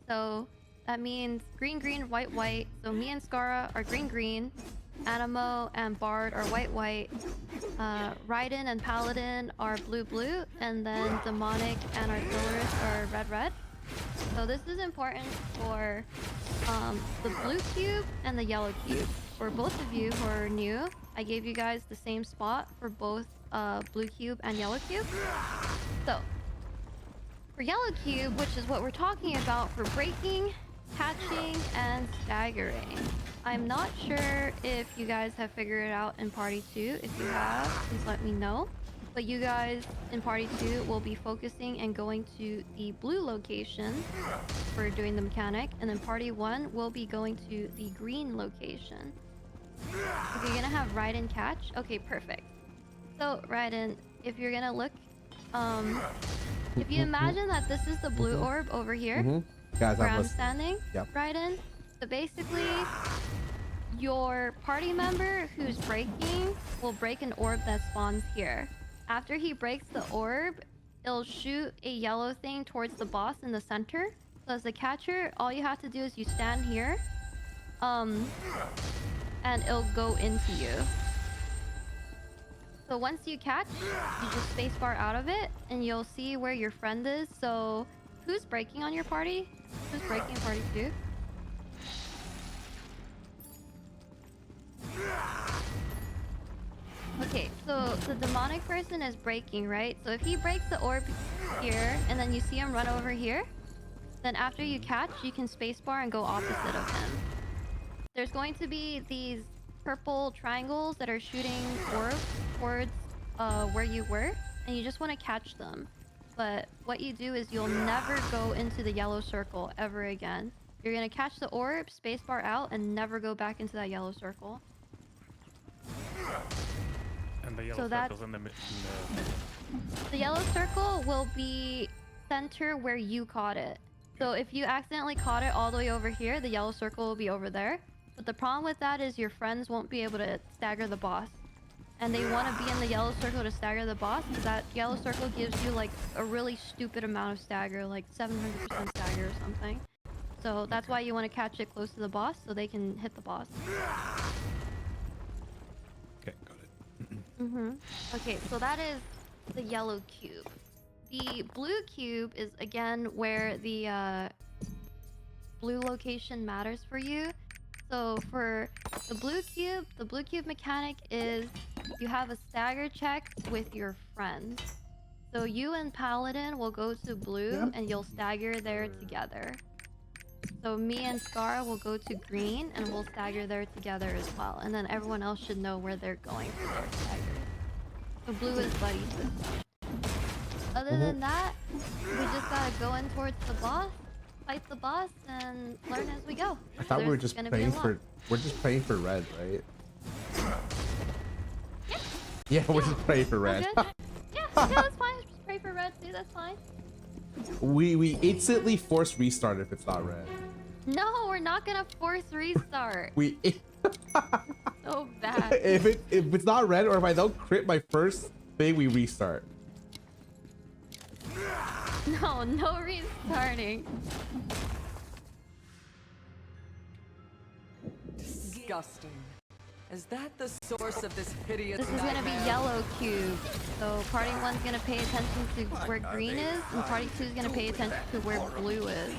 So that means green, green, white, white. So me and Scarra are green, green. Animo and Bard are white, white. Raiden and Paladin are blue, blue. And then Demonic and Artilleryst are red, red. So this is important for the blue cube and the yellow cube. For both of you who are new, I gave you guys the same spot for both blue cube and yellow cube. So for yellow cube, which is what we're talking about for breaking, catching, and staggering. I'm not sure if you guys have figured it out in party 2. If you have, please let me know. But you guys in party 2 will be focusing and going to the blue location for doing the mechanic, and then party 1 will be going to the green location. If you're gonna have Raiden catch, okay, perfect. So Raiden, if you're gonna look, if you imagine that this is the blue orb over here, Guys, where I'm standing, Yep. Raiden. So basically, your party member who's breaking will break an orb that spawns here. After he breaks the orb, it'll shoot a yellow thing towards the boss in the center. So as a catcher, all you have to do is you stand here, and it'll go into you. So once you catch, you just spacebar out of it, and you'll see where your friend is. So who's breaking on your party? Who's breaking in party 2? Okay, so the demonic person is breaking, right? So if he breaks the orb here, and then you see him run over here, then after you catch, you can spacebar and go opposite of him. There's going to be these purple triangles that are shooting orbs towards where you were, and you just want to catch them. But what you do is you'll never go into the yellow circle ever again. You're going to catch the orb, spacebar out, and never go back into that yellow circle. And the yellow circle's in the The yellow circle will be center where you caught it. So if you accidentally caught it all the way over here, the yellow circle will be over there. But the problem with that is your friends won't be able to stagger the boss. And they want to be in the yellow circle to stagger the boss, because that yellow circle gives you like a really stupid amount of stagger, like 700% stagger or something. So that's why you want to catch it close to the boss so they can hit the boss. Okay, got it. Okay, so that is the yellow cube. The blue cube is again where the blue location matters for you. So for the blue cube mechanic is you have a stagger check with your friends. So you and Paladin will go to blue and you'll stagger there together. So me and Scarra will go to green and we'll stagger there together as well. And then everyone else should know where they're going for their stagger. So blue is buddy system. Other than that, we just gotta go in towards the boss, fight the boss, and learn as we go. I thought we were just praying for. We're just praying for red, right? Yeah, we're just praying for red. Yeah, that's fine. Just pray for red too. That's fine. We instantly force restart if it's not red. No, we're not gonna force restart. We. So bad. If it's not red, or if I don't crit my first thing, we restart. No restarting. Disgusting. Is that the source of this hideous This is gonna be yellow cube. So party 1's gonna pay attention to where green is, and party 2's gonna pay attention to where blue is.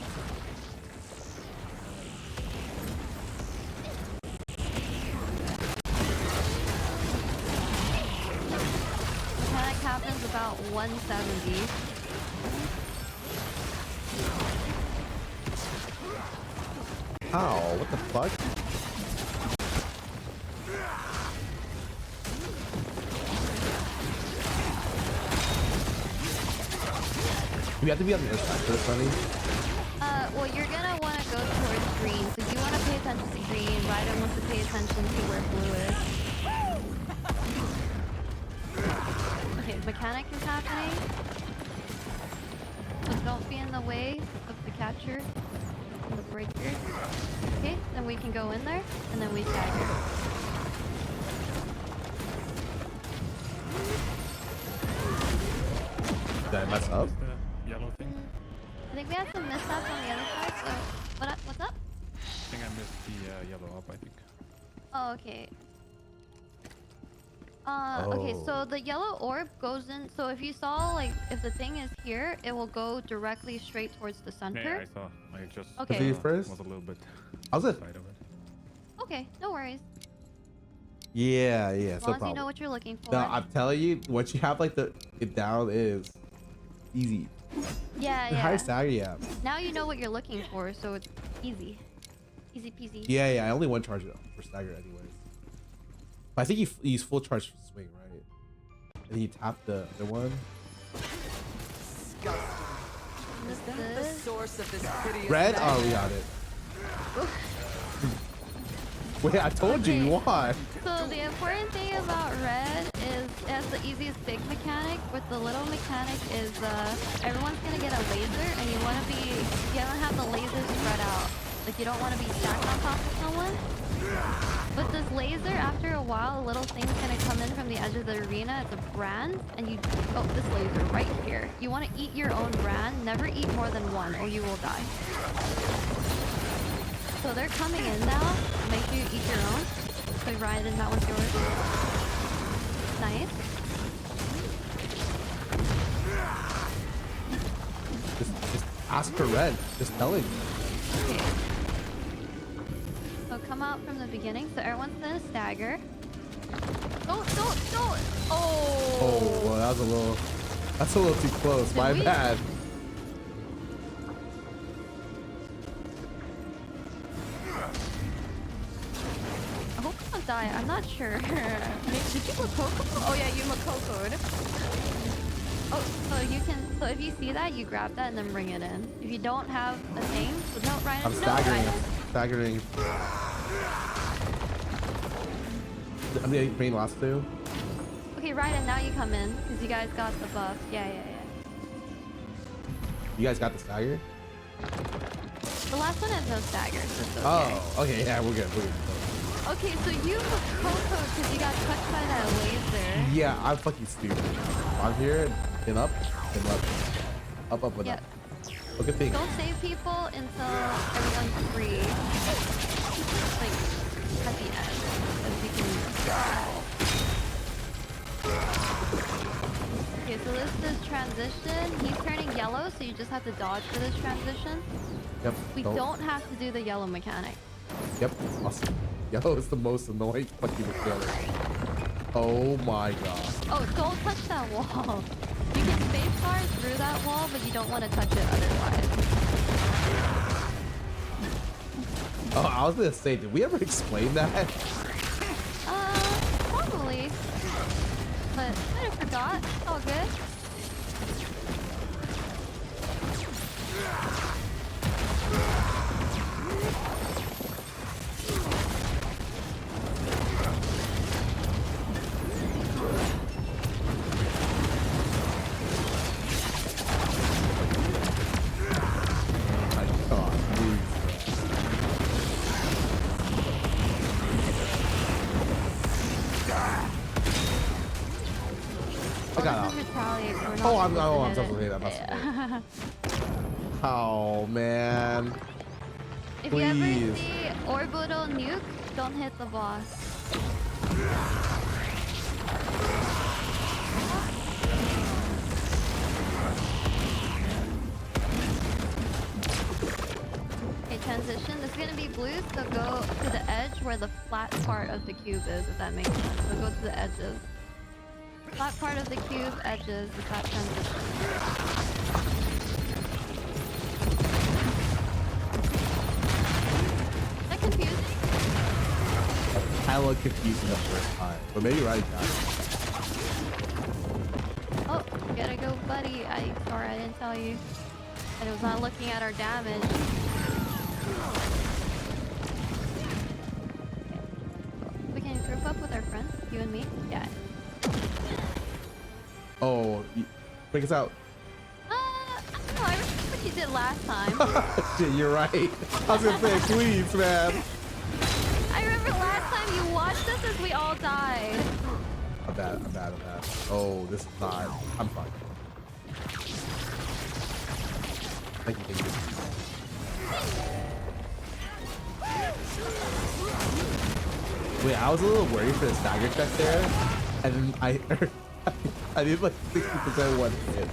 Mechanic happens about 170. How? What the fuck? We have to be on the other side for this, honey. Well, you're gonna want to go towards green, so you want to pay attention to green. Ryder wants to pay attention to where blue is. Okay, mechanic is happening. So don't be in the way of the catcher and the breaker. Okay, then we can go in there, and then we stagger. Did I mess up? Yellow thing. I think we had some mishaps on the other side, so... What's up? I think I missed the yellow up, I think. Oh, okay. Okay, so the yellow orb goes in... So if you saw, like, if the thing is here, it will go directly straight towards the center. Yeah, I saw. I just okay. First? was a little bit How's it? side of it. Okay, no worries. Yeah. As long as you know what you're looking for. No, I'm telling you, once you have like it down is easy. Yeah. The higher stagger, yeah. Now you know what you're looking for, so it's easy. Easy peasy. Yeah. I only one charge it for stagger anyways. But I think you use full charge for swing, right? And then you tap the other one. Is that the source of this hideous Red? Oh, we got it. Wait, I told you won. So the important thing about red is it has the easiest big mechanic, but the little mechanic is everyone's gonna get a laser, and you wanna have the lasers spread out. Like you don't want to be stacked on top of someone. But this laser, after a while, a little thing's gonna come in from the edge of the arena. It's a brand, and this laser right here. You want to eat your own brand. Never eat more than one, or you will die. So they're coming in now. Make sure you eat your own. So Ryan, that one's yours. Nice. Just ask for red. Just tell him. Okay. So come out from the beginning. So everyone's gonna stagger. Don't! Oh, well, that's a little too close. My bad. I hope I don't die. I'm not sure. Did you Makoko? Oh yeah, you Makoko'd. Oh, so if you see that, you grab that and then bring it in. If you don't have a thing, no, Ryan. I'm staggering. Staggering. I'm gonna bring the last two. Okay, Ryan, now you come in because you guys got the buff. Yeah. You guys got the stagger? The last one has no stagger, so it's okay. Oh, okay, yeah, we're good. Okay, so you Makoko because you got touched by that laser. Yeah, I'm fucking stupid. I'm here and up and left. Up and up. Look at things. Don't save people until everyone's free. Like, at the end. As you can... Okay, so this is transition. He's turning yellow, so you just have to dodge for this transition. Yep. We don't have to do the yellow mechanic. Yep. Awesome. Yellow is the most annoying fucking mechanic. Oh my god. Oh, don't touch that wall. You can spacebar through that wall, but you don't want to touch it otherwise. Oh, I was gonna say, did we ever explain that? Probably. But I forgot. It's all good. I'm supposed to say that. Oh man. If you ever see orbital nuke, don't hit the boss. Okay, transition. This is gonna be blue, so go to the edge where the flat part of the cube is, if that makes sense. So go to the edges. Flat part of the cube edges is that transition. Is that confusing? I look confusing the first time, but maybe right now. Oh, gotta go, buddy. Sorry, I didn't tell you. And it was not looking at our damage. We can group up with our friends, you and me. Yeah. Oh, break us out. I don't know. I remember what you did last time. Shit, you're right. I was gonna say, please, man. I remember last time you watched us as we all died. I'm bad. Oh, this is not. I'm fine. Thank you. Wait, I was a little worried for the stagger check there, and then I did like 60% one hit.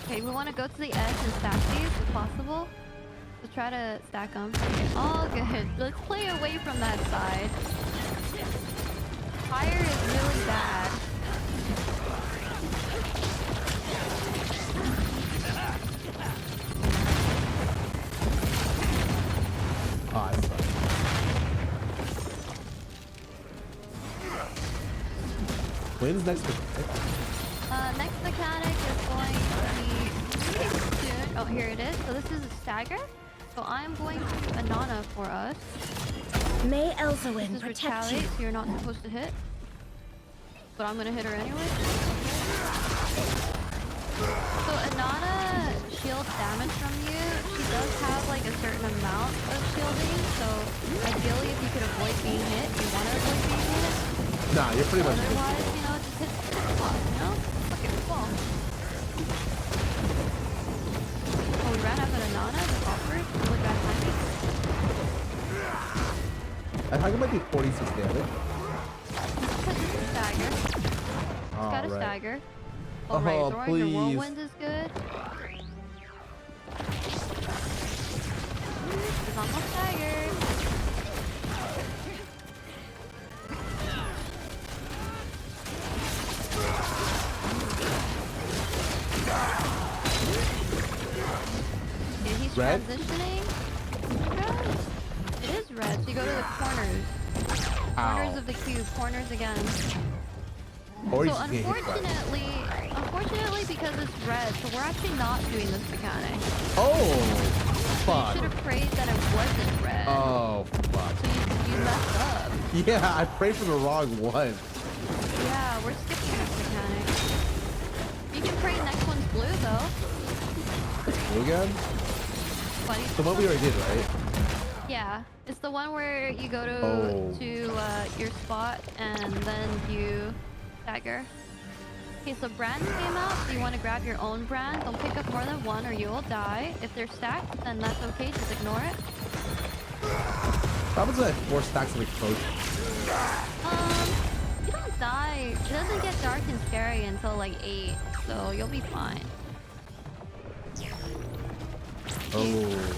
Okay, we want to go to the edge and stack these if possible. So try to stack them. All good. Let's play away from that side. Fire is really bad. Oh, I suck. When's next mechanic? Next mechanic is going to be soon. Oh, here it is. So this is a stagger. So I'm going to Anana for us. May Elsawin protect retaliate, you. so you're not supposed to hit. But I'm gonna hit her anyway. So Anana shields damage from you. She does have like a certain amount of shielding, so ideally if you could avoid being hit, you want to avoid being hit. Nah, you're pretty much otherwise, you know, just hit the boss, you know? Fuck it, fall. Oh, we ran out of Anana, that's awkward. Really bad timing. I think it might be 46 damage. Because it's a stagger. It's got a stagger. Alright, throwing please. your whirlwind is good. It's almost staggered. Okay, he's transitioning. It is red, so you go to the corners. Corners of the cube, corners again. Or so unfortunately, because it's red, so we're actually not doing this mechanic. Oh, fuck. You should have prayed that it wasn't red. Oh, fuck. So you messed up. Yeah, I prayed for the wrong one. Yeah, we're skipping this mechanic. You can pray next one's blue, though. It's blue again? Buddy, The one we already did, right? yeah, it's the one where you go to your spot and then you stagger. Okay, so brands came out, so you want to grab your own brand. Don't pick up more than one or you will die. If they're stacked, then that's okay, just ignore it. That was like 4 stacks of explosion. You don't die. It doesn't get dark and scary until like 8, so you'll be fine. Oh.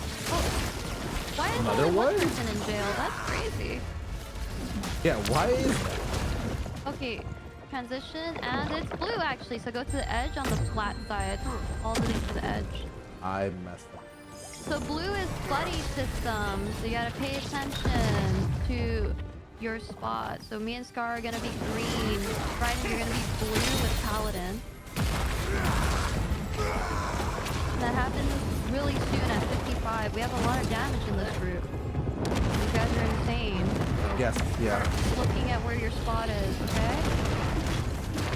Why is Another only one one? person in jail? That's crazy. Yeah, why is that? Okay, transition, and it's blue actually. So go to the edge on the flat side, all the way to the edge. I messed up. So blue is buddy system, so you gotta pay attention to your spot. So me and Scar are gonna be green. Raiden, you're gonna be blue with Paladin. That happens really soon at 55. We have a lot of damage in this group. You guys are insane. So Yes, yeah. start looking at where your spot is, okay?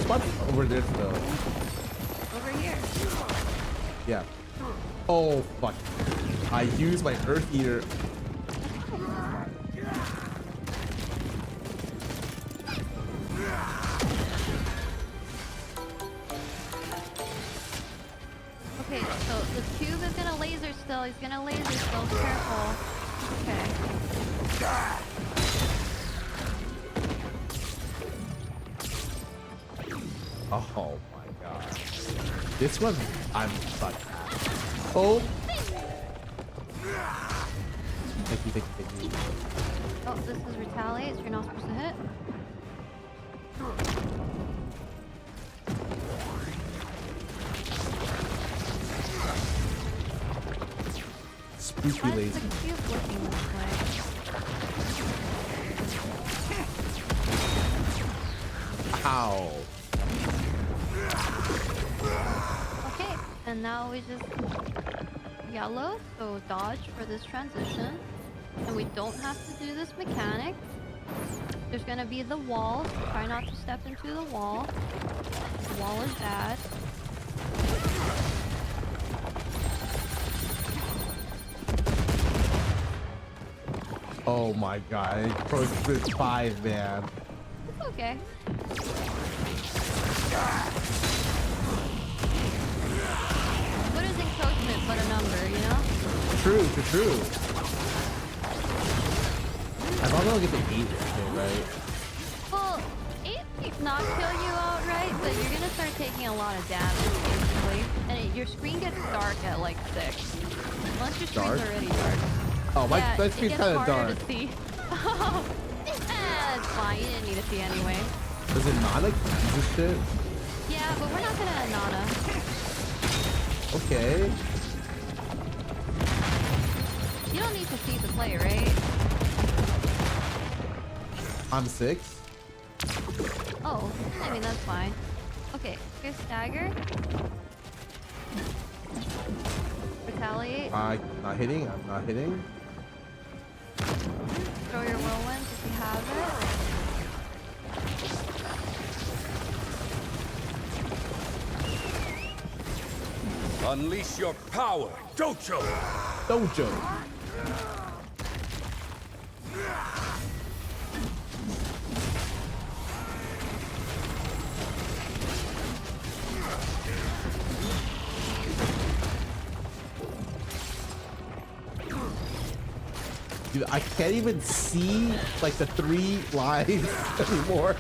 What's over there though? Over here. Yeah. Oh fuck. I used my Earth Eater. Okay, so the cube is gonna laser still. He's gonna laser still. Careful. Okay. Oh my god. This one, I'm stuck at. Oh. Thank you, thank you, thank you. Oh, this is retaliate, so you're not supposed to hit. Spooky Why is laser. the cube looking this way? Ow. Okay, and now we just yellow, so dodge for this transition. And we don't have to do this mechanic. There's gonna be the wall, so try not to step into the wall. The wall is bad. Oh my god. Pro Sprint 5, man. It's okay. What is encroachment but a number, you know? True, true. I thought I'll get the 8 still, right? Well, 8 might not kill you outright, but you're gonna start taking a lot of damage, basically. And your screen gets dark at like 6. Once your screen's Dark? already dark. Oh, my Yeah, screen's it kind of gets harder dark. to see. It's fine, you didn't need to see anyway. Does it not like this shit? Yeah, but we're not gonna Nana. Okay. You don't need to see to play, right? I'm 6. Oh, I mean, that's fine. Okay, here's stagger. Retaliate. I'm not hitting. I'm not hitting. Throw your whirlwind if you have it. Unleash your power, Dojo! Dojo. Dude, I can't even see like the 3 lines anymore.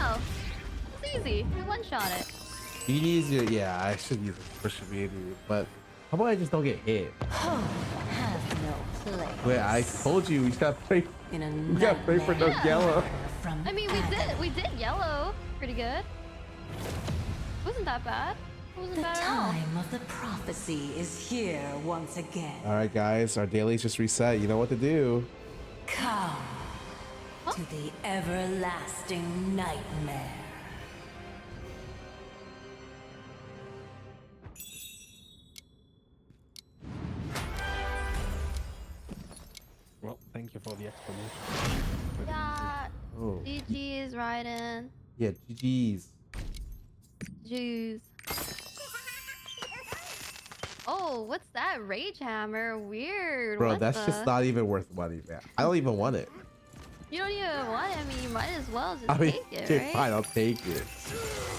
Oh, it's easy. You one-shot it. Easier, yeah, I should use it for sure, but how about I just don't get hit? Wait, I told you we gotta pray. We gotta pray for no yellow. I mean, we did yellow pretty good. Wasn't that bad? Wasn't The bad at all. time of the prophecy is here once again. All right, guys, our daily's just reset. You know what to do. Come to the everlasting nightmare. Well, thank you for the explanation. Yeah. Oh. GG's, Raiden. Yeah, GG's. Jeez. Oh, what's that? Rage Hammer? Weird. Bro, What that's the? just not even worth money, man. I don't even want it. You don't even want it? I mean, you might as well just I mean, take it, okay, right? fine, I'll take it.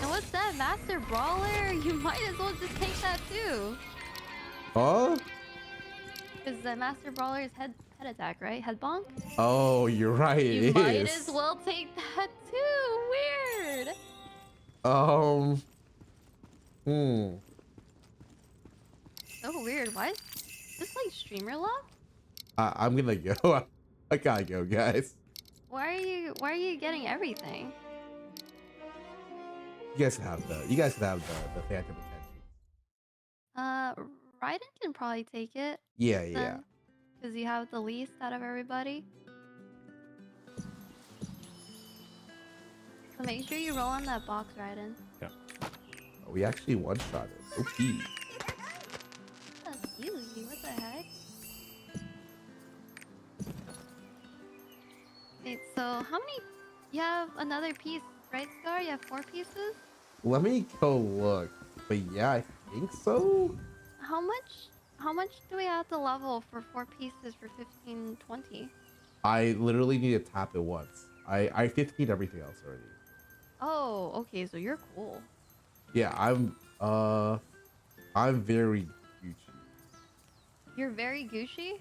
And what's that that Master Brawler, you might as well just take that too. Huh? Because the Master Brawler's head attack, right? Head bonk? Oh, you're right. You It might is. as well take that too. Weird. Hmm. So weird. Why is this like streamer lock? I'm gonna go. I gotta go, guys. Why are you getting everything? You guys can have the phantom attention. Raiden can probably take it. Yeah. Because you have the least out of everybody. So make sure you roll on that box, Raiden. Yeah. Oh, we actually one-shot it. Okay. That's easy. What the heck? Wait, so how many? You have another piece, right, Scar? You have 4 pieces? Let me go look. But yeah, I think so. How much do we have to level for 4 pieces for 1520? I literally need to tap it once. I 15'd everything else already. Oh, okay, so you're cool. Yeah, I'm very Gucci. You're very Gucci?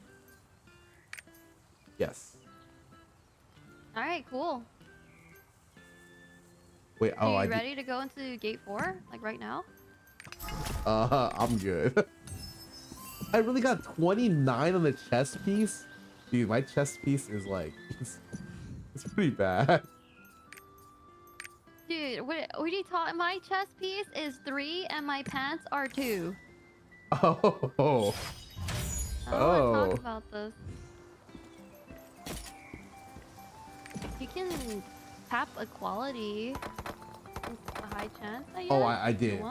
Yes. Alright, cool. Wait, Are you ready to go into gate 4? Like right now? I'm good. I really got 29 on the chest piece. Dude, my chest piece is like, it's pretty bad. Dude, what are you talking? My chest piece is 3 and my pants are 2. Oh. I don't want to talk about this. You can tap equality. A high chance, I guess. Oh, I did.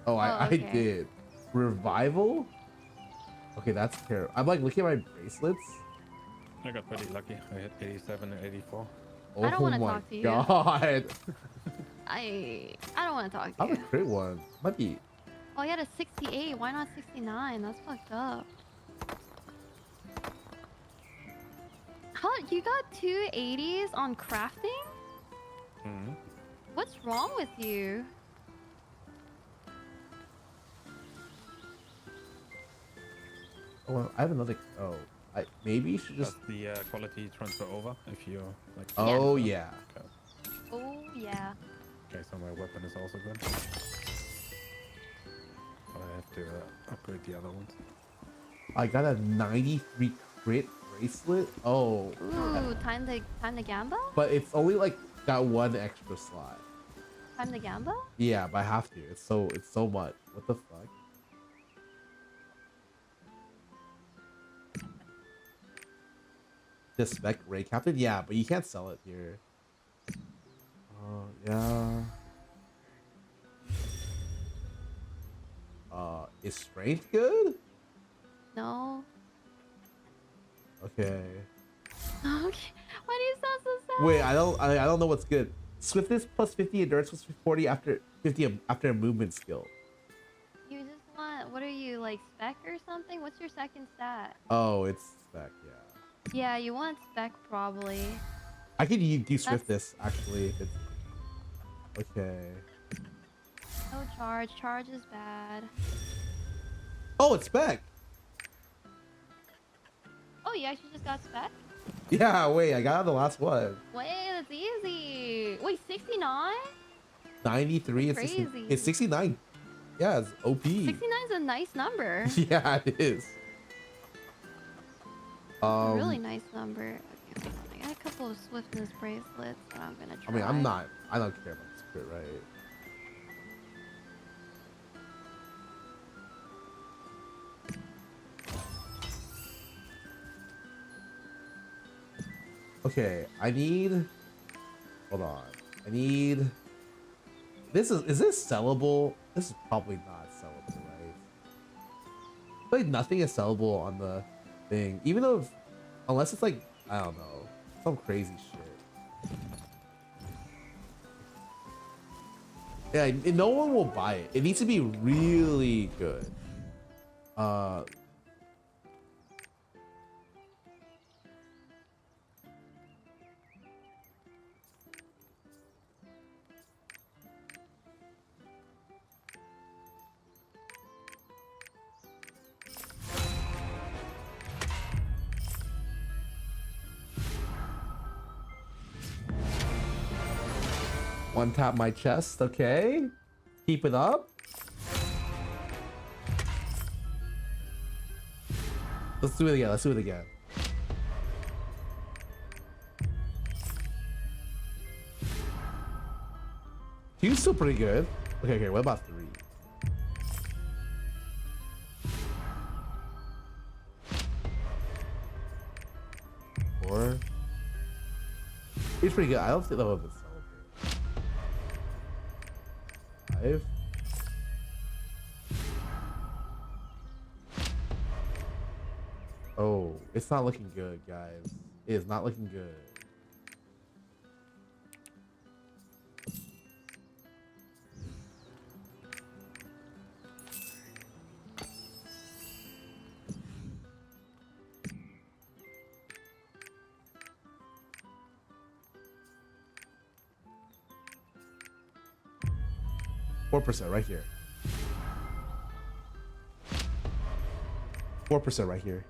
Oh, I did. Revival? Okay, that's terrible. I'm like looking at my bracelets. I got pretty lucky. I hit 87 and 84. Oh, I don't want to talk to you. God. I don't want to talk to I you. have a crit one. Might be. Oh, you had a 68. Why not 69? That's fucked up. How you got 2 80s on crafting? Mm-hmm. What's wrong with you? Oh, well, I have another. Oh, maybe you should just. Does the quality transfer over if you're like. Oh yeah. Okay. Oh yeah. Okay, so my weapon is also good. But I have to upgrade the other ones. I got a 93 crit bracelet. Oh. Ooh, time to gamba? But it's only like got 1 extra slot. Time to gamba? Yeah, but I have to. It's so much. What the fuck? The spec Ray Captain? Yeah, but you can't sell it here. Yeah. Is strength good? No. Okay. Okay. Why do you sound so sad? Wait, I don't know what's good. Swiftness plus 50, endurance plus 40 after 50 after a movement skill. You just want, what are you, like spec or something? What's your second stat? Oh, it's spec, yeah. Yeah, you want spec probably. I could do swiftness actually if it's okay. No charge. Charge is bad. Oh, it's spec. Oh, you actually just got spec? Yeah, wait, I got the last one. Wait, that's easy. Wait, 69? 93 and Crazy. 60. It's 69. Yeah, it's OP. 69 is a nice number. Yeah, it is. Really nice number. Okay, I got a couple of swiftness bracelets that I'm gonna try. I mean, I don't care about this crit, right? Okay, hold on. Is this sellable? This is probably not sellable, right? Like nothing is sellable on the thing, even though, unless it's like, I don't know, some crazy shit. Yeah, no one will buy it. It needs to be really good. One tap my chest. Okay. Keep it up. Let's do it again. Let's do it again. Two's still pretty good. Okay, okay. What about 3? Four. It's pretty good. I don't think that was okay. 5. Oh, it's not looking good, guys. It is not looking good. %, right here. 4% right here.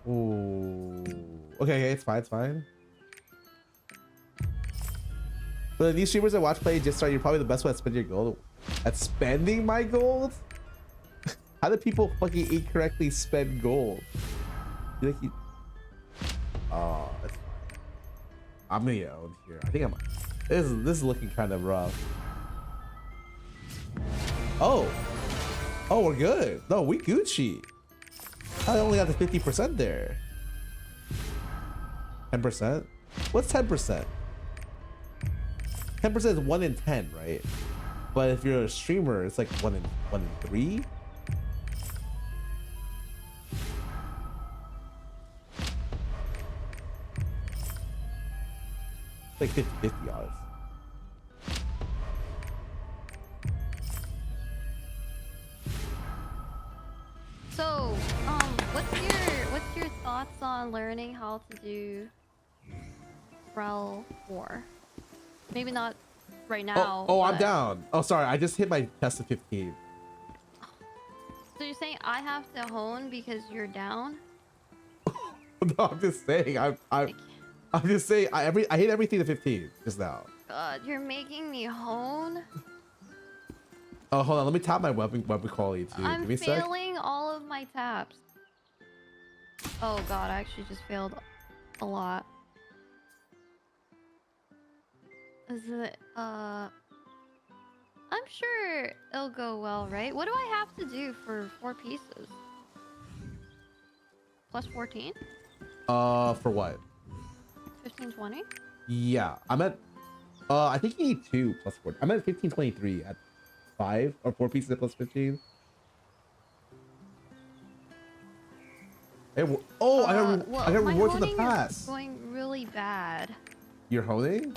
Ooh. Okay, okay, it's fine, it's fine. But these streamers that watch play just start, you're probably the best one at spending your gold. At spending my gold? How do people fucking incorrectly spend gold? You like you... Oh, that's fine. I'm gonna get owned here. I think I'm... This is looking kind of rough. Oh. Oh, we're good. No, we Gucci. I only got the 50% there. 10%? What's 10%? 10% is 1 in 10, right? But if you're a streamer, it's like 1 in 3. Like 50-50 odds. So, what's your thoughts on learning how to do Rel 4? Maybe not right now. Oh, I'm down. Oh, sorry, I just hit my test of 15. So you're saying I have to hone because you're down? No, I'm just saying. I'm just saying. I hit everything to 15 just now. God, you're making me hone. Oh, hold on. Let me tap my weapon quality too. I'm Give me a sec. failing all of my taps. Oh God, I actually just failed a lot. Is it? I'm sure it'll go well, right? What do I have to do for 4 pieces? Plus 14? For what? 15, 20? Yeah, I'm at. I think you need 2 plus 4. I'm at 1523 at 5 or 4 pieces at plus 15. Hey, oh, I got rewards for the pass. Going really bad. You're honing?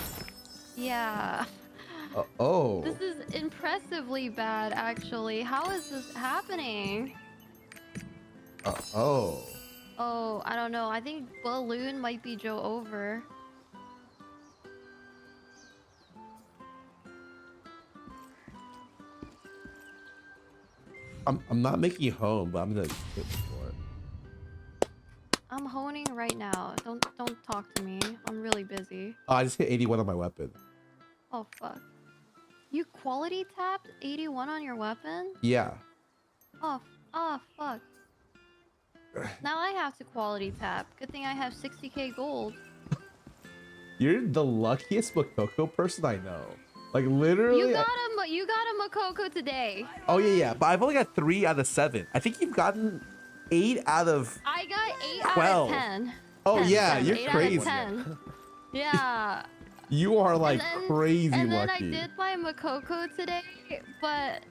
Yeah. Oh. This is impressively bad, actually. How is this happening? Oh. Oh, I don't know. I think Balloon might be Joe over. I'm not making it home, but I'm gonna hit for it. I'm honing right now. Don't talk to me. I'm really busy. Oh, I just hit 81 on my weapon. Oh fuck. You quality tapped 81 on your weapon? Yeah. Oh fuck. Now I have to quality tap. Good thing I have 60k gold. You're the luckiest Makoko person I know. Like literally. You got a Makoko today. Oh yeah, but I've only got 3 out of 7. I think you've gotten 8 out of. I got 8 12. out of 10. Oh 10, yeah, 10, you're 8 crazy. Out of 10. Yeah. You are like crazy and then lucky. I did my Makoko today, but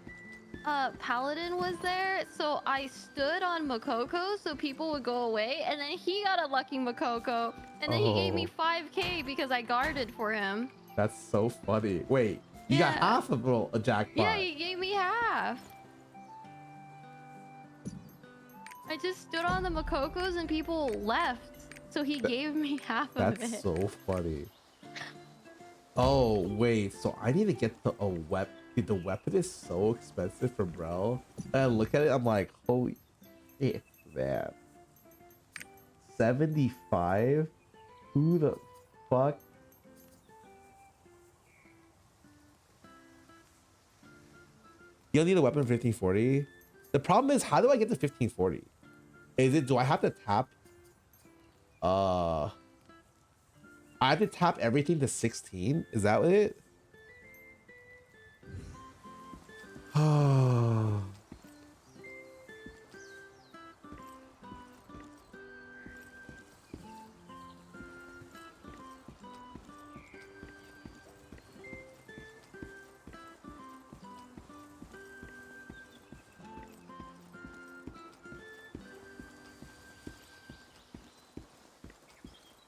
Paladin was there, so I stood on Makoko so people would go away, and then he got a lucky Makoko, and then he gave me 5k because I guarded for him. That's so funny. Wait, you got half of a jackpot. Yeah, he gave me half. I just stood on the Makokos and people left, so he gave me half of it. That's so funny. Oh wait, so I need to get a weapon. Dude, the weapon is so expensive for Brel. And I look at it, I'm like, holy shit, man. 75? Who the fuck? You don't need a weapon for 1540. The problem is, how do I get to 1540? Do I have to tap? I have to tap everything to 16? Is that what it? Oh.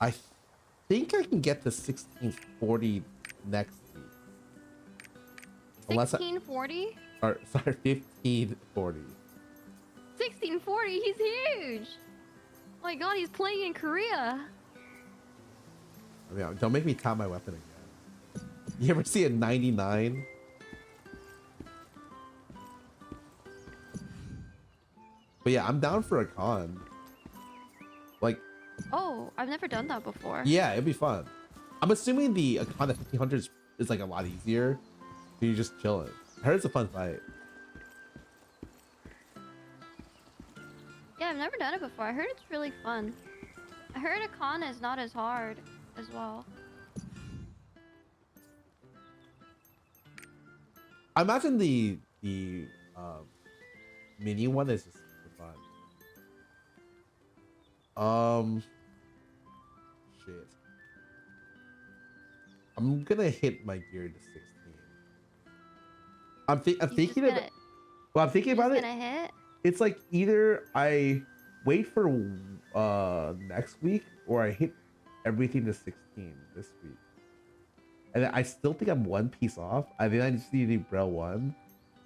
I think I can get to 1640 next week. 1640? Or sorry, 1540. 1640? He's huge! Oh my god, he's playing in Korea. I mean, don't make me tap my weapon again. You ever see a 99? But yeah, I'm down for a con. Like, Oh, I've never done that before. yeah, it'd be fun. I'm assuming the con of 1500 is like a lot easier. So you're just chilling. I heard it's a fun fight. Yeah, I've never done it before. I heard it's really fun. I heard a con is not as hard as well. I imagine the mini one is just fun. Shit. I'm gonna hit my gear to 16. I'm thinking about. Well, I'm thinking about it. Gonna hit? It's like either I wait for next week or I hit everything to 16 this week. And I still think I'm one piece off. I think I just need to do Braille 1.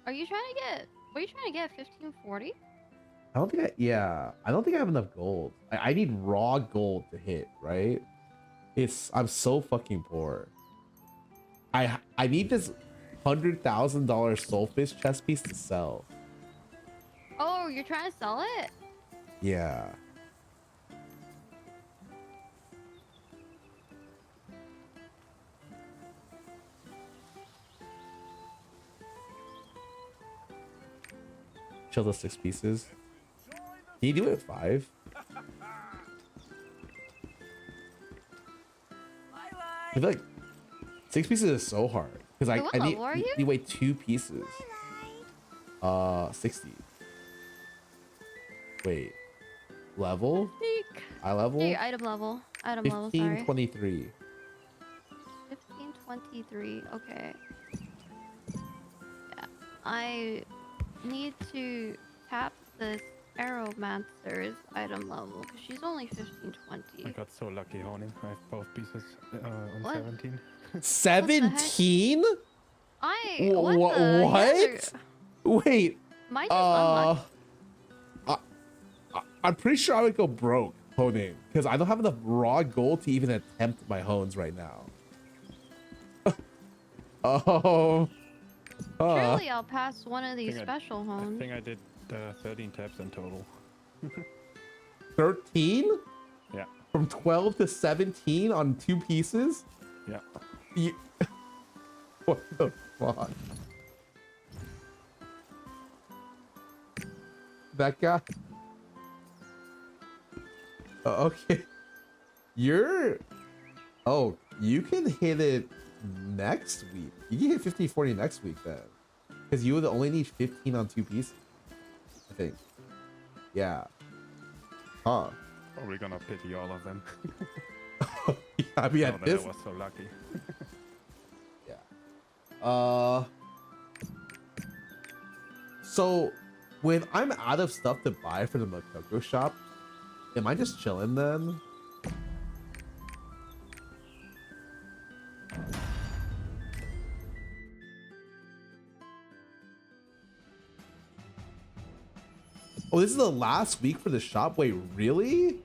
Are you trying to get? What are you trying to get? 1540? I don't think I don't think I have enough gold. I need raw gold to hit, right? I'm so fucking poor. I need this $100,000 soulfish chest piece to sell. Oh, you're trying to sell it? Yeah. Chill the 6 pieces. Can you do it at 5? I feel like 6 pieces is so hard because I need wait 2 pieces. 60. Wait, level? I level? Hey, item level. Item level. Sorry. 1523. 1523. Okay. Yeah, I need to tap this Aeromancer's item level because she's only 1520. I got so lucky, Honing. I have both pieces on What? 17. 17? What? Wait. Mine is I'm pretty sure I would go broke honing because I don't have enough raw gold to even attempt my hones right now. Surely I'll pass one of these special hones. I think I did 13 taps in total. 13? Yeah. From 12 to 17 on 2 pieces? Yeah. What the fuck? That guy? Okay. Oh, you can hit it next week. You can hit 1540 next week then. Because you would only need 15 on 2 pieces. I think. Yeah. Huh. Probably gonna pity all of them. Yeah, I mean, at this... I was so lucky. Yeah. So, when I'm out of stuff to buy for the Makoko shop, am I just chilling then? Oh, this is the last week for the shop? Wait, really?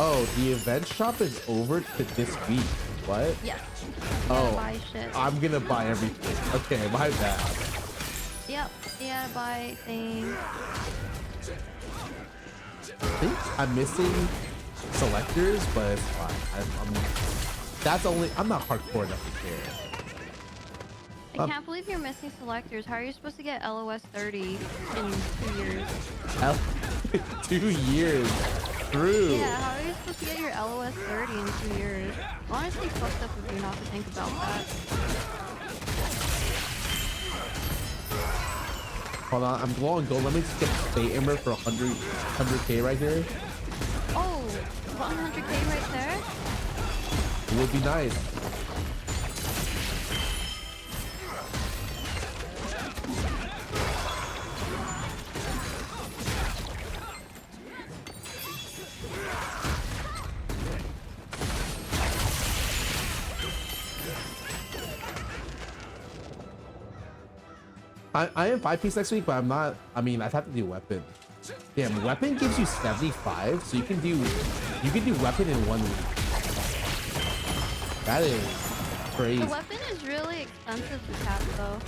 Oh, the event shop is over to this week. What? Yes. Oh, buy shit. I'm gonna buy everything. Okay, my bad. Yep. Yeah, buy things. I think I'm missing selectors, but it's fine. I'm not hardcore enough to care. I can't believe you're missing selectors. How are you supposed to get LOS 30 in 2 years? 2 years. True. Yeah, how are you supposed to get your LOS 30 in 2 years? Honestly, fucked up of you not to think about that. Hold on, I'm low on gold. Let me just get Fate Ember for 100k right here. Oh, 100k right there? It would be nice. I am 5-piece next week, but I'm not. I mean, I'd have to do weapon. Damn, weapon gives you 75, so you can do weapon in 1 week. That is crazy. The weapon is really expensive to tap though.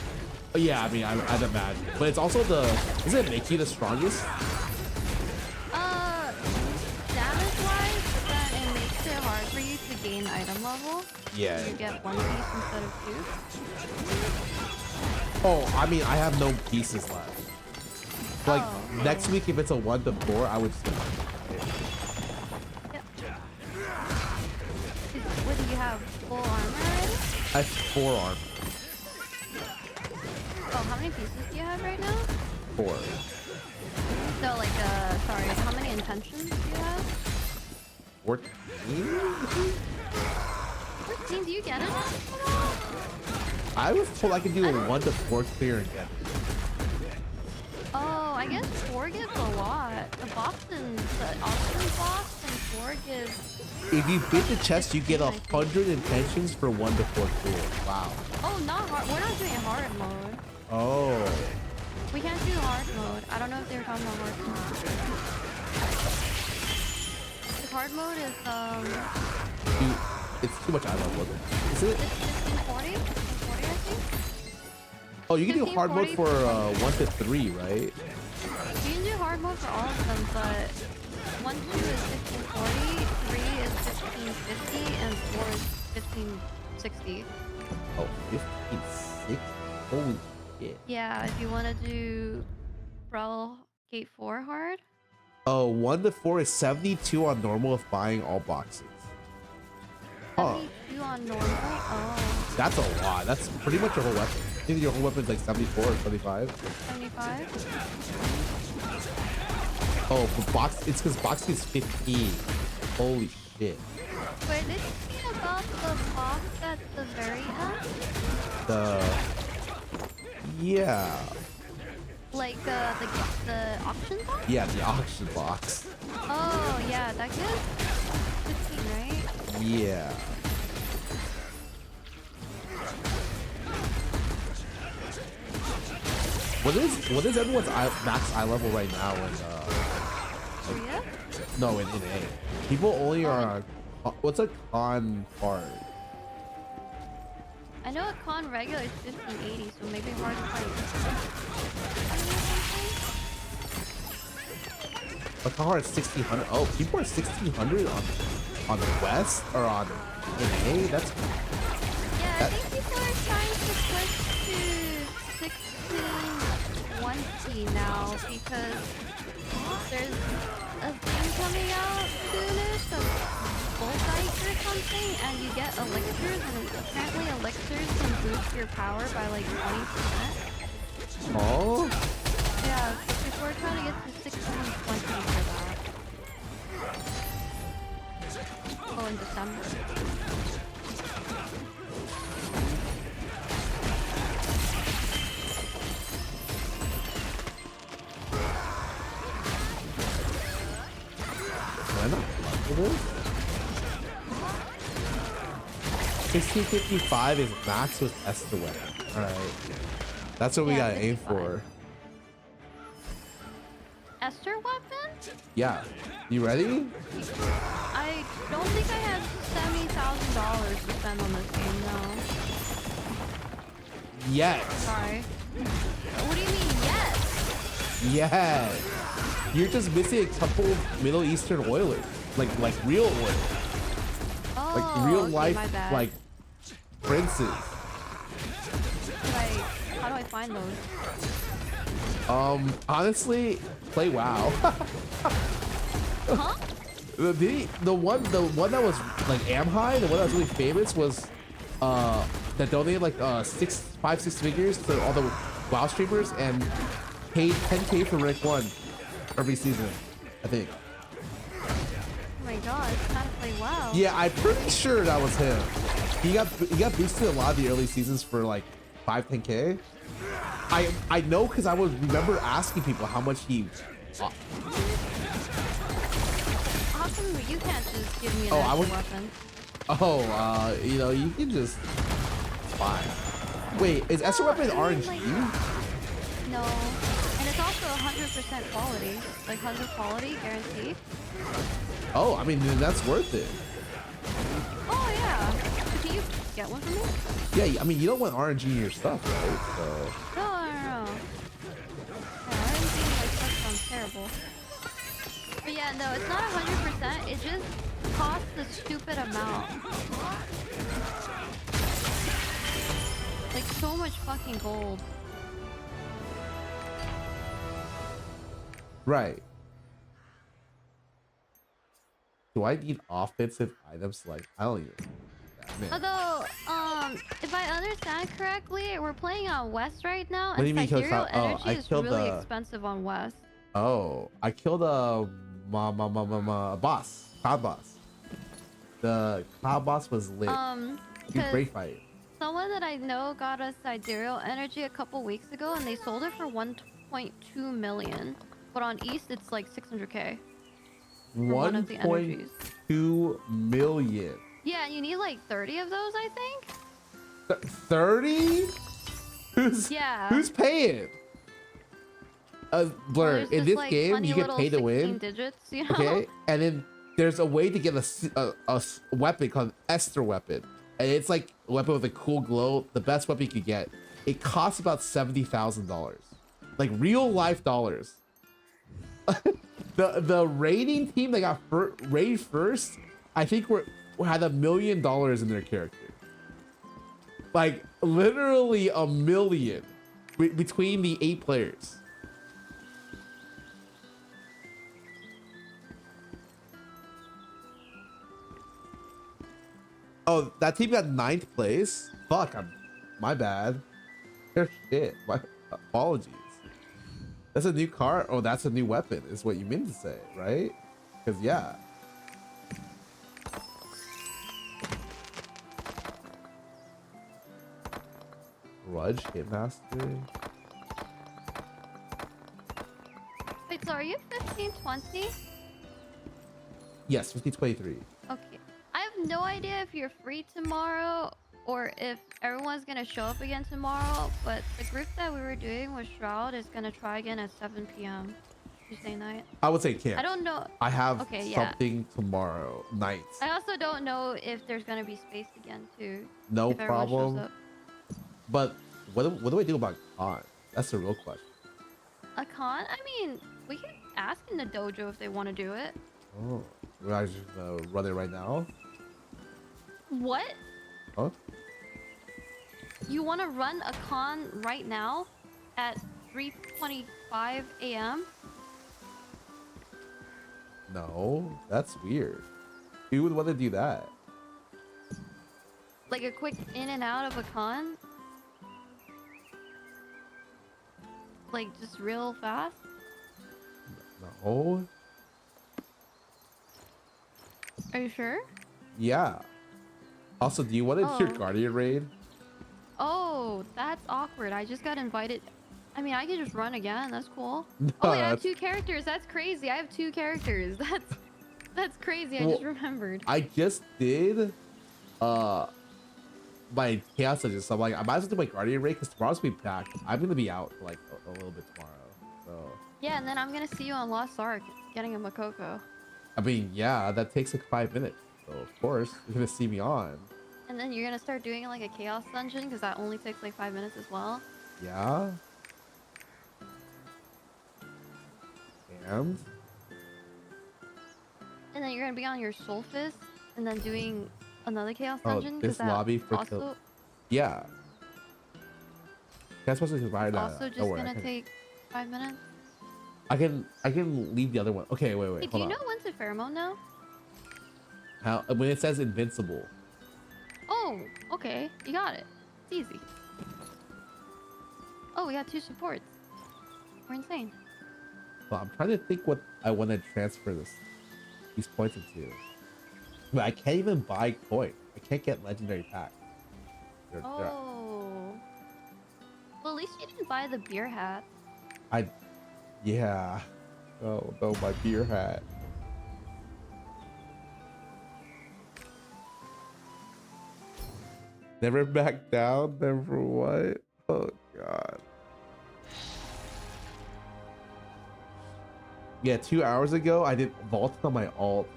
Oh, yeah, I mean, I'd imagine, but it's also does it make you the strongest? Damage wise, but then it makes it hard for you to gain item level. Yeah. You get 1 piece instead of 2. Oh, I mean, I have no pieces left. Like, next week, if it's a 1 to 4, I would just get Yep. What do you have? Full armor already? I have 4 armor. Oh, how many pieces do you have right now? 4. So, like, sorry, how many intentions do you have? 14? 14? Do you get it? I was told I could do a 1 to 4 clear and get it. Oh, I guess 4 gives a lot. The auction box and 4 gives... If you beat the chest, you get 100 intentions for 1 to 4 clear. Wow. Oh, not hard. We're not doing hard mode. Oh. We can't do hard mode. I don't know if they were talking about hard mode. The hard mode is, Dude, it's too much eye level. Is it? It's 1540? 1540, I think? Oh, you can do hard mode for 1 to 3, right? You can do hard mode for all of them, but 1, 2 is 1540, 3 is 1550, and 4 is 1560. Oh, 1560? Holy shit. Yeah, if you want to do Brawl Gate 4 hard. Oh, 1 to 4 is 72 on normal if buying all boxes. Huh. 72 on normal? Oh. That's a lot. That's pretty much your whole weapon. I think your whole weapon's like 74 or 75. 75? Oh, but it's because box is 15. Holy shit. Wait, did you see about the box at the very end? Yeah. Like the auction box? Yeah, the auction box. Oh, yeah, that gives 15, right? Yeah. What is everyone's max eye level right now in Korea? No, in A. People only are on what's a con card? I know a con regular is 1580, so maybe hard to find. A con card is 1600. Oh, people are 1600 on the West or on in A. That's yeah. I think people are trying to switch to 1620 now because there's a thing coming out soonish of Bullseye or something, and you get elixirs, and apparently elixirs can boost your power by like 20%. Oh. Yeah, so people are trying to get to 1620 for that. Oh, in December. Am I not for this? 1655 is max with Esther weapon. Alright. That's what we gotta aim for. Esther weapon? Yeah. You ready? I I don't think I have $70,000 to spend on this game, no. Yes. Sorry. What do you mean, yes? Yes. You're just missing a couple Middle Eastern oilers. Like real oil. Oh, Like real okay, life, my bad. like princes. Like, how do I find those? Honestly, play WoW. Huh? The one that was like high, the one that was really famous was that donated like 5, 6 figures to all the WoW streamers and paid 10K for rank 1 every season, I think. Oh my god, it's time to play WoW. Yeah, I'm pretty sure that was him. He got boosted a lot of the early seasons for like 5, 10K. I know because I would remember asking people how much he. How come you can't just give me an Oh, extra weapon? Oh, you know, you can just. It's fine. Wait, is extra weapon RNG? No, and it's also 100% quality, like 100 quality guaranteed. Oh, I mean, then that's worth it. Oh yeah. Can you get one for me? Yeah, I mean, you don't want RNG in your stuff, right? So. No. Yeah, RNG like stuff sounds terrible. But yeah, no, it's not 100%. It just costs a stupid amount. Like so much fucking gold. Right. Do I need offensive items? Like, I don't even. Man. Although, if I understand correctly, we're playing on West right now, What do you and mean kill sidereal Oh, energy I is killed really the. expensive on West. Oh, I killed a boss, cloud boss. The cloud boss was lit. Great fight. Someone that I know got us sidereal energy a couple weeks ago, and they sold it for 1.2 million. But on East, it's like 600K. 1.2 million. Yeah, you need like 30 of those, I think. 30? Who's paying? Blur, Well, in this like game you get paid to win. Digits, you know? Okay, and then there's a way to get a weapon called Esther weapon, and it's like a weapon with a cool glow, the best weapon you could get. It costs about $70,000, like real life dollars. the raiding team that got raid first, I think had $1 million in their character. Like literally $1 million between the 8 players. Oh, that team got 9th place. Fuck, my bad. They're shit. My apologies. That's a new car. Oh, that's a new weapon, is what you meant to say, right? Because yeah. Grudge Hitmaster. Wait, so are you 1520? Yes, 1523. Okay. I have no idea if you're free tomorrow or if everyone's gonna show up again tomorrow, but the group that we were doing with Shroud is gonna try again at 7 p.m. Tuesday night. I would say can't. I don't know. I have something tomorrow night. I also don't know if there's gonna be space again too. No if everyone shows problem. up. But what do I do about Khan? That's the real question. A con? I mean, we can ask in the dojo if they want to do it. Oh, we're just run it right now. What? Huh? You want to run a con right now at 3:25 a.m.? No, that's weird. Who would want to do that? Like a quick in and out of a con? Like just real fast? No. Are you sure? Yeah. Also, do you want to do your Guardian raid? Oh, that's awkward. I just got invited. I mean, I could just run again. That's cool. No, oh wait, I have 2 characters. That's crazy. I have 2 characters. That's crazy. I just remembered. I just did my chaos dungeon, so I'm like, I might as well do my Guardian raid because tomorrow's gonna be packed. I'm gonna be out for like a little bit tomorrow. So Yeah, and then I'm gonna see you on Lost Ark getting a Makoko. I mean, yeah, that takes like 5 minutes. So of course you're gonna see me on. And then you're gonna start doing like a chaos dungeon because that only takes like 5 minutes as well. Yeah. And then you're gonna be on your soul fist and then doing another chaos oh, dungeon. this lobby for also, yeah. That's supposed to be right now. also just gonna take 5 minutes. I can leave the other one. Okay, wait, Hey, do you know when's the pheromone now? How when it says invincible. Oh, okay, you got it. It's easy. Oh, we got 2 supports. We're insane. Well, I'm trying to think what I want to transfer these points into. But I can't even buy coin. I can't get legendary packs. Oh. Well, at least you didn't buy the beer hat. Yeah. Oh no, my beer hat. Never back down. Never what? Oh god. Yeah, 2 hours ago I did Vaulted on my alt.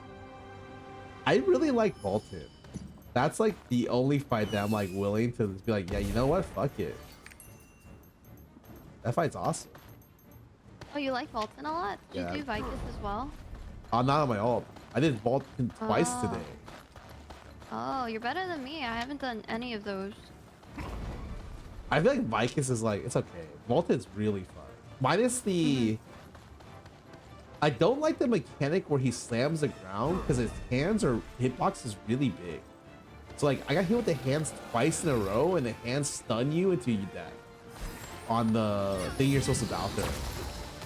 I really like Vaulted. That's like the only fight that I'm like willing to just be like, yeah, you know what? Fuck it. That fight's awesome. Oh, you like Vaulton a lot? Did Yeah. you do Vicus as well? I'm not on my alt. I did Vaulted twice today. Oh, you're better than me. I haven't done any of those. I feel like Vicus is like, it's okay. Vaulted's really fun. Minus the... I don't like the mechanic where he slams the ground because his hands or hitbox is really big. So like, I got hit with the hands twice in a row and the hands stun you until you die. On the thing you're supposed to bow through.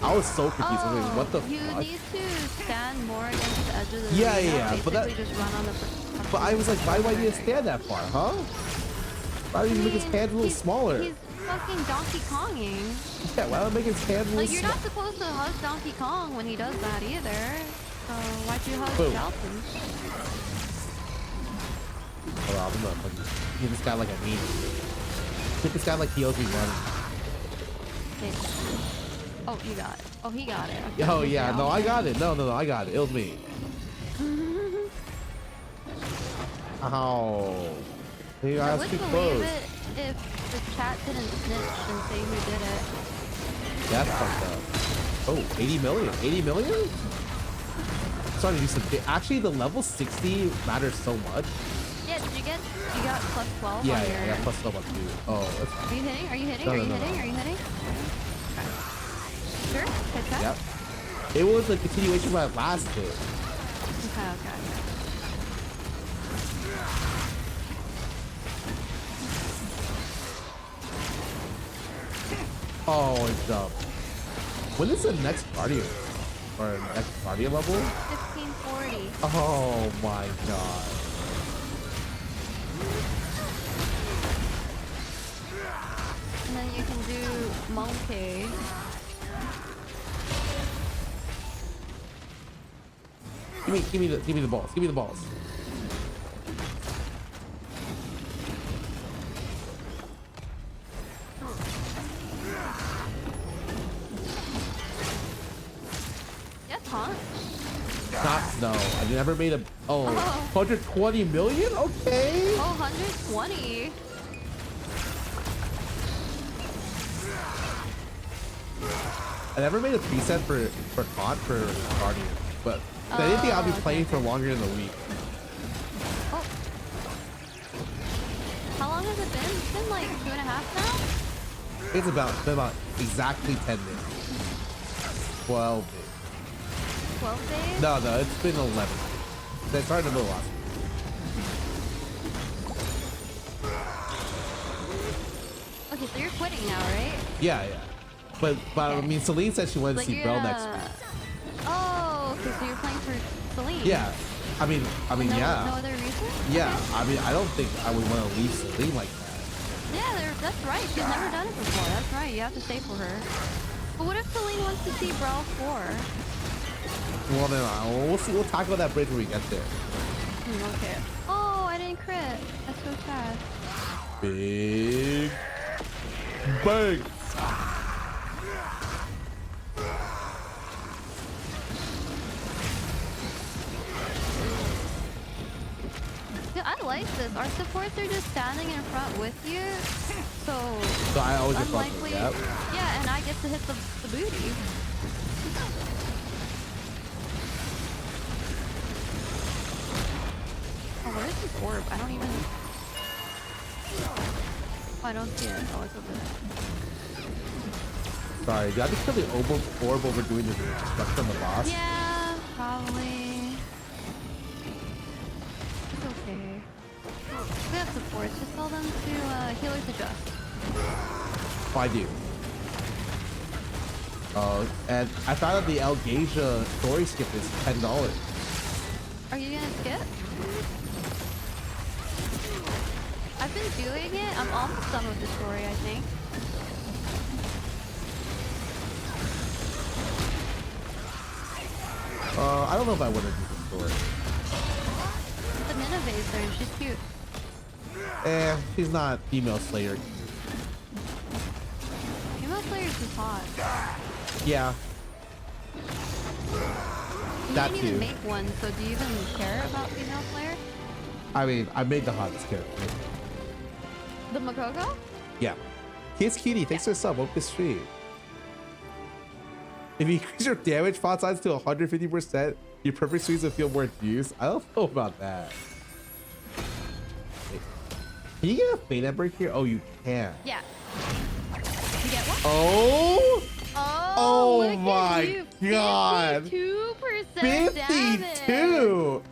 I was so confused. I was like, what the You fuck? need to stand more against the edge of the Yeah, arena. yeah, but that... Basically just run on the... But I was like, why do I need to stand that far, huh? Why do you make his hands a little smaller? He's fucking Donkey Konging. Yeah, why do I make his hands a little Like, you're not supposed to hug Donkey Kong when he does that either. So why'd you hug Boom. Dalton? Hold on, I'm gonna fucking hit this guy like I mean. Hit this guy like he owes me money. Okay. Oh, you got it. Oh, he got it. Okay. Oh yeah, no, I got it. No, I got it. It was me. Ow. You I guys would too believe close. it if the chat didn't snitch and say who did it. That's fucked up. Oh, 80 million. 80 million? Sorry to do some. Actually, the level 60 matters so much. Yeah, did you got plus 12 Yeah, on yeah, I your... got plus 12 on 2. Oh, that's fine. Are you hitting? Are you hitting? No, Are no, you no, hitting? no. Are you hitting? Okay. Sure? Headshot? Yep. It was a continuation of my last hit. Okay. Oh, it's dumb. When is the next Guardian? Or next Guardian level? 1540. Oh my god. And then you can do Monkey. Give me the balls. Give me the balls. Yes, huh? No, I never made a... Oh, 120 million? Okay. Oh, 120. I never made a preset for Taunt for Guardian, but I didn't think I'll be playing for longer than a week. Oh. How long has it been? It's been like 2.5 now? It's been about exactly 10 days. 12 days. 12 days? No, it's been 11. They started in the middle last week. Okay, so you're quitting now, right? Yeah. But I mean, Celine said she wanted to see Belle next week. Oh, okay, so you're playing for Celine. Yeah. I mean, yeah. No other reason? Yeah, I mean, I don't think I would want to leave Celine like that. Yeah, that's right. She's never done it before. That's right. You have to stay for her. But what if Celine wants to see Brawl 4? Well, then we'll see. We'll talk about that bridge when we get there. Okay. Oh, I didn't crit. That's so sad. Big bang. this. Our supports are just standing in front with you, so I always get unlikely. yep. Yeah, and I get to hit the booty. Oh, where is this orb? I don't even. Oh, I don't see it. Oh, it's over there. Sorry, did I just kill the orb over doing the destruction on the boss? Yeah, probably. It's okay. We have supports. Just tell them to healers adjust. Oh, I do. And I found out the Algasia story skip is $10. Are you gonna skip? I've been doing it. I'm almost done with the story, I think. I don't know if I want to do the story. The Nineveh's there and she's cute. She's not female slayer. Female Slayer's just hot. Yeah. You That didn't too. even make one, so do you even care about female Slayer? I mean, I made the hottest character. The Makoko? Yeah. Kiss Cutie, thanks for the sub. Hope this stream. If you increase your damage font size to 150%, your perfect swings will feel more infused. I don't know about that. Wait. Can you get a Fate Ember here? Oh, you can. Yeah. You get one? Oh! Oh, Oh my god! 52% 52!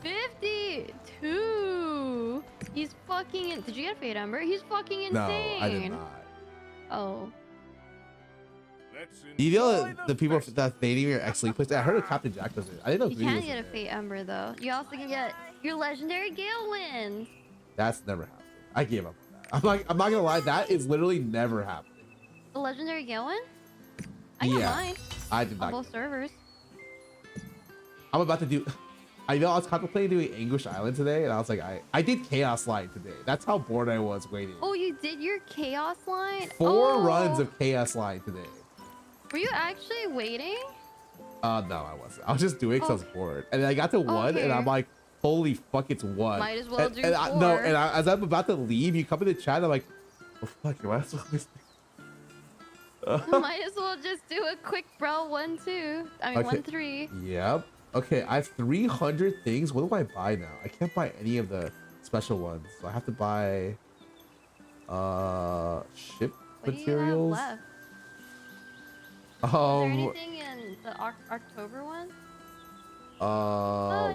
52! He's fucking... Did you get Fate Ember? He's fucking insane. No, I did not. Oh. You know the people that fading your X League push? I heard of Captain Jack does it. I didn't know You can get a Fate Ember though. You also can get your legendary Gale wins. That's never happened. I gave up on that. I'm not gonna lie, that is literally never happened. The legendary Gale win? I got mine. I did On not. both servers. I'm about to do. I know I was contemplating doing Anguish Island today, and I was like, I did Chaos Line today. That's how bored I was waiting. Oh, you did your Chaos line? 4 runs of Chaos Line today. Were you actually waiting? No, I wasn't. I was just doing it because I was bored, and then I got to 1, and I'm like, holy fuck, it's 1. Might as well do 4. No, and as I'm about to leave, you come in the chat, I'm like, oh fuck, you might as well just. Might as well just do a quick bro 1-2. I mean, Okay. 1-3. Yep. Okay, I have 300 things. What do I buy now? I can't buy any of the special ones. So I have to buy ship What materials. do you have left? Is there anything in the October one?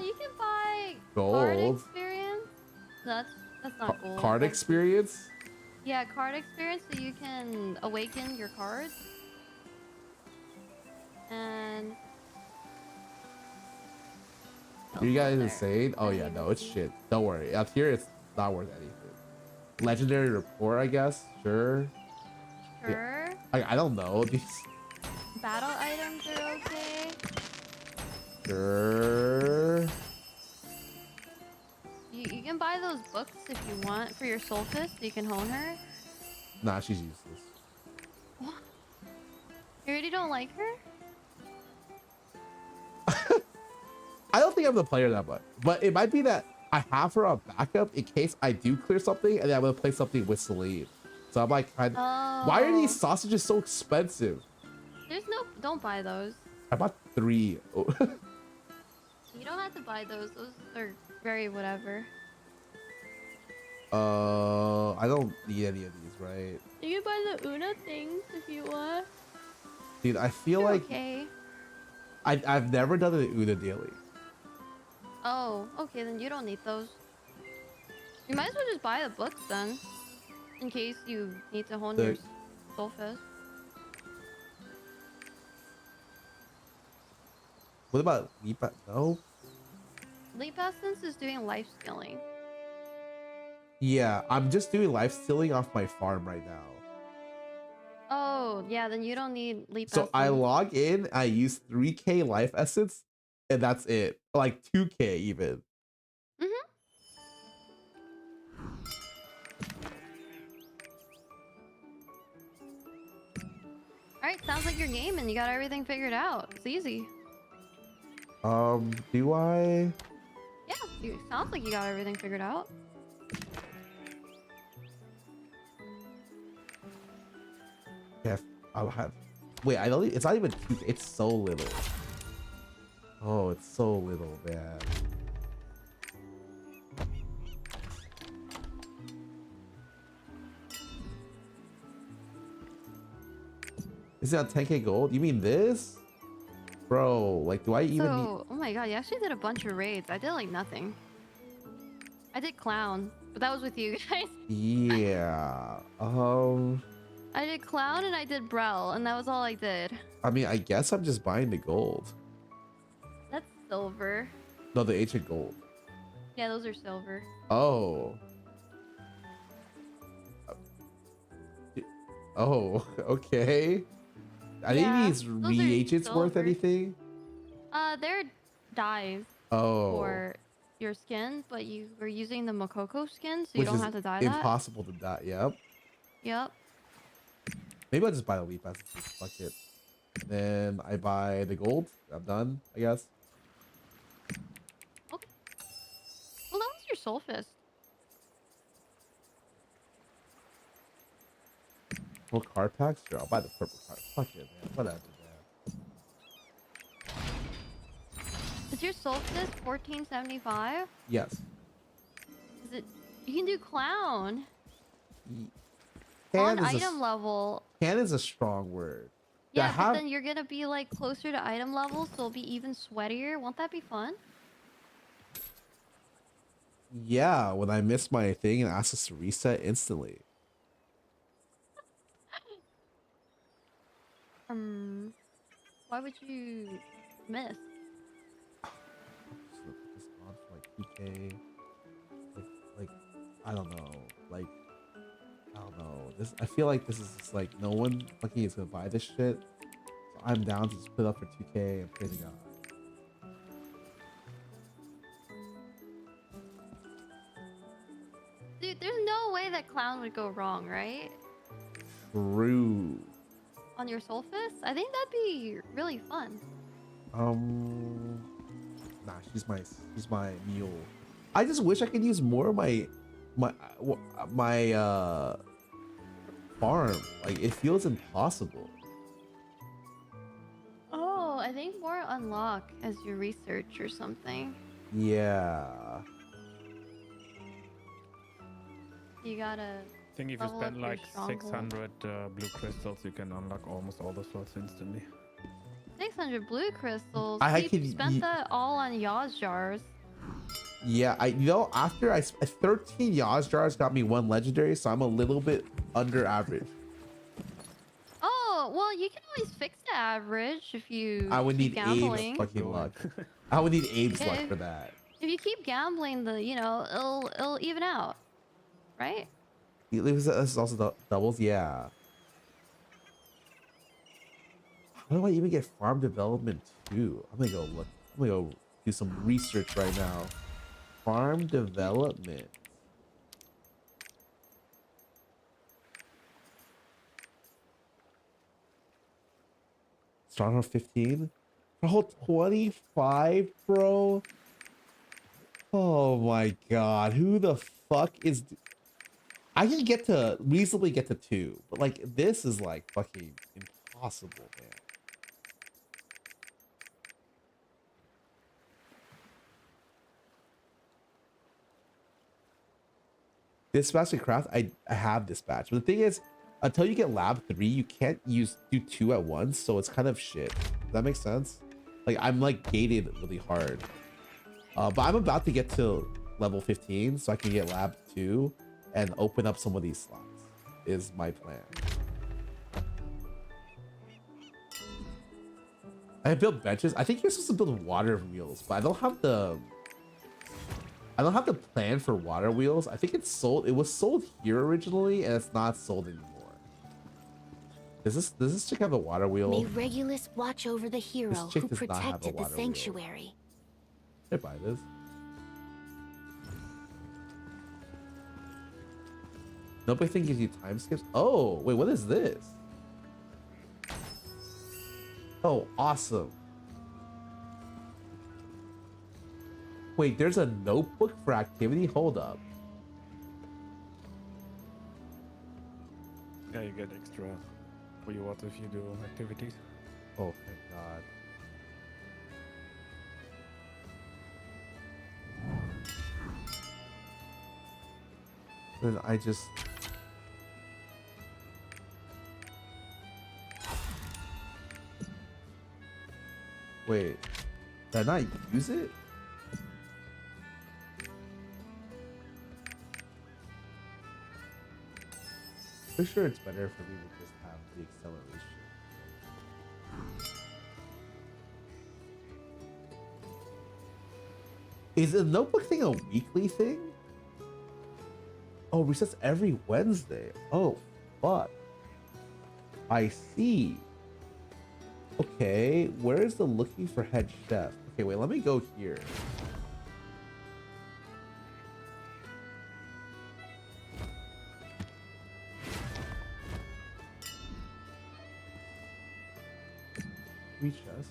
You can buy card gold. experience. No, that's not gold. Card That's- experience. Yeah, card experience, so you can awaken your cards. And You guys insane? Oh yeah, no, it's shit. Don't worry. Up here, it's not worth anything. Legendary report, I guess. Sure. Sure. Yeah. I don't know these. Battle items are okay. Sure. You can buy those books if you want for your soul fist, so you can hone her. Nah, she's useless. What? You already don't like her? I don't think I'm the player that much, but it might be that I have her on backup in case I do clear something and then I'm gonna play something with Celine. So I'm like, why are these sausages so expensive? There's no, don't buy those. I bought 3. Oh. You don't have to buy those. Those are very whatever. I don't need any of these, right? You can buy the Una things if you want. Dude, I feel They're like okay. I've never done the Una daily. Oh, okay, then you don't need those. You might as well just buy the books then, in case you need to hone your soul fist. What about Lipa? No. Leap Essence is doing life skilling. Yeah, I'm just doing life stealing off my farm right now. Oh, yeah, then you don't need Leap So Essence. I log in, I use 3k life essence, and that's it. Like 2k even. Alright, sounds like your game and you got everything figured out. It's easy. Do I? Yeah, sounds like you got everything figured out. I'll have. Wait, I don't. It's not even 2K. It's so little. Oh, it's so little, man. Is it on 10K gold? You mean this? Bro, like, do I even need... Oh my god, you actually did a bunch of raids. I did like nothing. I did clown, but that was with you guys. Yeah. I did clown and I did Brel, and that was all I did. I mean, I guess I'm just buying the gold. That's silver. No, the ancient gold. Yeah, those are silver. Oh. Oh, okay. Are any of these reagents worth anything? They're dyes for your skin, but you were using the Mokoko skin, so you don't have to dye that. Impossible to dye. Yep. Yep. Maybe I'll just buy the leaf as a fuck it. Then I buy the gold. I'm done, I guess. Okay. Well, that was your soul fist. Full card packs? Sure, I'll buy the purple card. Fuck it, man. Whatever, man. Is your soul fist 1475? Yes. Is it? You can do clown. Can On item level. Can is a strong word. Yeah, but then you're gonna be like closer to item level, so it'll be even sweatier. Won't that be fun? Yeah, when I miss my thing and ask us to reset instantly. Why would you miss? Just put this on for like 2K. Like, I don't know. Like, I don't know. This, I feel like this is just like no one fucking is gonna buy this shit. So I'm down to just put it up for 2K and pray to God. Dude, there's no way that clown would go wrong, right? True. On your soul fist? I think that'd be really fun. Nah, she's my mule. I just wish I could use more of my farm. Like, it feels impossible. Oh, I think more unlock as you research or something. Yeah. You gotta. I think if you spend like 600 blue crystals, you can unlock almost all the slots instantly. 600 blue crystals. I You spent that all on Yaz jars. Yeah, after 13 Yaz jars got me 1 legendary, so I'm a little bit under average. Oh, well, you can always fix the average if you I would need gambling. Abe's fucking luck. I would need Abe's luck for that. If you keep gambling, it'll even out, right? This is also doubles, yeah. How do I even get farm development too? I'm gonna go look. I'm gonna go do some research right now. Farm development. Stronghold 15? Stronghold 25, bro? Oh my god. Who the fuck is... I can reasonably get to 2, but like this is like fucking impossible, man. Dispatch and craft, I have dispatch, but the thing is, until you get lab 3, you can't do 2 at once, so it's kind of shit. Does that make sense? Like, I'm like gated really hard. But I'm about to get to level 15 so I can get lab 2 and open up some of these slots is my plan. I built benches. I think you're supposed to build water wheels, but I don't have the plan for water wheels. I think it's sold. It was sold here originally, and it's not sold anymore. Does this chick have a water wheel? May Regulus watch over the hero who protected the sanctuary. I buy this. Nobody thing gives you time skips. Oh, wait, what is this? Oh, awesome. Wait, there's a notebook for activity? Hold up. Yeah, you get extra for you what if you do activities. Oh, thank God. Then I just... Wait, did I not use it? For sure it's better for me to just have the acceleration. Is the notebook thing a weekly thing? Oh, resets every Wednesday. Oh, fuck. I see. Okay, where is the looking for head chef? Okay, wait, let me go here. Reach us.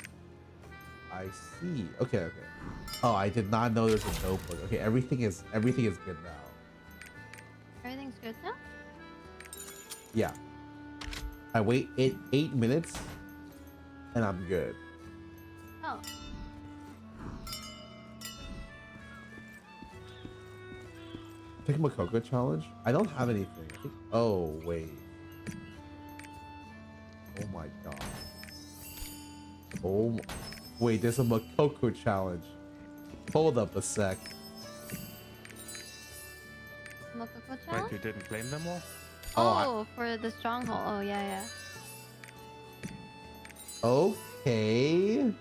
I see. Okay, okay. Oh, I did not know there's a notebook. Okay, everything is good now. Everything's good now? Yeah. I wait 8 minutes and I'm good. Oh. Pick a Makoko challenge? I don't have anything. I think, oh, wait. Oh my god. Oh, wait, there's a Makoko challenge. Hold up a sec. Makoko Wait, challenge? you didn't claim them all? Oh, for the stronghold. Oh, yeah, yeah. Okay.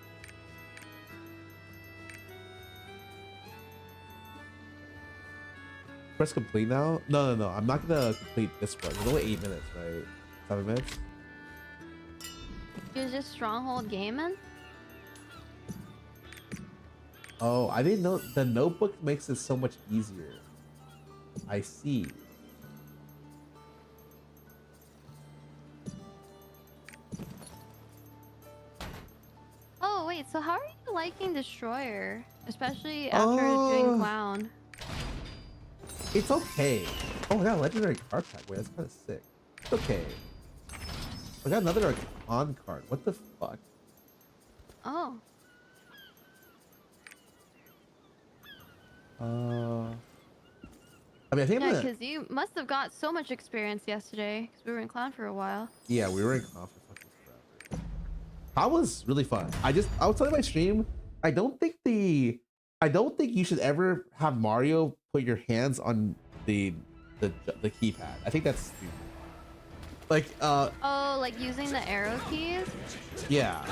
Press complete now? No. I'm not gonna complete this one. It's only 8 minutes, right? 7 minutes? You're just stronghold gaming? Oh, I didn't know the notebook makes it so much easier. I see. Oh, wait, so how are you liking Destroyer? Especially after doing Clown. It's okay. Oh, I got a legendary card pack. Wait, that's kind of sick. It's okay. I got another on card. What the fuck? Oh. I mean, I think yeah, because you must have got so much experience yesterday, because we were in Clown for a while. Yeah, we were in Clown for fucking forever. That was really fun. I was telling my stream, I don't think you should ever have Mario put your hands on the keypad. I think that's stupid. Like oh, like using the arrow keys? Yeah.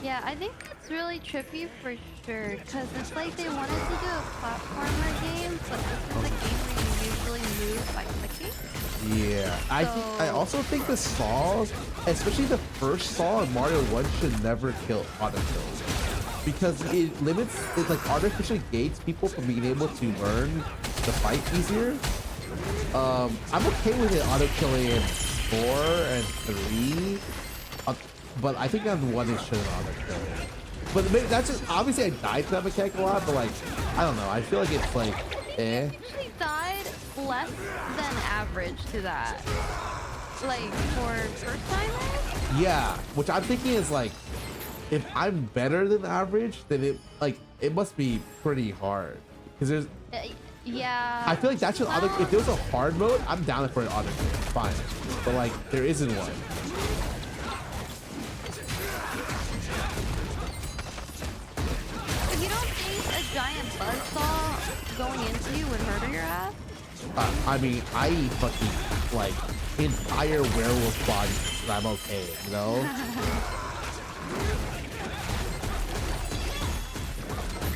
Yeah, I think that's really trippy for sure, because it's like they wanted to do a platformer game, but this is a game where you usually move by clicking. Yeah, I also think the saws, especially the first saw in Mario 1, should never kill auto kills, because it like artificially gates people from being able to learn the fight easier. I'm okay with it auto killing in 4 and 3, but I think on 1 it shouldn't auto kill. But maybe that's just obviously I died to that mechanic a lot, but like I don't know. I feel like it's like eh. I actually died less than average to that. Like for first timers? Yeah, which I'm thinking is like, if I'm better than average, then it must be pretty hard. Because there's yeah. I feel like that should auto. If there was a hard mode, I'm down for an auto kill. Fine, but like there isn't one. You don't think a giant buzzsaw going into you would hurt your ass? I mean, I eat fucking like entire werewolf bodies, and I'm okay, you know.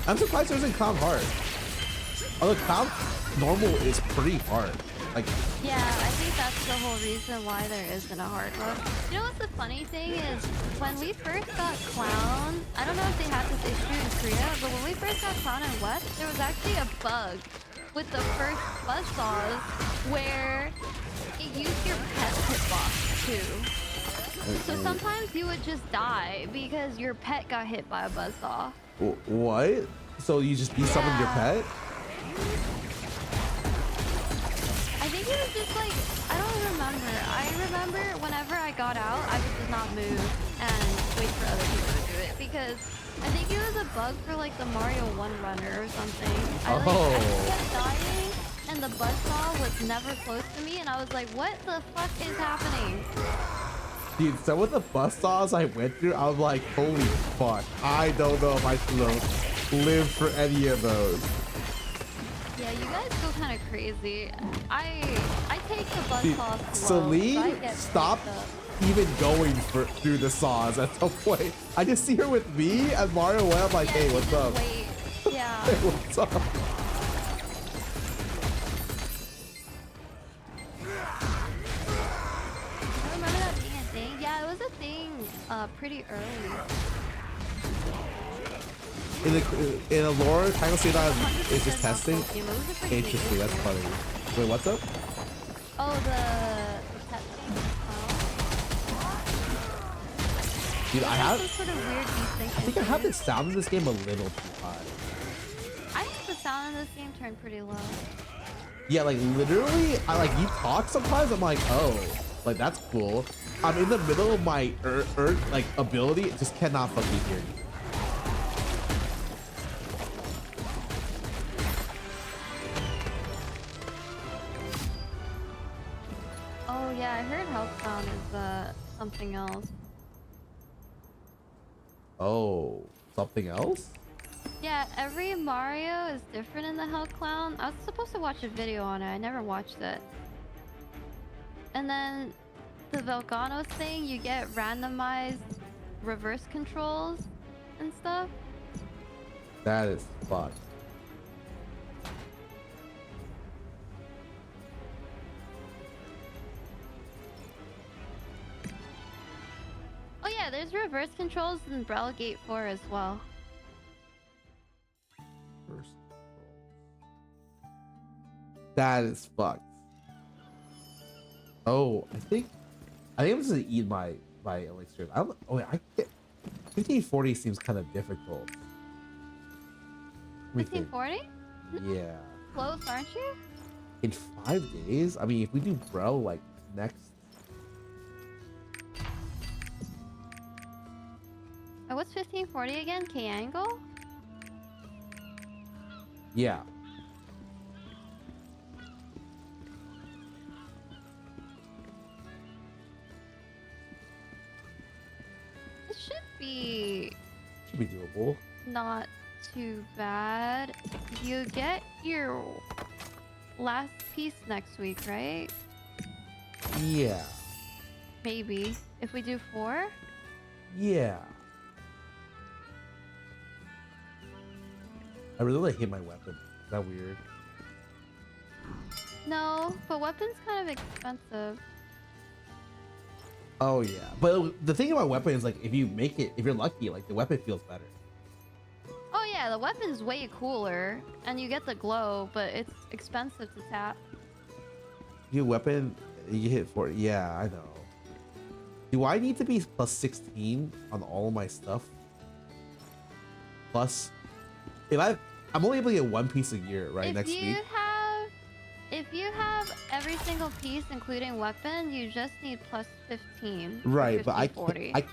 I'm surprised there isn't Clown hard. Although Clown normal is pretty hard. Like yeah, I think that's the whole reason why there isn't a hard mode. You know what's the funny thing is, when we first got Clown, I don't know if they had this issue in Korea, but when we first got Clown in West, there was actually a bug with the first buzzsaws where it used your pet hitbox too. So sometimes you would just die because your pet got hit by a buzzsaw. What? So you just summoned your pet? I think it was just like, I don't remember. I remember whenever I got out, I would just not move and wait for other people to do it because I think it was a bug for like the Mario 1 runner or something. I just kept dying and the buzzsaw was never close to me and I was like, what the fuck is happening? Dude, some of the buzzsaws I went through, I was like, holy fuck. I don't know if I should have lived for any of those. Yeah, you guys go kind of crazy. I take the buzzsaw slow. Celine, stop even going through the saws at some point. I just see her with me and Mario 1. I'm like, hey, what's up? Wait. Yeah. Hey, what's up? Remember that being a thing? Yeah, it was a thing pretty early. In a lore, kind of say that it's just testing. Interesting, that's funny. Wait, what's up? Oh, the testing. Dude, I have. Some sort of weird I think I have the sound in this game a little too high. I think the sound in this game turned pretty low. Yeah, like literally, I like you talk sometimes. I'm like, oh, like that's cool. I'm in the middle of my like ability, just cannot fucking hear you. Oh yeah, I heard health sound is something else. Oh, something else? Yeah, every Mario is different in the Hell Clown. I was supposed to watch a video on it. I never watched it. And then the Volcanos thing, you get randomized reverse controls and stuff. That is fucked. Oh yeah, there's reverse controls in Braille Gate 4 as well. That is fucked. Oh, I think I'm just gonna eat my elixir. I don't. Oh, I get 1540 seems kind of difficult. 1540? Yeah. Close, aren't you? In 5 days? I mean, if we do bro like next. Oh, what's 1540 again? K angle? Yeah. It should be doable. not too bad. You get your last piece next week, right? Yeah. Maybe. If we do 4? Yeah. I really hate my weapon. Is that weird? No, but weapon's kind of expensive. Oh yeah, but the thing about weapon is like if you're lucky, like the weapon feels better. Oh yeah, the weapon's way cooler, and you get the glow, but it's expensive to tap. Your weapon, you hit 40. Yeah, I know. Do I need to be plus 16 on all of my stuff? Plus, I'm only able to get one piece a year, right? Next week. If you have every single piece, including weapon, you just need plus 15. Right, but I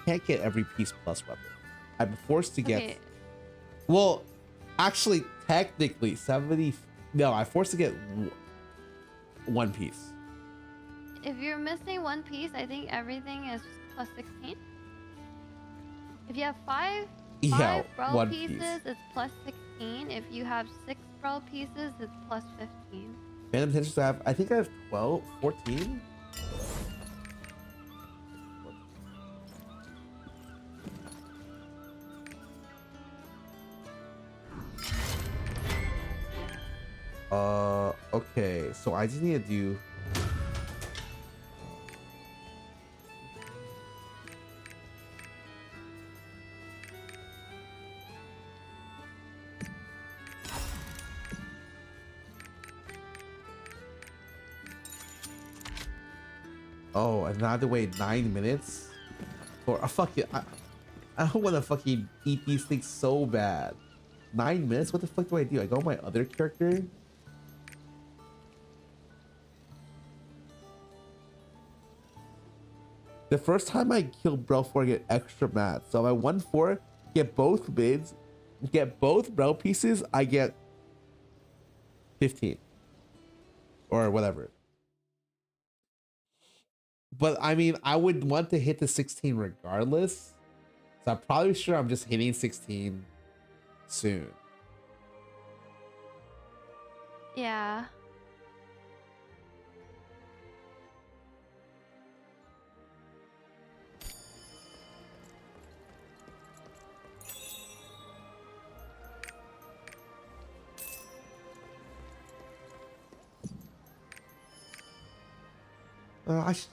can't get every piece plus weapon. I'm forced to get. Okay. Well, actually, technically 70. No, I'm forced to get one piece. If you're missing one piece, I think everything is plus 16. If you have five brawl pieces, it's plus 16. If you have 6 brawl pieces, it's plus 15. Phantom potential to have, I think I have 12, 14. Okay, so I just need to do. Oh, and now I have to wait 9 minutes for a fucking. I don't want to fucking eat these things so bad. 9 minutes? What the fuck do I do? I go on my other character. The first time I kill Bro 4, I get extra mats. So if I won 4, get both bids, get both Bro pieces, I get 15 or whatever. But I mean, I would want to hit the 16 regardless. So I'm probably sure I'm just hitting 16 soon. Yeah. I should.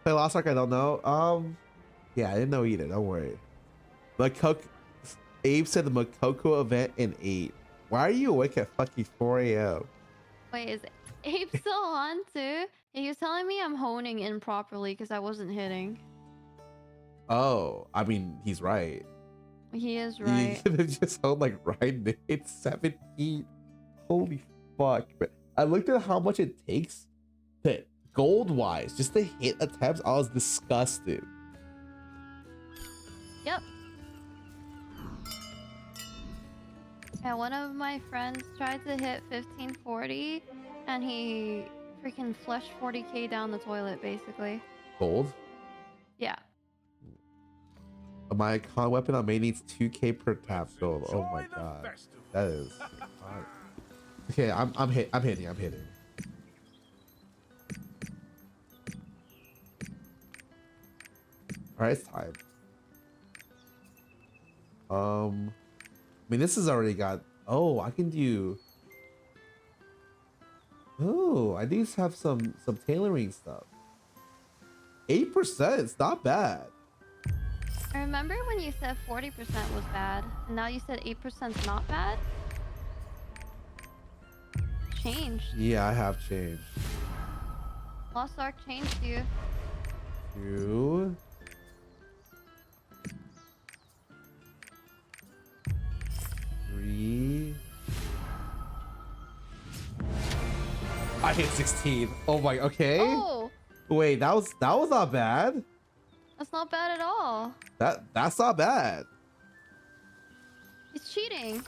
Play Lost Ark, I don't know. Yeah, I didn't know either. Don't worry. Abe said the Makoko event in 8. Why are you awake at fucking 4 a.m.? Wait, is Abe still on too? He was telling me I'm honing in properly because I wasn't hitting. Oh, I mean, he's right. He is right. You could have just held like right. It's 17. Holy fuck. But I looked at how much it takes to gold wise just to hit attempts. I was disgusted. Yep. Yeah, one of my friends tried to hit 1540 and he freaking flushed 40k down the toilet basically. Gold? Yeah. My con weapon on main needs 2k per tap gold. Oh my god. That is hard. Okay, I'm hitting. Alright, it's time. I mean, this has already got. Oh, I can do. Oh, I do have some tailoring stuff. 8%. It's not bad. I remember when you said 40% was bad, and now you said 8% is not bad. Changed. Yeah, I have changed. Lost Ark changed you. 2, 3. I hit 16. Oh my. Okay. Oh. Wait, that was not bad. That's not bad at all. That's not bad. It's cheating.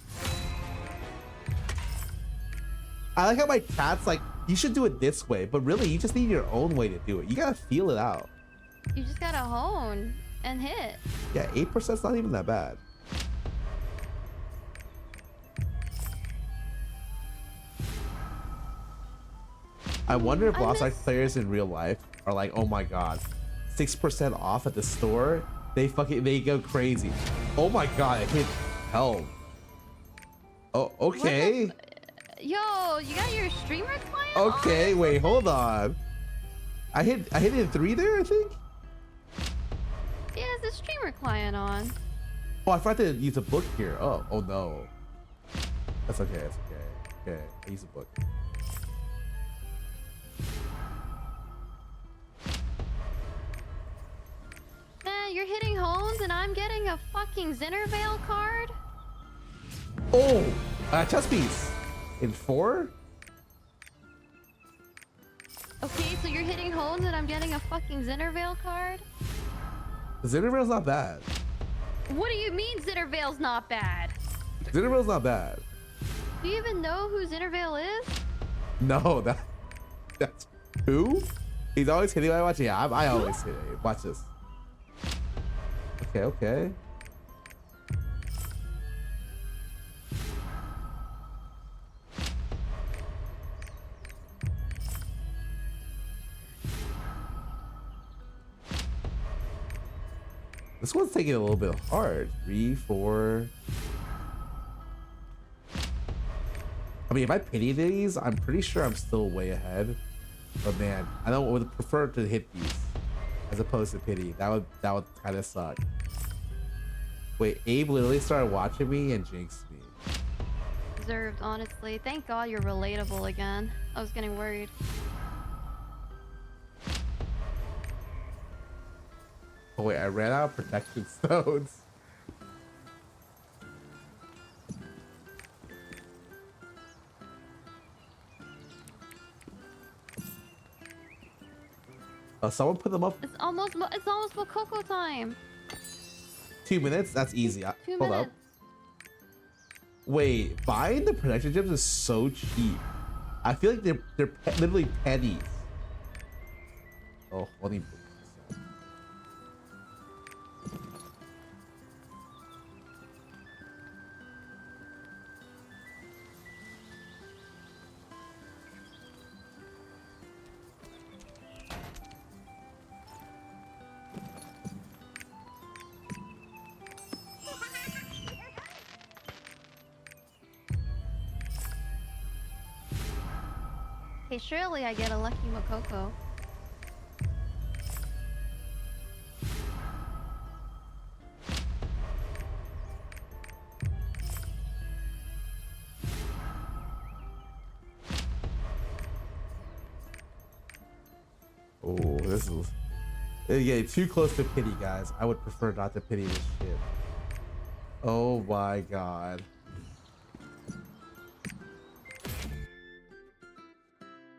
I like how my chat's like, you should do it this way, but really you just need your own way to do it. You gotta feel it out. You just gotta hone and hit. Yeah, 8%'s not even that bad. I wonder if Lost Ark players in real life are like, oh my god, 6% off at the store. They go crazy. Oh my god, I hit hell. Oh, okay. Yo, you got your streamer client Okay, on? wait, hold on. I hit it in 3 there, I think. He has the streamer client on. Oh, I forgot to use a book here. Oh no. That's okay. That's okay. Okay, I use a book. Man, you're hitting hones and I'm getting a fucking Zinnervale card? Oh, chess piece in 4. Okay, so you're hitting hones and I'm getting a fucking Zinnervale card? Zinnervale's not bad. What do you mean Zinnervale's not bad? Zinnervale's not bad. Do you even know who Zinnervale is? No, that's who? He's always hitting when I watch it. Yeah, I always hit it. Watch this. Okay. This one's taking a little bit hard. 3, 4. I mean, if I pity these, I'm pretty sure I'm still way ahead. But man, I would prefer to hit these as opposed to pity. That would kind of suck. Wait, Abe literally started watching me and jinxed me. Deserved, honestly. Thank God you're relatable again. I was getting worried. Oh wait, I ran out of protection stones. Someone put them up. It's almost Mococo time. 2 minutes? That's easy. 2 Hold minutes. up. Wait, buying the protection gems is so cheap. I feel like they're literally pennies. Oh, what do you... Hey, surely I get a lucky Mococo. Oh, this is... Yeah, too close to pity, guys. I would prefer not to pity this shit. Oh my god.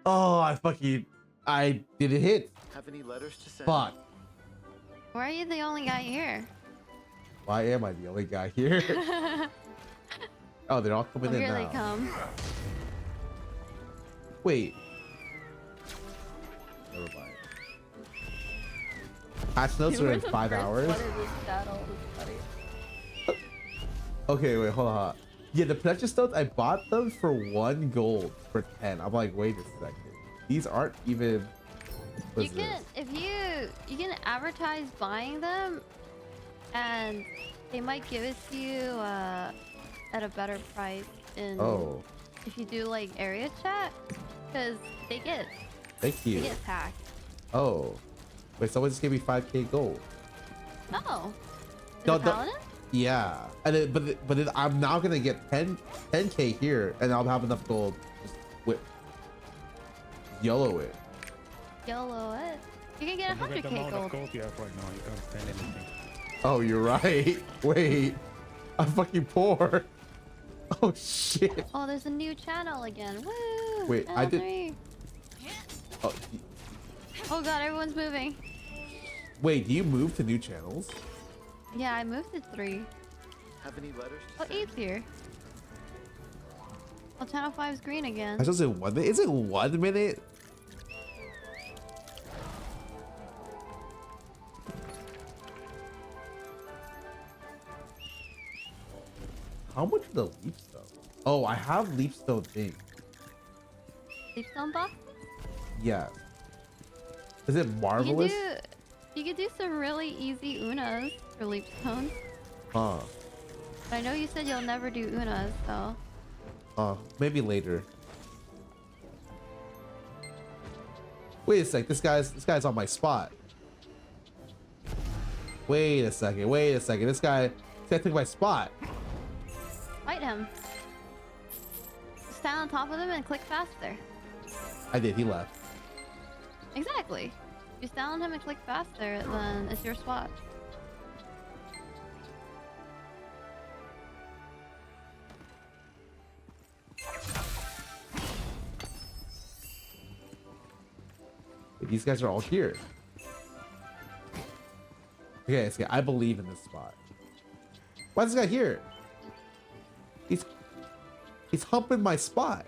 Oh, I didn't hit. Have any letters to send? Fuck. Why are you the only guy here? Why am I the only guy here? Oh, they're all coming in Here now. they come. Wait. Never mind. Patch notes are in 5 hours. Okay, wait, hold on. Yeah, the protection stones, I bought them for 1 gold for 10. I'm like, wait a second. These aren't even... You can, if you can advertise buying them, and they might give it to you at a better price in if you do like area chat, because they get Thank you. They get packed. Oh. Wait, someone just gave me 5k gold. Oh. No, Is it Paladin? Yeah. And then, but then I'm now gonna get 10k here, and I'll have enough gold. Just YOLO it. YOLO it. You can get 100k gold. You have right now. You can't spend anything. Oh, you're right. Wait. I'm fucking poor. Oh shit. Oh, there's a new channel again. Woo! Wait, I did. L3. Oh, Oh god, everyone's moving. wait, do you move to new channels? Yeah, I moved to 3. Have any letters Oh, 8's here. Oh, channel 5's green again. I was in 1 minute. Is it 1 minute? How much are the leapstone? Oh, I have leapstone thing. Leapstone box? Yeah. Is it marvelous? You could do some really easy unas for leapstones. Huh. But I know you said you'll never do unas, so. Maybe later. Wait a sec, this guy's on my spot. Wait a second, this guy took my spot. Fight him. Stand on top of him and click faster. I did, he left. Exactly. If you stand on him and click faster, then it's your spot. These guys are all here. Okay, I believe in this spot. Why is this guy here? He's humping my spot.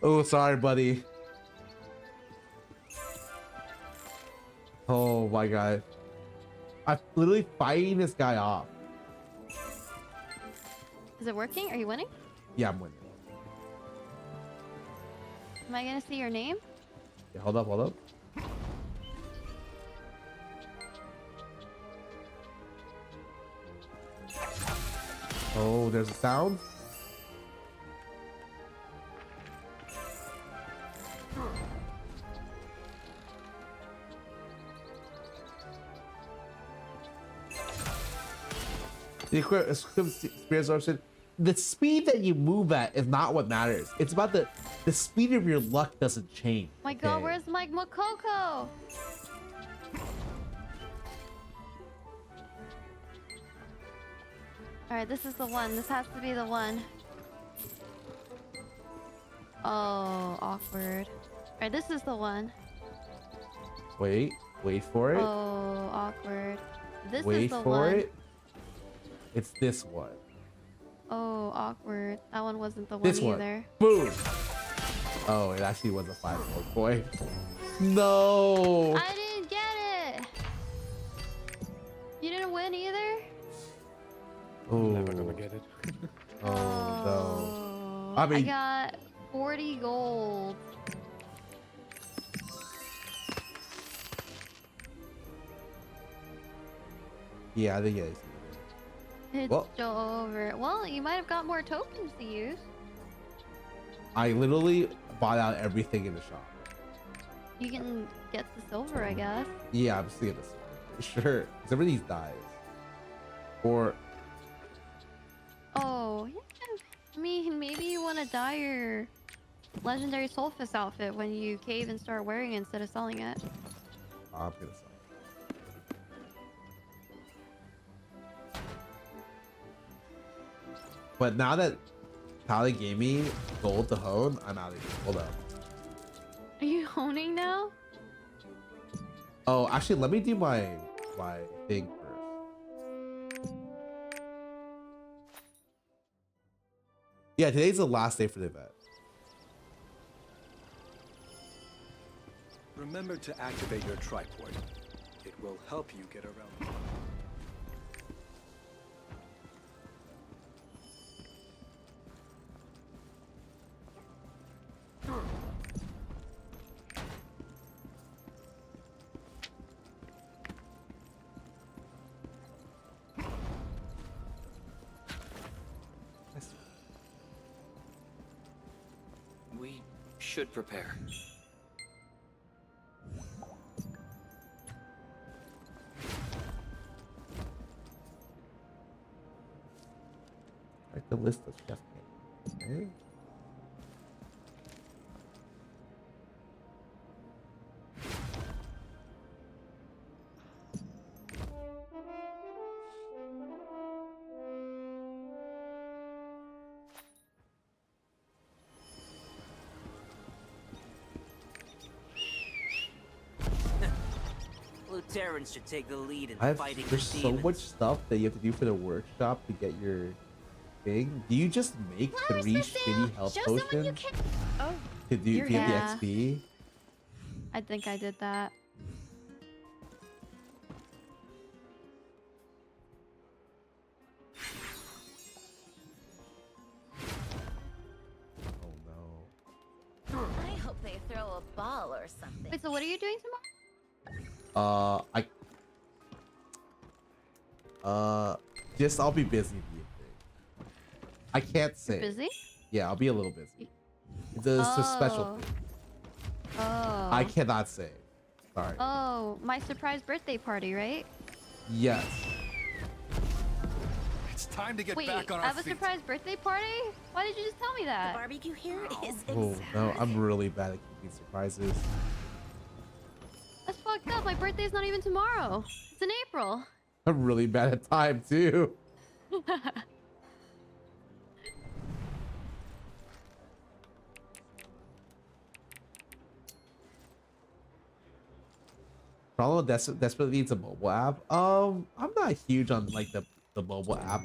Oh, sorry, buddy. Oh my god. I'm literally fighting this guy off. Is it working? Are you winning? Yeah, I'm winning. Am I gonna see your name? Yeah, hold up. Oh, there's a sound. The speed that you move at is not what matters. It's about the the speed of your luck doesn't change. My God, where's Mike Makoko? Alright, this is the one. This has to be the one. Oh, awkward. Alright, this is the one. Wait for it. Oh, awkward. This Wait is the for one. it. It's this one. Oh, awkward. That one wasn't the This one either. Boom. Oh, it actually was a 5-4 point. No. I didn't get it. You didn't win either? Oh. Never gonna get it. Oh no. I I mean, got 40 gold. yeah, I think it is. It's Well, over. Well, you might have got more tokens to use. I literally bought out everything in the shop. You can get the silver, I guess. Yeah, I'm seeing this for sure. Some of these dies. Or Oh, yeah. I mean, maybe you want to dye your legendary Solstice outfit when you cave and start wearing it instead of selling it. I'm gonna sell. But now that Tally gave me gold to hone, I'm out of here. Hold up. Are you honing now? Oh, actually, let me do my thing first. Yeah, today's the last day for the event. Remember to activate your tripod. It will help you get around. We should prepare. Like the list of chef names. Okay. Terrans should take the lead in fighting There's the so demons. much stuff that you have to do for the workshop to get your thing. Do you just make 3 shitty health potions Oh, to get the XP? I think I did that. I hope they throw a ball or something. Wait, so what are you doing tomorrow? I'll be busy. I can't say. Busy? Yeah, I'll be a little busy. It's a special thing. Oh. I cannot say. Sorry. Oh, my surprise birthday party, right? Yes. It's time to get Wait, back on I our have a feet. surprise birthday party? Why did you just tell me that? The barbecue here is Oh no, I'm really bad at keeping surprises. That's fucked up. My birthday's not even tomorrow. It's in April. I'm really bad at time too. Problem desperately needs a mobile app. I'm not huge on like the mobile app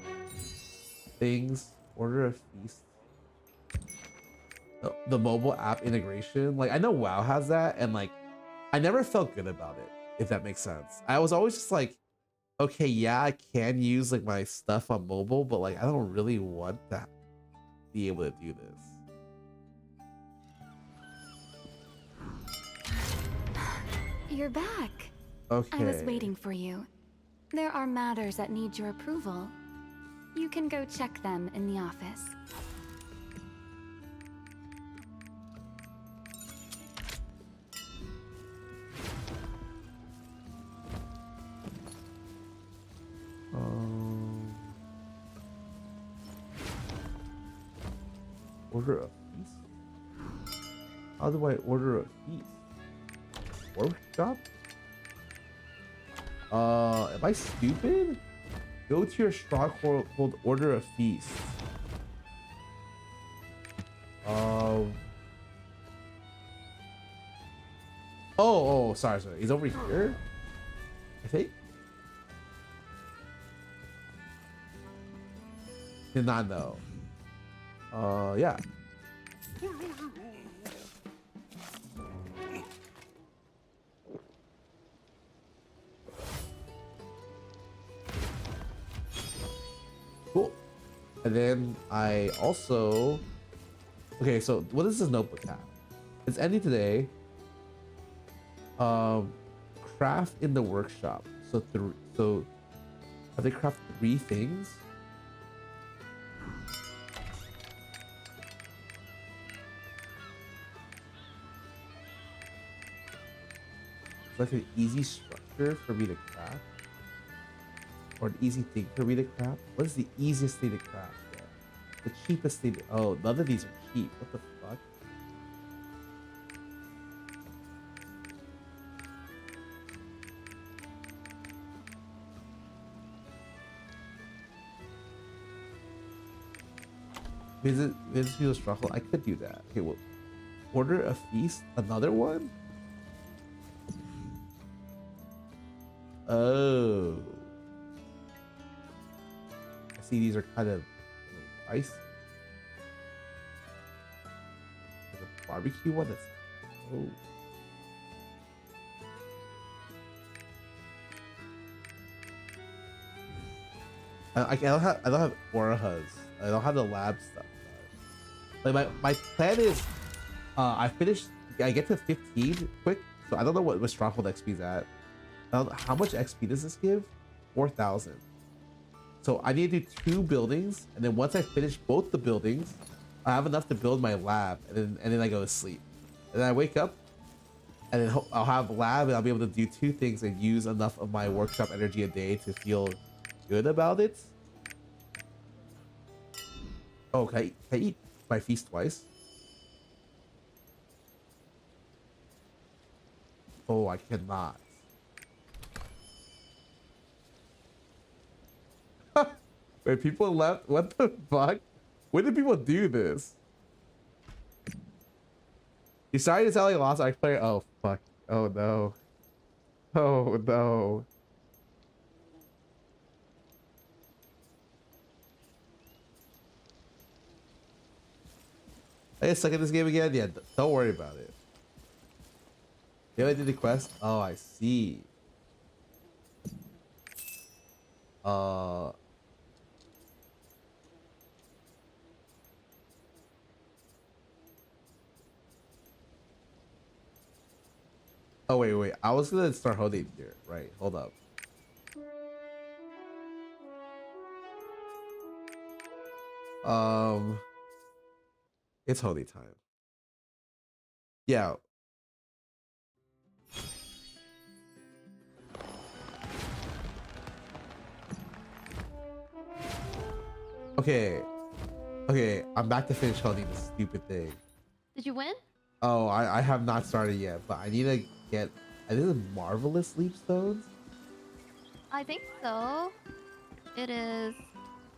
things. Order a feast. The mobile app integration. Like I know WoW has that, and like I never felt good about it. If that makes sense. I was always just like, okay, yeah, I can use like my stuff on mobile, but like I don't really want to be able to do this. You're back. Okay. I was waiting for you. There are matters that need your approval. You can go check them in the office. Order a feast. How do I order a feast? Workshop? Am I stupid? Go to your stronghold, order a feast. Oh, sorry. He's over here, I think. Did not know. Yeah. Cool. And then I also... Okay, so what does this notebook have? It's ending today. Craft in the workshop. So have they craft 3 things? It's like an easy structure for me to craft. Or an easy thing for me to craft. What is the easiest thing to craft? Yeah. The cheapest thing to... Oh, none of these are cheap. What the fuck? Visit people's struggle. I could do that. Okay, well, order a feast. Another one? Oh. I see these are kind of pricey. There's a barbecue one that's... Oh. I don't have Orahas. I don't have the lab stuff. Like my plan is, I get to 15 quick, so I don't know what Stronghold XP is at. How much XP does this give? 4,000. So I need to do 2 buildings, and then once I finish both the buildings, I have enough to build my lab, and then I go to sleep. And then I wake up, and then I'll have lab, and I'll be able to do 2 things and use enough of my workshop energy a day to feel good about it. Oh, can I eat my feast twice? Oh, I cannot. Wait, people left? What the fuck? When did people do this? You started to sound like a Lost Ark player? Oh, fuck. Oh, no. Oh, no. I get stuck in this game again? Yeah, don't worry about it. You know I did the quest? Oh, I see. Oh, wait. I was gonna start holding here. Right, hold up. It's holy time. Yeah. Okay. Okay, I'm back to finish holding this stupid thing. Did you win? Oh, I have not started yet, but I need to get... I think it's marvelous leap stones. I think so. It is,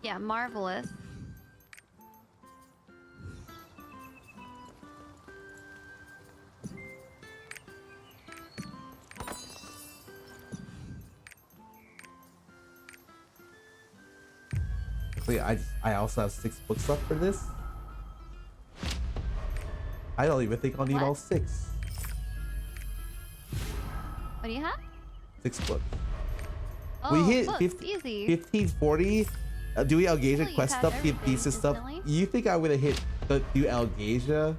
yeah, marvelous. I also have 6 books left for this. I don't even think I'll need all 6. What do you have? 6 books. Oh, we hit books, easy. 1540. Do Algasia Well, quest stuff, the thesis stuff. instantly. You think I would have hit do Algasia?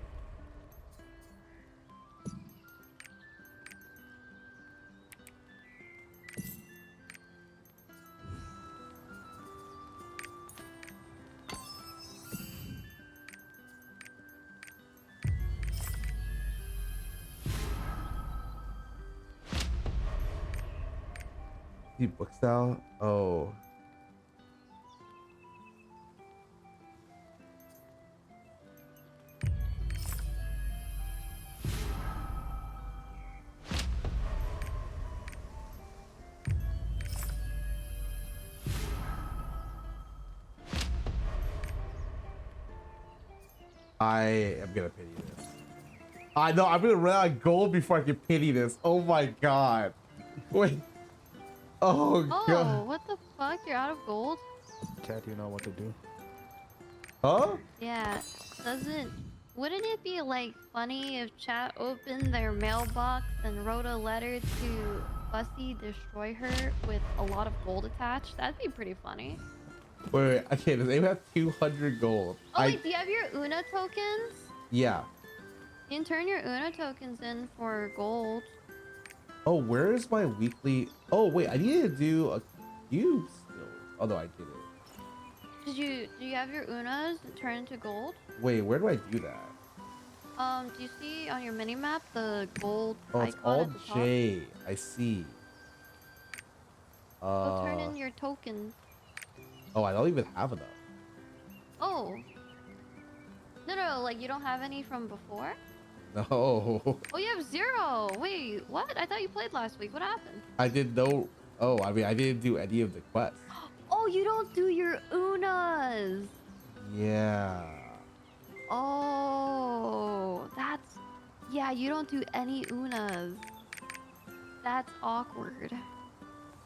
Books now. Oh. I am gonna pity this. I know I'm gonna run out of gold before I can pity this. Oh my god. Wait. Oh Oh, god. what the fuck? You're out of gold? Chat, you know what to do. Huh? Yeah. Wouldn't it be like funny if chat opened their mailbox and wrote a letter to Fussy destroy her with a lot of gold attached? That'd be pretty funny. Wait. Okay, does anyone have 200 gold? Oh wait, do you have your Una tokens? Yeah. You can turn your Una tokens in for gold. Oh, where is my weekly? Oh wait, I need to do a cube still. Although I did it. Do you have your Unas turn into gold? Wait, where do I do that? Do you see on your mini map the gold Oh, it's icon all at the top? J. I see. Go turn in your tokens. Oh, I don't even have enough. Oh. No, like you don't have any from before? No. Oh, you have 0. Wait, what? I thought you played last week. What happened? I did no. Oh, I mean, I didn't do any of the quests. Oh, you don't do your Unas. Yeah. Oh, that's... Yeah, you don't do any Unas. That's awkward.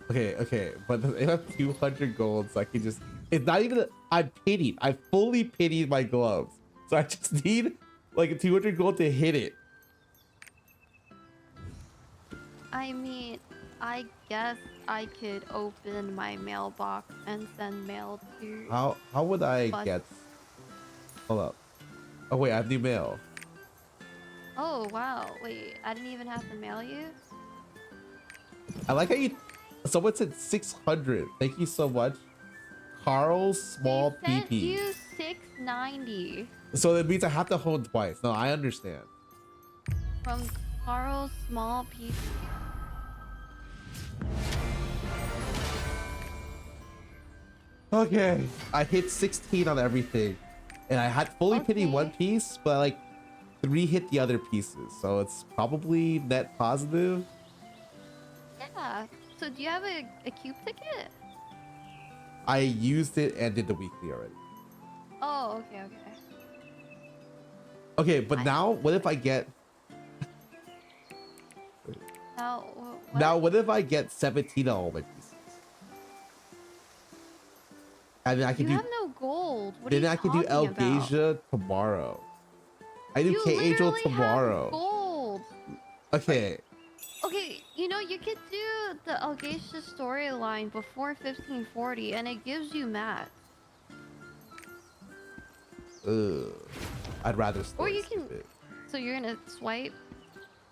Okay, but if I have 200 gold, so I can just... It's not even... I'm pitied. I fully pitied my gloves. So I just need like 200 gold to hit it. I mean, I guess I could open my mailbox and send mail to... How would I get... Hold up. Oh wait, I have new mail. Oh, wow. Wait, I didn't even have to mail you? I like how you... Someone said 600. Thank you so much. Carl's small Sent PP. you 690 So that means I have to hold twice. No, I understand. from Carl's small PP. Okay, I hit 16 on everything, and I had fully pity one piece, but I like 3 hit the other pieces, so it's probably net positive. Yeah. So do you have a cube ticket? I used it and did the weekly already. Oh, okay. Okay, but now what if I get? Now, what if I get 17 on all my pieces? And then I can you do. have no gold. What Then are you I can do talking about? Elgasia tomorrow. I do You K Angel literally tomorrow. have gold. Okay. Okay, you know, you could do the Elgasia storyline before 1540 and it gives you mats. Ugh. I'd rather. Or you can... So you're gonna swipe?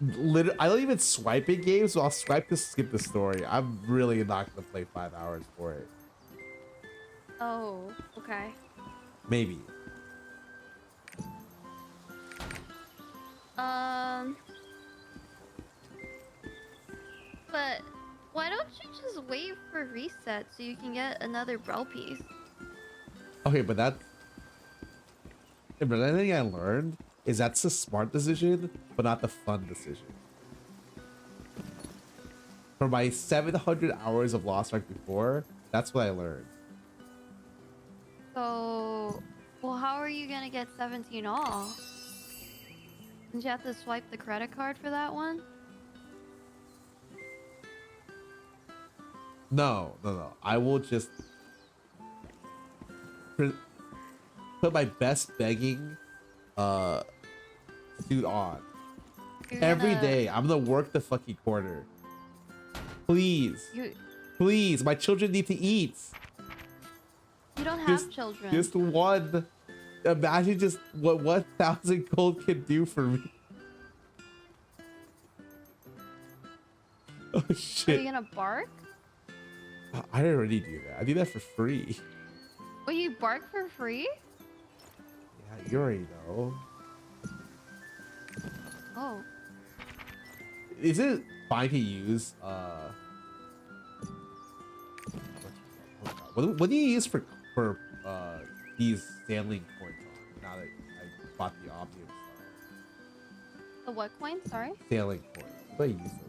Literally, I don't even swipe in games, so I'll swipe to skip the story. I'm really not gonna play 5 hours for it. Oh, okay. Maybe. But why don't you just wait for reset so you can get another Braille piece? Okay, but that. But the thing I learned is that's a smart decision, but not the fun decision. For my 700 hours of Lost Ark before, that's what I learned. So, well, how are you gonna get 17 off? Didn't you have to swipe the credit card for that one? No. I will just put my best begging suit on. Every day. I'm gonna work the fucking corner. Please. Please, my children need to eat. You don't have children. Just one. Imagine just what 1,000 gold can do for me. Oh shit. Are you gonna bark? I already do that. I do that for free. Will you bark for free? Yeah, you already know. Oh. Is it fine to use what do you use for these sailing coins on now that I bought the Omnium stuff? The what coin? Sorry? Sailing coins. What do you use those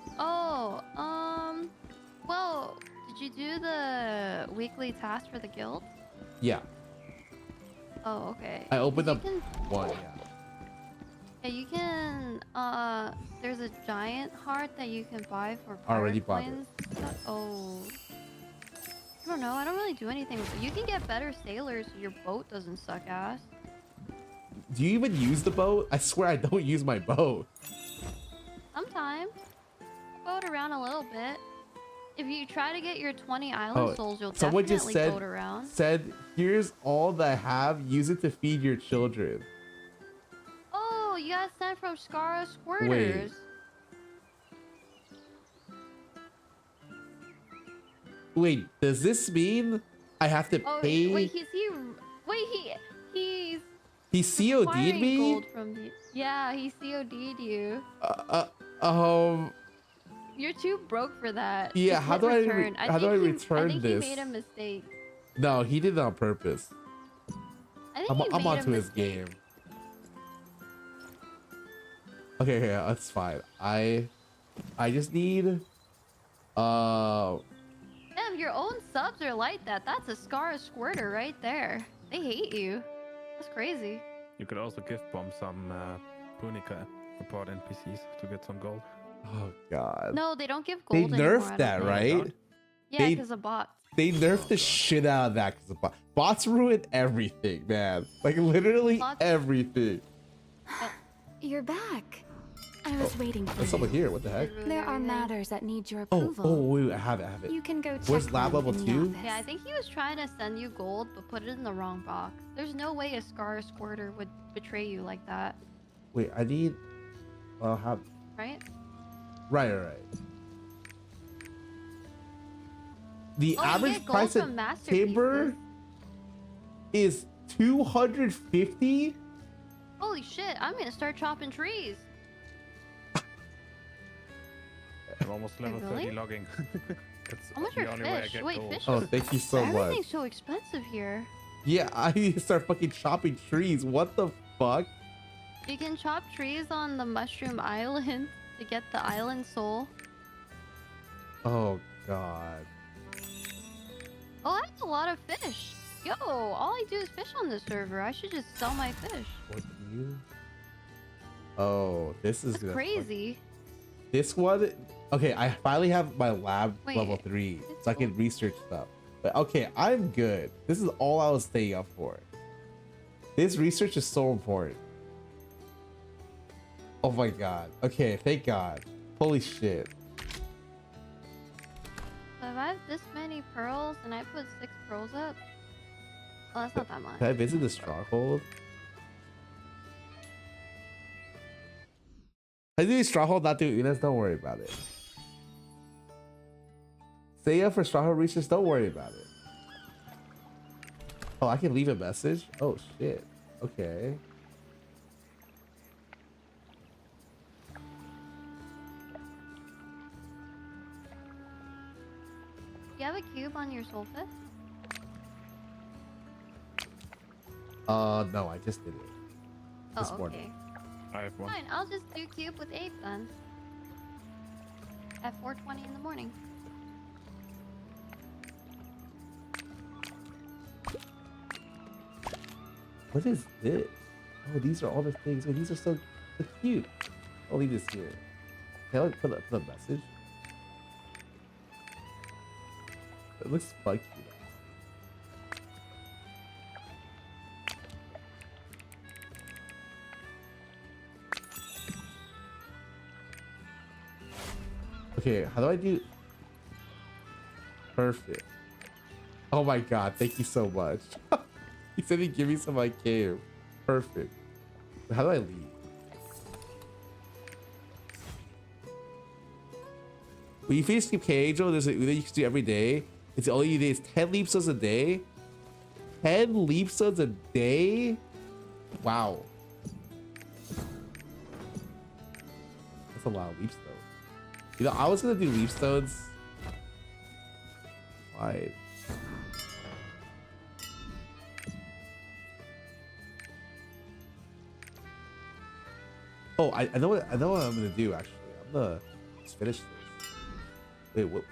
for? Oh, well, did you do the weekly task for the guild? Yeah. Oh, okay. I opened up can, one. Yeah, you can. There's a giant heart that you can buy for Already pirate bought coins. Oh. I don't know. I don't really do anything with it. You can get better sailors so your boat doesn't suck ass. Do you even use the boat? I swear I don't use my boat. Sometimes. Boat around a little bit. If you try to get your 20 island souls, you'll definitely boat around. Said, here's all that I have. Use it to feed your children. Oh, you got sent from Scarra Squirters. Wait, does this mean I have to pay? Wait, he's COD'd me? Gold from you. Yeah, he COD'd you. You're too broke for that. Yeah, Just how do I return. return I think this? he made a mistake. No, he did it on purpose. I'm onto his game. Okay, yeah, that's fine. I just need Damn, your own subs are like that. That's a Scarra Squirter right there. They hate you. That's crazy. You could also gift bomb some Punica report NPCs to get some gold. Oh god. No, they don't give They gold anymore, nerfed that, right? Yeah, because of bots. They nerfed the shit out of that because of bots. Bots ruined everything, man. Like literally everything. You're back. I was waiting for There's you. someone here. What the heck? There are matters that need your approval. Oh, wait, I have it. You can go check. Where's lab level 2? Yeah, I think he was trying to send you gold, but put it in the wrong box. There's no way a Scarra Squirter would betray you like that. Wait, I need. Have. Right? Right. The average price of timber is 250. Holy shit! I'm gonna start chopping trees. I'm almost level 30 logging. That's How much the are only way I fish? get Wait, gold. fish. Oh, thank you so much. Everything's so expensive here. Yeah, I need to start fucking chopping trees. What the fuck? You can chop trees on the Mushroom Island to get the island soul. Oh god. Oh, I have a lot of fish. Yo, all I do is fish on this server. I should just sell my fish. What you? Oh, this is That's crazy. This one. Okay, I finally have my lab level 3, so I can research stuff. But okay, I'm good. This is all I was staying up for. This research is so important. Oh my god. Okay, thank god. Holy shit. So if I have this many pearls and I put 6 pearls up, well, that's not that much. Can I visit the stronghold? I do stronghold, not do Unas. Don't worry about it. Stay up for stronghold research. Don't worry about it. Oh, I can leave a message. Oh shit. Okay. Do you have a cube on your soul fist? No, I just did it. This Oh, morning. okay. I have one. Fine, I'll just do cube with 8 then. At 4:20 in the morning. What is this? Oh, these are all the things. Oh, these are so cute. I'll leave this here. Can I put a message? It looks spiky. Okay, how do I do? Perfect. Oh my god, thank you so much. He said he'd give me some I came. Perfect. How do I leave? When you finish Keep K-Angel, there's a Una you can do every day. It's only you days 10 leap zones a day. 10 leap zones a day? Wow. That's a lot of leap stones. You know, I was gonna do leap stones. Why? Oh, I know what I'm gonna do actually. I'm gonna just finish this. Wait, what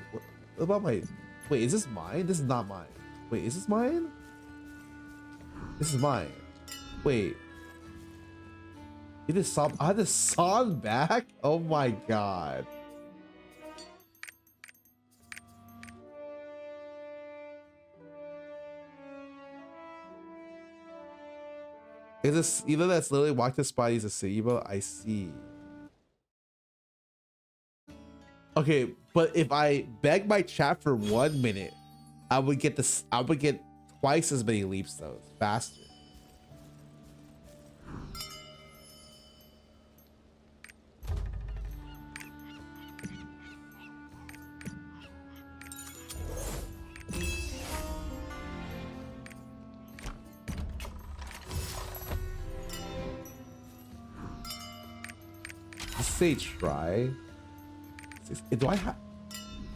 about my? Wait, is this mine? This is not mine. Wait, is this mine? This is mine. Wait. You just saw. I had the song back? Oh my god. Is this either that's literally walk the spot, he's a city boat? I see. Okay, but if I beg my chat for 1 minute, I would get this. I would get twice as many leap stones faster. Just say try. Do I have?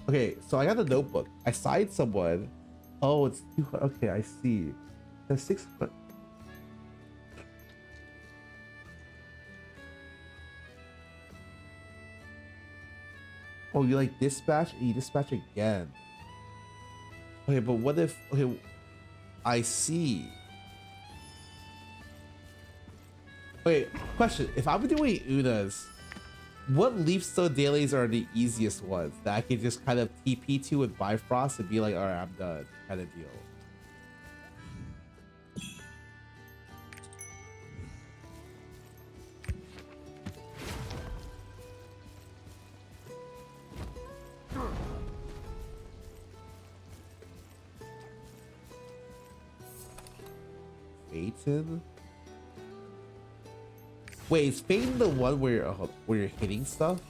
Okay, so I got the notebook. I signed someone. Oh, it's 200. Okay, I see. There's 600. Oh, you like dispatch and you dispatch again. Okay, but what if? Okay, I see. Wait, question. If I'm doing Unas, what Leafstone dailies are the easiest ones that I can just kind of TP to with Bifrost and be like, all right, I'm done, kind of deal? Phaeton? Wait, is Phaeton the one where you're hitting stuff?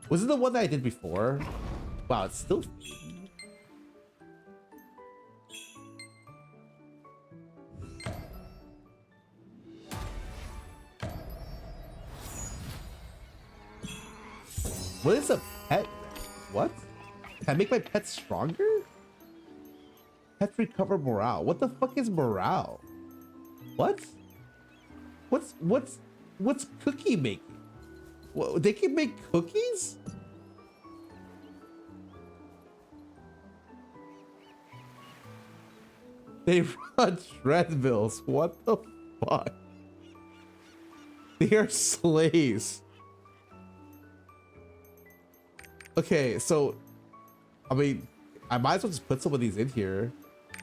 Was it the one that I did before? Wow, it's still Phaeton. What is a pet? What? Can I make my pet stronger? Pets recover morale. What the fuck is morale? What? What's cookie making? What, they can make cookies? They run treadmills. What the fuck? They are slaves. Okay, so, I mean, I might as well just put some of these in here.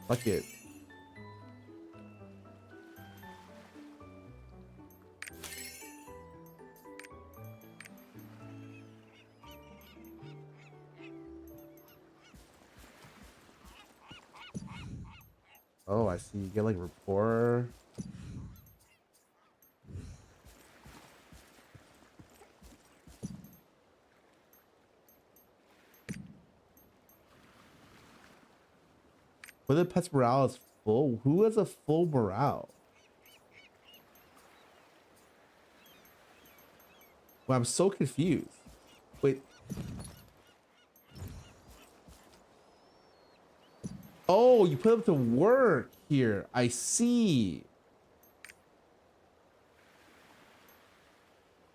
Fuck it. Oh, I see. You get like rapport. Whether pet's morale is full? Who has a full morale? Well, I'm so confused. Wait. Oh, you put them to work here. I see.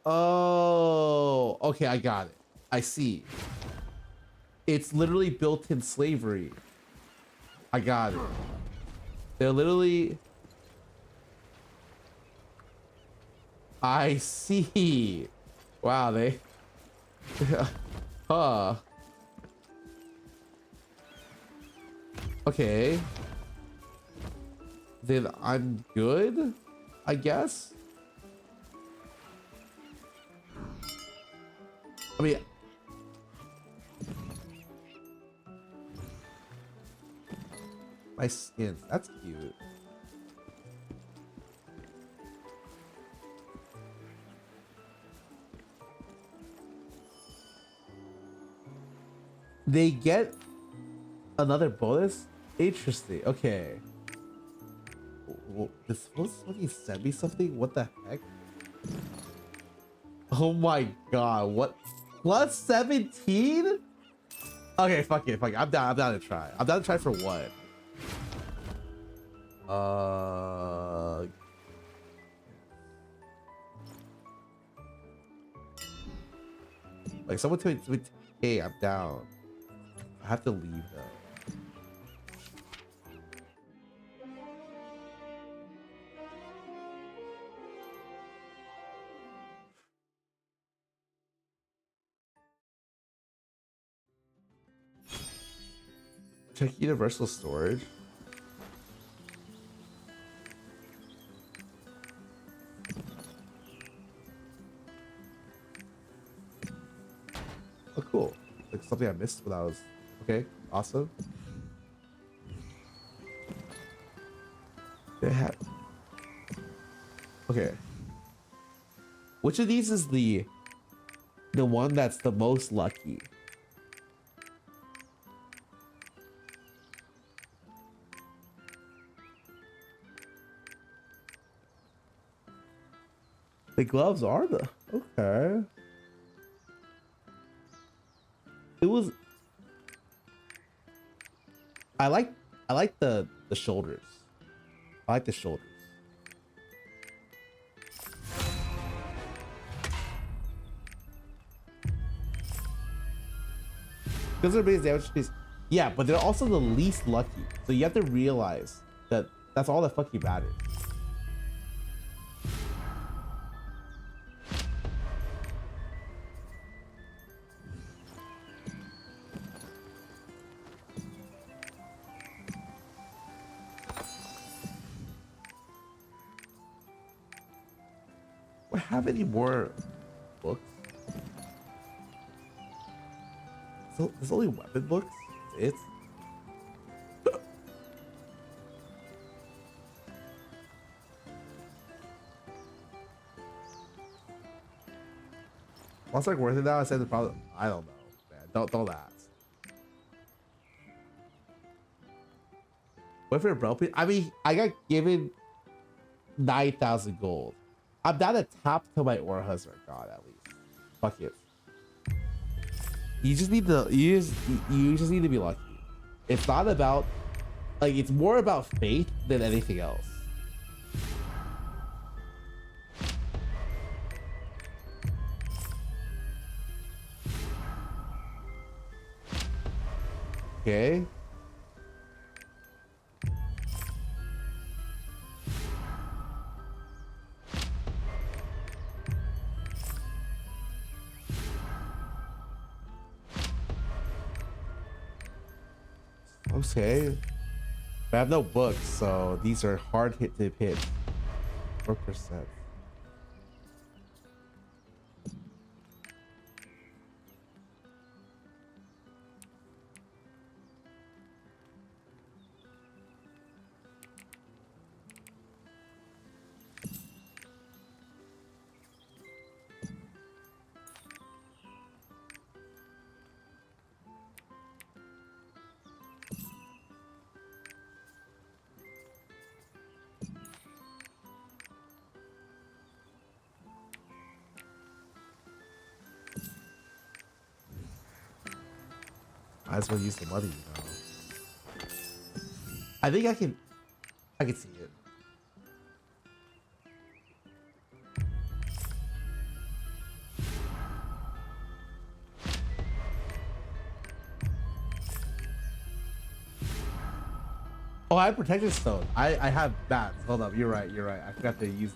Oh, okay, I got it. I see. It's literally built-in slavery. I got it. They're literally... I see. Wow, they... huh. Okay. Then I'm good, I guess. I mean... my skin, that's cute. They get another bonus? Interesting. Okay. This was somebody sent me something? What the heck? Oh my god, what? Plus 17? Okay, fuck it, fuck it. I'm down to try. I'm down to try for what? Like someone tell me, hey, I'm down. I have to leave though. Check universal storage. Oh, cool. Like something I missed when I was... Okay, awesome. They have... Okay. Which of these is the one that's the most lucky? The gloves are the... Okay. It was... I like the shoulders. I like the shoulders. Because they're base damage piece. Yeah, but they're also the least lucky. So you have to realize that that's all that fucking matters. Do I have any more books? So there's only weapon books? It's... Lost Ark worth it now? I said the problem. I don't know, man. Don't ask. What if you're broke? I mean, I got given 9,000 gold. I'm down to top to my Aura Husband God at least. Fuck it. You just need to you just need to be lucky. It's not about like it's more about faith than anything else. Okay. Okay. I have no books, so these are hard hit to hit. 4%. I just want to use the money, you know. I think I can see it. Oh, I have protection stone. I have bats. Hold up, you're right. I forgot to use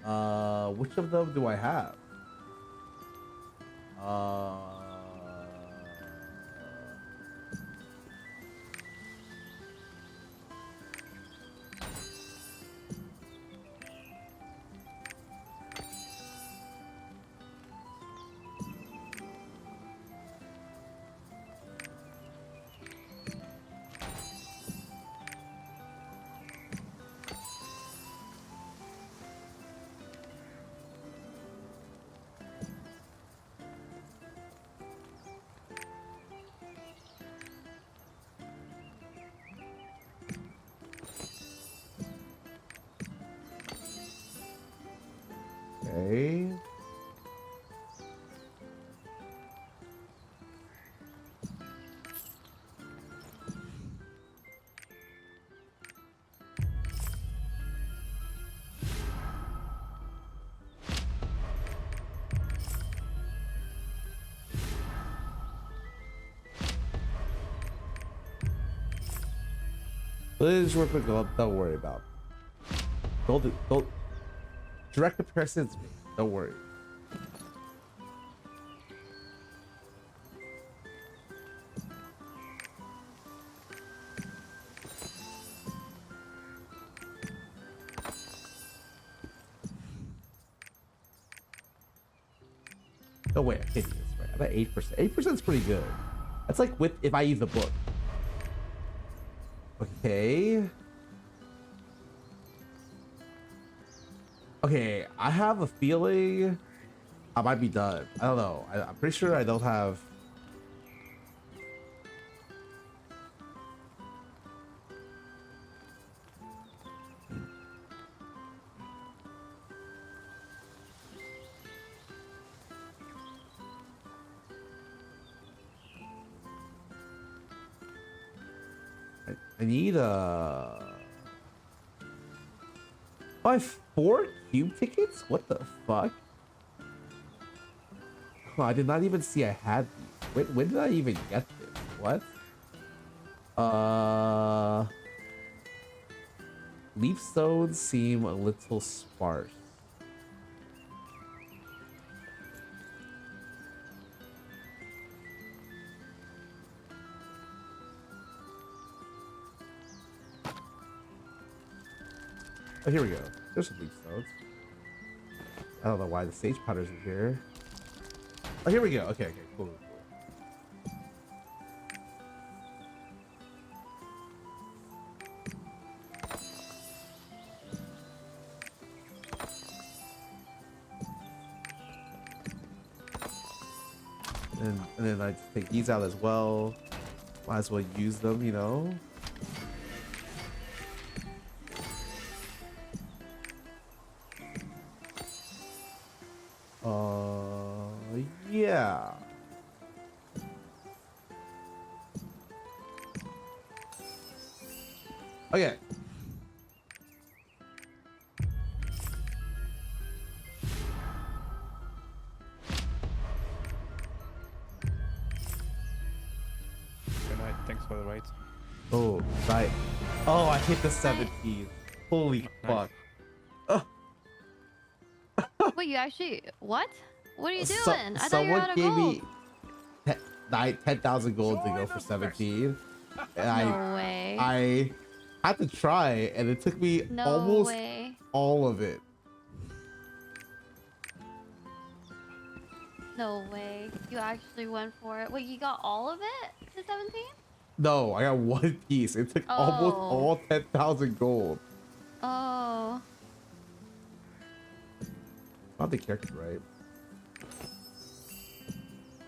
those. Which of them do I have? Village work with gold, don't worry about. Don't direct comparisons. Don't worry. Oh wait, I can't do this right. I'm at 8%. 8% is pretty good. That's like with if I use the book. Okay. Okay, I have a feeling I might be done. I don't know. I'm pretty sure I don't have. I need buy 4 cube tickets? What the fuck? Oh, I did not even see I had these. When did I even get this? What? Leaf stones seem a little sparse. Oh, here we go. There's some leaf stones. I don't know why the sage powders are here. Oh, here we go. Okay, cool. And then I just take these out as well. Might as well use them, you know. Yeah. Okay. Good night. Thanks for the raid. Oh, right. Oh, I hit the 17. Holy fuck. Wait, you actually what? What are you doing? I thought you were Someone out of gave gold. me 10,000 gold to go for 17. And No way. I had to try, and it took me No almost way. all of it. No way. You actually went for it. Wait, you got all of it to 17? No, I got one piece. It took almost all 10,000 gold. Oh. Not the character, right?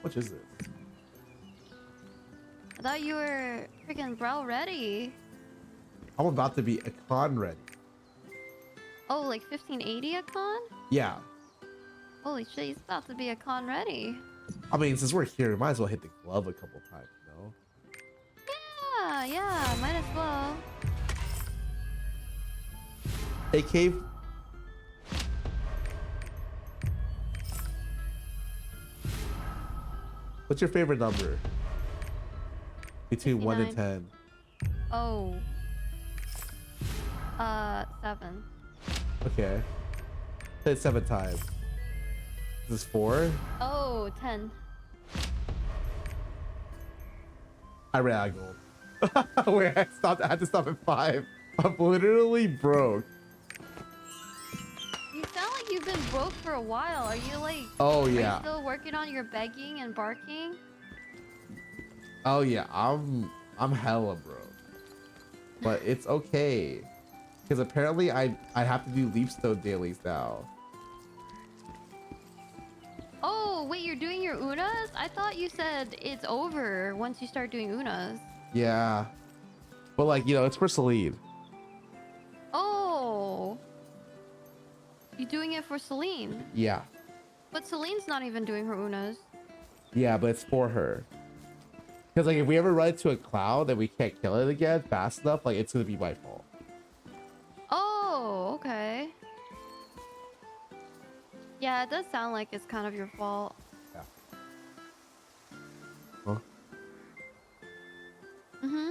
What is this? I thought you were freaking brow ready. I'm about to be a con ready. Oh, like 1580 a con? Yeah. Holy shit, he's about to be a con ready. I mean, since we're here, we might as well hit the glove a couple times, you know? Yeah, might as well. Hey, Cave. What's your favorite number? Between 1 and 10. Oh. 7. Okay. Play it 7 times. This is 4? Oh, 10. I ran out of gold. Wait, I had to stop at 5. I'm literally broke. You sound like you've been broke for a while. Are you like... Oh, Are yeah. you still working on your begging and barking? Oh yeah, I'm hella broke. But it's okay. Because apparently I have to do leapstone dailies now. Oh, wait, you're doing your unas? I thought you said it's over once you start doing unas. Yeah. But like, you know, it's for Celine. Oh. You doing it for Celine? Yeah. But Celine's not even doing her unas. Yeah, but it's for her. Because like if we ever run into a cloud and we can't kill it again fast enough, like it's gonna be my fault. Oh, okay. Yeah, it does sound like it's kind of your fault. Yeah. Huh? Mm-hmm.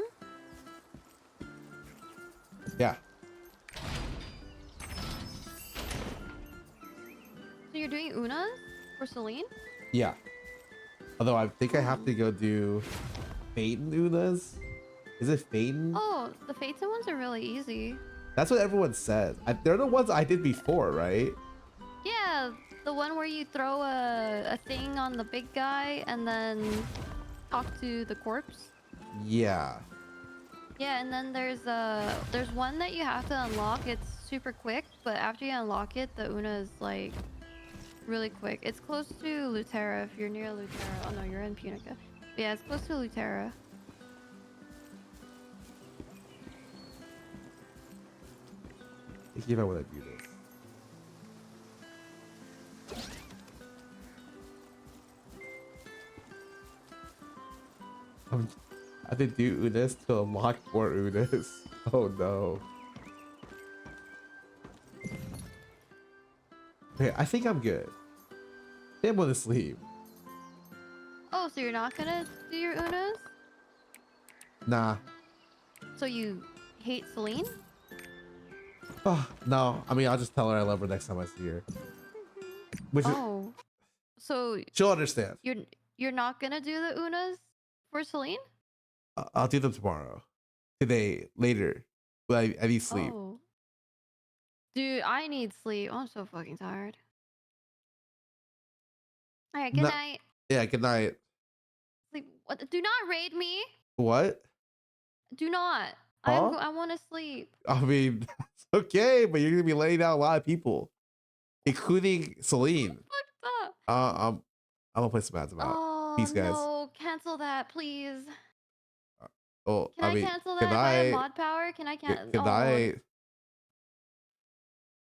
So you're doing Unas for Celine? Yeah. Although I think I have to go do Phaeton Unas. Is it Phaeton? Oh, the Phaeton ones are really easy. That's what everyone said. They're the ones I did before, right? Yeah, the one where you throw a thing on the big guy and then talk to the corpse. Yeah. Yeah, and then there's one that you have to unlock. It's super quick, but after you unlock it, the Una is like really quick. It's close to Lutera if you're near Lutera. Oh no, you're in Punica. But yeah, it's close to Lutera. Let's see if I want to do this. I have to do Unas to unlock more Unas. Oh no. Okay, I think I'm good. I'm going to sleep. Oh, so you're not gonna do your Unas? Nah. So you hate Celine? Oh, no. I mean, I'll just tell her I love her next time I see her. Which oh. So she'll understand. You're not gonna do the Unas for Celine? I'll do them tomorrow. Today, later. But I need sleep. Oh. Dude, I need sleep. I'm so fucking tired. Alright, good night. Yeah, good night. Sleep. What? Do not raid me. What? Do not. Huh? I want to sleep. I mean, that's okay, but you're gonna be laying down a lot of people, including Celine. Fucked up. I'm gonna play some ads about. Oh, Peace, guys. no, cancel that, please. Oh, Can I mean, cancel that? good If I have night. mod power, can I cancel? Good night.